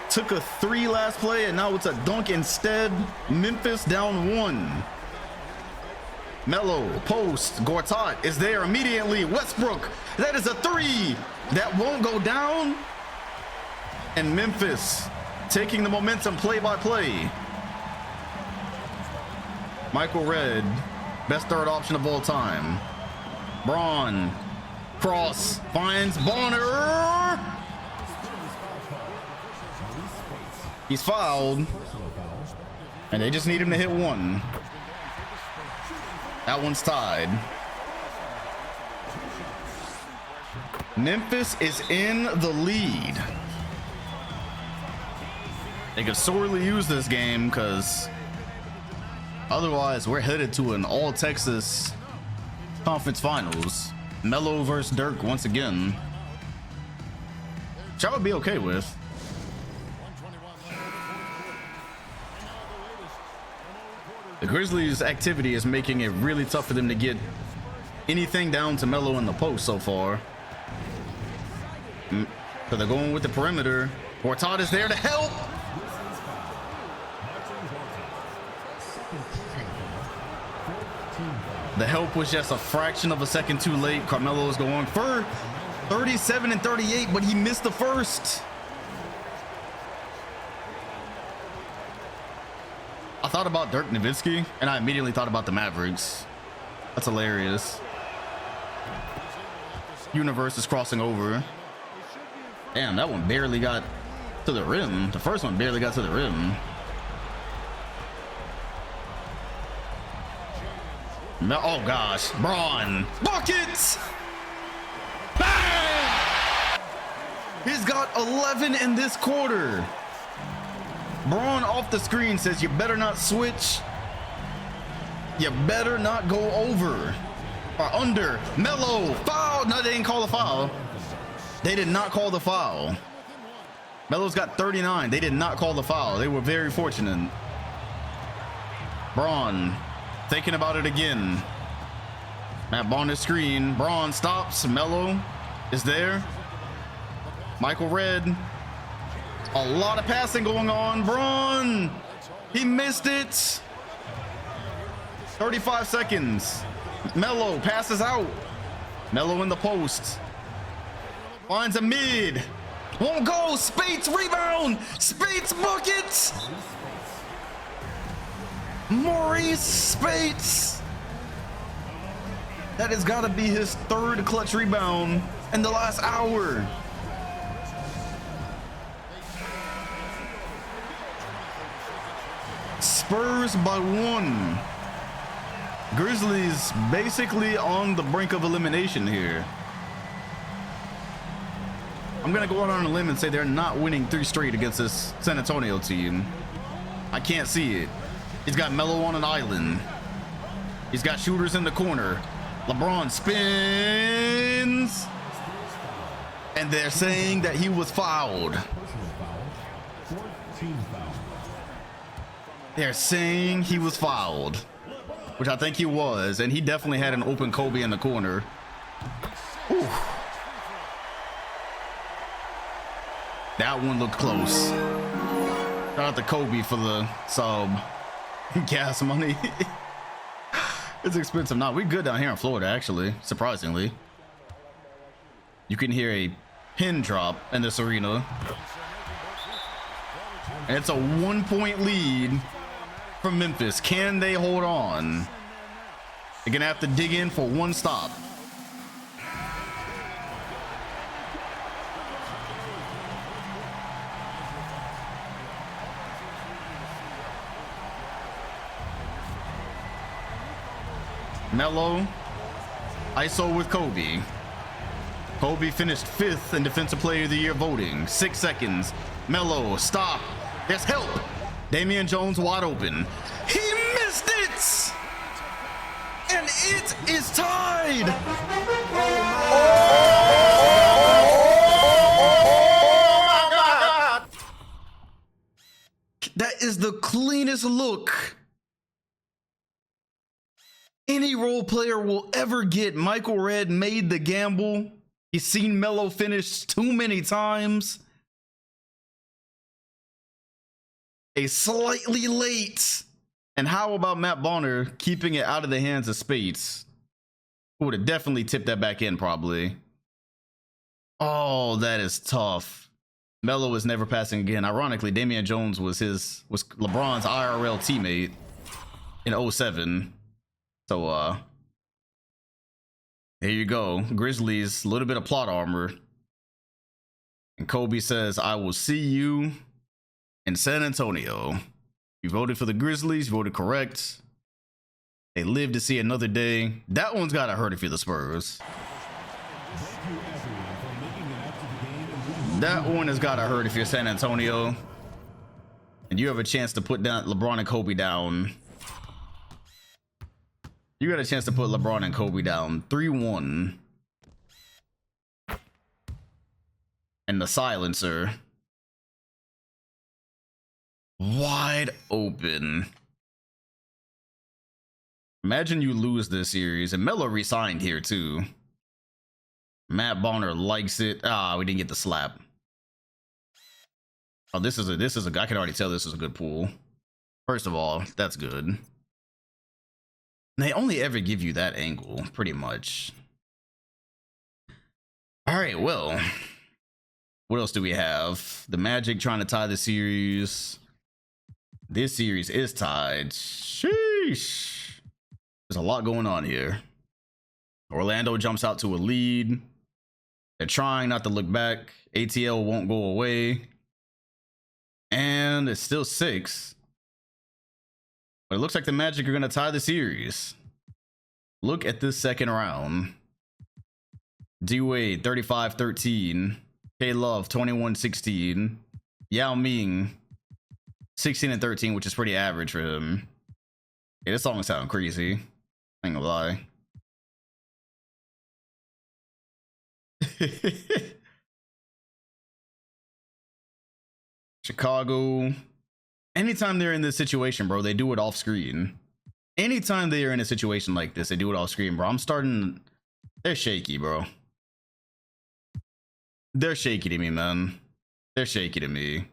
Took a 3 last play, and now it's a dunk instead. Memphis down 1. Melo, post, Gortat is there immediately. Westbrook, that is a 3 that won't go down. And Memphis taking the momentum play by play. Michael Redd, best third option of all time. Braun, cross, finds Bonner. He's fouled, and they just need him to hit one. That one's tied. Memphis is in the lead. They could sorely use this game because otherwise we're headed to an all-Texas conference finals. Melo versus Dirk once again, which I would be okay with. The Grizzlies' activity is making it really tough for them to get anything down to Melo in the post so far. So they're going with the perimeter. Gortat is there to help. The help was just a fraction of a second too late. Carmelo is going for 37 and 38, but he missed the first. I thought about Dirk Nowitzki, and I immediately thought about the Mavericks. That's hilarious. Universe is crossing over. Damn, that one barely got to the rim. The first one barely got to the rim. No, oh gosh, Braun. Buckets! Bang! He's got 11 in this quarter. Braun off the screen says you better not switch. You better not go over or under. Melo, foul. No, they didn't call the foul. They did not call the foul. Melo's got 39. They did not call the foul. They were very fortunate. Braun thinking about it again. Matt on the screen. Braun stops. Melo is there. Michael Redd. A lot of passing going on. Braun, he missed it. 35 seconds. Melo passes out. Melo in the post. Finds a mid. Won't go. Spates rebound. Spates bucket. Maurice Spates. That has got to be his third clutch rebound in the last hour. Spurs by 1. Grizzlies basically on the brink of elimination here. I'm gonna go out on a limb and say they're not winning 3 straight against this San Antonio team. I can't see it. He's got Melo on an island. He's got shooters in the corner. LeBron spins. And they're saying that he was fouled. They're saying he was fouled, which I think he was, and he definitely had an open Kobe in the corner. Whew. That one looked close. Shout out to Kobe for the sub. Gas money. It's expensive. Nah, we good down here in Florida, actually, surprisingly. You can hear a pin drop in this arena. And it's a 1-point lead from Memphis. Can they hold on? They're gonna have to dig in for one stop. Melo, ISO with Kobe. Kobe finished 5th in Defensive Player of the Year voting. 6 seconds. Melo, stop. There's help. Damian Jones wide open. He missed it! And it is tied! Oh my God! That is the cleanest look any role player will ever get. Michael Redd made the gamble. He's seen Melo finish too many times. A slightly late. And how about Matt Bonner keeping it out of the hands of Spates? Who would have definitely tipped that back in probably. Oh, that is tough. Melo was never passing again. Ironically, Damian Jones was LeBron's IRL teammate in 07. So here you go. Grizzlies, a little bit of plot armor. And Kobe says, I will see you in San Antonio. You voted for the Grizzlies, you voted correct. They live to see another day. That one's gotta hurt if you're the Spurs. That one has gotta hurt if you're San Antonio. And you have a chance to put down LeBron and Kobe down. You got a chance to put LeBron and Kobe down 3-1. And the silencer. Wide open. Imagine you lose this series. And Melo resigned here too. Matt Bonner likes it. Ah, we didn't get the slap. Oh, this is a I can already tell this is a good pool. First of all, that's good. They only ever give you that angle, pretty much. All right, well, what else do we have? The Magic trying to tie the series. This series is tied. Sheesh. There's a lot going on here. Orlando jumps out to a lead. They're trying not to look back. ATL won't go away. And it's still 6. But it looks like the Magic are going to tie the series. Look at this second round. D-Wade 35-13. K-Love 21-16. Yao Ming 16-13, which is pretty average for him. Yeah, this song sounds crazy. I ain't gonna lie. Chicago. Anytime they're in this situation, bro, they do it off screen. Anytime they are in a situation like this, they do it off screen, bro. I'm starting. They're shaky, bro. They're shaky to me, man. They're shaky to me.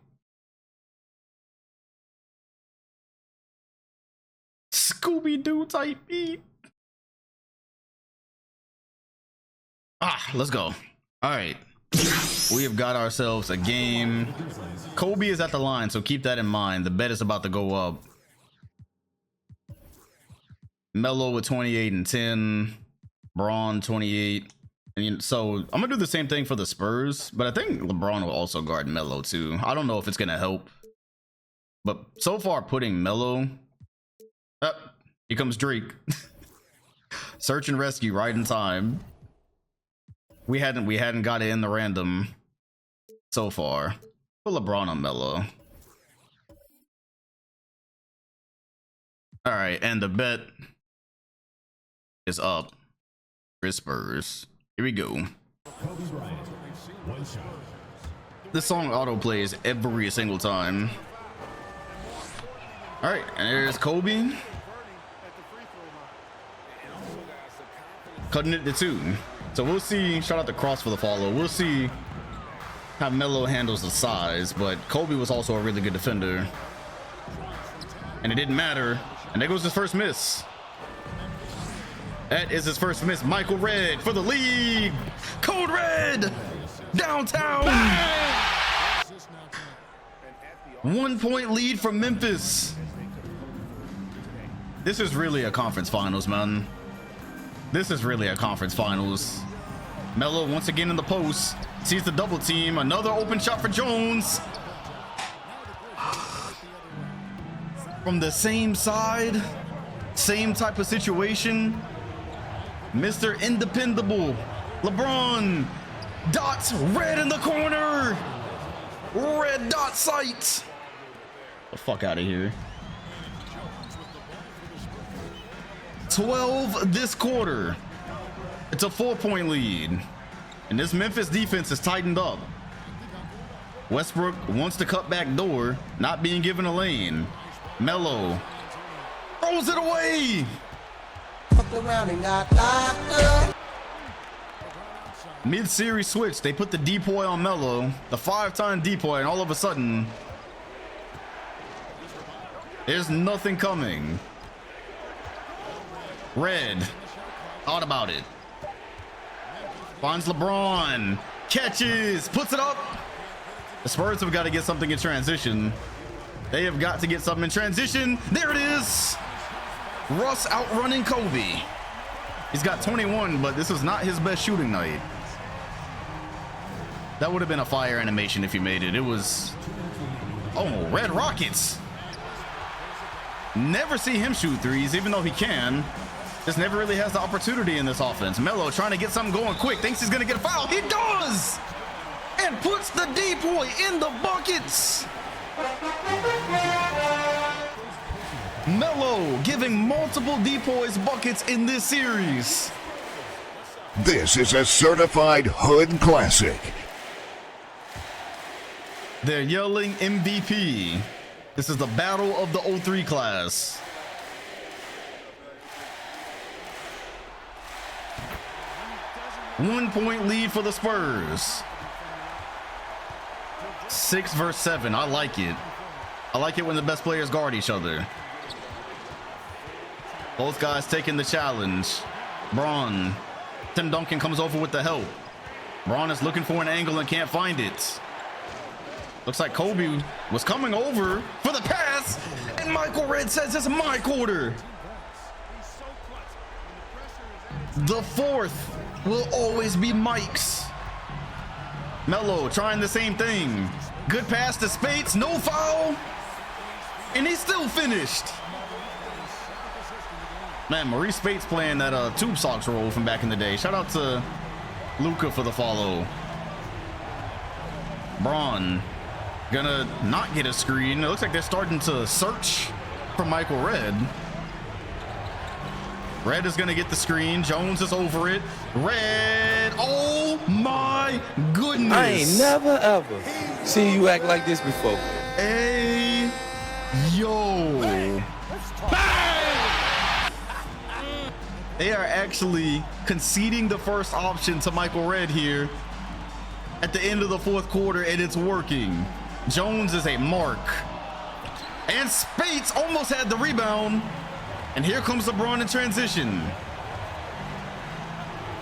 Scooby-Doo type beat. Let's go. All right. We have got ourselves a game. Kobe is at the line, so keep that in mind. The bet is about to go up. Melo with 28 and 10. Braun 28. And so I'm gonna do the same thing for the Spurs, but I think LeBron will also guard Melo too. I don't know if it's gonna help, but so far putting Melo up, here comes Drake. Search and rescue right in time. We hadn't got it in the random so far. Put LeBron on Melo. All right, and the bet is up for Spurs. Here we go. Kobe Bryant, 1 shot. This song auto plays every single time. All right, and there's Kobe. Cutting it to 2. So we'll see. Shout out to Cross for the follow. We'll see how Melo handles the size, but Kobe was also a really good defender. And it didn't matter. And there goes his first miss. That is his first miss. Michael Red for the lead. Code Red. Downtown. 1 point lead from Memphis. This is really a conference finals, man. This is really a conference finals. Melo once again in the post. Sees the double team. Another open shot for Jones. From the same side. Same type of situation. Mr. Independable. LeBron. Dots. Red in the corner. Red dot sight. The fuck out of here. 12 this quarter. It's a 4-point lead. And this Memphis defense is tightened up. Westbrook wants to cut back door, not being given a lane. Melo throws it away. Mid-series switch. They put the depoy on Melo, the 5-time depoy, and all of a sudden, there's nothing coming. Red thought about it. Finds LeBron. Catches. Puts it up. The Spurs have got to get something in transition. They have got to get something in transition. There it is. Russ outrunning Kobe. He's got 21, but this is not his best shooting night. That would have been a fire animation if he made it. It was... Oh, Red Rockets. Never see him shoot threes, even though he can. Just never really has the opportunity in this offense. Melo trying to get something going quick. Thinks he's going to get a foul. He does! And puts the depoy in the buckets. Melo giving multiple depoys buckets in this series. This is a certified hood classic. They're yelling MVP. This is the battle of the 03 class. One-point lead for the Spurs. 6 versus 7. I like it. I like it when the best players guard each other. Both guys taking the challenge. Braun. Tim Duncan comes over with the help. Braun is looking for an angle and can't find it. Looks like Kobe was coming over for the pass, and Michael Red says it's my quarter. The fourth will always be Mike's. Melo trying the same thing. Good pass to Spates, no foul, and he still finished. Man, Maurice Spates playing that tube socks role from back in the day. Shout out to Luca for the follow. Braun gonna not get a screen. It looks like they're starting to search for Michael Red. Red is gonna get the screen. Jones is over it. Red, oh my goodness. I ain't never ever seen you act like this before. Hey, yo. They are actually conceding the first option to Michael Red here at the end of the fourth quarter, and it's working. Jones is a mark, and Spates almost had the rebound, and here comes LeBron in transition.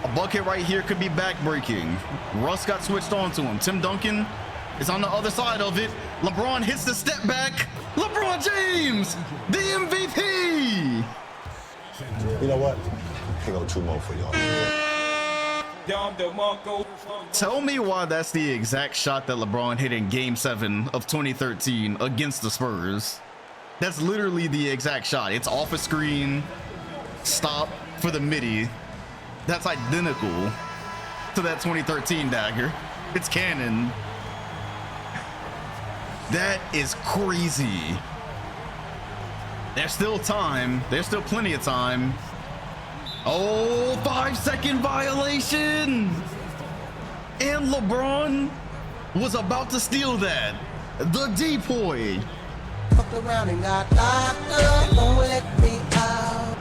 A bucket right here could be back-breaking. Russ got switched on to him. Tim Duncan is on the other side of it. LeBron hits the step back. LeBron James, the MVP. You know what? Here go 2 more for y'all. Tell me why that's the exact shot that LeBron hit in Game 7 of 2013 against the Spurs. That's literally the exact shot. It's off a screen, stop for the midi. That's identical to that 2013 dagger. It's canon. That is crazy. There's still time. There's still plenty of time. Oh, 5-second violation. And LeBron was about to steal that. The depoy. Fucked around and got locked up. Won't let me out.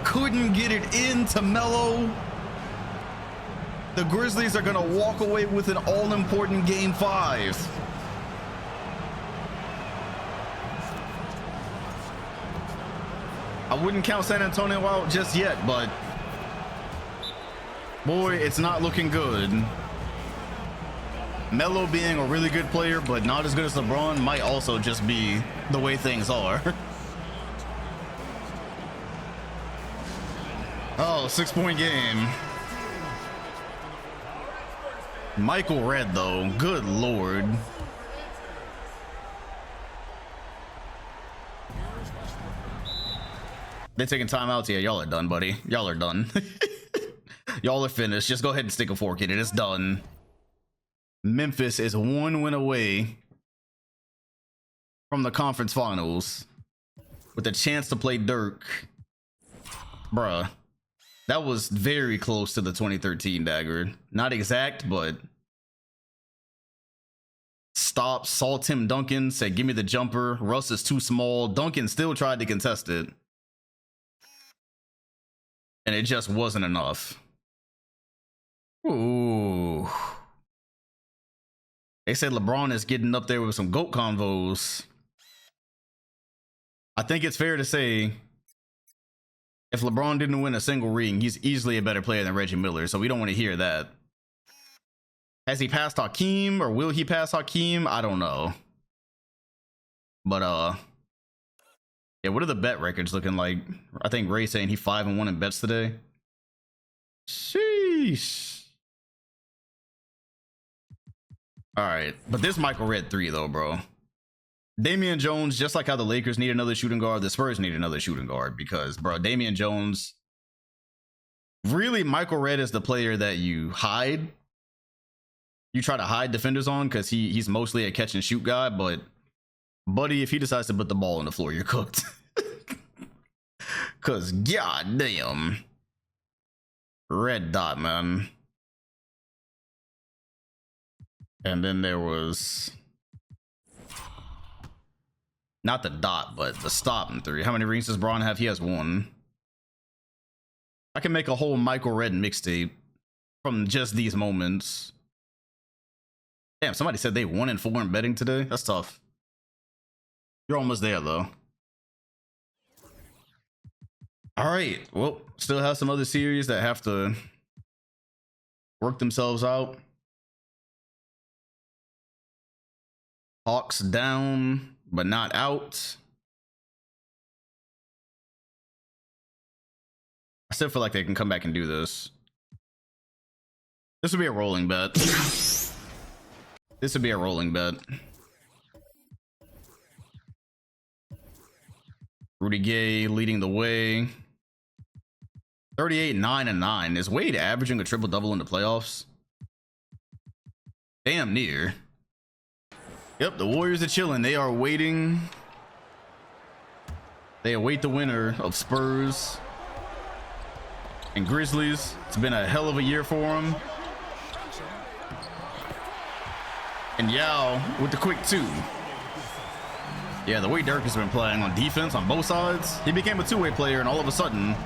Couldn't get it into Melo. The Grizzlies are gonna walk away with an all-important Game 5. I wouldn't count San Antonio out just yet, but boy, it's not looking good. Melo being a really good player, but not as good as LeBron, might also just be the way things are. Oh, 6-point game. Michael Red, though, good lord. They're taking timeouts. Yeah, y'all are done, buddy. Y'all are done. Y'all are finished. Just go ahead and stick a fork in it. It's done. Memphis is 1 win away from the conference finals with a chance to play Dirk. Bruh, that was very close to the 2013 dagger. Not exact, but stop. Saw Tim Duncan, said, give me the jumper. Russ is too small. Duncan still tried to contest it, and it just wasn't enough. Ooh. They said LeBron is getting up there with some GOAT convos. I think it's fair to say if LeBron didn't win a single ring, he's easily a better player than Reggie Miller, so we don't want to hear that. Has he passed Hakeem, or will he pass Hakeem? I don't know. But yeah, what are the bet records looking like? I think Ray's saying he 5-1 in bets today. Sheesh. All right, but this Michael Red 3 though, bro. Damian Jones, just like how the Lakers need another shooting guard, the Spurs need another shooting guard, because, bro, Damian Jones, really, Michael Red is the player that you hide. You try to hide defenders on because he's mostly a catch and shoot guy, but buddy, if he decides to put the ball on the floor, you're cooked. Because, god damn. Red dot, man. And then there was not the dot, but the stop in 3. How many rings does Braun have? He has 1. I can make a whole Michael Red mixtape from just these moments. Damn, somebody said they 1-4 in betting today. That's tough. You're almost there though. All right. Well, still have some other series that have to work themselves out. Hawks down, but not out. I still feel like they can come back and do this. This would be a rolling bet. This would be a rolling bet. Rudy Gay leading the way. 38, 9, and 9. Is Wade averaging a triple-double in the playoffs? Damn near. Yep, the Warriors are chilling. They are waiting. They await the winner of Spurs and Grizzlies. It's been a hell of a year for them. And Yao with the quick 2. Yeah, the way Dirk has been playing on defense on both sides, he became a two-way player, and all of a sudden,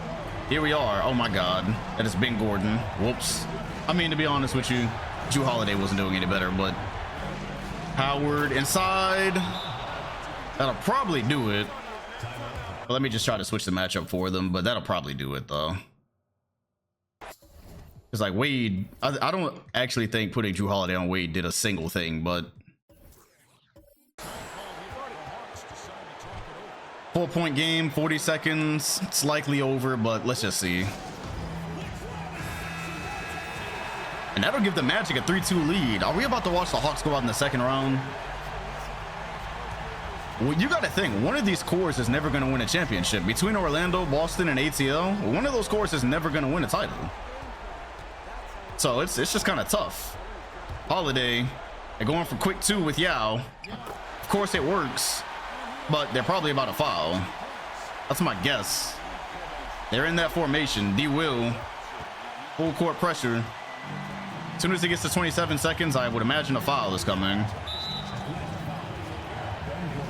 here we are. Oh my God, that is Ben Gordon. Whoops. I mean, to be honest with you, Jrue Holiday wasn't doing any better, but Howard inside. That'll probably do it. But let me just try to switch the matchup for them, but that'll probably do it though. It's like Wade, I don't actually think putting Jrue Holiday on Wade did a single thing, but 4-point game, 40 seconds. It's likely over, but let's just see. And that'll give the Magic a 3-2 lead. Are we about to watch the Hawks go out in the second round? Well, you got to think, one of these cores is never going to win a championship. Between Orlando, Boston, and ATL, one of those cores is never going to win a title. So it's just kind of tough. Holiday, they're going for quick 2 with Yao. Of course it works, but they're probably about to foul. That's my guess. They're in that formation. D Will, full court pressure. As soon as it gets to 27 seconds, I would imagine a foul is coming.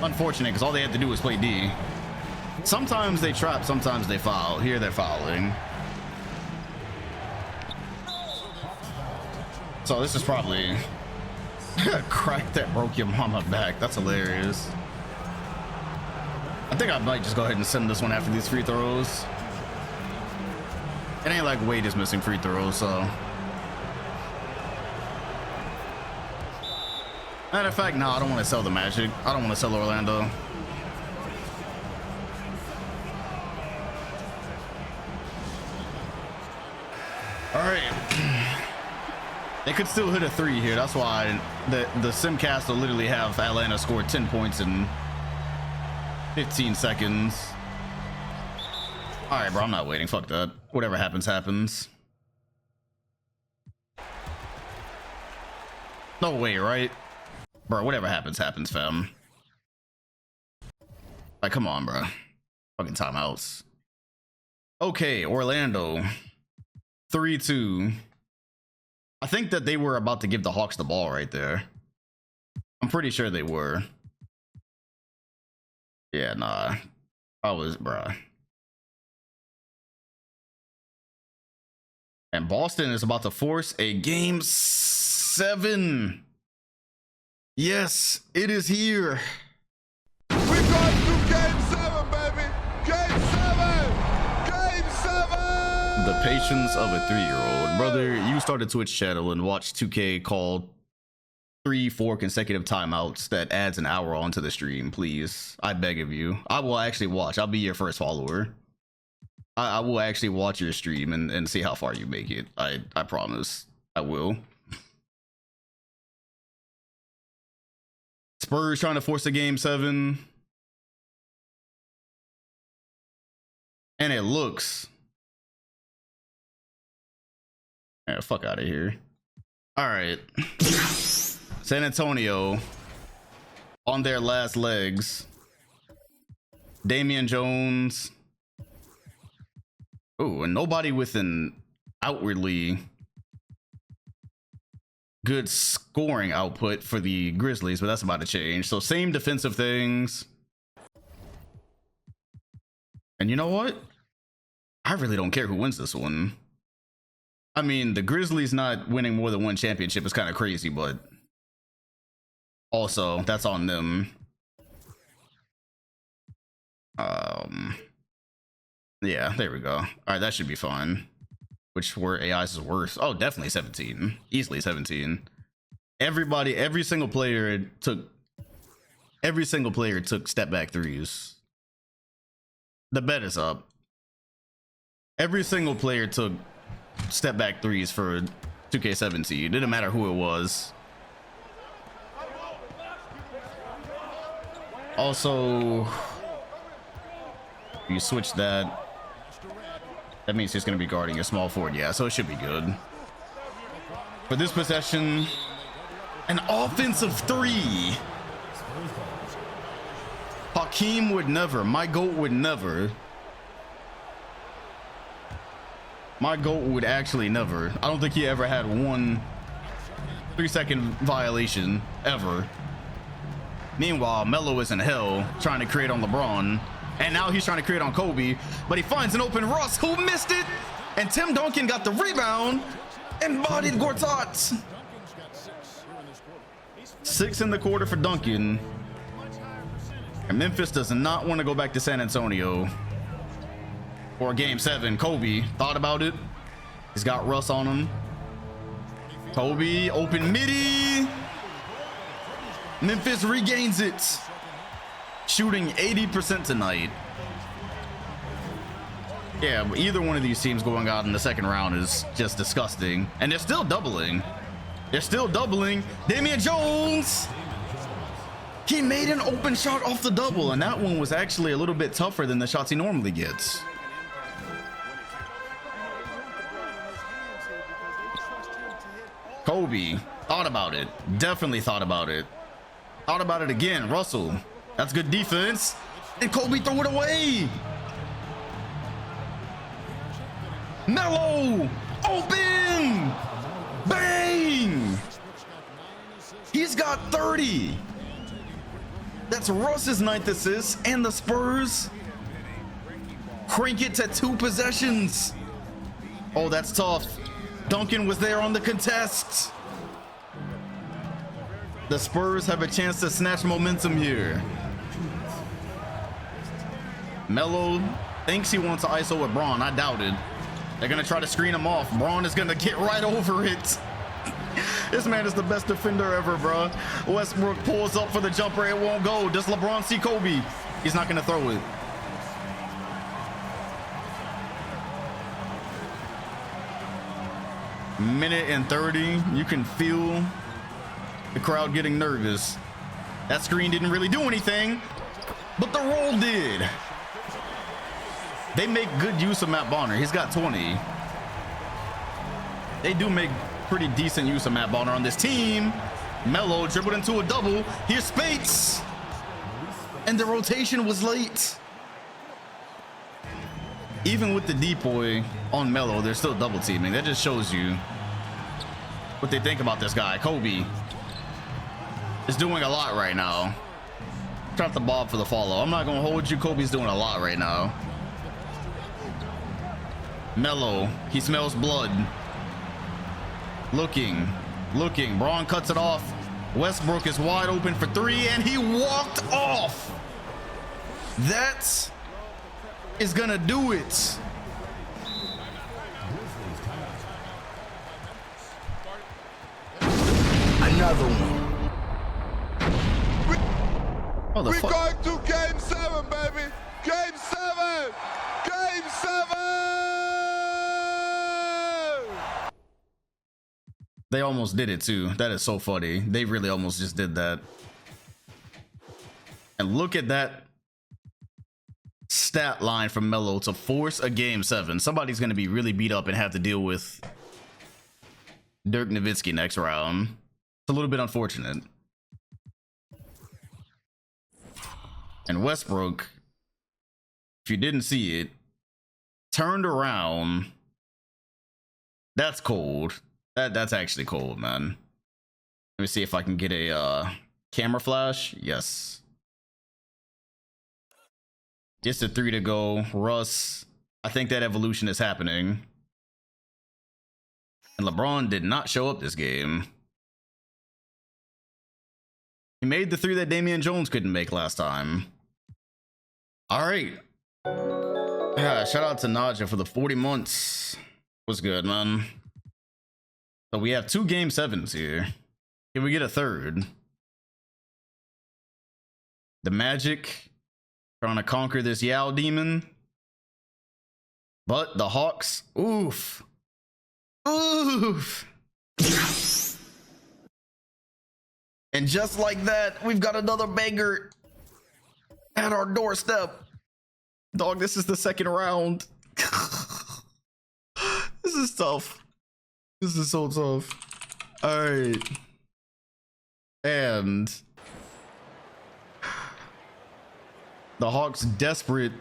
Unfortunate, because all they had to do was play D. Sometimes they trap, sometimes they foul. Here they're fouling. So this is probably crack that broke your mama back. That's hilarious. I think I might just go ahead and send this one after these free throws. It ain't like Wade is missing free throws, so. Matter of fact, no, I don't want to sell the Magic. I don't want to sell Orlando. All right. They could still hit a 3 here. That's why the Simcast will literally have Atlanta score 10 points in 15 seconds. All right, bro, I'm not waiting. Fuck that. Whatever happens, happens. No way, right? Bro, whatever happens, happens, fam. Like, come on, bro. Fucking timeouts. Okay, Orlando. 3-2. I think that they were about to give the Hawks the ball right there. I'm pretty sure they were. Yeah, nah. I was, bruh. And Boston is about to force a game 7. Yes, it is here. We got to game 7, baby. Game 7. Game 7. The patience of a 3-year-old. Brother, you started Twitch channel and watched 2K call 3-4 consecutive timeouts that adds an hour onto the stream, please. I beg of you. I will actually watch. I'll be your first follower. I will actually watch your stream and see how far you make it. I promise. I will. Spurs trying to force a game 7. And it looks... Yeah, fuck out of here. All right. San Antonio on their last legs. Damian Jones. Oh, and nobody with an outwardly good scoring output for the Grizzlies, but that's about to change. So same defensive things. And you know what? I really don't care who wins this one. I mean, the Grizzlies not winning more than one championship is kind of crazy, but also that's on them. Yeah, there we go. All right, that should be fine. Which were AIs is worse? Oh, definitely 17. Easily 17. Every single player took step back threes. The bet is up. Every single player took step back threes for 2K17. It didn't matter who it was. Also, you switch that. That means he's going to be guarding a small forward. Yeah, so it should be good. For this possession, an offensive three. Hakeem would never. My GOAT would never. My GOAT would actually never. I don't think he ever had one 3-second violation ever. Meanwhile, Melo is in hell trying to create on LeBron. And now he's trying to create on Kobe. But he finds an open Russ who missed it. And Tim Duncan got the rebound and bodied Gortat. 6 in the quarter for Duncan. And Memphis does not want to go back to San Antonio for game 7. Kobe thought about it. He's got Russ on him. Kobe, open midi. Memphis regains it. Shooting 80% tonight. Yeah, but either one of these teams going out in the second round is just disgusting. And they're still doubling. They're still doubling. Damian Jones. He made an open shot off the double, and that one was actually a little bit tougher than the shots he normally gets. Kobe thought about it. Definitely thought about it. Thought about it again. Russell. That's good defense. And Kobe threw it away. Melo. Open. Bang. He's got 30. That's Russ's 9th assist. And the Spurs crank it to 2 possessions. Oh, that's tough. Duncan was there on the contest. The Spurs have a chance to snatch momentum here. Melo thinks he wants to ISO with Braun. I doubt it. They're going to try to screen him off. Braun is going to get right over it. This man is the best defender ever, bro. Westbrook pulls up for the jumper. It won't go. Does LeBron see Kobe? He's not going to throw it. Minute and 30. You can feel the crowd getting nervous. That screen didn't really do anything, but the roll did. They make good use of Matt Bonner. He's got 20. They do make pretty decent use of Matt Bonner on this team. Melo dribbled into a double. Here's Spates. And the rotation was late. Even with the decoy on Melo, they're still double teaming. That just shows you what they think about this guy. Kobe is doing a lot right now. Trap the Bob for the follow. I'm not gonna hold you. Kobe's doing a lot right now. Melo, he smells blood. Looking. Braun cuts it off. Westbrook is wide open for 3, and he walked off. That is gonna do it. Another one. Oh, We're going to game 7, baby. Game 7. Game 7. They almost did it too. That is so funny. They really almost just did that. And look at that stat line from Melo to force a game 7. Somebody's going to be really beat up and have to deal with Dirk Nowitzki next round. It's a little bit unfortunate. And Westbrook, if you didn't see it, turned around. That's cold. That's actually cold, man. Let me see if I can get a camera flash. Yes. Just a 3 to go. Russ, I think that evolution is happening. And LeBron did not show up this game. He made the 3 that Damian Jones couldn't make last time. All right. Yeah, shout out to Naja for the 40 months. What's good, man? So we have 2 game 7s here. Can we get a third? The Magic trying to conquer this Yao demon. But the Hawks, oof. Oof. And just like that, we've got another banger at our doorstep. Dog, this is the second round. This is tough. This is so tough. All right. And the Hawks desperate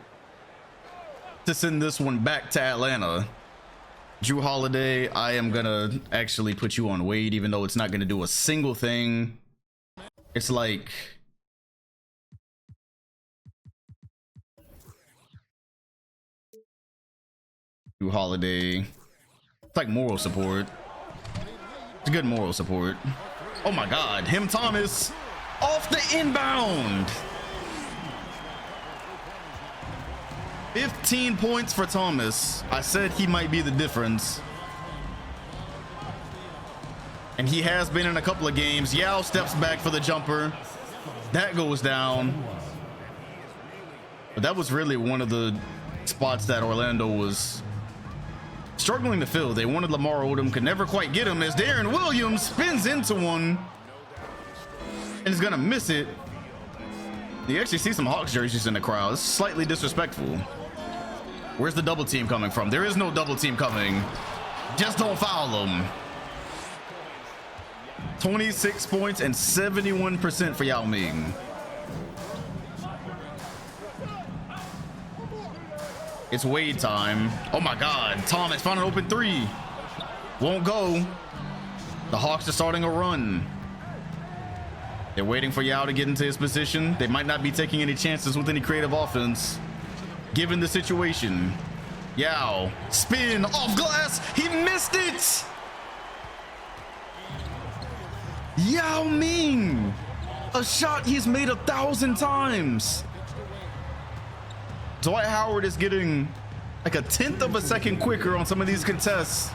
to send this one back to Atlanta. Drew Holiday, I am gonna actually put you on Wade, even though it's not gonna do a single thing. It's like Drew Holiday. It's like moral support. It's good moral support. Oh my God, him Thomas off the inbound. 15 points for Thomas. I said he might be the difference. And he has been in a couple of games. Yao steps back for the jumper. That goes down. But that was really one of the spots that Orlando was struggling to fill. They wanted Lamar Odom, could never quite get him as Darren Williams spins into one and is gonna miss it. You actually see some Hawks jerseys in the crowd. It's slightly disrespectful. Where's the double team coming from? There is no double team coming. Just don't foul them. 26 points and 71% for Yao Ming. It's Wade time. Oh my God, Thomas found an open 3. Won't go. The Hawks are starting a run. They're waiting for Yao to get into his position. They might not be taking any chances with any creative offense, given the situation. Yao, spin off glass. He missed it. Yao Ming, a shot he's made 1,000 times. Dwight Howard is getting like 1/10 of a second quicker on some of these contests,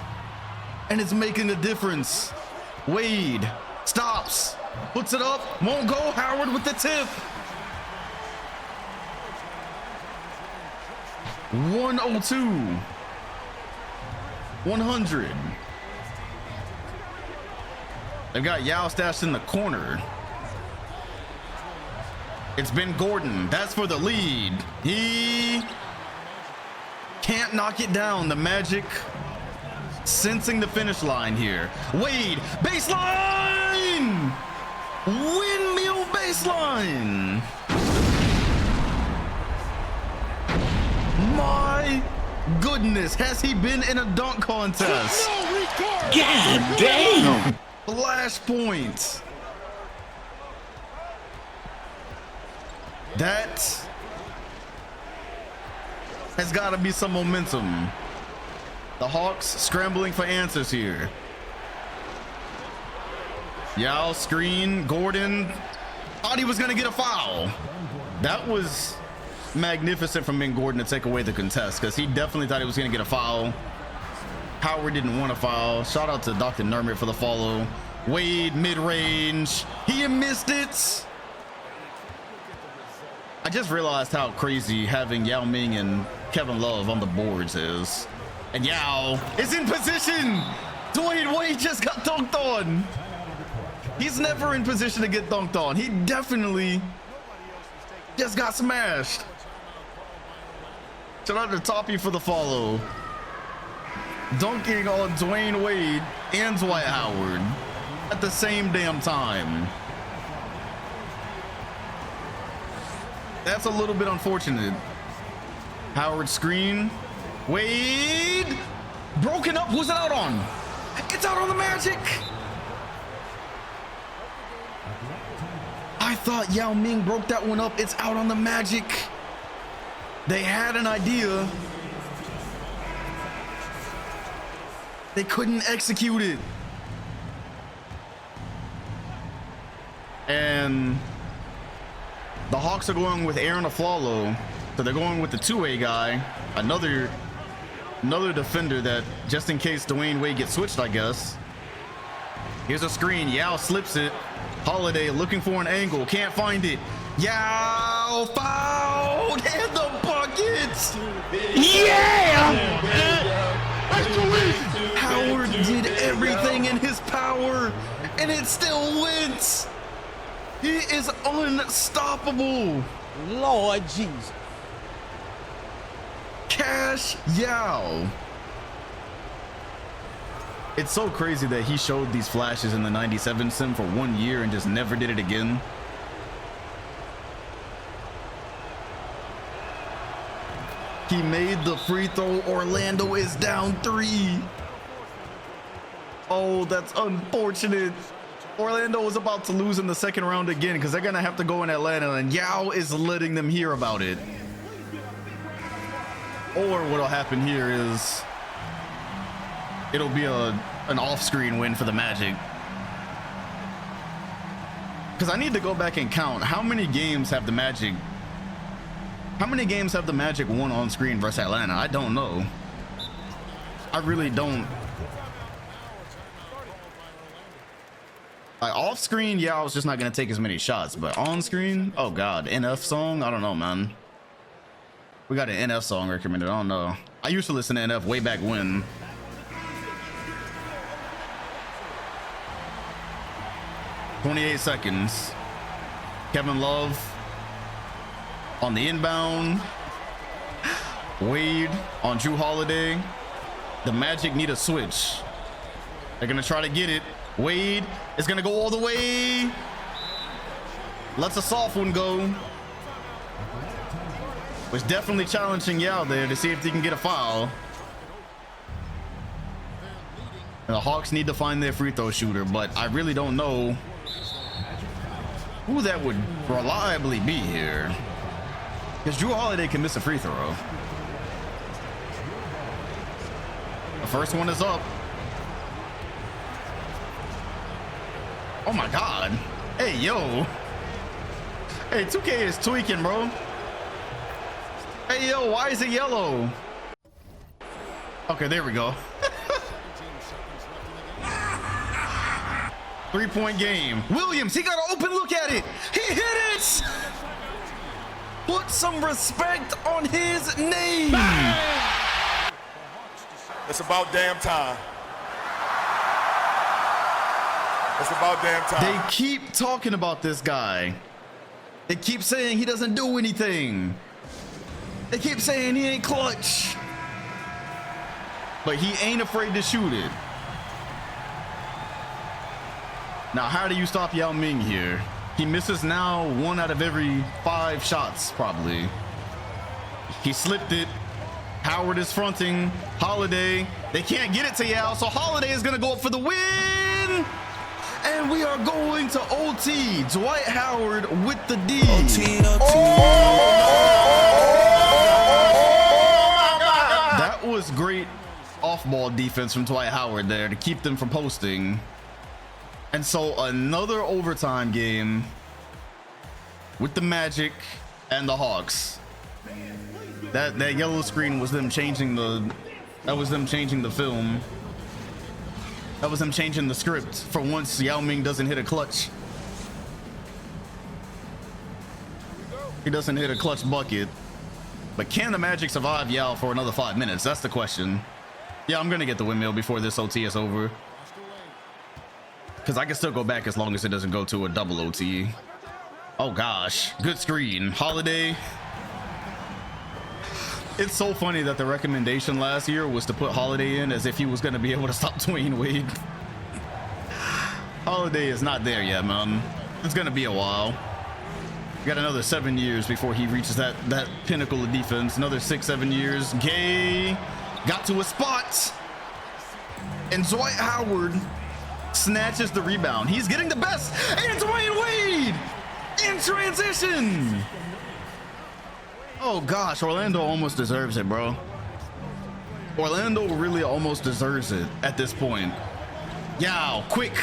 and it's making a difference. Wade stops, puts it up, won't go. Howard with the tip. 102. 100. They've got Yao stashed in the corner. It's Ben Gordon. That's for the lead. He can't knock it down. The Magic sensing the finish line here. Wade, baseline! Windmill baseline! My goodness, has he been in a dunk contest? God damn! Flashpoint. That has got to be some momentum. The Hawks scrambling for answers here. Yao screen. Gordon thought he was going to get a foul. That was magnificent from Ben Gordon to take away the contest, because he definitely thought he was going to get a foul. Howard didn't want a foul. Shout out to Dr. Nermit for the follow. Wade mid-range. He missed it. I just realized how crazy having Yao Ming and Kevin Love on the boards is. And Yao is in position. Dwayne Wade just got dunked on. He's never in position to get dunked on. He definitely just got smashed. Shout out to Toppy for the follow. Dunking on Dwayne Wade and Dwight Howard at the same damn time. That's a little bit unfortunate. Howard screen. Wade. Broken up. Who's it out on? It's out on the Magic. I thought Yao Ming broke that one up. It's out on the Magic. They had an idea. They couldn't execute it. And the Hawks are going with Aaron Aflalo So they're going with the two-way guy, another defender that just in case Dwayne Wade gets switched, I guess. Here's a screen. Yao slips it. Holiday looking for an angle, can't find it. Yao fouled and the bucket. Yeah! Howard did everything in his power, and it still wins. He is unstoppable. Lord Jesus. Cash Yao. It's so crazy that he showed these flashes in the 97 sim for 1 year and just never did it again. He made the free throw. Orlando is down 3. Oh, that's unfortunate. Orlando was about to lose in the second round again because they're gonna have to go in Atlanta, and Yao is letting them hear about it. Or what'll happen here is it'll be an off-screen win for the Magic. Because I need to go back and count how many games have the Magic won on screen versus Atlanta. I don't know. I really don't. Like off screen, yeah, I was just not gonna take as many shots, but on screen, oh god, NF song, I don't know, man. We got an NF song recommended. I don't know. I used to listen to NF way back when. .28 seconds. Kevin Love on the inbound. Wade on Drew Holiday. The Magic need a switch. They're gonna try to get it. Wade is gonna go all the way. Lets a soft one go. Was definitely challenging Yao there to see if he can get a foul. And the Hawks need to find their free throw shooter, but I really don't know who that would reliably be here. Because Drew Holiday can miss a free throw. The first one is up. Oh my god. Hey, yo. Hey, 2K is tweaking, bro. Hey, yo, why is it yellow? Okay, there we go. 3-point game. Williams, he got an open look at it. He hit it. Put some respect on his name. Bang! It's about damn time. It's about damn time. They keep talking about this guy. They keep saying he doesn't do anything. They keep saying he ain't clutch. But he ain't afraid to shoot it. Now, how do you stop Yao Ming here? He misses now 1 out of every 5 shots, probably. He slipped it. Howard is fronting. Holiday. They can't get it to Yao, so Holiday is going to go up for the win. And we are going to OT. Dwight Howard with the D. OT. That was great off-ball defense from Dwight Howard there to keep them from posting. And so another overtime game with the Magic and the Hawks. That yellow screen was them changing the film. That was them changing the script for once Yao Ming doesn't hit a clutch. He doesn't hit a clutch bucket. But can the Magic survive Yao for another 5 minutes? That's the question. Yeah, I'm gonna get the windmill before this OT is over. Because I can still go back as long as it doesn't go to a double OT. Oh gosh, good screen. Holiday. It's so funny that the recommendation last year was to put Holiday in as if he was going to be able to stop Dwayne Wade. Holiday is not there yet, man. It's going to be a while. We got another 7 years before he reaches that pinnacle of defense. Another 6-7 years. Gay got to a spot. And Dwight Howard snatches the rebound. He's getting the best. And Dwayne Wade in transition. Oh gosh, Orlando almost deserves it, bro. Orlando really almost deserves it at this point. Yao, quick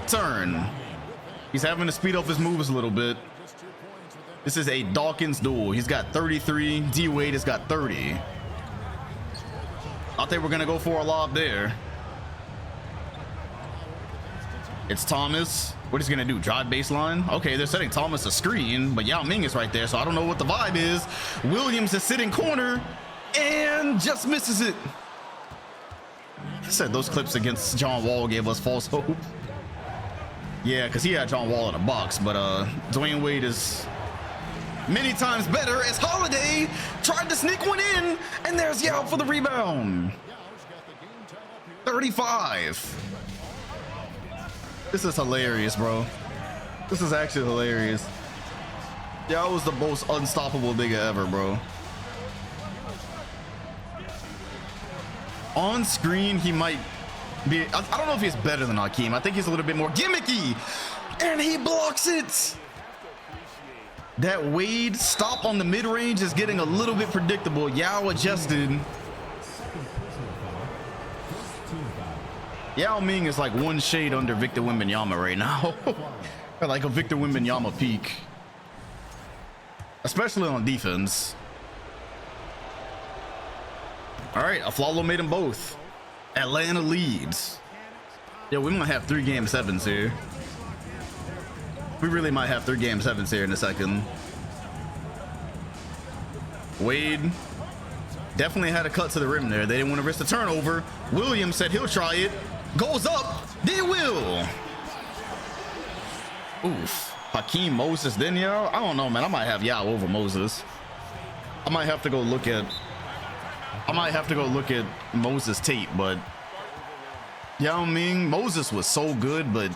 turn. He's having to speed up his moves a little bit. This is a Dawkins duel. He's got 33. D Wade has got 30. I think we're gonna go for a lob there. It's Thomas. What is he gonna do? Drive baseline? Okay, they're setting Thomas a screen, but Yao Ming is right there, so I don't know what the vibe is. Williams is sitting corner and just misses it. I said those clips against John Wall gave us false hope. Yeah, because he had John Wall in a box, but Dwayne Wade is many times better as Holiday tried to sneak one in, and there's Yao for the rebound. 35. This is hilarious, bro. This is actually hilarious. Yao was the most unstoppable nigga ever, bro. On screen, he might be, I don't know if he's better than Hakeem. I think he's a little bit more gimmicky, and he blocks it. That Wade stop on the mid-range is getting a little bit predictable. Yao adjusted. Yao Ming is like one shade under Victor Wembanyama right now. Like a Victor Wembanyama peak. Especially on defense. All right, Aflalo made them both. Atlanta leads. Yeah, we might have 3 game 7s here. We really might have 3 game 7s here in a second. Wade definitely had a cut to the rim there. They didn't want to risk the turnover. Williams said he'll try it. Goes up. They will. Oof. Hakeem Moses then Yao. I don't know, man. I might have Yao over Moses. I might have to go look at Moses tape, but Yao Ming, Moses was so good, but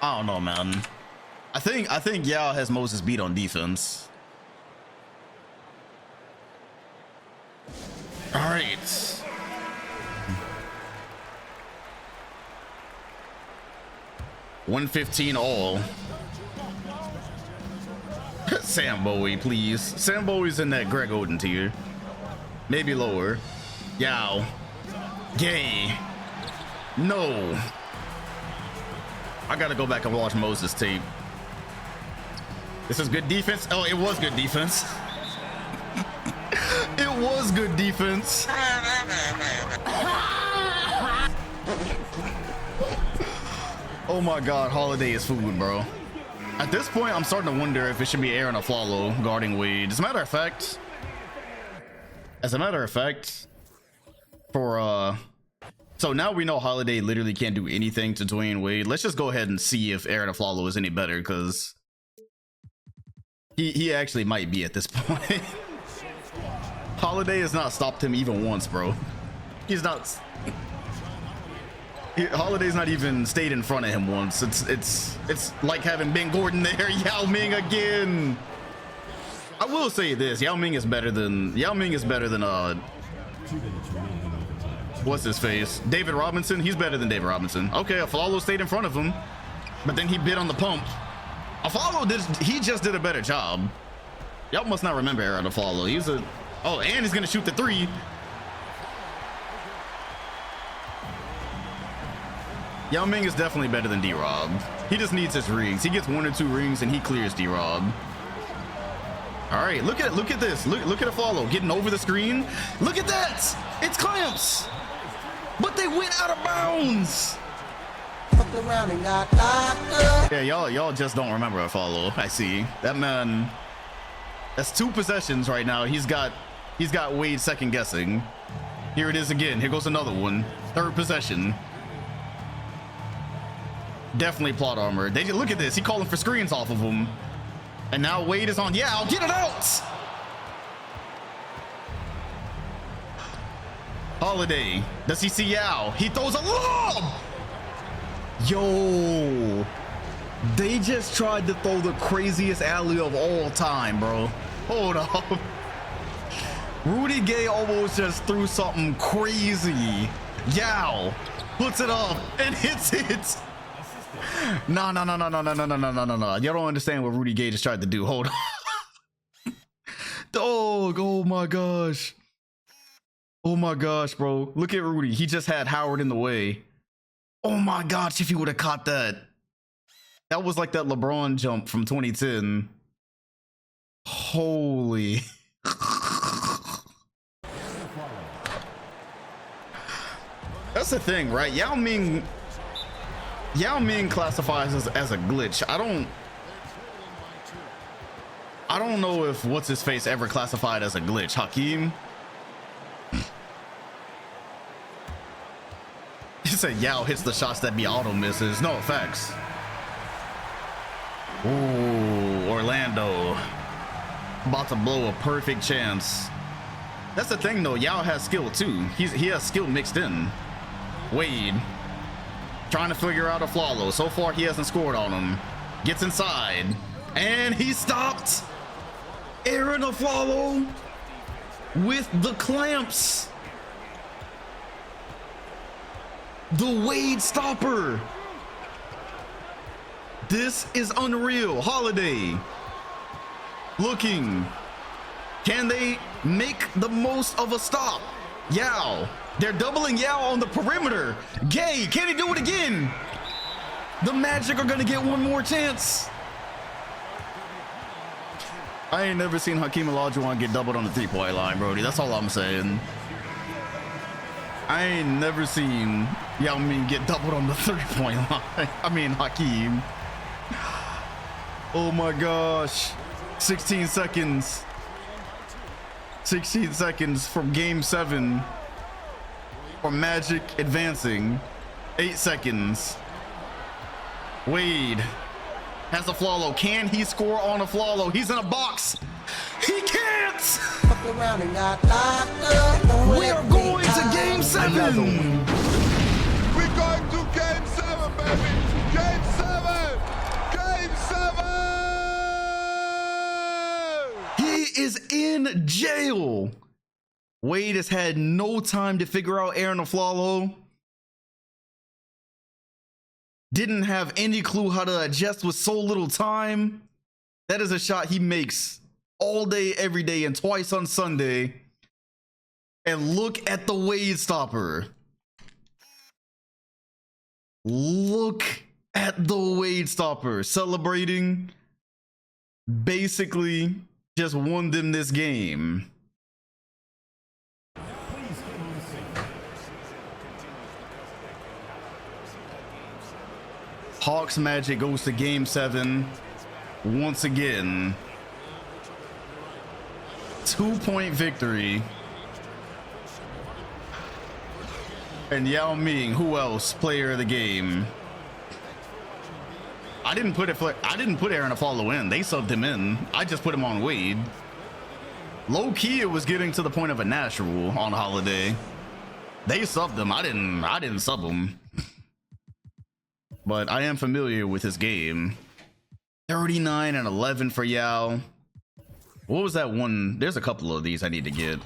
I don't know, man. I think Yao has Moses beat on defense. All right. $115 all. Sam Bowie, please. Sam Bowie's in that Greg Oden tier. Maybe lower. Yao. Gay. No. I gotta go back and watch Moses tape. This is good defense. Oh, it was good defense. It was good defense. Oh my God, Holiday is food, bro. At this point, I'm starting to wonder if it should be Aaron Aflalo guarding Wade. As a matter of fact, so now we know Holiday literally can't do anything to Dwayne Wade. Let's just go ahead and see if Aaron Aflalo is any better, because he actually might be at this point. Holiday has not stopped him even once, bro. He's not. Holiday's not even stayed in front of him once. It's like having Ben Gordon there. Yao Ming again. I will say this: Yao Ming is better than what's his face? David Robinson. He's better than David Robinson. Okay, Aflalo stayed in front of him, but then he bit on the pump. Aflalo he just did a better job. Y'all must not remember Aaron Aflalo. And he's gonna shoot the 3. Yao Ming is definitely better than D-Rob. He just needs his rings. He gets 1 or 2 rings and he clears D-Rob. All right, look at this. Look at Aflalo getting over the screen. Look at that. It's clamps. But they went out of bounds. Yeah, y'all just don't remember Aflalo. I see. That man, that's 2 possessions right now. He's got Wade second guessing. Here it is again. Here goes another one. 3rd possession. Definitely plot armor. Look at this. He calling for screens off of him. And now Wade is on. Yeah, I'll get it out. Holiday. Does he see Yao? He throws a lob. Yo. They just tried to throw the craziest alley of all time, bro. Hold up. Rudy Gay almost just threw something crazy. Yao puts it up and hits it. No. You don't understand what Rudy Gay just tried to do. Hold on. Dog, oh my gosh. Oh my gosh, bro. Look at Rudy. He just had Howard in the way. Oh my gosh, if he would have caught that. That was like that LeBron jump from 2010. Holy. That's the thing, right? Yao Ming classifies as a glitch. I don't know if what's his face ever classified as a glitch. Hakeem. He said Yao hits the shots that be auto misses. No effects. Ooh, Orlando about to blow a perfect chance. That's the thing though, Yao has skill too. He has skill mixed in. Wade trying to figure out a Flalo. So far he hasn't scored on him. Gets inside and he stopped Aaron Aflalo with the clamps. The Wade stopper. This is unreal. Holiday looking. Can they make the most of a stop? Yao. They're doubling Yao on the perimeter. Gay, can he do it again? The Magic are gonna get one more chance. I ain't never seen Hakeem Olajuwon get doubled on the three-point line, Brody. That's all I'm saying. I ain't never seen Yao Ming get doubled on the three-point line. I mean, Hakeem. Oh my gosh. 16 seconds. 16 seconds from game 7 for Magic advancing. 8 seconds. Wade has a Flalo. Can he score on a Flalo? He's in a box. He can't. We are going to game 7. We're going to game 7, baby. Game 7. Game 7. He is in jail. Wade has had no time to figure out Aaron Aflalo. Didn't have any clue how to adjust with so little time. That is a shot he makes all day, every day, and twice on Sunday. And look at the Wade stopper. Look at the Wade stopper celebrating. Basically just won them this game. Hawks Magic goes to game 7 once again. 2-point victory. And Yao Ming, who else? Player of the game. I didn't put Aaron Aflalo in. They subbed him in. I just put him on Wade. Low key, it was getting to the point of a natural on Holiday. They subbed him. I didn't sub him. But I am familiar with his game. 39 and 11 for Yao. What was that one? There's a couple of these I need to get.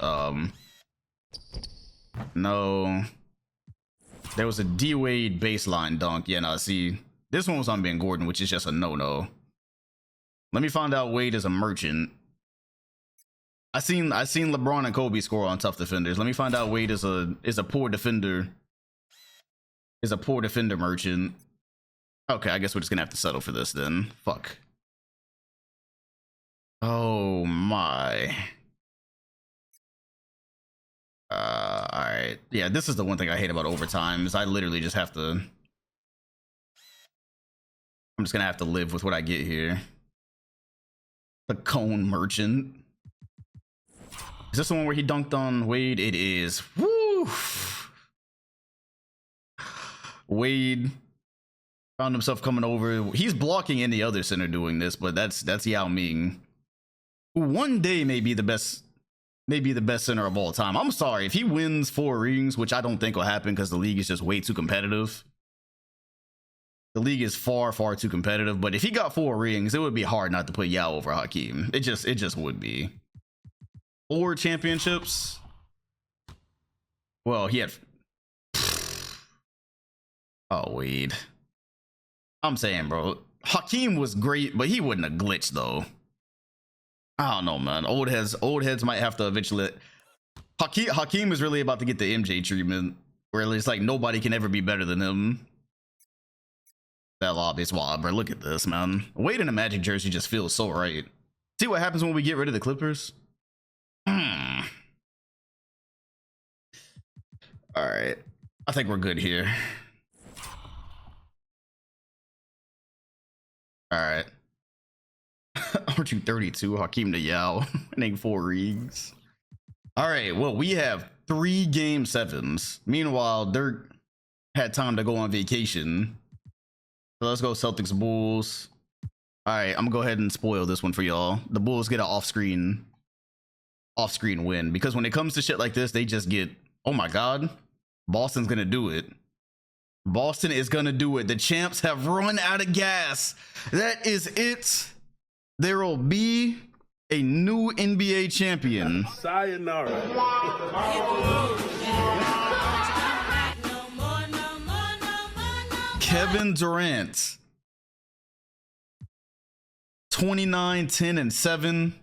No. There was a D-Wade baseline dunk. Yeah, no, see. This one was on Ben Gordon, which is just a no-no. Let me find out Wade is a merchant. I seen LeBron and Kobe score on tough defenders. Let me find out Wade is a poor defender. Is a poor defender merchant. Okay, I guess we're just gonna have to settle for this then. Fuck. Oh my. Alright. Yeah, this is the one thing I hate about overtime is I literally just have to. I'm just gonna have to live with what I get here. The Cone Merchant. Is this the one where he dunked on Wade? It is. Woo! Wade found himself coming over. He's blocking any other center doing this, but that's Yao Ming, who one day may be the best center of all time. I'm sorry if he wins 4 rings, which I don't think will happen because the league is just way too competitive. The league is far too competitive. But if he got 4 rings, it would be hard not to put Yao over Hakeem. It just would be. 4 championships. Well, he had. Oh, Wade. I'm saying, bro, Hakeem was great, but he wasn't a glitch though. I don't know, man. Old heads might have to eventually. Hakeem is really about to get the MJ treatment, where it's like nobody can ever be better than him. That lobby's wild, bro. Look at this, man. Wade in a Magic jersey just feels so right. See what happens when we get rid of the Clippers? All right. I think we're good here. All right. Aren't you 32? Hakeem the Yao. Name 4 Regs. All right. Well, we have 3 game 7s. Meanwhile, Dirk had time to go on vacation. So let's go Celtics Bulls. All right, I'm gonna go ahead and spoil this one for y'all. The Bulls get an off-screen win, because when it comes to shit like this, they just get, oh my God, Boston's gonna do it. Boston is gonna do it. The champs have run out of gas. That is it. There will be a new NBA champion. Sayonara. Kevin Durant. 29, 10, and 7.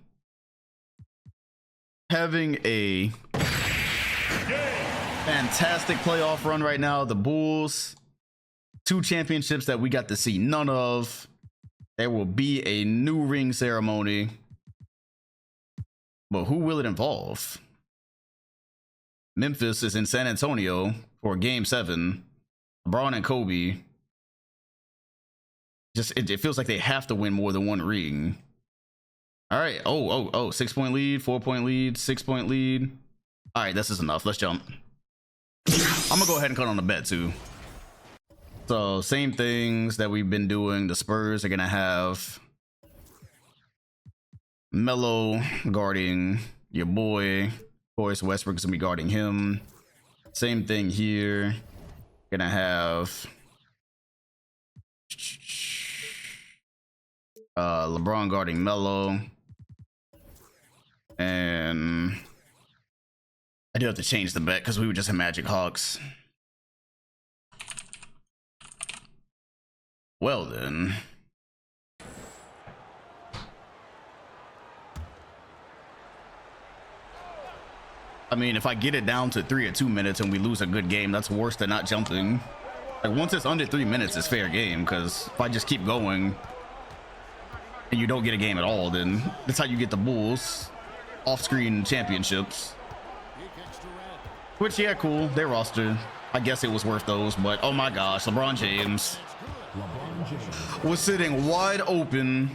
Having a fantastic playoff run right now. The Bulls, 2 championships that we got to see none of. There will be a new ring ceremony. But who will it involve? Memphis is in San Antonio for game 7. LeBron and Kobe. It feels like they have to win more than 1 ring. All right. Oh, 6-point lead, 4-point lead, 6-point lead. All right, this is enough. Let's jump. I'm gonna go ahead and cut on the bet too. So same things that we've been doing. The Spurs are gonna have Melo guarding your boy. Of course, Westbrook's gonna be guarding him. Same thing here. Gonna have LeBron guarding Melo. And I do have to change the bet because we were just in Magic Hawks. Well then. I mean, if I get it down to 3 or 2 minutes and we lose a good game, that's worse than not jumping. Like, once it's under 3 minutes, it's fair game, because if I just keep going and you don't get a game at all, then that's how you get the Bulls off-screen championships. Which, yeah, cool. Their roster, I guess it was worth those, but oh my gosh, LeBron James was sitting wide open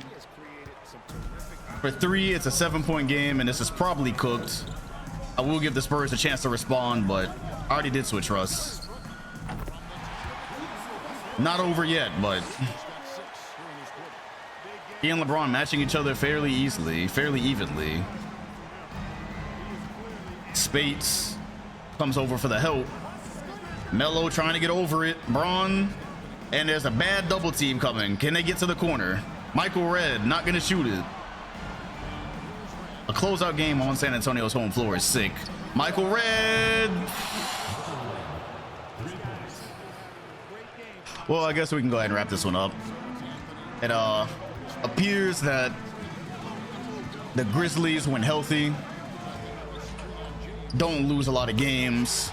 for 3. It's a 7-point game, and this is probably cooked. I will give the Spurs a chance to respond, but I already did switch Russ. Not over yet, but he and LeBron matching each other fairly easily, fairly evenly. Spates comes over for the help. Melo trying to get over it. Braun, and there's a bad double team coming. Can they get to the corner? Michael Redd not gonna shoot it. A closeout game on San Antonio's home floor is sick. Michael Redd. Well, I guess we can go ahead and wrap this one up. It appears that the Grizzlies, when healthy, don't lose a lot of games.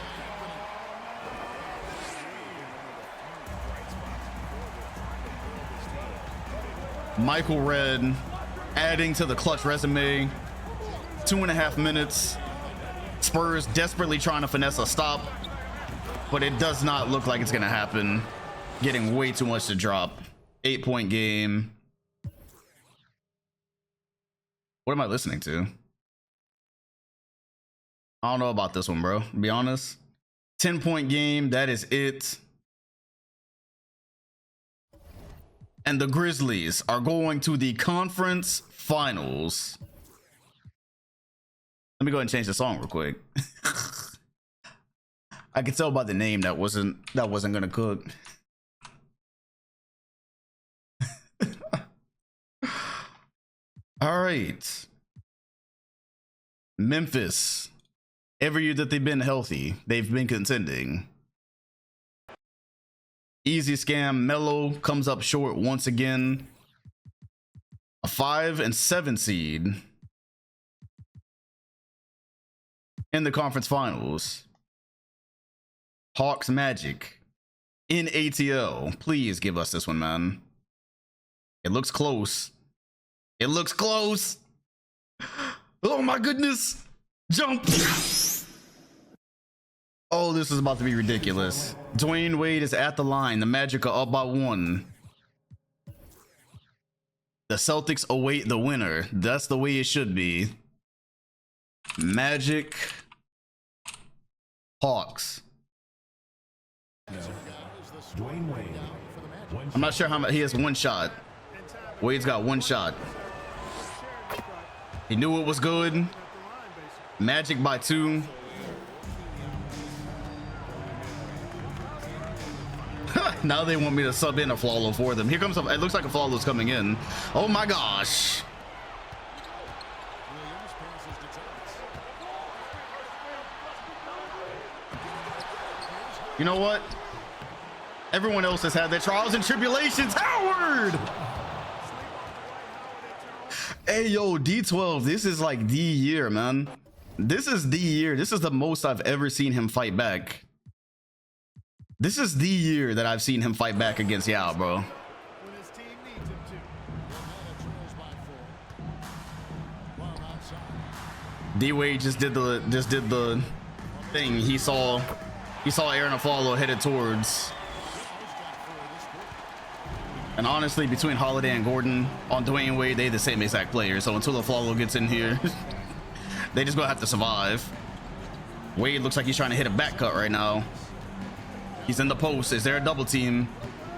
Michael Redd adding to the clutch resume. 2.5 minutes. Spurs desperately trying to finesse a stop, but it does not look like it's gonna happen. Getting way too much to drop. 8-point game. What am I listening to? I don't know about this one, bro. To be honest. 10-point game. That is it. And the Grizzlies are going to the conference finals. Let me go ahead and change the song real quick. I could tell by the name that wasn't gonna cook. All right. Memphis. Every year that they've been healthy, they've been contending. Easy scam. Melo comes up short once again. A 5 and 7 seed in the conference finals. Hawks Magic. in ATL. Please give us this one, man. It looks close. It looks close. Oh my goodness. Jump. Oh, this is about to be ridiculous. Dwayne Wade is at the line. The Magic are up by 1. The Celtics await the winner. That's the way it should be. Magic. Hawks. Dwayne Wade. I'm not sure how much. He has 1 shot. Wade's got 1 shot. He knew it was good. Magic by 2. Now they want me to sub in a Flawlo for them. Here comes a, it looks like a Flawlo's coming in. Oh my gosh. You know what? Everyone else has had their trials and tribulations. Howard! Hey, yo, D12, this is like the year, man. This is the year. This is the most I've ever seen him fight back. This is the year that I've seen him fight back against Yao, bro. D-Wade just did the thing. He saw Aaron Aflalo headed towards. And honestly, between Holiday and Gordon on Dwayne Wade, they the same exact player. So until Aflalo gets in here, they just gonna have to survive. Wade looks like he's trying to hit a back cut right now. He's in the post. Is there a double team?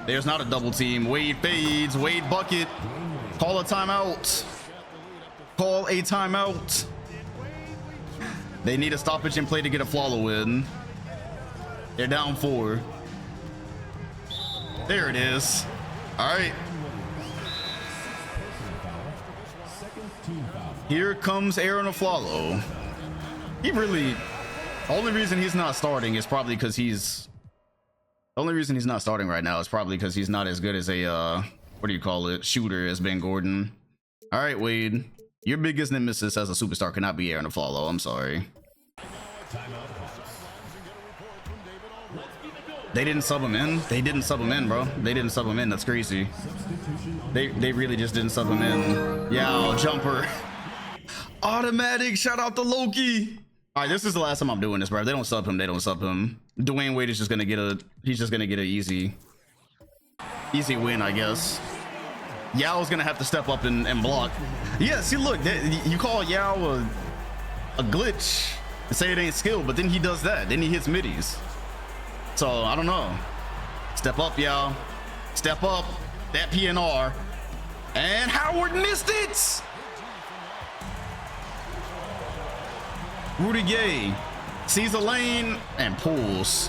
There's not a double team. Wade fades. Wade bucket. Call a timeout. Call a timeout. They need a stoppage in play to get a Flawlo in. They're down 4. There it is. All right. Here comes Aaron Aflalo. He really... The only reason he's not starting is probably because he's... The only reason he's not starting right now is probably because he's not as good as a, what do you call it, shooter as Ben Gordon. All right, Wade. Your biggest nemesis as a superstar cannot be Aaron Aflalo. I'm sorry. They didn't sub him in. They didn't sub him in, bro. They didn't sub him in. That's crazy. They really just didn't sub him in. Yeah, jumper. Automatic. Shout out to Loki. All right, this is the last time I'm doing this, bro. If they don't sub him, they don't sub him. Dwayne Wade is just gonna get a. He's just gonna get an easy win, I guess. Yao's gonna have to step up and block. Yeah, see, look, you call Yao a glitch and say it ain't skill, but then he does that. Then he hits middies. So I don't know. Step up, Yao. Step up. That PNR. And Howard missed it. Rudy Gay sees a lane and pulls.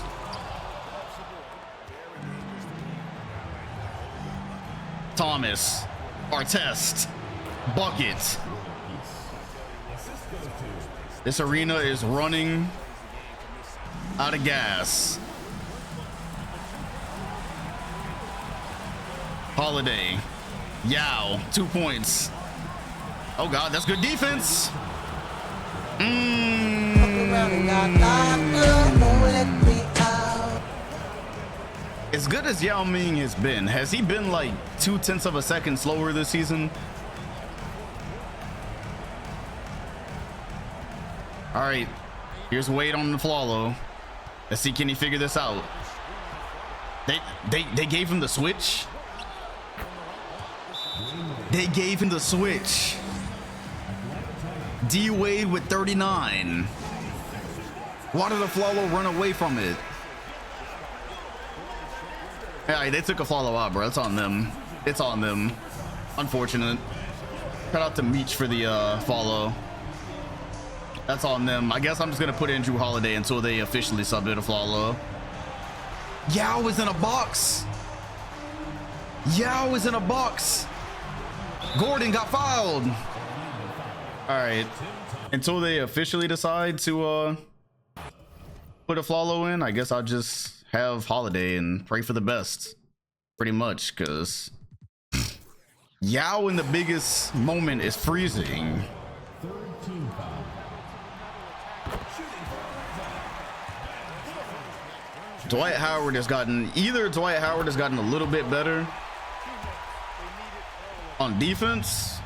Thomas, Artest, bucket. This arena is running out of gas. Holiday, Yao, 2 points. Oh God, that's good defense. As good as Yao Ming has he been like 0.2 of a second slower this season? All right, here's Wade on the Flawlo. Let's see, can he figure this out? They gave him the switch. They gave him the switch. D Wade with 39. Why did the Flawlo run away from it? Yeah, they took a Flawlo out, bro. It's on them. It's on them. Unfortunate. Shout out to Meech for the follow. That's on them. I guess I'm just gonna put in Drew Holiday until they officially sub it a Flawlo. Yao is in a box. Yao is in a box. Gordon got fouled. All right, until they officially decide to put a Flawlo in, I guess I'll just have Holiday and pray for the best, pretty much, because Yao in the biggest moment is freezing. Dwight Howard has gotten a little bit better on defense,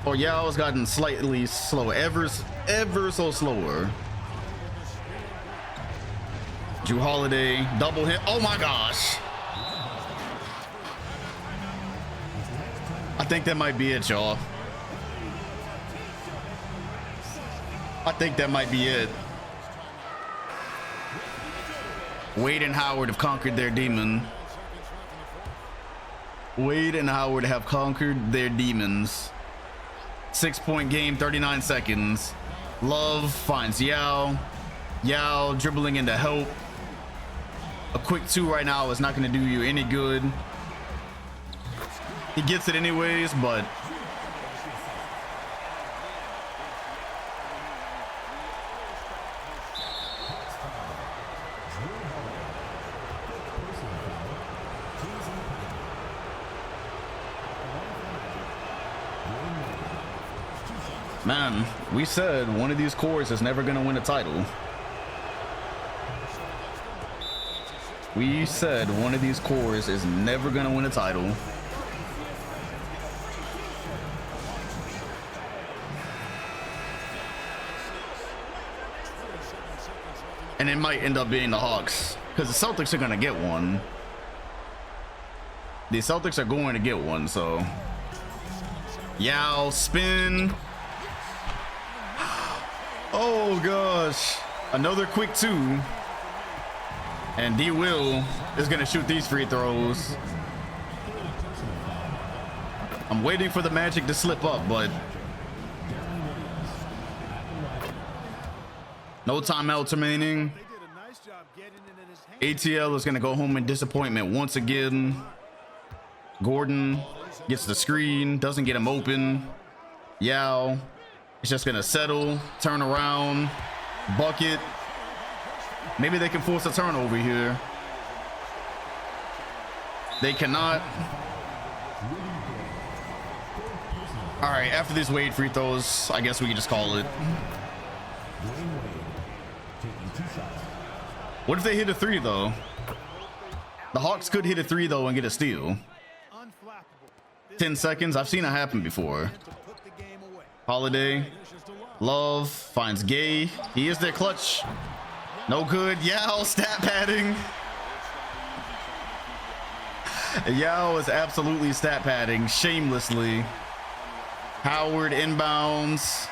or Yao's gotten slightly slow, ever so slower. Drew Holiday, double hit. Oh my gosh. I think that might be it, y'all. I think that might be it. Wade and Howard have conquered their demon. Wade and Howard have conquered their demons. 6-point game, 39 seconds. Love finds Yao. Yao dribbling into help. A quick 2 right now is not going to do you any good. He gets it anyways, but man, we said one of these cores is never going to win a title. We said one of these cores is never going to win a title. And it might end up being the Hawks, because the Celtics are going to get one. The Celtics are going to get one, so. Yao, spin. Oh, gosh. Another quick 2. And D. Will is going to shoot these free throws. I'm waiting for the Magic to slip up, but no timeouts remaining. ATL is going to go home in disappointment once again. Gordon gets the screen, doesn't get him open. Yao is just going to settle, turn around, bucket. Maybe they can force a turnover here. They cannot. All right, after these Wade free throws, I guess we can just call it. What if they hit a 3 though? The Hawks could hit a 3 though and get a steal. 10 seconds. I've seen it happen before. Holiday. Love finds Gay. He is their clutch. No good. Yao stat padding. Yao is absolutely stat padding shamelessly. Howard inbounds.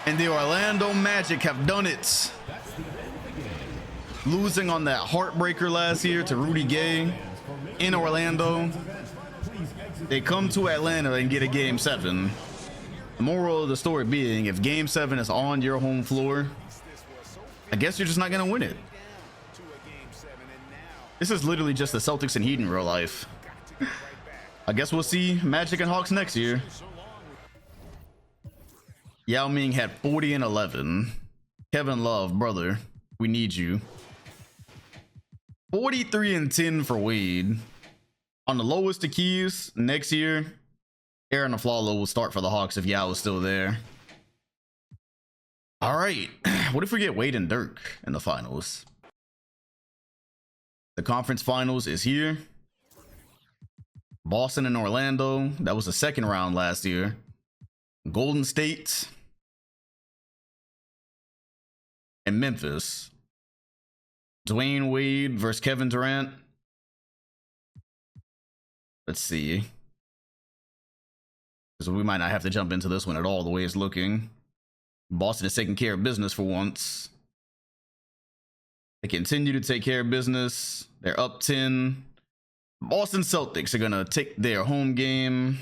And the Orlando Magic have done it. Losing on that heartbreaker last year to Rudy Gay in Orlando. They come to Atlanta and get a game 7. The moral of the story being, if game 7 is on your home floor, I guess you're just not going to win it. This is literally just the Celtics and Heat in real life. I guess we'll see Magic and Hawks next year. Yao Ming had 40 and 11. Kevin Love, brother, we need you. 43 and 10 for Wade. On the lowest of keys next year, Aaron Aflalo will start for the Hawks if Yao is still there. All right, what if we get Wade and Dirk in the finals? The conference finals is here. Boston and Orlando. That was the second round last year. Golden State and Memphis. Dwayne Wade versus Kevin Durant. Let's see. So we might not have to jump into this one at all the way it's looking. Boston is taking care of business for once. They continue to take care of business. They're up 10. Boston Celtics are going to take their home game.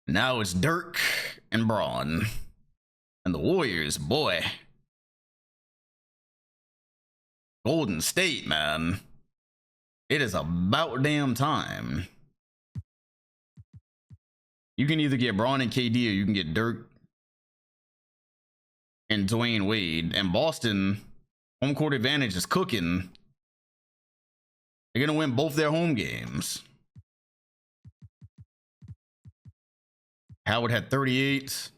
Now it's Dirk and Braun. And the Warriors, boy. Golden State, man. It is about damn time. You can either get Braun and KD or you can get Dirk and Dwayne Wade. And Boston, home court advantage is cooking. They're going to win both their home games. Howard had 38.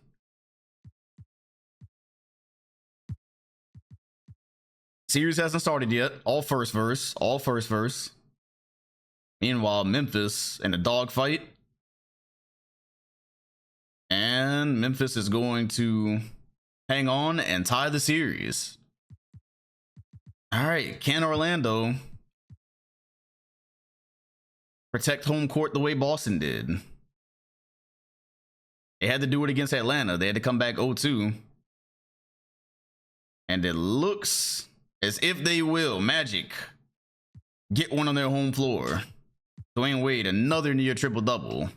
Series hasn't started yet. All first verse. Meanwhile, Memphis in a dogfight. And Memphis is going to hang on and tie the series. All right, can Orlando protect home court the way Boston did? They had to do it against Atlanta. They had to come back 0-2. And it looks as if they will. Magic get one on their home floor. Dwayne Wade, another near triple-double.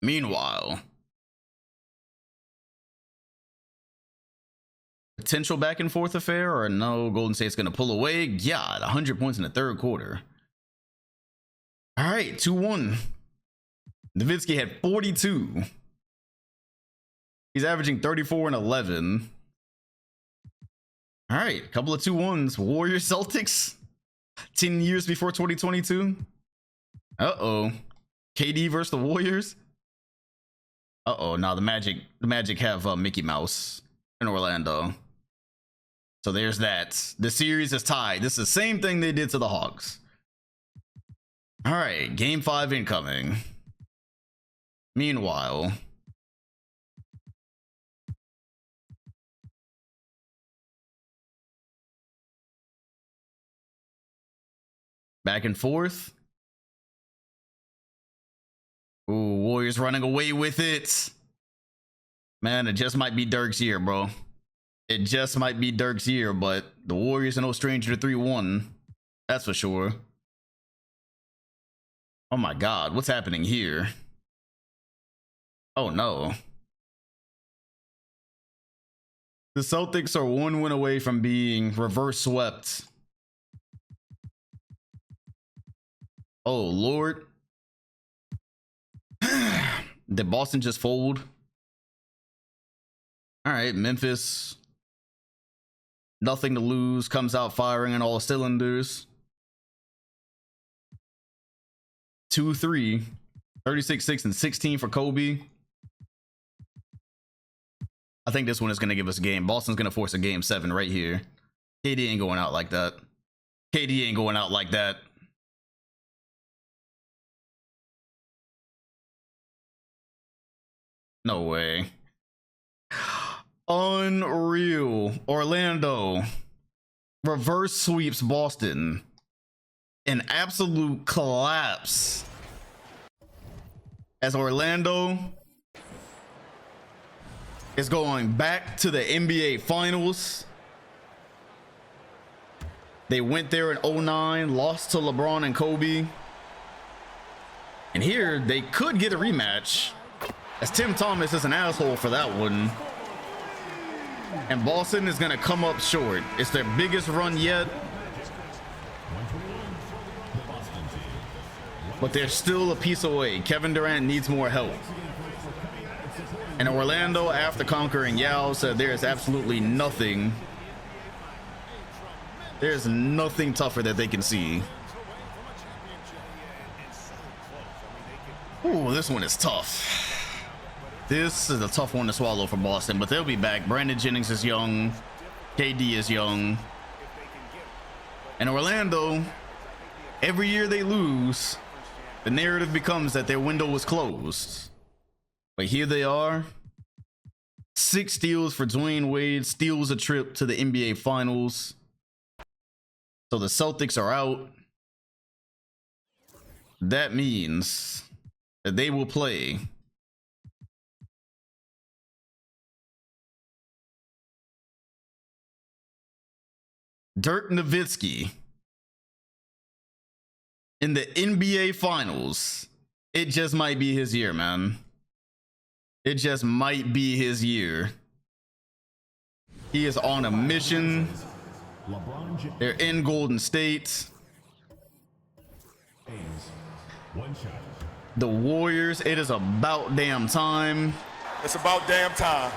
Meanwhile, potential back and forth affair, or no, Golden State's going to pull away. God, 100 points in the third quarter. All right, 2-1. Nowitzki had 42. He's averaging 34 and 11. All right, couple of 2-1s. Warriors Celtics, 10 years before 2022. Uh-oh. KD versus the Warriors. Uh-oh, now the Magic have Mickey Mouse in Orlando. So there's that. The series is tied. This is the same thing they did to the Hawks. All right, game 5 incoming. Meanwhile, back and forth. Ooh, Warriors running away with it. Man, it just might be Dirk's year, bro. It just might be Dirk's year, but the Warriors are no stranger to 3-1. That's for sure. Oh my God, what's happening here? Oh no. The Celtics are 1 win away from being reverse swept. Oh Lord. Did Boston just fold? All right, Memphis, nothing to lose, comes out firing on all cylinders. 2-3, 36, 6, and 16 for Kobe. I think this one is going to give us a game. Boston's going to force a game 7 right here. KD ain't going out like that. KD ain't going out like that. No way. Unreal. Orlando reverse sweeps Boston. An absolute collapse. As Orlando is going back to the NBA Finals. They went there in 2009, lost to LeBron and Kobe. And here they could get a rematch, as Tim Thomas is an asshole for that one. And Boston is going to come up short. It's their biggest run yet. But they're still a piece away. Kevin Durant needs more help. And Orlando, after conquering Yao, said there is absolutely nothing. There's nothing tougher that they can see. Ooh, this one is tough. This is a tough one to swallow for Boston, but they'll be back. Brandon Jennings is young. KD is young. And Orlando, every year they lose, the narrative becomes that their window was closed. But here they are. 6 steals for Dwayne Wade, steals a trip to the NBA Finals. So the Celtics are out. That means that they will play Dirk Nowitzki in the NBA Finals. It just might be his year, man. It just might be his year. He is on a mission. They're in Golden State. The Warriors, it is about damn time. It's about damn time.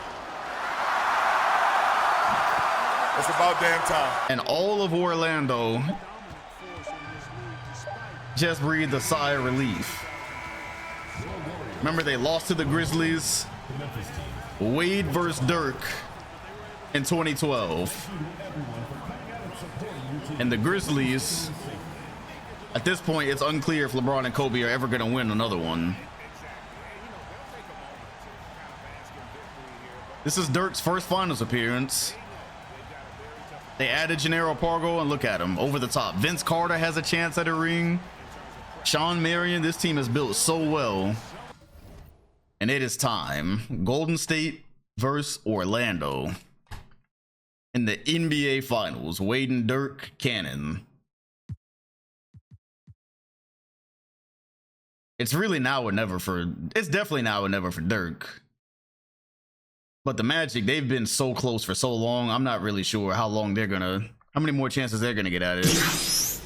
It's about damn time. And all of Orlando just breathed a sigh of relief. Remember, they lost to the Grizzlies. Wade versus Dirk in 2012. And the Grizzlies, at this point, it's unclear if LeBron and Kobe are ever going to win another one. This is Dirk's first finals appearance. They added Gennaro Pargo, and look at him over the top. Vince Carter has a chance at a ring. Sean Marion, this team is built so well. And it is time. Golden State versus Orlando in the NBA Finals. Wade and Dirk Cannon. It's really now or never for, it's definitely now or never for Dirk. But the Magic, they've been so close for so long. I'm not really sure how long they're gonna, how many more chances they're gonna get at it.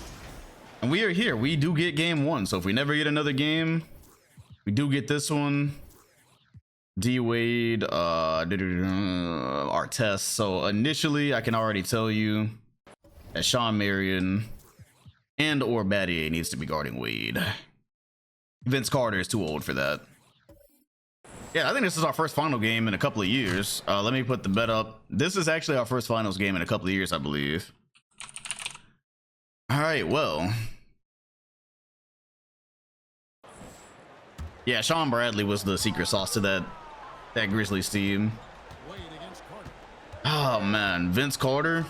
And we are here. We do get game one. So if we never get another game, we do get this one. D Wade, Artest. So initially, I can already tell you that Sean Marion and or Battier needs to be guarding Wade. Vince Carter is too old for that. Yeah, I think this is our first final game in a couple of years. Let me put the bet up. This is actually our first finals game in a couple of years, I believe. All right, well. Yeah, Sean Bradley was the secret sauce to that Grizzlies team. Oh, man. Vince Carter.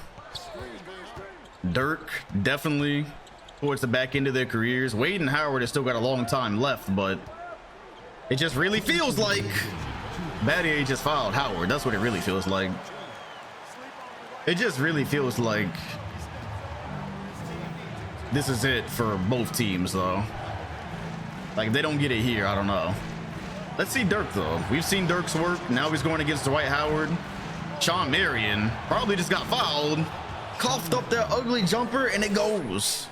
Dirk, definitely towards the back end of their careers. Wade and Howard has still got a long time left, but it just really feels like Battier just fouled Howard. That's what it really feels like. It just really feels like this is it for both teams, though. Like, if they don't get it here, I don't know. Let's see Dirk, though. We've seen Dirk's work. Now he's going against Dwight Howard. Sean Marion probably just got fouled. Coughed up that ugly jumper, and it goes.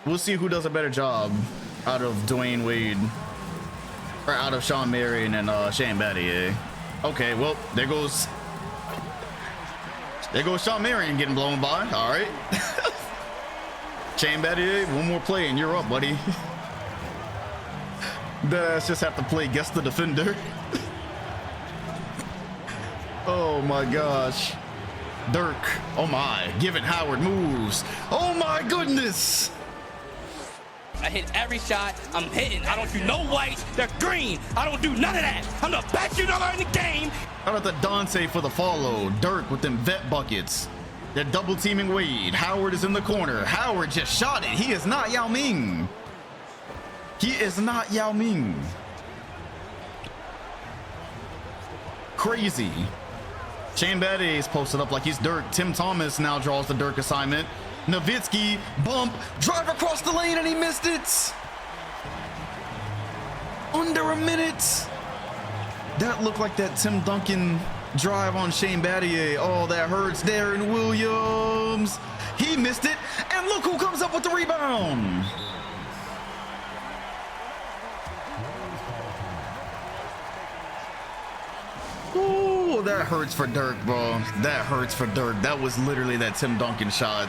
We'll see who does a better job out of Dwayne Wade. Or out of Sean Marion and Shane Battier. Okay, well, there goes Sean Marion getting blown by. All right. Shane Battier, one more play and you're up, buddy. Let's just have to play guess the defender. Oh my gosh. Dirk, oh my, giving Howard moves. Oh my goodness. I hit every shot. I'm hitting. I don't do no whites. They're green. I don't do none of that. I'm the best shooter in the game. Shout out to Dante for the follow. Dirk with them vet buckets. They're double teaming Wade. Howard is in the corner. Howard just shot it. He is not Yao Ming. He is not Yao Ming. Crazy. Shane Battier is posted up like he's Dirk. Tim Thomas now draws the Dirk assignment. Nowitzki, bump, drive across the lane, and he missed it. Under a minute. That looked like that Tim Duncan drive on Shane Battier. Oh, that hurts. Darren Williams. He missed it, and look who comes up with the rebound. Ooh, that hurts for Dirk, bro. That hurts for Dirk. That was literally that Tim Duncan shot.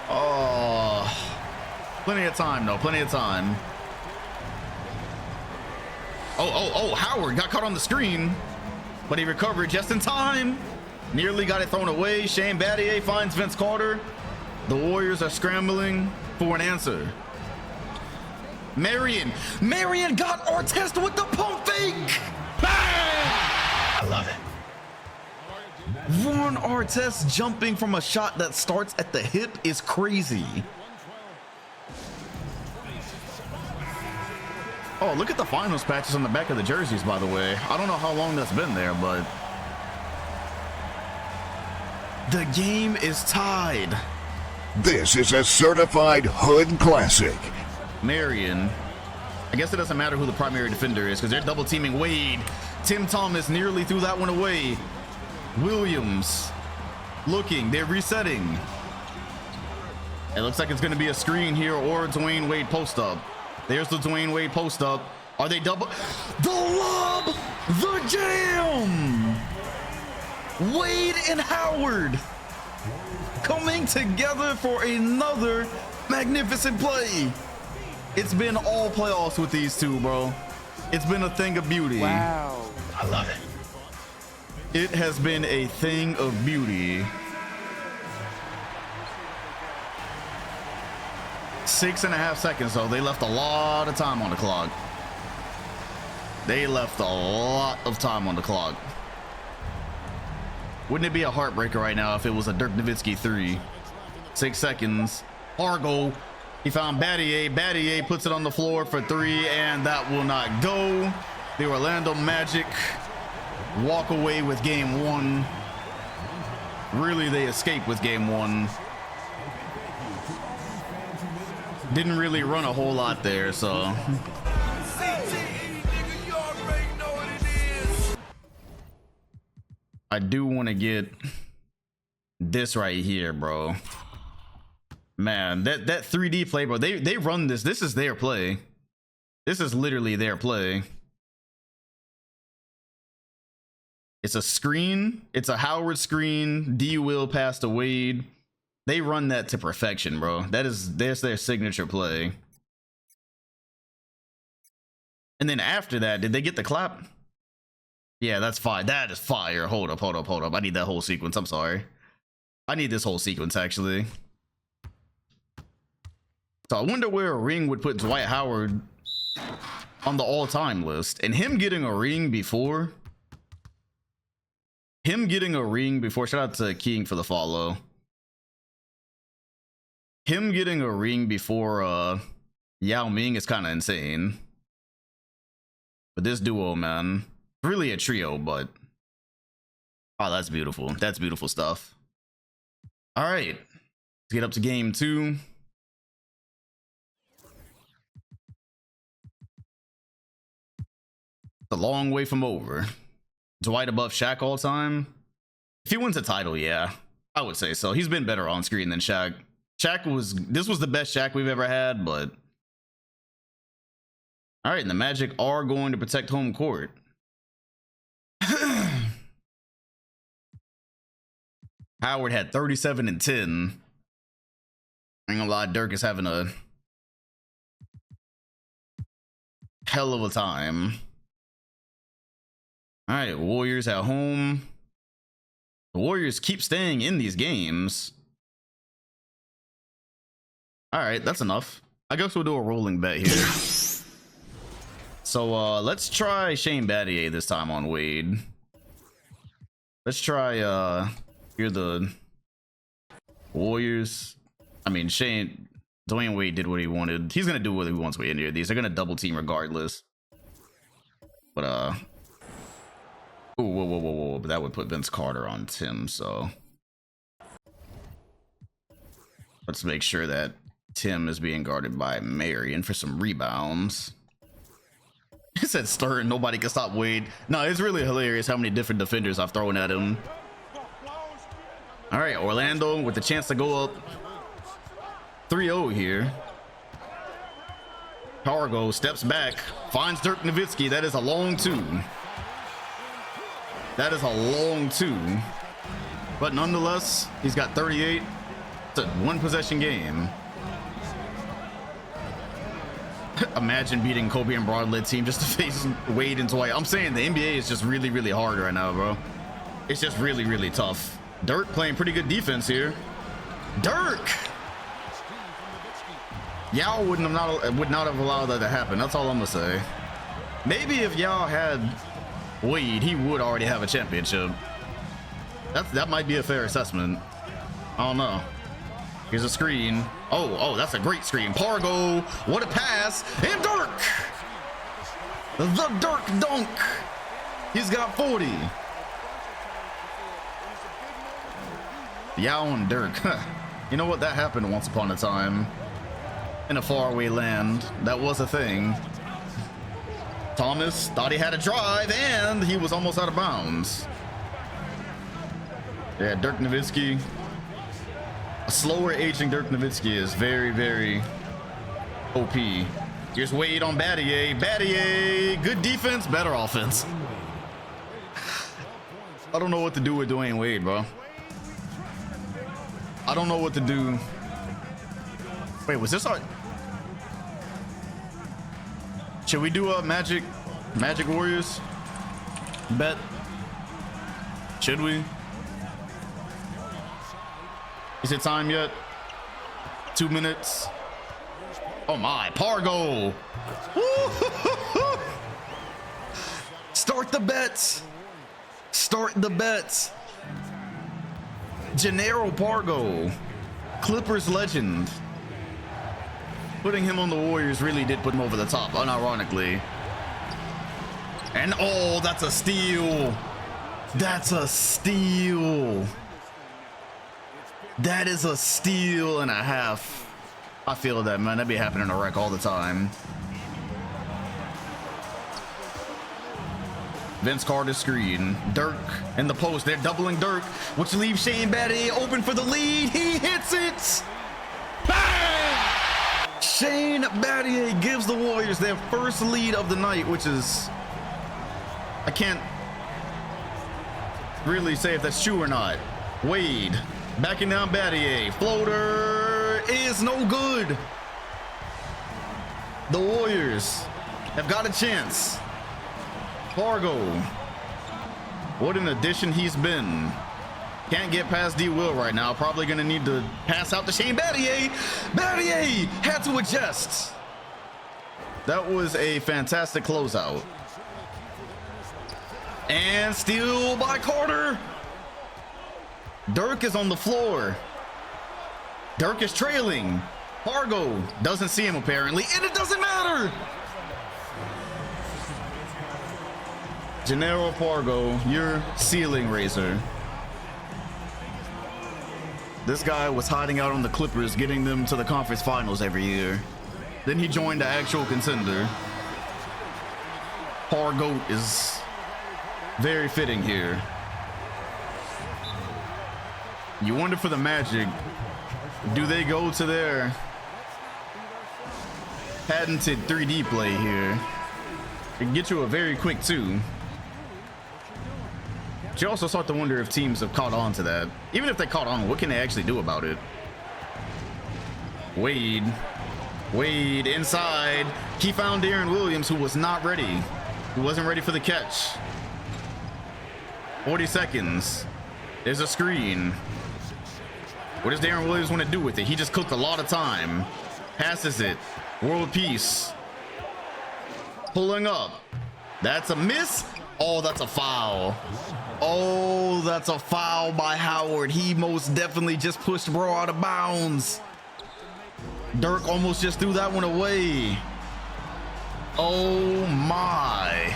Oh, plenty of time, though. Plenty of time. Oh, Howard got caught on the screen, but he recovered just in time. Nearly got it thrown away. Shane Battier finds Vince Carter. The Warriors are scrambling for an answer. Marion got Artest with the pump fake. Bang! I love it. Ron Artest jumping from a shot that starts at the hip is crazy. Oh, look at the finals patches on the back of the jerseys, by the way. I don't know how long that's been there, but the game is tied. This is a certified hood classic. Marion. I guess it doesn't matter who the primary defender is because they're double teaming Wade. Tim Thomas nearly threw that one away. Williams looking, they're resetting. It looks like it's going to be a screen here or a Dwayne Wade post up. There's the Dwayne Wade post up. Are they double? The lob, the jam. Wade and Howard coming together for another magnificent play. It's been all playoffs with these two, bro. It's been a thing of beauty. Wow. I love it. It has been a thing of beauty. 6.5 seconds though. They left a lot of time on the clock. They left a lot of time on the clock. Wouldn't it be a heartbreaker right now if it was a Dirk Nowitzki 3? 6 seconds. Argo. He found Battier. Battier puts it on the floor for 3, and that will not go. The Orlando Magic walk away with game 1. Really, they escape with game 1. Didn't really run a whole lot there, so. I do want to get this right here, bro. Man, that 3D play, bro. They run this. This is their play. This is literally their play. It's a screen. It's a Howard screen. D Will pass to Wade. They run that to perfection, bro. That's their signature play. And then after that, did they get the clap? Yeah, that's fire. That is fire. Hold up. I need that whole sequence. I'm sorry. I need this whole sequence, actually. So I wonder where a ring would put Dwight Howard on the all-time list. And him getting a ring before... Shout out to King for the follow. Him getting a ring before Yao Ming is kind of insane. But this duo, man, really a trio, but oh, that's beautiful. That's beautiful stuff. All right, let's get up to game 2. It's a long way from over. Dwight above Shaq all time. If he wins a title, yeah, I would say so. He's been better on screen than Shaq. This was the best Shaq we've ever had, but all right, and the Magic are going to protect home court. Howard had 37 and 10. I ain't gonna lie, Dirk is having a hell of a time. All right, Warriors at home. The Warriors keep staying in these games. All right, that's enough. I guess we'll do a rolling bet here. So let's try Shane Battier this time on Wade. Let's try here the Warriors. I mean, Dwayne Wade did what he wanted. He's gonna do what he wants with any of these. They're gonna double team regardless. But ooh, whoa. But that would put Vince Carter on Tim, so let's make sure that Tim is being guarded by Marion for some rebounds. He said Stern, nobody can stop Wade. No, it's really hilarious how many different defenders I've thrown at him. All right, Orlando with the chance to go up 3-0 here. Cargo steps back, finds Dirk Nowitzki. That is a long 2. That is a long 2. But nonetheless, he's got 38. It's a 1-possession game. Imagine beating Kobe and Broad-led team just to face Wade and Dwight. I'm saying the NBA is just really, really hard right now, bro. It's just really, really tough. Dirk playing pretty good defense here. Dirk! Yao would not have allowed that to happen. That's all I'm gonna say. Maybe if Yao had Wade, he would already have a championship. That might be a fair assessment. I don't know. Here's a screen. Oh, that's a great screen. Pargo, what a pass. And Dirk! The Dirk dunk. He's got 40. Yao and Dirk. You know what? That happened once upon a time. In a faraway land. That was a thing. Thomas thought he had a drive, and he was almost out of bounds. Yeah, Dirk Nowitzki. A slower aging Dirk Nowitzki is very, very OP. Here's Wade on Battier. Battier, good defense, better offense. I don't know what to do with Dwayne Wade, bro. I don't know what to do. Wait, was this our... Should we do a Magic Warriors bet? Should we? Is it time yet? 2 minutes. Oh my, Pargo. Start the bets. Start the bets. Gennaro Pargo, Clippers legend. Putting him on the Warriors really did put him over the top, unironically. And oh, that's a steal. That's a steal. That is a steal and a half. I feel that, man. That be happening to Rec all the time. Vince Carter screen. Dirk in the post. They're doubling Dirk, which leaves Shane Battier open for the lead. He hits it. Bang! Shane Battier gives the Warriors their first lead of the night, which is... I can't really say if that's true or not. Wade backing down Battier. Floater is no good. The Warriors have got a chance. Pargo, what an addition he's been. Can't get past D. Will right now. Probably gonna need to pass out to Shane Battier. Battier had to adjust. That was a fantastic closeout. And steal by Carter. Dirk is on the floor. Dirk is trailing. Pargo doesn't see him apparently, and it doesn't matter. Gennaro Pargo, your ceiling raiser. This guy was hiding out on the Clippers, getting them to the conference finals every year. Then he joined the actual contender. Pargo is very fitting here. You wonder for the Magic, do they go to their patented 3D play here? It can get you a very quick 2. But you also start to wonder if teams have caught on to that. Even if they caught on, what can they actually do about it? Wade inside. He found Darren Williams, who was not ready. Who wasn't ready for the catch. 40 seconds. There's a screen. What does Darren Williams want to do with it? He just cooked a lot of time. Passes it. World peace. Pulling up. That's a miss. Oh, that's a foul. Oh, that's a foul by Howard. He most definitely just pushed bro out of bounds. Dirk almost just threw that one away. Oh my.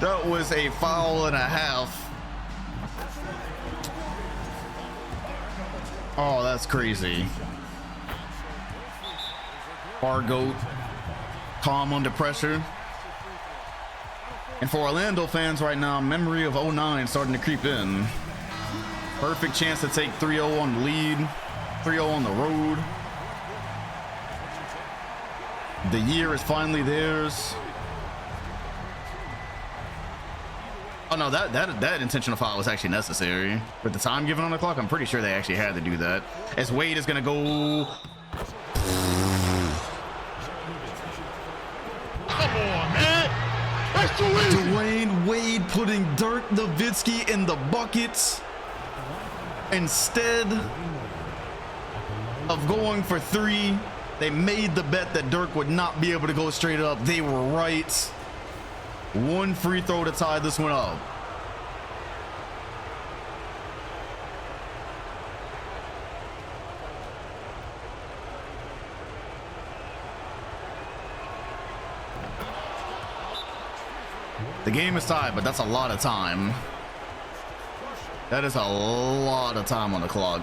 That was a foul and a half. Oh, that's crazy. Pargo, calm under pressure. And for Orlando fans right now, memory of 09 starting to creep in. Perfect chance to take 3-0 on the lead, 3-0 on the road. The year is finally theirs. Oh no, that intentional foul was actually necessary. With the time given on the clock, I'm pretty sure they actually had to do that. As Wade is gonna go. Come on, man. That's too easy. Dwayne Wade putting Dirk Nowitzki in the buckets instead of going for 3. They made the bet that Dirk would not be able to go straight up. They were right. 1 free throw to tie this one up. The game is tied, but that's a lot of time. That is a lot of time on the clock.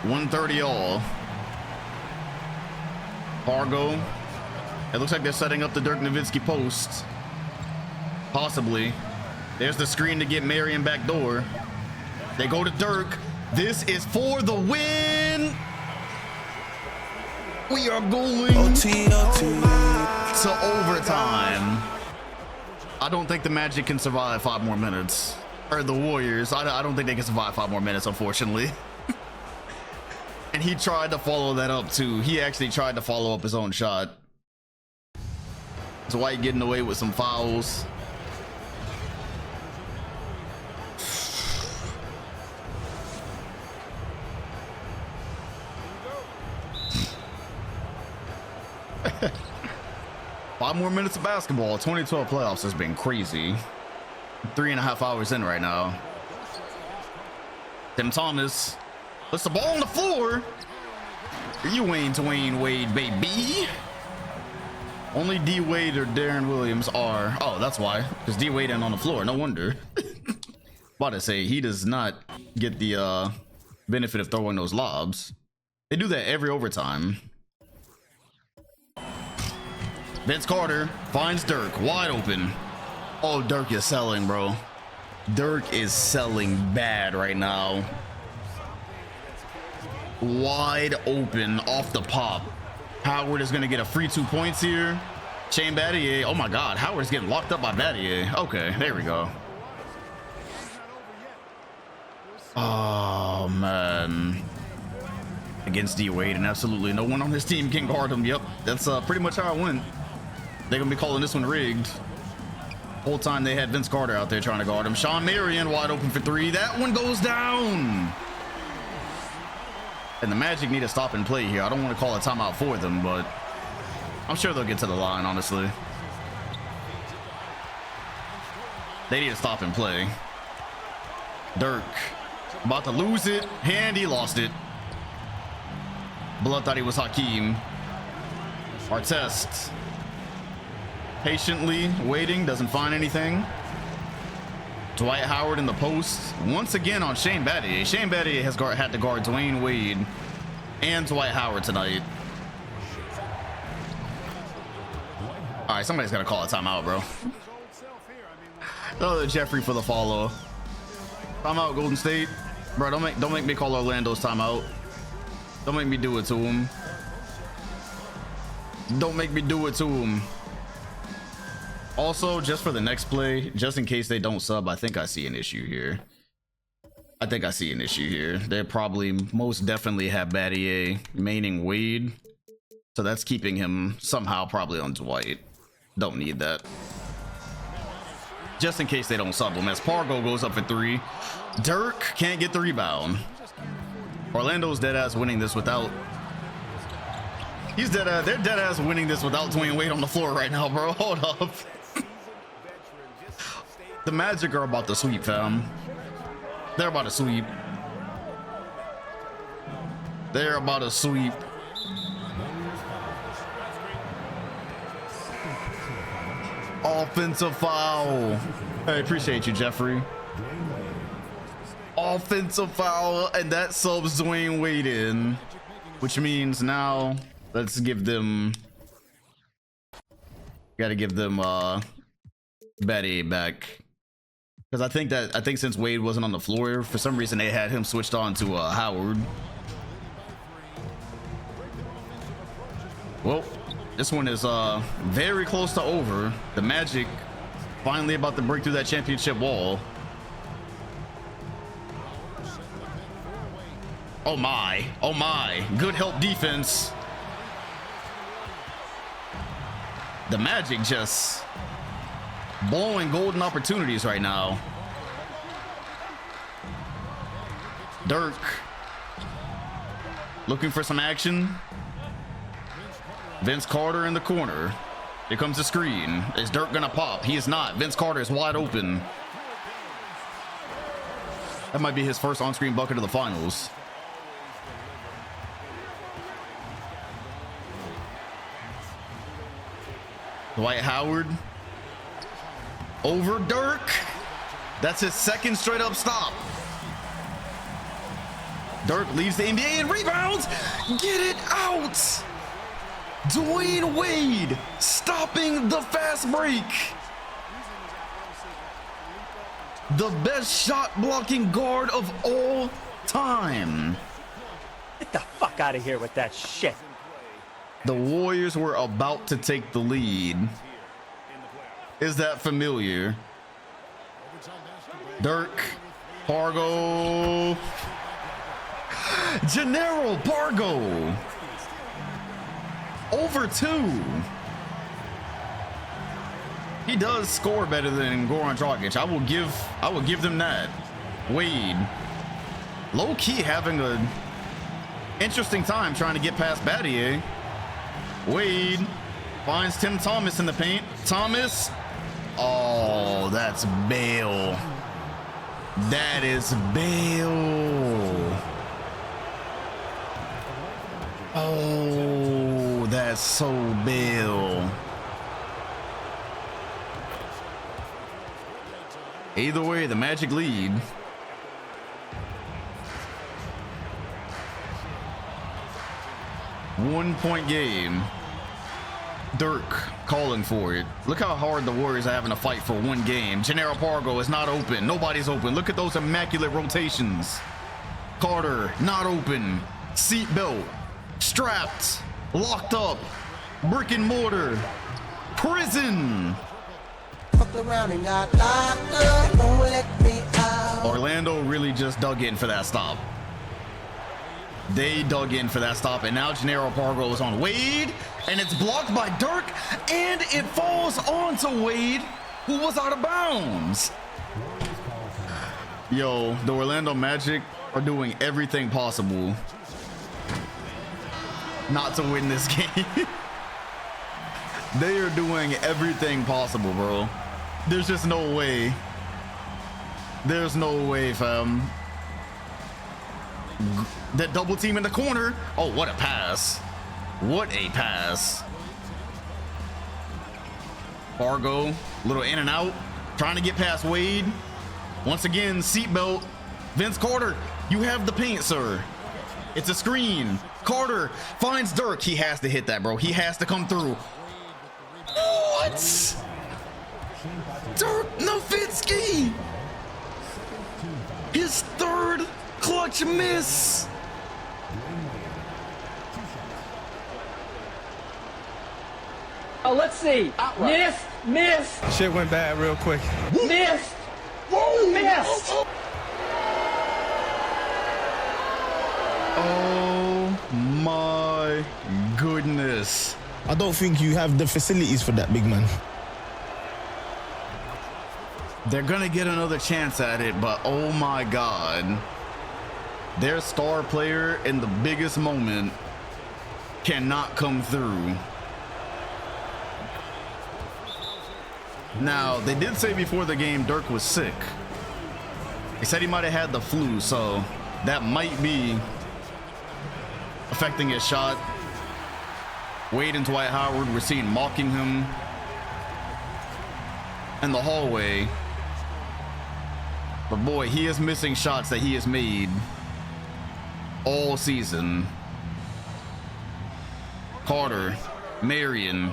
$130 all. Pargo. It looks like they're setting up the Dirk Nowitzki post. Possibly. There's the screen to get Marion back door. They go to Dirk. This is for the win. We are going to overtime. I don't think the Magic can survive 5 more minutes. Or the Warriors. I don't think they can survive 5 more minutes, unfortunately. And he tried to follow that up too. He actually tried to follow up his own shot. Dwight getting away with some fouls. Five more minutes of basketball. 2012 playoffs has been crazy. 3.5 hours in right now. Tim Thomas puts the ball on the floor. You ain't Dwayne Wade, baby. Only D Wade or Darren Williams are. Oh, that's why. Because D Wade ain't on the floor. No wonder. About to say, he does not get the benefit of throwing those lobs. They do that every overtime. Vince Carter finds Dirk wide open. Oh, Dirk is selling, bro. Dirk is selling bad right now. Wide open off the pop. Howard is going to get a free 2 points here. Shane Battier. Oh my God. Howard's getting locked up by Battier. Okay, there we go. Oh, man. Against D Wade, and absolutely no one on his team can guard him. Yep, that's pretty much how it went. They're going to be calling this one rigged. Whole time they had Vince Carter out there trying to guard him. Sean Marion wide open for three. That one goes down. And the Magic need to stop and play here. I don't want to call a timeout for them, but I'm sure they'll get to the line, honestly. They need to stop and play. Dirk about to lose it. And he lost it. Blood thought he was Hakeem. Artest patiently waiting, doesn't find anything. Dwight Howard in the post once again on Shane Battier. Shane Battier has had to guard Dwayne Wade and Dwight Howard tonight. All right, somebody's gonna call a timeout, bro. Oh, Jeffrey for the follow. Timeout, Golden State, bro. Don't make me call Orlando's timeout. Don't make me do it to him. Don't make me do it to him. Also, just for the next play, just in case they don't sub, I think I see an issue here. They probably most definitely have Battier maining Wade. So that's keeping him somehow probably on Dwight. Don't need that. Just in case they don't sub him, as Pargo goes up for three. Dirk can't get the rebound. Orlando's dead ass winning this without. They're dead ass winning this without Dwayne Wade on the floor right now, bro. Hold up. The Magic are about to sweep, fam. They're about to sweep. They're about to sweep. Offensive foul. I appreciate you, Jeffrey. Offensive foul, and that subs Dwayne Wade in, which means now let's give them. Gotta give them Betty back. Because I think since Wade wasn't on the floor, for some reason they had him switched on to Howard. Well, this one is very close to over. The Magic finally about to break through that championship wall. Oh my, good help defense. The Magic just blowing golden opportunities right now. Dirk looking for some action. Vince Carter in the corner. Here comes the screen. Is Dirk gonna pop? He is not. Vince Carter is wide open. That might be his first on-screen bucket of the finals. Dwight Howard over Dirk. That's his second straight up stop. Dirk leads the NBA in rebounds. Get it out. Dwayne Wade stopping the fast break. The best shot blocking guard of all time. Get the fuck out of here with that shit. The Warriors were about to take the lead. Is that familiar? Dirk, Pargo. Gennaro Pargo. Over 2. He does score better than Goran Dragic. I will give them that. Wade, low key having a interesting time trying to get past Battier. Wade finds Tim Thomas in the paint. Thomas. Oh, that's Bale. That is Bale. Oh, that's so Bale. Either way, the Magic lead. One-point game. Dirk calling for it. Look how hard the Warriors are having to fight for one game. Gennaro Pargo is not open. Nobody's open. Look at those immaculate rotations. Carter, not open. Seatbelt, strapped, locked up. Brick and mortar. Prison. Fucked around and got locked up. Won't let me out. Orlando really just dug in for that stop. They dug in for that stop, and now Gennaro Pargo is on Wade, and it's blocked by Dirk, and it falls onto Wade, who was out of bounds. Yo, the Orlando Magic are doing everything possible not to win this game. They are doing everything possible, bro. There's just no way. There's no way, fam. That double team in the corner. Oh, what a pass. What a pass. Fargo, little in and out, trying to get past Wade. Once again, seatbelt. Vince Carter, you have the paint, sir. It's a screen. Carter finds Dirk. He has to hit that, bro. He has to come through. What? Dirk Nowitzki. His third clutch miss. Oh, let's see. Missed. Shit went bad real quick. Missed. Missed. Oh my goodness. I don't think you have the facilities for that, big man. They're gonna get another chance at it, but oh my god. Their star player in the biggest moment cannot come through. Now, they did say before the game Dirk was sick. They said he might have had the flu, so that might be affecting his shot. Wade and Dwight Howard were seen mocking him in the hallway. But boy, he is missing shots that he has made all season. Carter, Marion,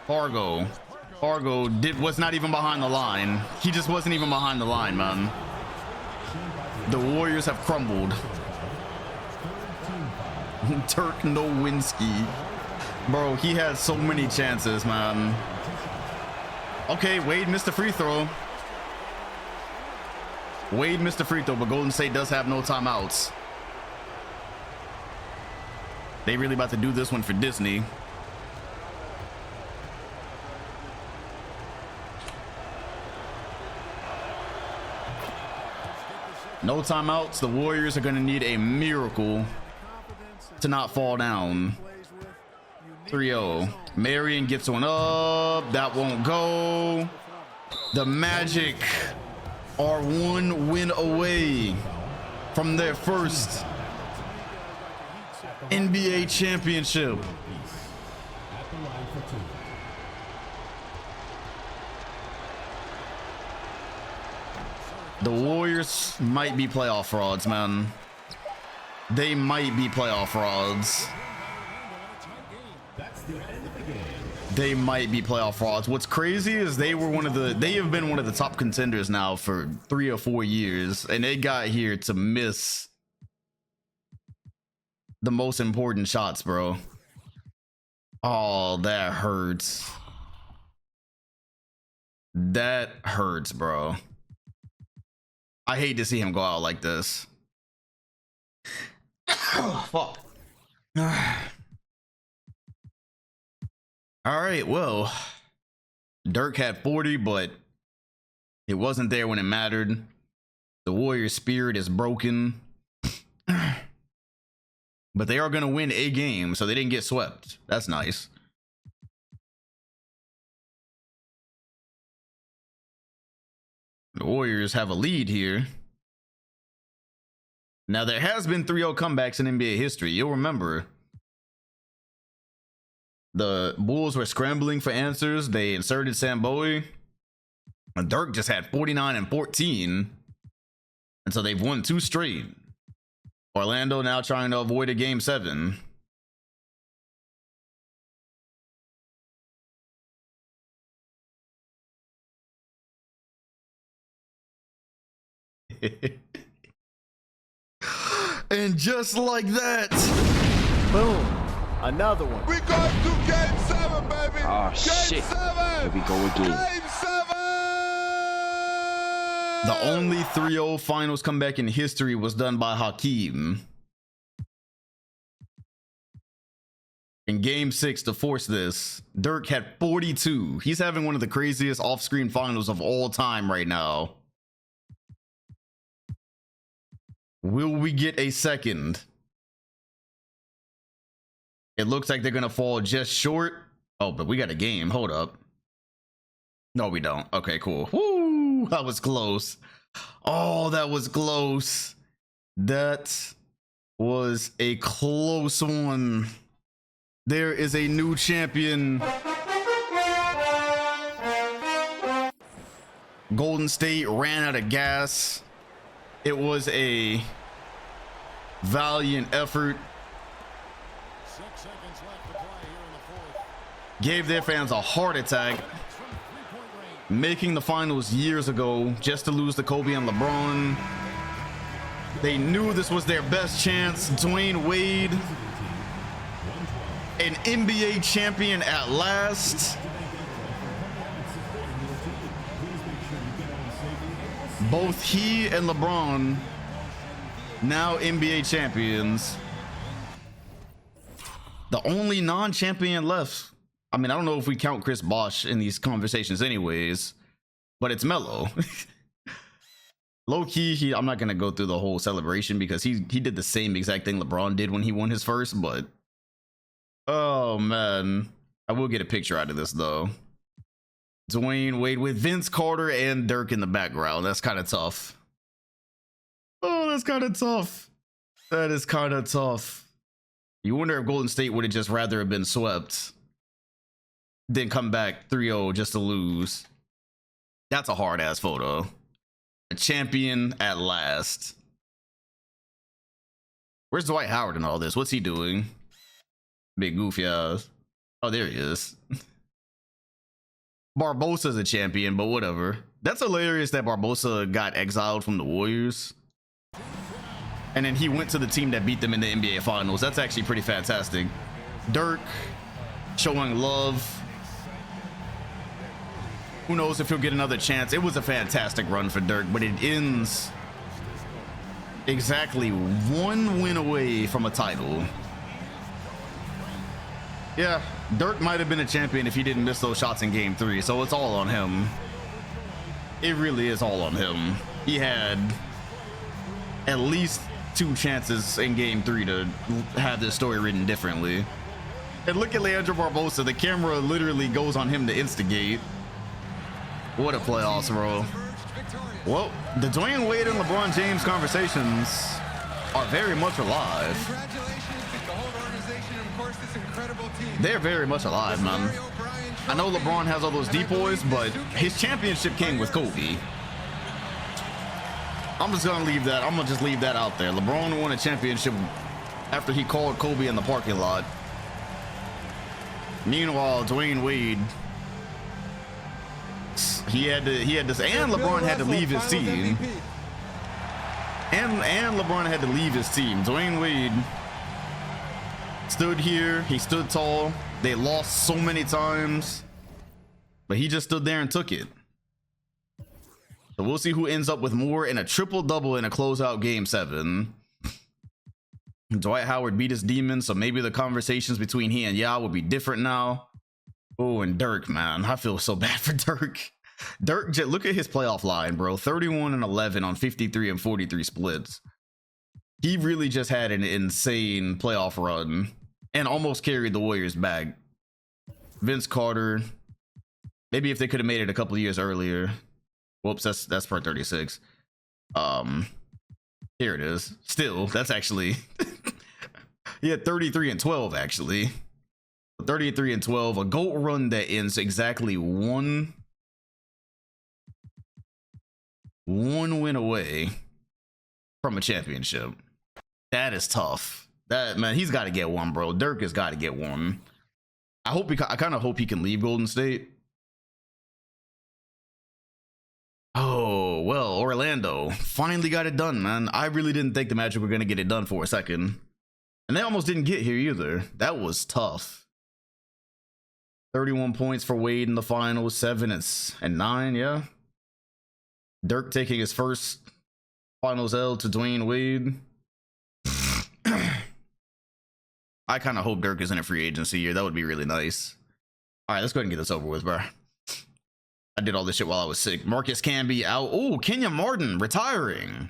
Fargo. Fargo was not even behind the line. He just wasn't even behind the line, man. The Warriors have crumbled. Dirk Nowitzki. Bro, he had so many chances, man. Okay, Wade missed a free throw. Wade missed a free throw, but Golden State does have no timeouts. They really about to do this one for Disney. No timeouts. The Warriors are going to need a miracle to not fall down. 3-0. Marion gets one up. That won't go. The Magic are one win away from their first NBA championship. The Warriors might be playoff frauds, man. They might be playoff frauds. They might be playoff frauds. What's crazy is they have been one of the top contenders now for 3 or 4 years, and they got here to miss the most important shots, bro. Oh, that hurts. That hurts, bro. I hate to see him go out like this. Oh, fuck. All right, well, Dirk had 40, but it wasn't there when it mattered. The Warriors' spirit is broken. But they are going to win a game, so they didn't get swept. That's nice. The Warriors have a lead here. Now, there has been 3-0 comebacks in NBA history. You'll remember. The Bulls were scrambling for answers. They inserted Sam Bowie. And Dirk just had 49 and 14. And so they've won 2 straight. Orlando now trying to avoid a game 7. And just like that, boom, another one. We got to game 7, baby. Oh, Game shit. 7. Here we go again. Game 7. the only 3-0 finals comeback in history was done by Hakeem. In game 6 to force this, Dirk had 42. He's having one of the craziest off-screen finals of all time right now. Will we get a second? It looks like they're gonna fall just short. Oh, but we got a game. Hold up. No, we don't. Okay, cool. Woo! That was close. Oh, that was close. That was a close one. There is a new champion. Golden State ran out of gas. It was a valiant effort. Gave their fans a heart attack. Making the finals years ago just to lose to Kobe and LeBron. They knew this was their best chance. Dwayne Wade, an NBA champion at last. Both he and LeBron now NBA champions. The only non-champion left. I mean, I don't know if we count Chris Bosh in these conversations anyways, but it's Melo. Low-key, I'm not going to go through the whole celebration because he did the same exact thing LeBron did when he won his first, but oh man, I will get a picture out of this though. Dwayne Wade with Vince Carter and Dirk in the background. That's kind of tough. Oh, that's kind of tough. That is kind of tough. You wonder if Golden State would have just rather have been swept than come back 3-0 just to lose. That's a hard ass photo. A champion at last. Where's Dwight Howard in all this? What's he doing? Big goofy ass. Oh, there he is. Barbosa's a champion, but whatever. That's hilarious that Barbosa got exiled from the Warriors. And then he went to the team that beat them in the NBA Finals. That's actually pretty fantastic. Dirk showing love. Who knows if he'll get another chance. It was a fantastic run for Dirk, but it ends exactly 1 win away from a title. Yeah, Dirk might have been a champion if he didn't miss those shots in game 3, so it's all on him. It really is all on him. He had at least 2 chances in game 3 to have this story written differently. And look at Leandro Barbosa. The camera literally goes on him to instigate. What a playoffs, bro. Well, the Dwayne Wade and LeBron James conversations are very much alive. They're very much alive, man. I know LeBron has all those depoys, but his championship came with Kobe. I'm just gonna leave that. I'm gonna just leave that out there. LeBron won a championship after he called Kobe in the parking lot. Meanwhile, Dwayne Wade, he had this, and LeBron had to leave his team. And LeBron had to leave his team. Dwayne Wade stood here. He stood tall. They lost so many times, but he just stood there and took it. So we'll see who ends up with more in a triple-double in a closeout game 7. Dwight Howard beat his demon, so maybe the conversations between he and Yao would be different now. Oh, and Dirk, man, I feel so bad for Dirk. Dirk, look at his playoff line, bro. 31-11 on 53 and 43 splits. He really just had an insane playoff run and almost carried the Warriors back. Vince Carter, maybe if they could have made it a couple of years earlier. Whoops, that's part 36. Here it is. Still, that's actually he had 33-12 actually. 33-12, a GOAT run that ends exactly one win away from a championship. That is tough. That, man, he's got to get one, bro. Dirk has got to get one. I kind of hope he can leave Golden State. Oh, well, Orlando finally got it done, man. I really didn't think the Magic were going to get it done for a second. And they almost didn't get here either. That was tough. 31 points for Wade in the finals, 7 and 9, yeah. Dirk taking his first finals L to Dwayne Wade. I kind of hope Dirk is in a free agency year. That would be really nice. All right, let's go ahead and get this over with, bro. I did all this shit while I was sick. Marcus Camby out. Oh, Kenya Martin retiring.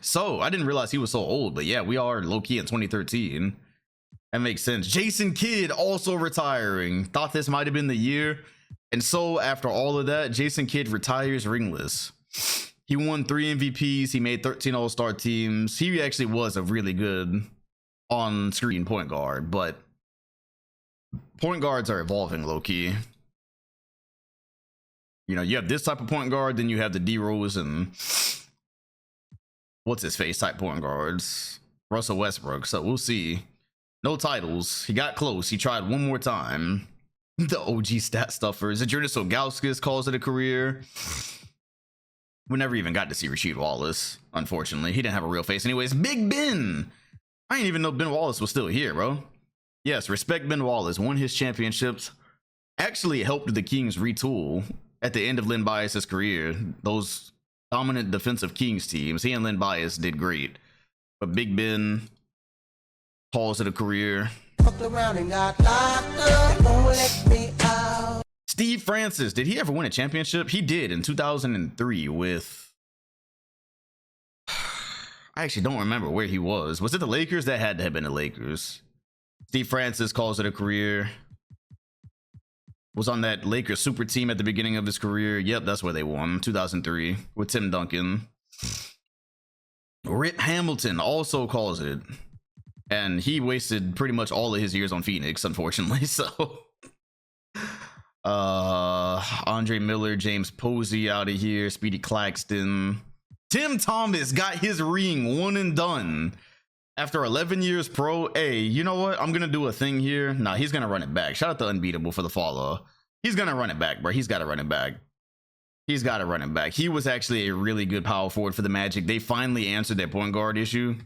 So I didn't realize he was so old, but yeah, we are low-key in 2013. That makes sense. Jason Kidd also retiring. Thought this might have been the year. And so after all of that, Jason Kidd retires ringless. He won 3 MVPs. He made 13 All-Star teams. He actually was a really good on-screen point guard, but point guards are evolving low-key. You know, you have this type of point guard, then you have the D-Rose and what's his face type point guards. Russell Westbrook. So we'll see. No titles. He got close. He tried one more time. The OG stat stuffers. Zydrunas Ilgauskas calls it a career. We never even got to see Rasheed Wallace, unfortunately. He didn't have a real face. Anyways, Big Ben. I didn't even know Ben Wallace was still here, bro. Yes, respect Ben Wallace. Won his championships. Actually helped the Kings retool at the end of Len Bias's career. Those dominant defensive Kings teams. He and Len Bias did great. But Big Ben calls it a career. Fucked around and got locked up. Won't let me out. Steve Francis, did he ever win a championship? He did in 2003 with... I actually don't remember where he was. Was it the Lakers? That had to have been the Lakers. Steve Francis calls it a career. Was on that Lakers super team at the beginning of his career. Yep, that's where they won. 2003 with Tim Duncan. Rip Hamilton also calls it. And he wasted pretty much all of his years on Phoenix, unfortunately. So Andre Miller, James Posey out of here, Speedy Claxton. Tim Thomas got his ring, one and done. After 11 years pro. Hey, you know what? I'm gonna do a thing here. Nah, he's gonna run it back. Shout out to Unbeatable for the follow. He's gonna run it back, bro. He's gotta run it back. He's gotta run it back. He was actually a really good power forward for the Magic. They finally answered their point guard issue.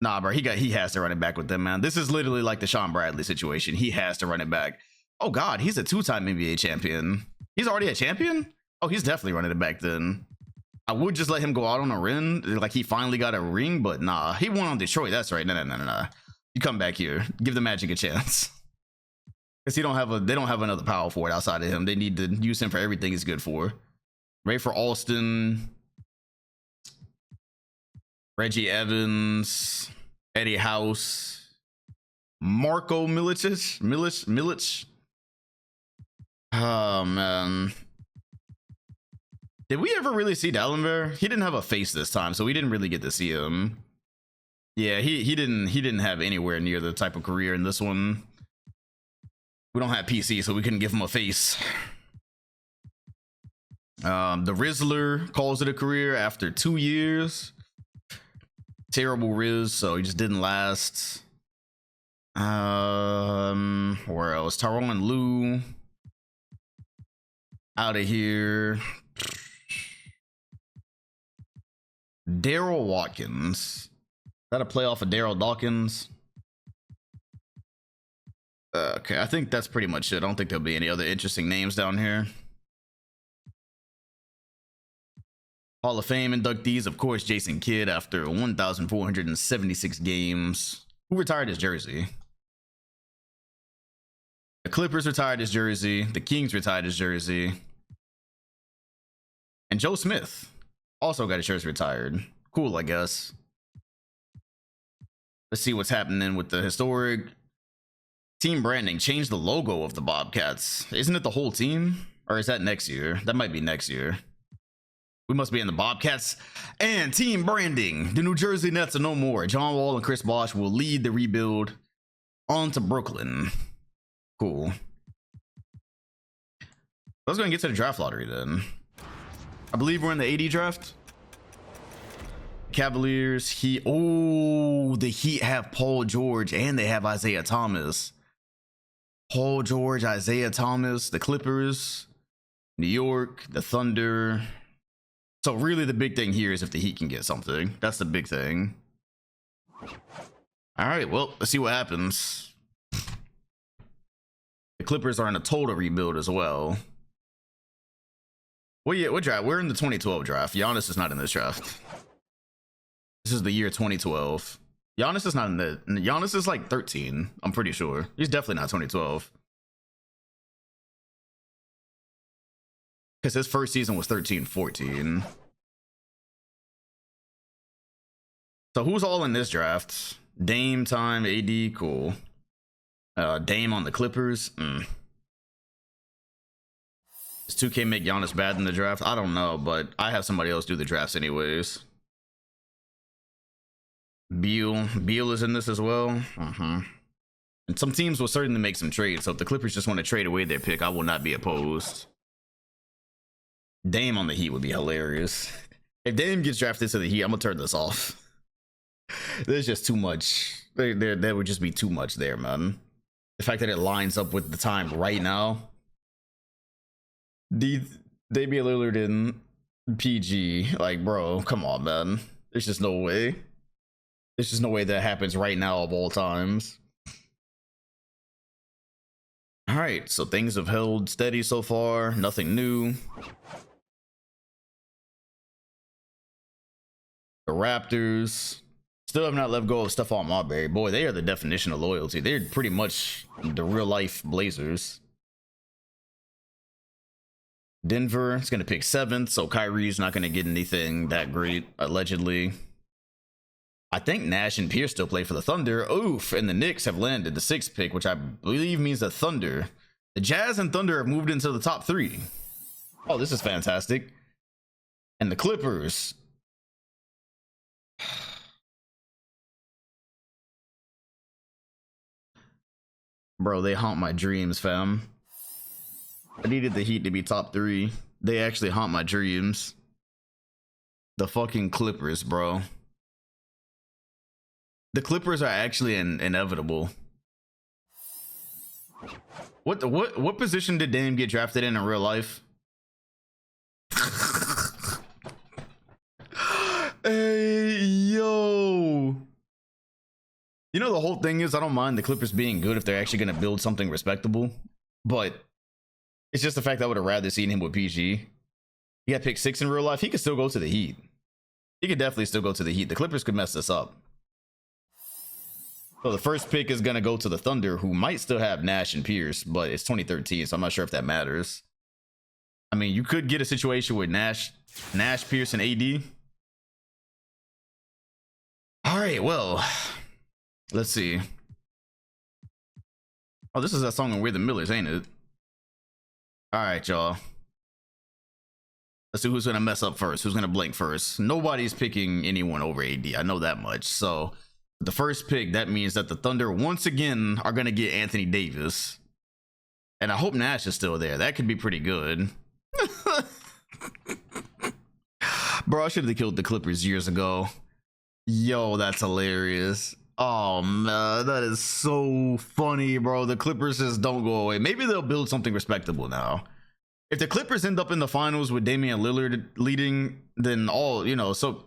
Nah, bro, he has to run it back with them, man. This is literally like the Sean Bradley situation. He has to run it back. Oh God, he's a 2-time NBA champion. He's already a champion? Oh, he's definitely running it back then. I would just let him go out on a ring, like he finally got a ring, but nah, he won on Detroit. That's right. No. You come back here, give the Magic a chance, because they don't have another power forward outside of him. They need to use him for everything he's good for. Ray for Alston, Reggie Evans, Eddie House, Marko Milic. Oh man. Did we ever really see Dallenberg? He didn't have a face this time, so we didn't really get to see him. Yeah, he didn't have anywhere near the type of career in this one. We don't have PC, so we couldn't give him a face. The Rizzler calls it a career after 2 years. Terrible Riz, so he just didn't last. Where else? Tyronn Lue out of here. Daryl Watkins. Is that a playoff of Daryl Dawkins? Okay, I think that's pretty much it. I don't think there'll be any other interesting names down here. Hall of Fame inductees, of course, Jason Kidd after 1,476 games. Who retired his jersey? The Clippers retired his jersey. The Kings retired his jersey. And Joe Smith also got his jersey retired. Cool, I guess. Let's see what's happening with the historic team branding. Change the logo of the Bobcats. Isn't it the whole team? Or is that next year? That might be next year. We must be in the Bobcats. And team branding. The New Jersey Nets are no more. John Wall and Chris Bosh will lead the rebuild on to Brooklyn. Cool. Let's go and get to the draft lottery then. I believe we're in the 80 draft. Cavaliers, Heat. Oh, the Heat have Paul George and they have Isaiah Thomas. Paul George, Isaiah Thomas, the Clippers, New York, the Thunder. So really the big thing here is if the Heat can get something. That's the big thing. All right, well, let's see what happens. The Clippers are in a total rebuild as well. Well, yeah, what draft? We're in the 2012 draft. Giannis is not in this draft. This is the year 2012. Giannis is not in the... Giannis is like 13, I'm pretty sure. He's definitely not 2012. Because his first season was 13-14. So who's all in this draft? Dame time, AD, cool. Dame on the Clippers. Does 2K make Giannis bad in the draft? I don't know, but I have somebody else do the drafts anyways. Beal is in this as well. And some teams will certainly make some trades. So if the Clippers just want to trade away their pick, I will not be opposed. Dame on the Heat would be hilarious. If Dame gets drafted to the Heat, I'm gonna turn this off. There's just too much. There would just be too much there, man. The fact that it lines up with the time right now. Damian Lillard in PG, like, bro, come on, man. There's just no way. There's just no way that happens right now of all times. All right, so things have held steady so far. Nothing new. The Raptors still have not let go of Stephon Marbury. Boy, they are the definition of loyalty. They're pretty much the real life Blazers. Denver is going to pick 7th, so Kyrie's not going to get anything that great, allegedly. I think Nash and Pierce still play for the Thunder. Oof, and the Knicks have landed the 6th pick, which I believe means the Thunder. The Jazz and Thunder have moved into the top 3. Oh, this is fantastic. And the Clippers. Bro, they haunt my dreams, fam. I needed the Heat to be top 3. They actually haunt my dreams. The fucking Clippers, bro. The Clippers are actually inevitable. What position did Dame get drafted in real life? Hey, yo. You know, the whole thing is I don't mind the Clippers being good if they're actually going to build something respectable. But it's just the fact that I would have rather seen him with PG. He got picked 6 in real life. He could still go to the Heat. He could definitely still go to the Heat. The Clippers could mess this up. So the first pick is going to go to the Thunder, who might still have Nash and Pierce, but it's 2013, so I'm not sure if that matters. I mean, you could get a situation with Nash, Pierce, and AD. All right, well, let's see. Oh, this is that song on We're the Millers, ain't it? All right, y'all. Let's see who's going to mess up first. Who's going to blink first? Nobody's picking anyone over AD. I know that much. So the first pick, that means that the Thunder once again are going to get Anthony Davis. And I hope Nash is still there. That could be pretty good. Bro, I should have killed the Clippers years ago. Yo, that's hilarious. Oh, man, that is so funny, bro. The Clippers just don't go away. Maybe they'll build something respectable now. If the Clippers end up in the finals with Damian Lillard leading, then all, you know, so...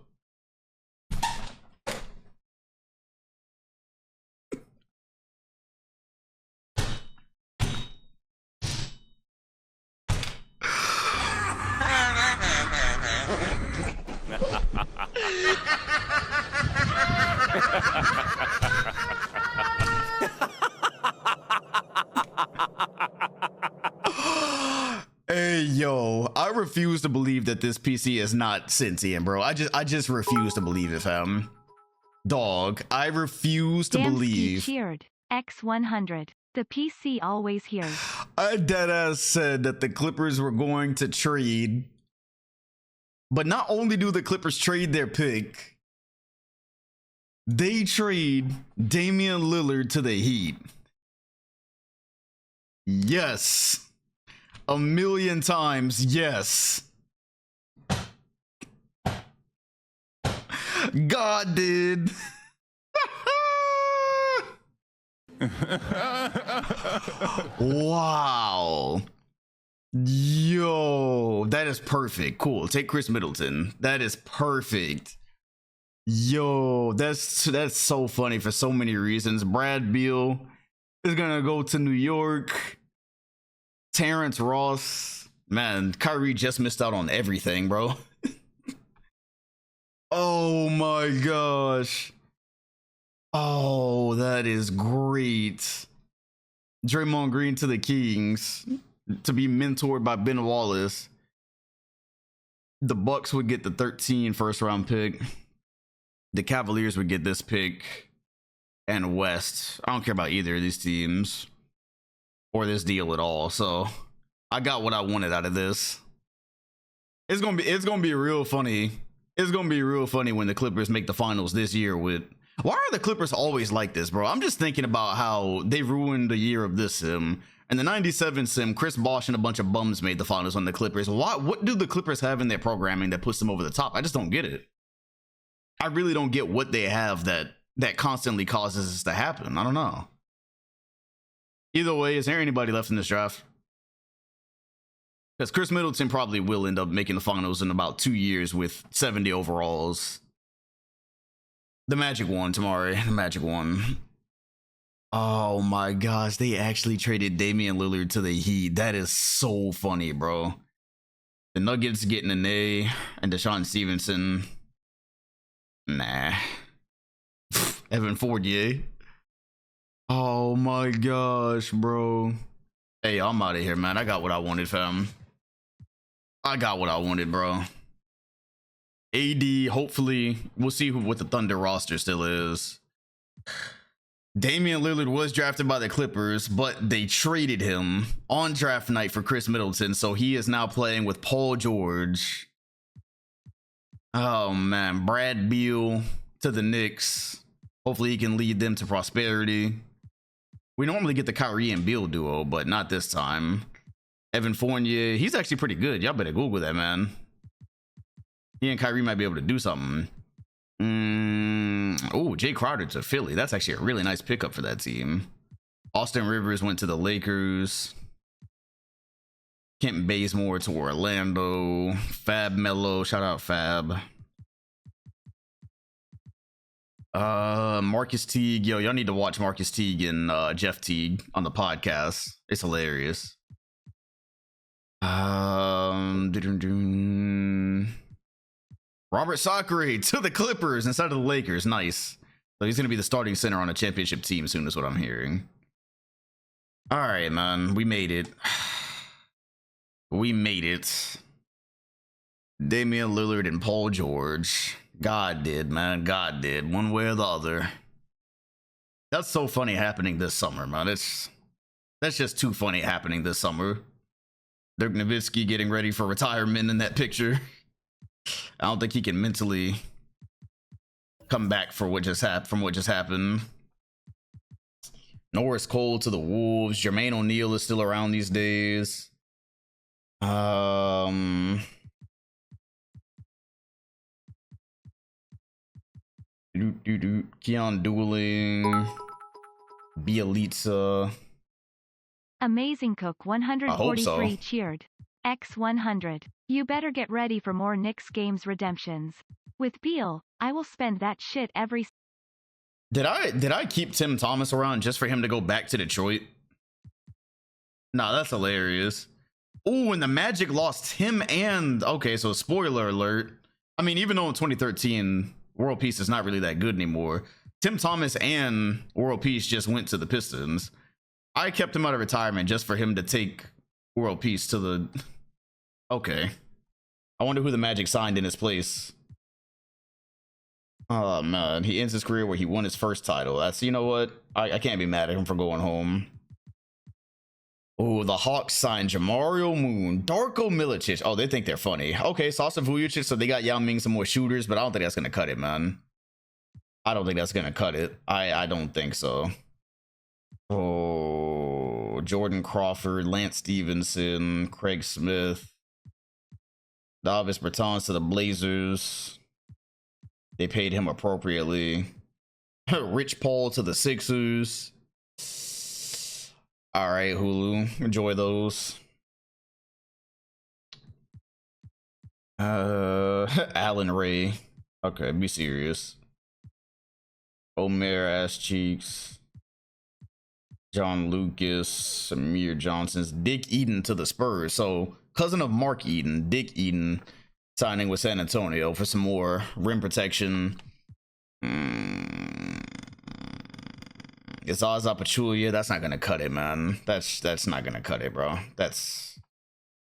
Hey yo, I refuse to believe that this PC is not sentient, bro. I just refuse to believe it, fam. Dog, I refuse to believe. Cheered. X100. The PC always hears. I deadass said that the Clippers were going to trade. But not only do the Clippers trade their pick, they trade Damian Lillard to the Heat. Yes. 1,000,000 times, yes. God did. Wow. Yo, that is perfect. Cool. Take Chris Middleton. That is perfect. Yo, that's so funny for so many reasons. Brad Beal is gonna go to New York. Terrence Ross, man, Kyrie just missed out on everything, bro. Oh my gosh. Oh, that is great. Draymond Green to the Kings to be mentored by Ben Wallace. The Bucks would get the 13 first round pick. The Cavaliers would get this pick. And West. I don't care about either of these teams or this deal at all. So I got what I wanted out of this. It's gonna be real funny. It's gonna be real funny when the Clippers make the finals this year with. Why are the Clippers always like this, bro? I'm just thinking about how they ruined the year of this sim. And the 97 sim, Chris Bosh and a bunch of bums made the finals on the Clippers. What do the Clippers have in their programming that puts them over the top? I just don't get it. I really don't get what they have that constantly causes this to happen. I don't know. Either way, is there anybody left in this draft? Because Chris Middleton probably will end up making the finals in about 2 years with 70 overalls. The Magic one, Tamari. The Magic one. Oh my gosh, they actually traded Damian Lillard to the Heat. That is so funny, bro. The Nuggets getting an A and Deshaun Stevenson. Nah. Evan Fournier. Oh my gosh, bro. Hey, I'm out of here, man. I got what I wanted, fam. I got what I wanted, bro. AD, hopefully, we'll see what the Thunder roster still is. Damian Lillard was drafted by the Clippers, but they traded him on draft night for Chris Middleton, so he is now playing with Paul George. Oh, man. Brad Beal to the Knicks. Hopefully, he can lead them to prosperity. We normally get the Kyrie and Beal duo, but not this time. Evan Fournier, he's actually pretty good. Y'all better Google that, man. He and Kyrie might be able to do something. Oh, Jay Crowder to Philly. That's actually a really nice pickup for that team. Austin Rivers went to the Lakers. Kent Bazemore to Orlando. Fab Melo, shout out Fab. Marcus Teague. Yo, y'all need to watch Marcus Teague and Jeff Teague on the podcast. It's hilarious. Robert Sacre to the Clippers instead of the Lakers. Nice. So he's going to be the starting center on a championship team soon, is what I'm hearing. All right, man. We made it. We made it. Damian Lillard and Paul George. God did, man. God did. One way or the other. That's so funny happening this summer, man. That's just too funny happening this summer. Dirk Nowitzki getting ready for retirement in that picture. I don't think he can mentally come back from what just happened. Norris Cole to the Wolves. Jermaine O'Neal is still around these days. Keon Dooling. Bielitsa. Amazing Cook 143 cheered. X100. You better get ready for more Knicks games redemptions. With Beal, I will spend that shit every. Did I keep Tim Thomas around just for him to go back to Detroit? Nah, that's hilarious. Oh, and the Magic lost him and okay, so spoiler alert. I mean, even though in 2013 World Peace is not really that good anymore, Tim Thomas and World Peace just went to the Pistons. I kept him out of retirement just for him to take World Peace to the... Okay. I wonder who the Magic signed in his place. Oh, man. He ends his career where he won his first title. That's, you know what? I can't be mad at him for going home. Oh, the Hawks signed Jamario Moon, Darko Milicic. Oh, they think they're funny. Okay, Sasa Vujacic, so they got Yao Ming some more shooters, but I don't think that's going to cut it, man. I don't think that's going to cut it. I don't think so. Oh, Jordan Crawford, Lance Stevenson, Craig Smith, Davis Bertans to the Blazers. They paid him appropriately. Rich Paul to the Sixers. All right, Hulu, enjoy those. Alan Ray. Okay, be serious. Omer Ass Cheeks. John Lucas, Amir Johnson's, Dick Eden to the Spurs. So, cousin of Mark Eden, Dick Eden, signing with San Antonio for some more rim protection. It's Zaza Pachulia. That's not gonna cut it, man. That's not gonna cut it, bro. That's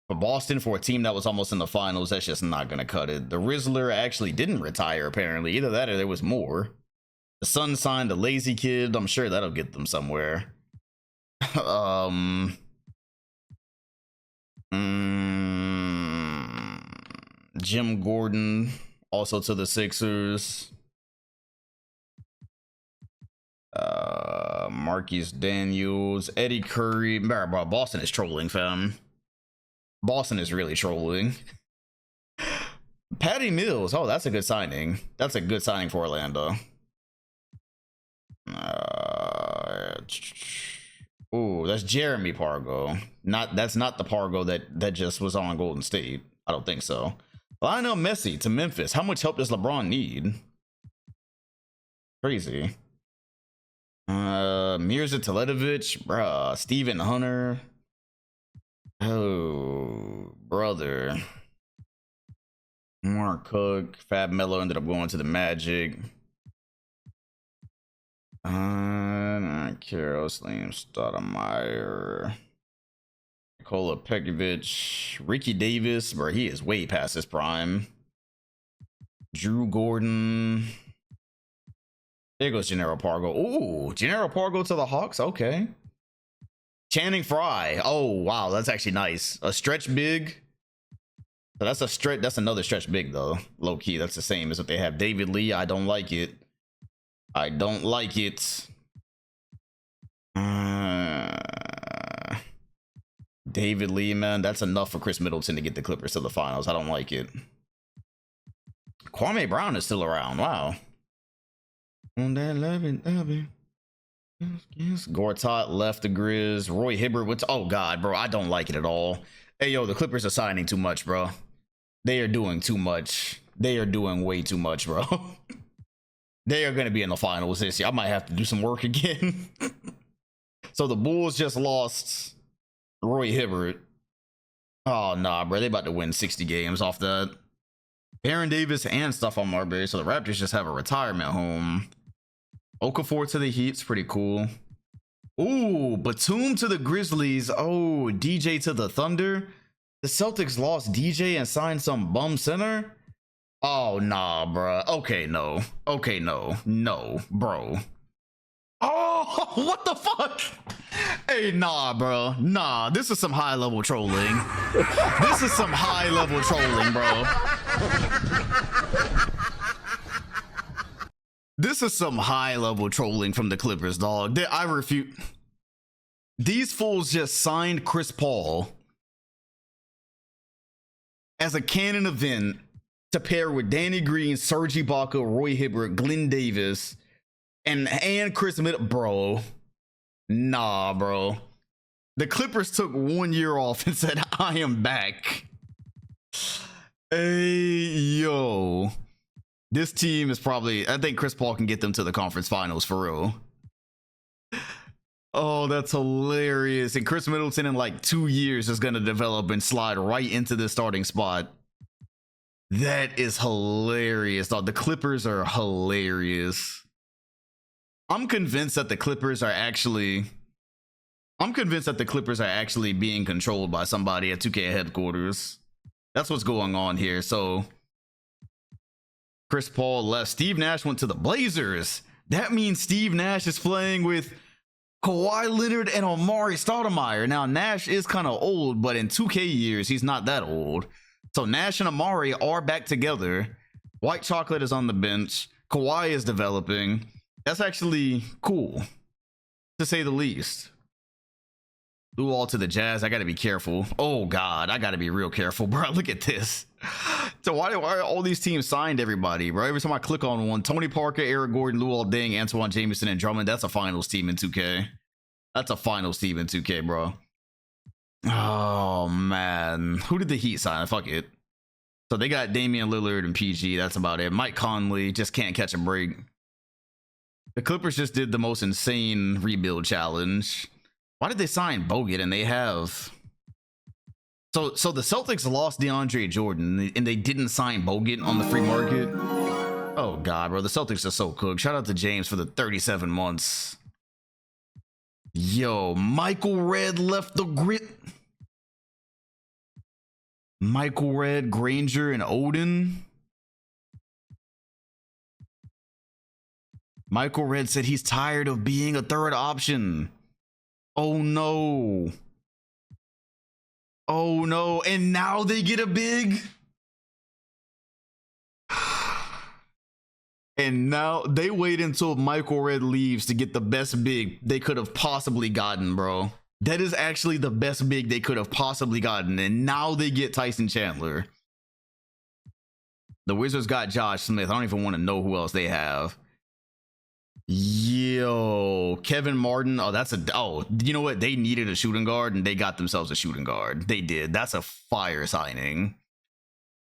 for Boston, for a team that was almost in the finals. That's just not gonna cut it. The Rizzler actually didn't retire, apparently. Either that or there was more. The Sun signed the Lazy Kid. I'm sure that'll get them somewhere. Jim Gordon also to the Sixers. Marcus Daniels, Eddie Curry. Bro, Boston is trolling, fam. Boston is really trolling. Patty Mills. Oh, that's a good signing. That's a good signing for Orlando. Oh, that's Jeremy Pargo. That's not the Pargo that just was on Golden State. I don't think so. Lionel Messi to Memphis. How much help does LeBron need? Crazy. Mirza Teletovic, bruh. Steven Hunter. Oh, brother. Mark Cook. Fab Melo ended up going to the Magic. Carol Slim Stoudemire. Nikola Pekovic. Ricky Davis, bro, he is way past his prime. Drew Gordon. There goes Gennaro Pargo. Ooh, Gennaro Pargo to the Hawks. Okay. Channing Frye. Oh, wow. That's actually nice. A stretch big. So that's a stretch. That's another stretch big, though. Low key. That's the same as what they have. David Lee. I don't like it. I don't like it. David Lee, man. That's enough for Chris Middleton to get the Clippers to the finals. I don't like it. Kwame Brown is still around. Wow. On that loving. Yes. Gortat left the Grizz. Roy Hibbert went to, oh god, bro, I don't like it at all. Hey yo, the Clippers are signing too much, bro. They are doing too much. They are doing way too much, bro. They are going to be in the finals this year. I might have to do some work again. So the Bulls just lost Roy Hibbert. Oh nah, bro, they about to win 60 games off that. Aaron Davis and Stephon Marbury. So the Raptors just have a retirement home. Okafor to the Heat's pretty cool. Ooh, Batum to the Grizzlies. Oh, DJ to the Thunder. The Celtics lost DJ and signed some bum center. Oh, nah, bro. Okay, no. Okay, no. No, bro. Oh, what the fuck? Hey, nah, bro. Nah, this is some high-level trolling. This is some high-level trolling, bro. This is some high-level trolling from the Clippers, dog. I refute. These fools just signed Chris Paul as a canon event to pair with Danny Green, Serge Ibaka, Roy Hibbert, Glenn Davis, and Chris Middleton. Bro, nah, bro. The Clippers took 1 year off and said, I am back. Hey, yo. This team is probably, I think Chris Paul can get them to the conference finals for real. Oh, that's hilarious. And Chris Middleton in like 2 years is going to develop and slide right into the starting spot. That is hilarious. Dog. The Clippers are hilarious. I'm convinced that the Clippers are actually being controlled by somebody at 2K headquarters. That's what's going on here. So Chris Paul left. Steve Nash went to the Blazers. That means Steve Nash is playing with Kawhi Leonard and Amari Stoudemire. Now, Nash is kind of old, but in 2K years, he's not that old. So Nash and Amari are back together. White Chocolate is on the bench. Kawhi is developing. That's actually cool, to say the least. Luol to the Jazz. I got to be careful. Oh, God. I got to be real careful, bro. Look at this. So why are all these teams signed everybody, bro? Every time I click on one, Tony Parker, Eric Gordon, Luol Deng, Antoine Jameson, and Drummond. That's a finals team in 2K. That's a finals team in 2K, bro. Oh, man. Who did the Heat sign? Fuck it. So they got Damian Lillard and PG. That's about it. Mike Conley just can't catch a break. The Clippers just did the most insane rebuild challenge. Why did they sign Bogut? And they have... So the Celtics lost DeAndre Jordan and they didn't sign Bogut on the free market. Oh, God, bro. The Celtics are so cooked. Shout out to James for the 37 months. Yo, Michael Redd left the grit. Michael Redd, Granger, and Odin. Michael Redd said he's tired of being a third option. Oh no. Oh no. And now they get a big. And now they wait until Michael Redd leaves to get the best big they could have possibly gotten, bro. That is actually the best big they could have possibly gotten. And now they get Tyson Chandler. The Wizards got Josh Smith. I don't even want to know who else they have. Yo, Kevin Martin. Oh, that's a... Oh, you know what? They needed a shooting guard and they got themselves a shooting guard. They did. That's a fire signing.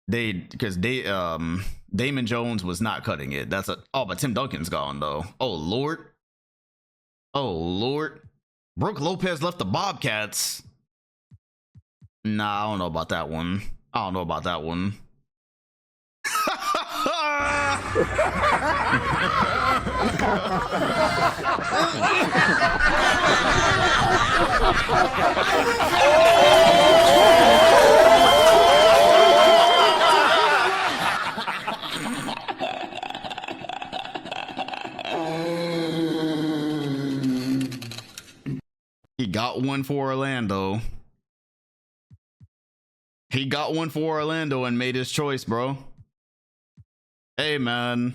Because Damon Jones was not cutting it. That's a... Oh, but Tim Duncan's gone, though. Oh, Lord. Oh, Lord. Brooke Lopez left the Bobcats. Nah, I don't know about that one. I don't know about that one. He got one for Orlando. He got one for Orlando and made his choice, bro. Hey, man.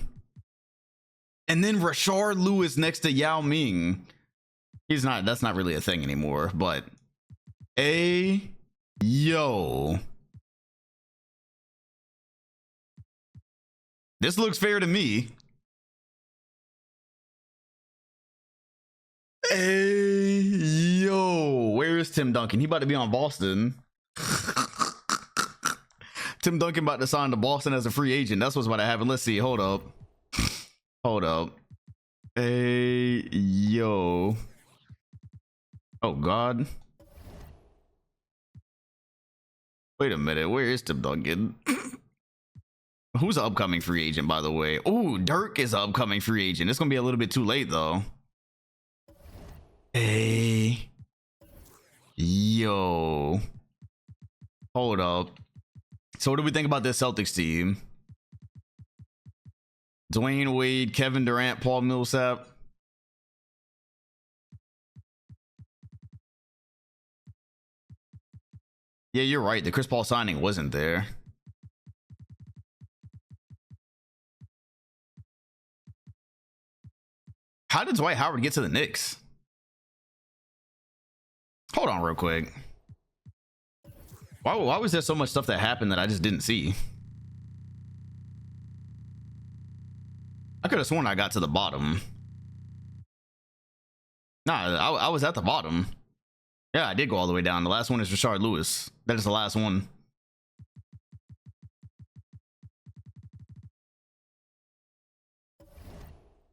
And then Rashard Lewis next to Yao Ming. He's not, that's not really a thing anymore, but yo. This looks fair to me. Yo. Where is Tim Duncan? He about to be on Boston. Tim Duncan about to sign to Boston as a free agent. That's what's about to happen. Let's see. Hold up. Hold up. Yo. Oh, God. Wait a minute. Where is Tim Duncan? Who's an upcoming free agent, by the way? Oh, Dirk is an upcoming free agent. It's going to be a little bit too late, though. Yo. Hold up. So what do we think about this Celtics team? Dwayne Wade, Kevin Durant, Paul Millsap. Yeah, you're right. The Chris Paul signing wasn't there. How did Dwight Howard get to the Knicks? Hold on real quick. Why was there so much stuff that happened that I just didn't see? I could have sworn I got to the bottom. Nah, I was at the bottom. Yeah, I did go all the way down. The last one is Rashard Lewis. That is the last one.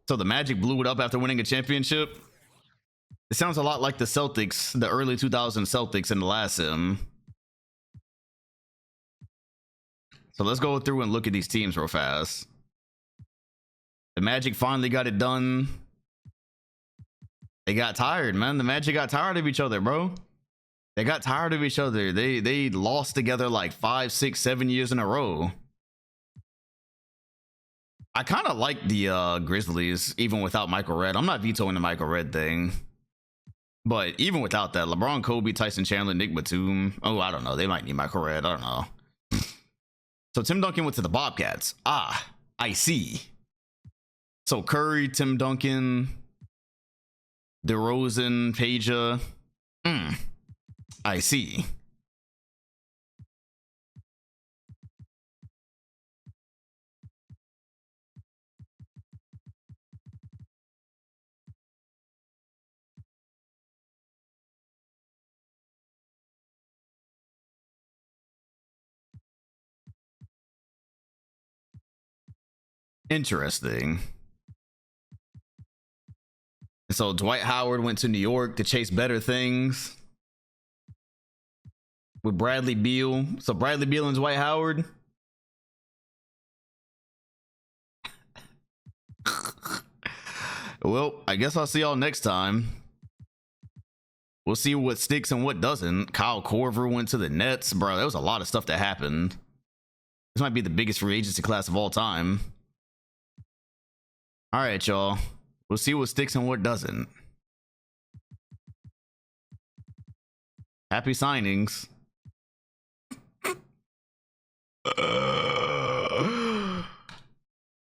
So the Magic blew it up after winning a championship. It sounds a lot like the Celtics, the early 2000 Celtics in the last sim. So let's go through and look at these teams real fast. The Magic finally got it done. They got tired, man. The Magic got tired of each other, bro. They got tired of each other. They lost together like 5, 6, 7 years in a row. I kind of like the Grizzlies, even without Michael Redd. I'm not vetoing the Michael Redd thing. But even without that, LeBron, Kobe, Tyson Chandler, Nick Batum. Oh, I don't know. They might need Michael Redd. I don't know. So Tim Duncan went to the Bobcats. Ah, I see. So Curry, Tim Duncan, DeRozan, Peja. I see. Interesting. So Dwight Howard went to New York to chase better things with Bradley Beal. So Bradley Beal and Dwight Howard. Well, I guess I'll see y'all next time. We'll see what sticks and what doesn't. Kyle Korver went to the Nets. Bro, there was a lot of stuff that happened. This might be the biggest free agency class of all time. All right, y'all. We'll see what sticks and what doesn't. Happy signings.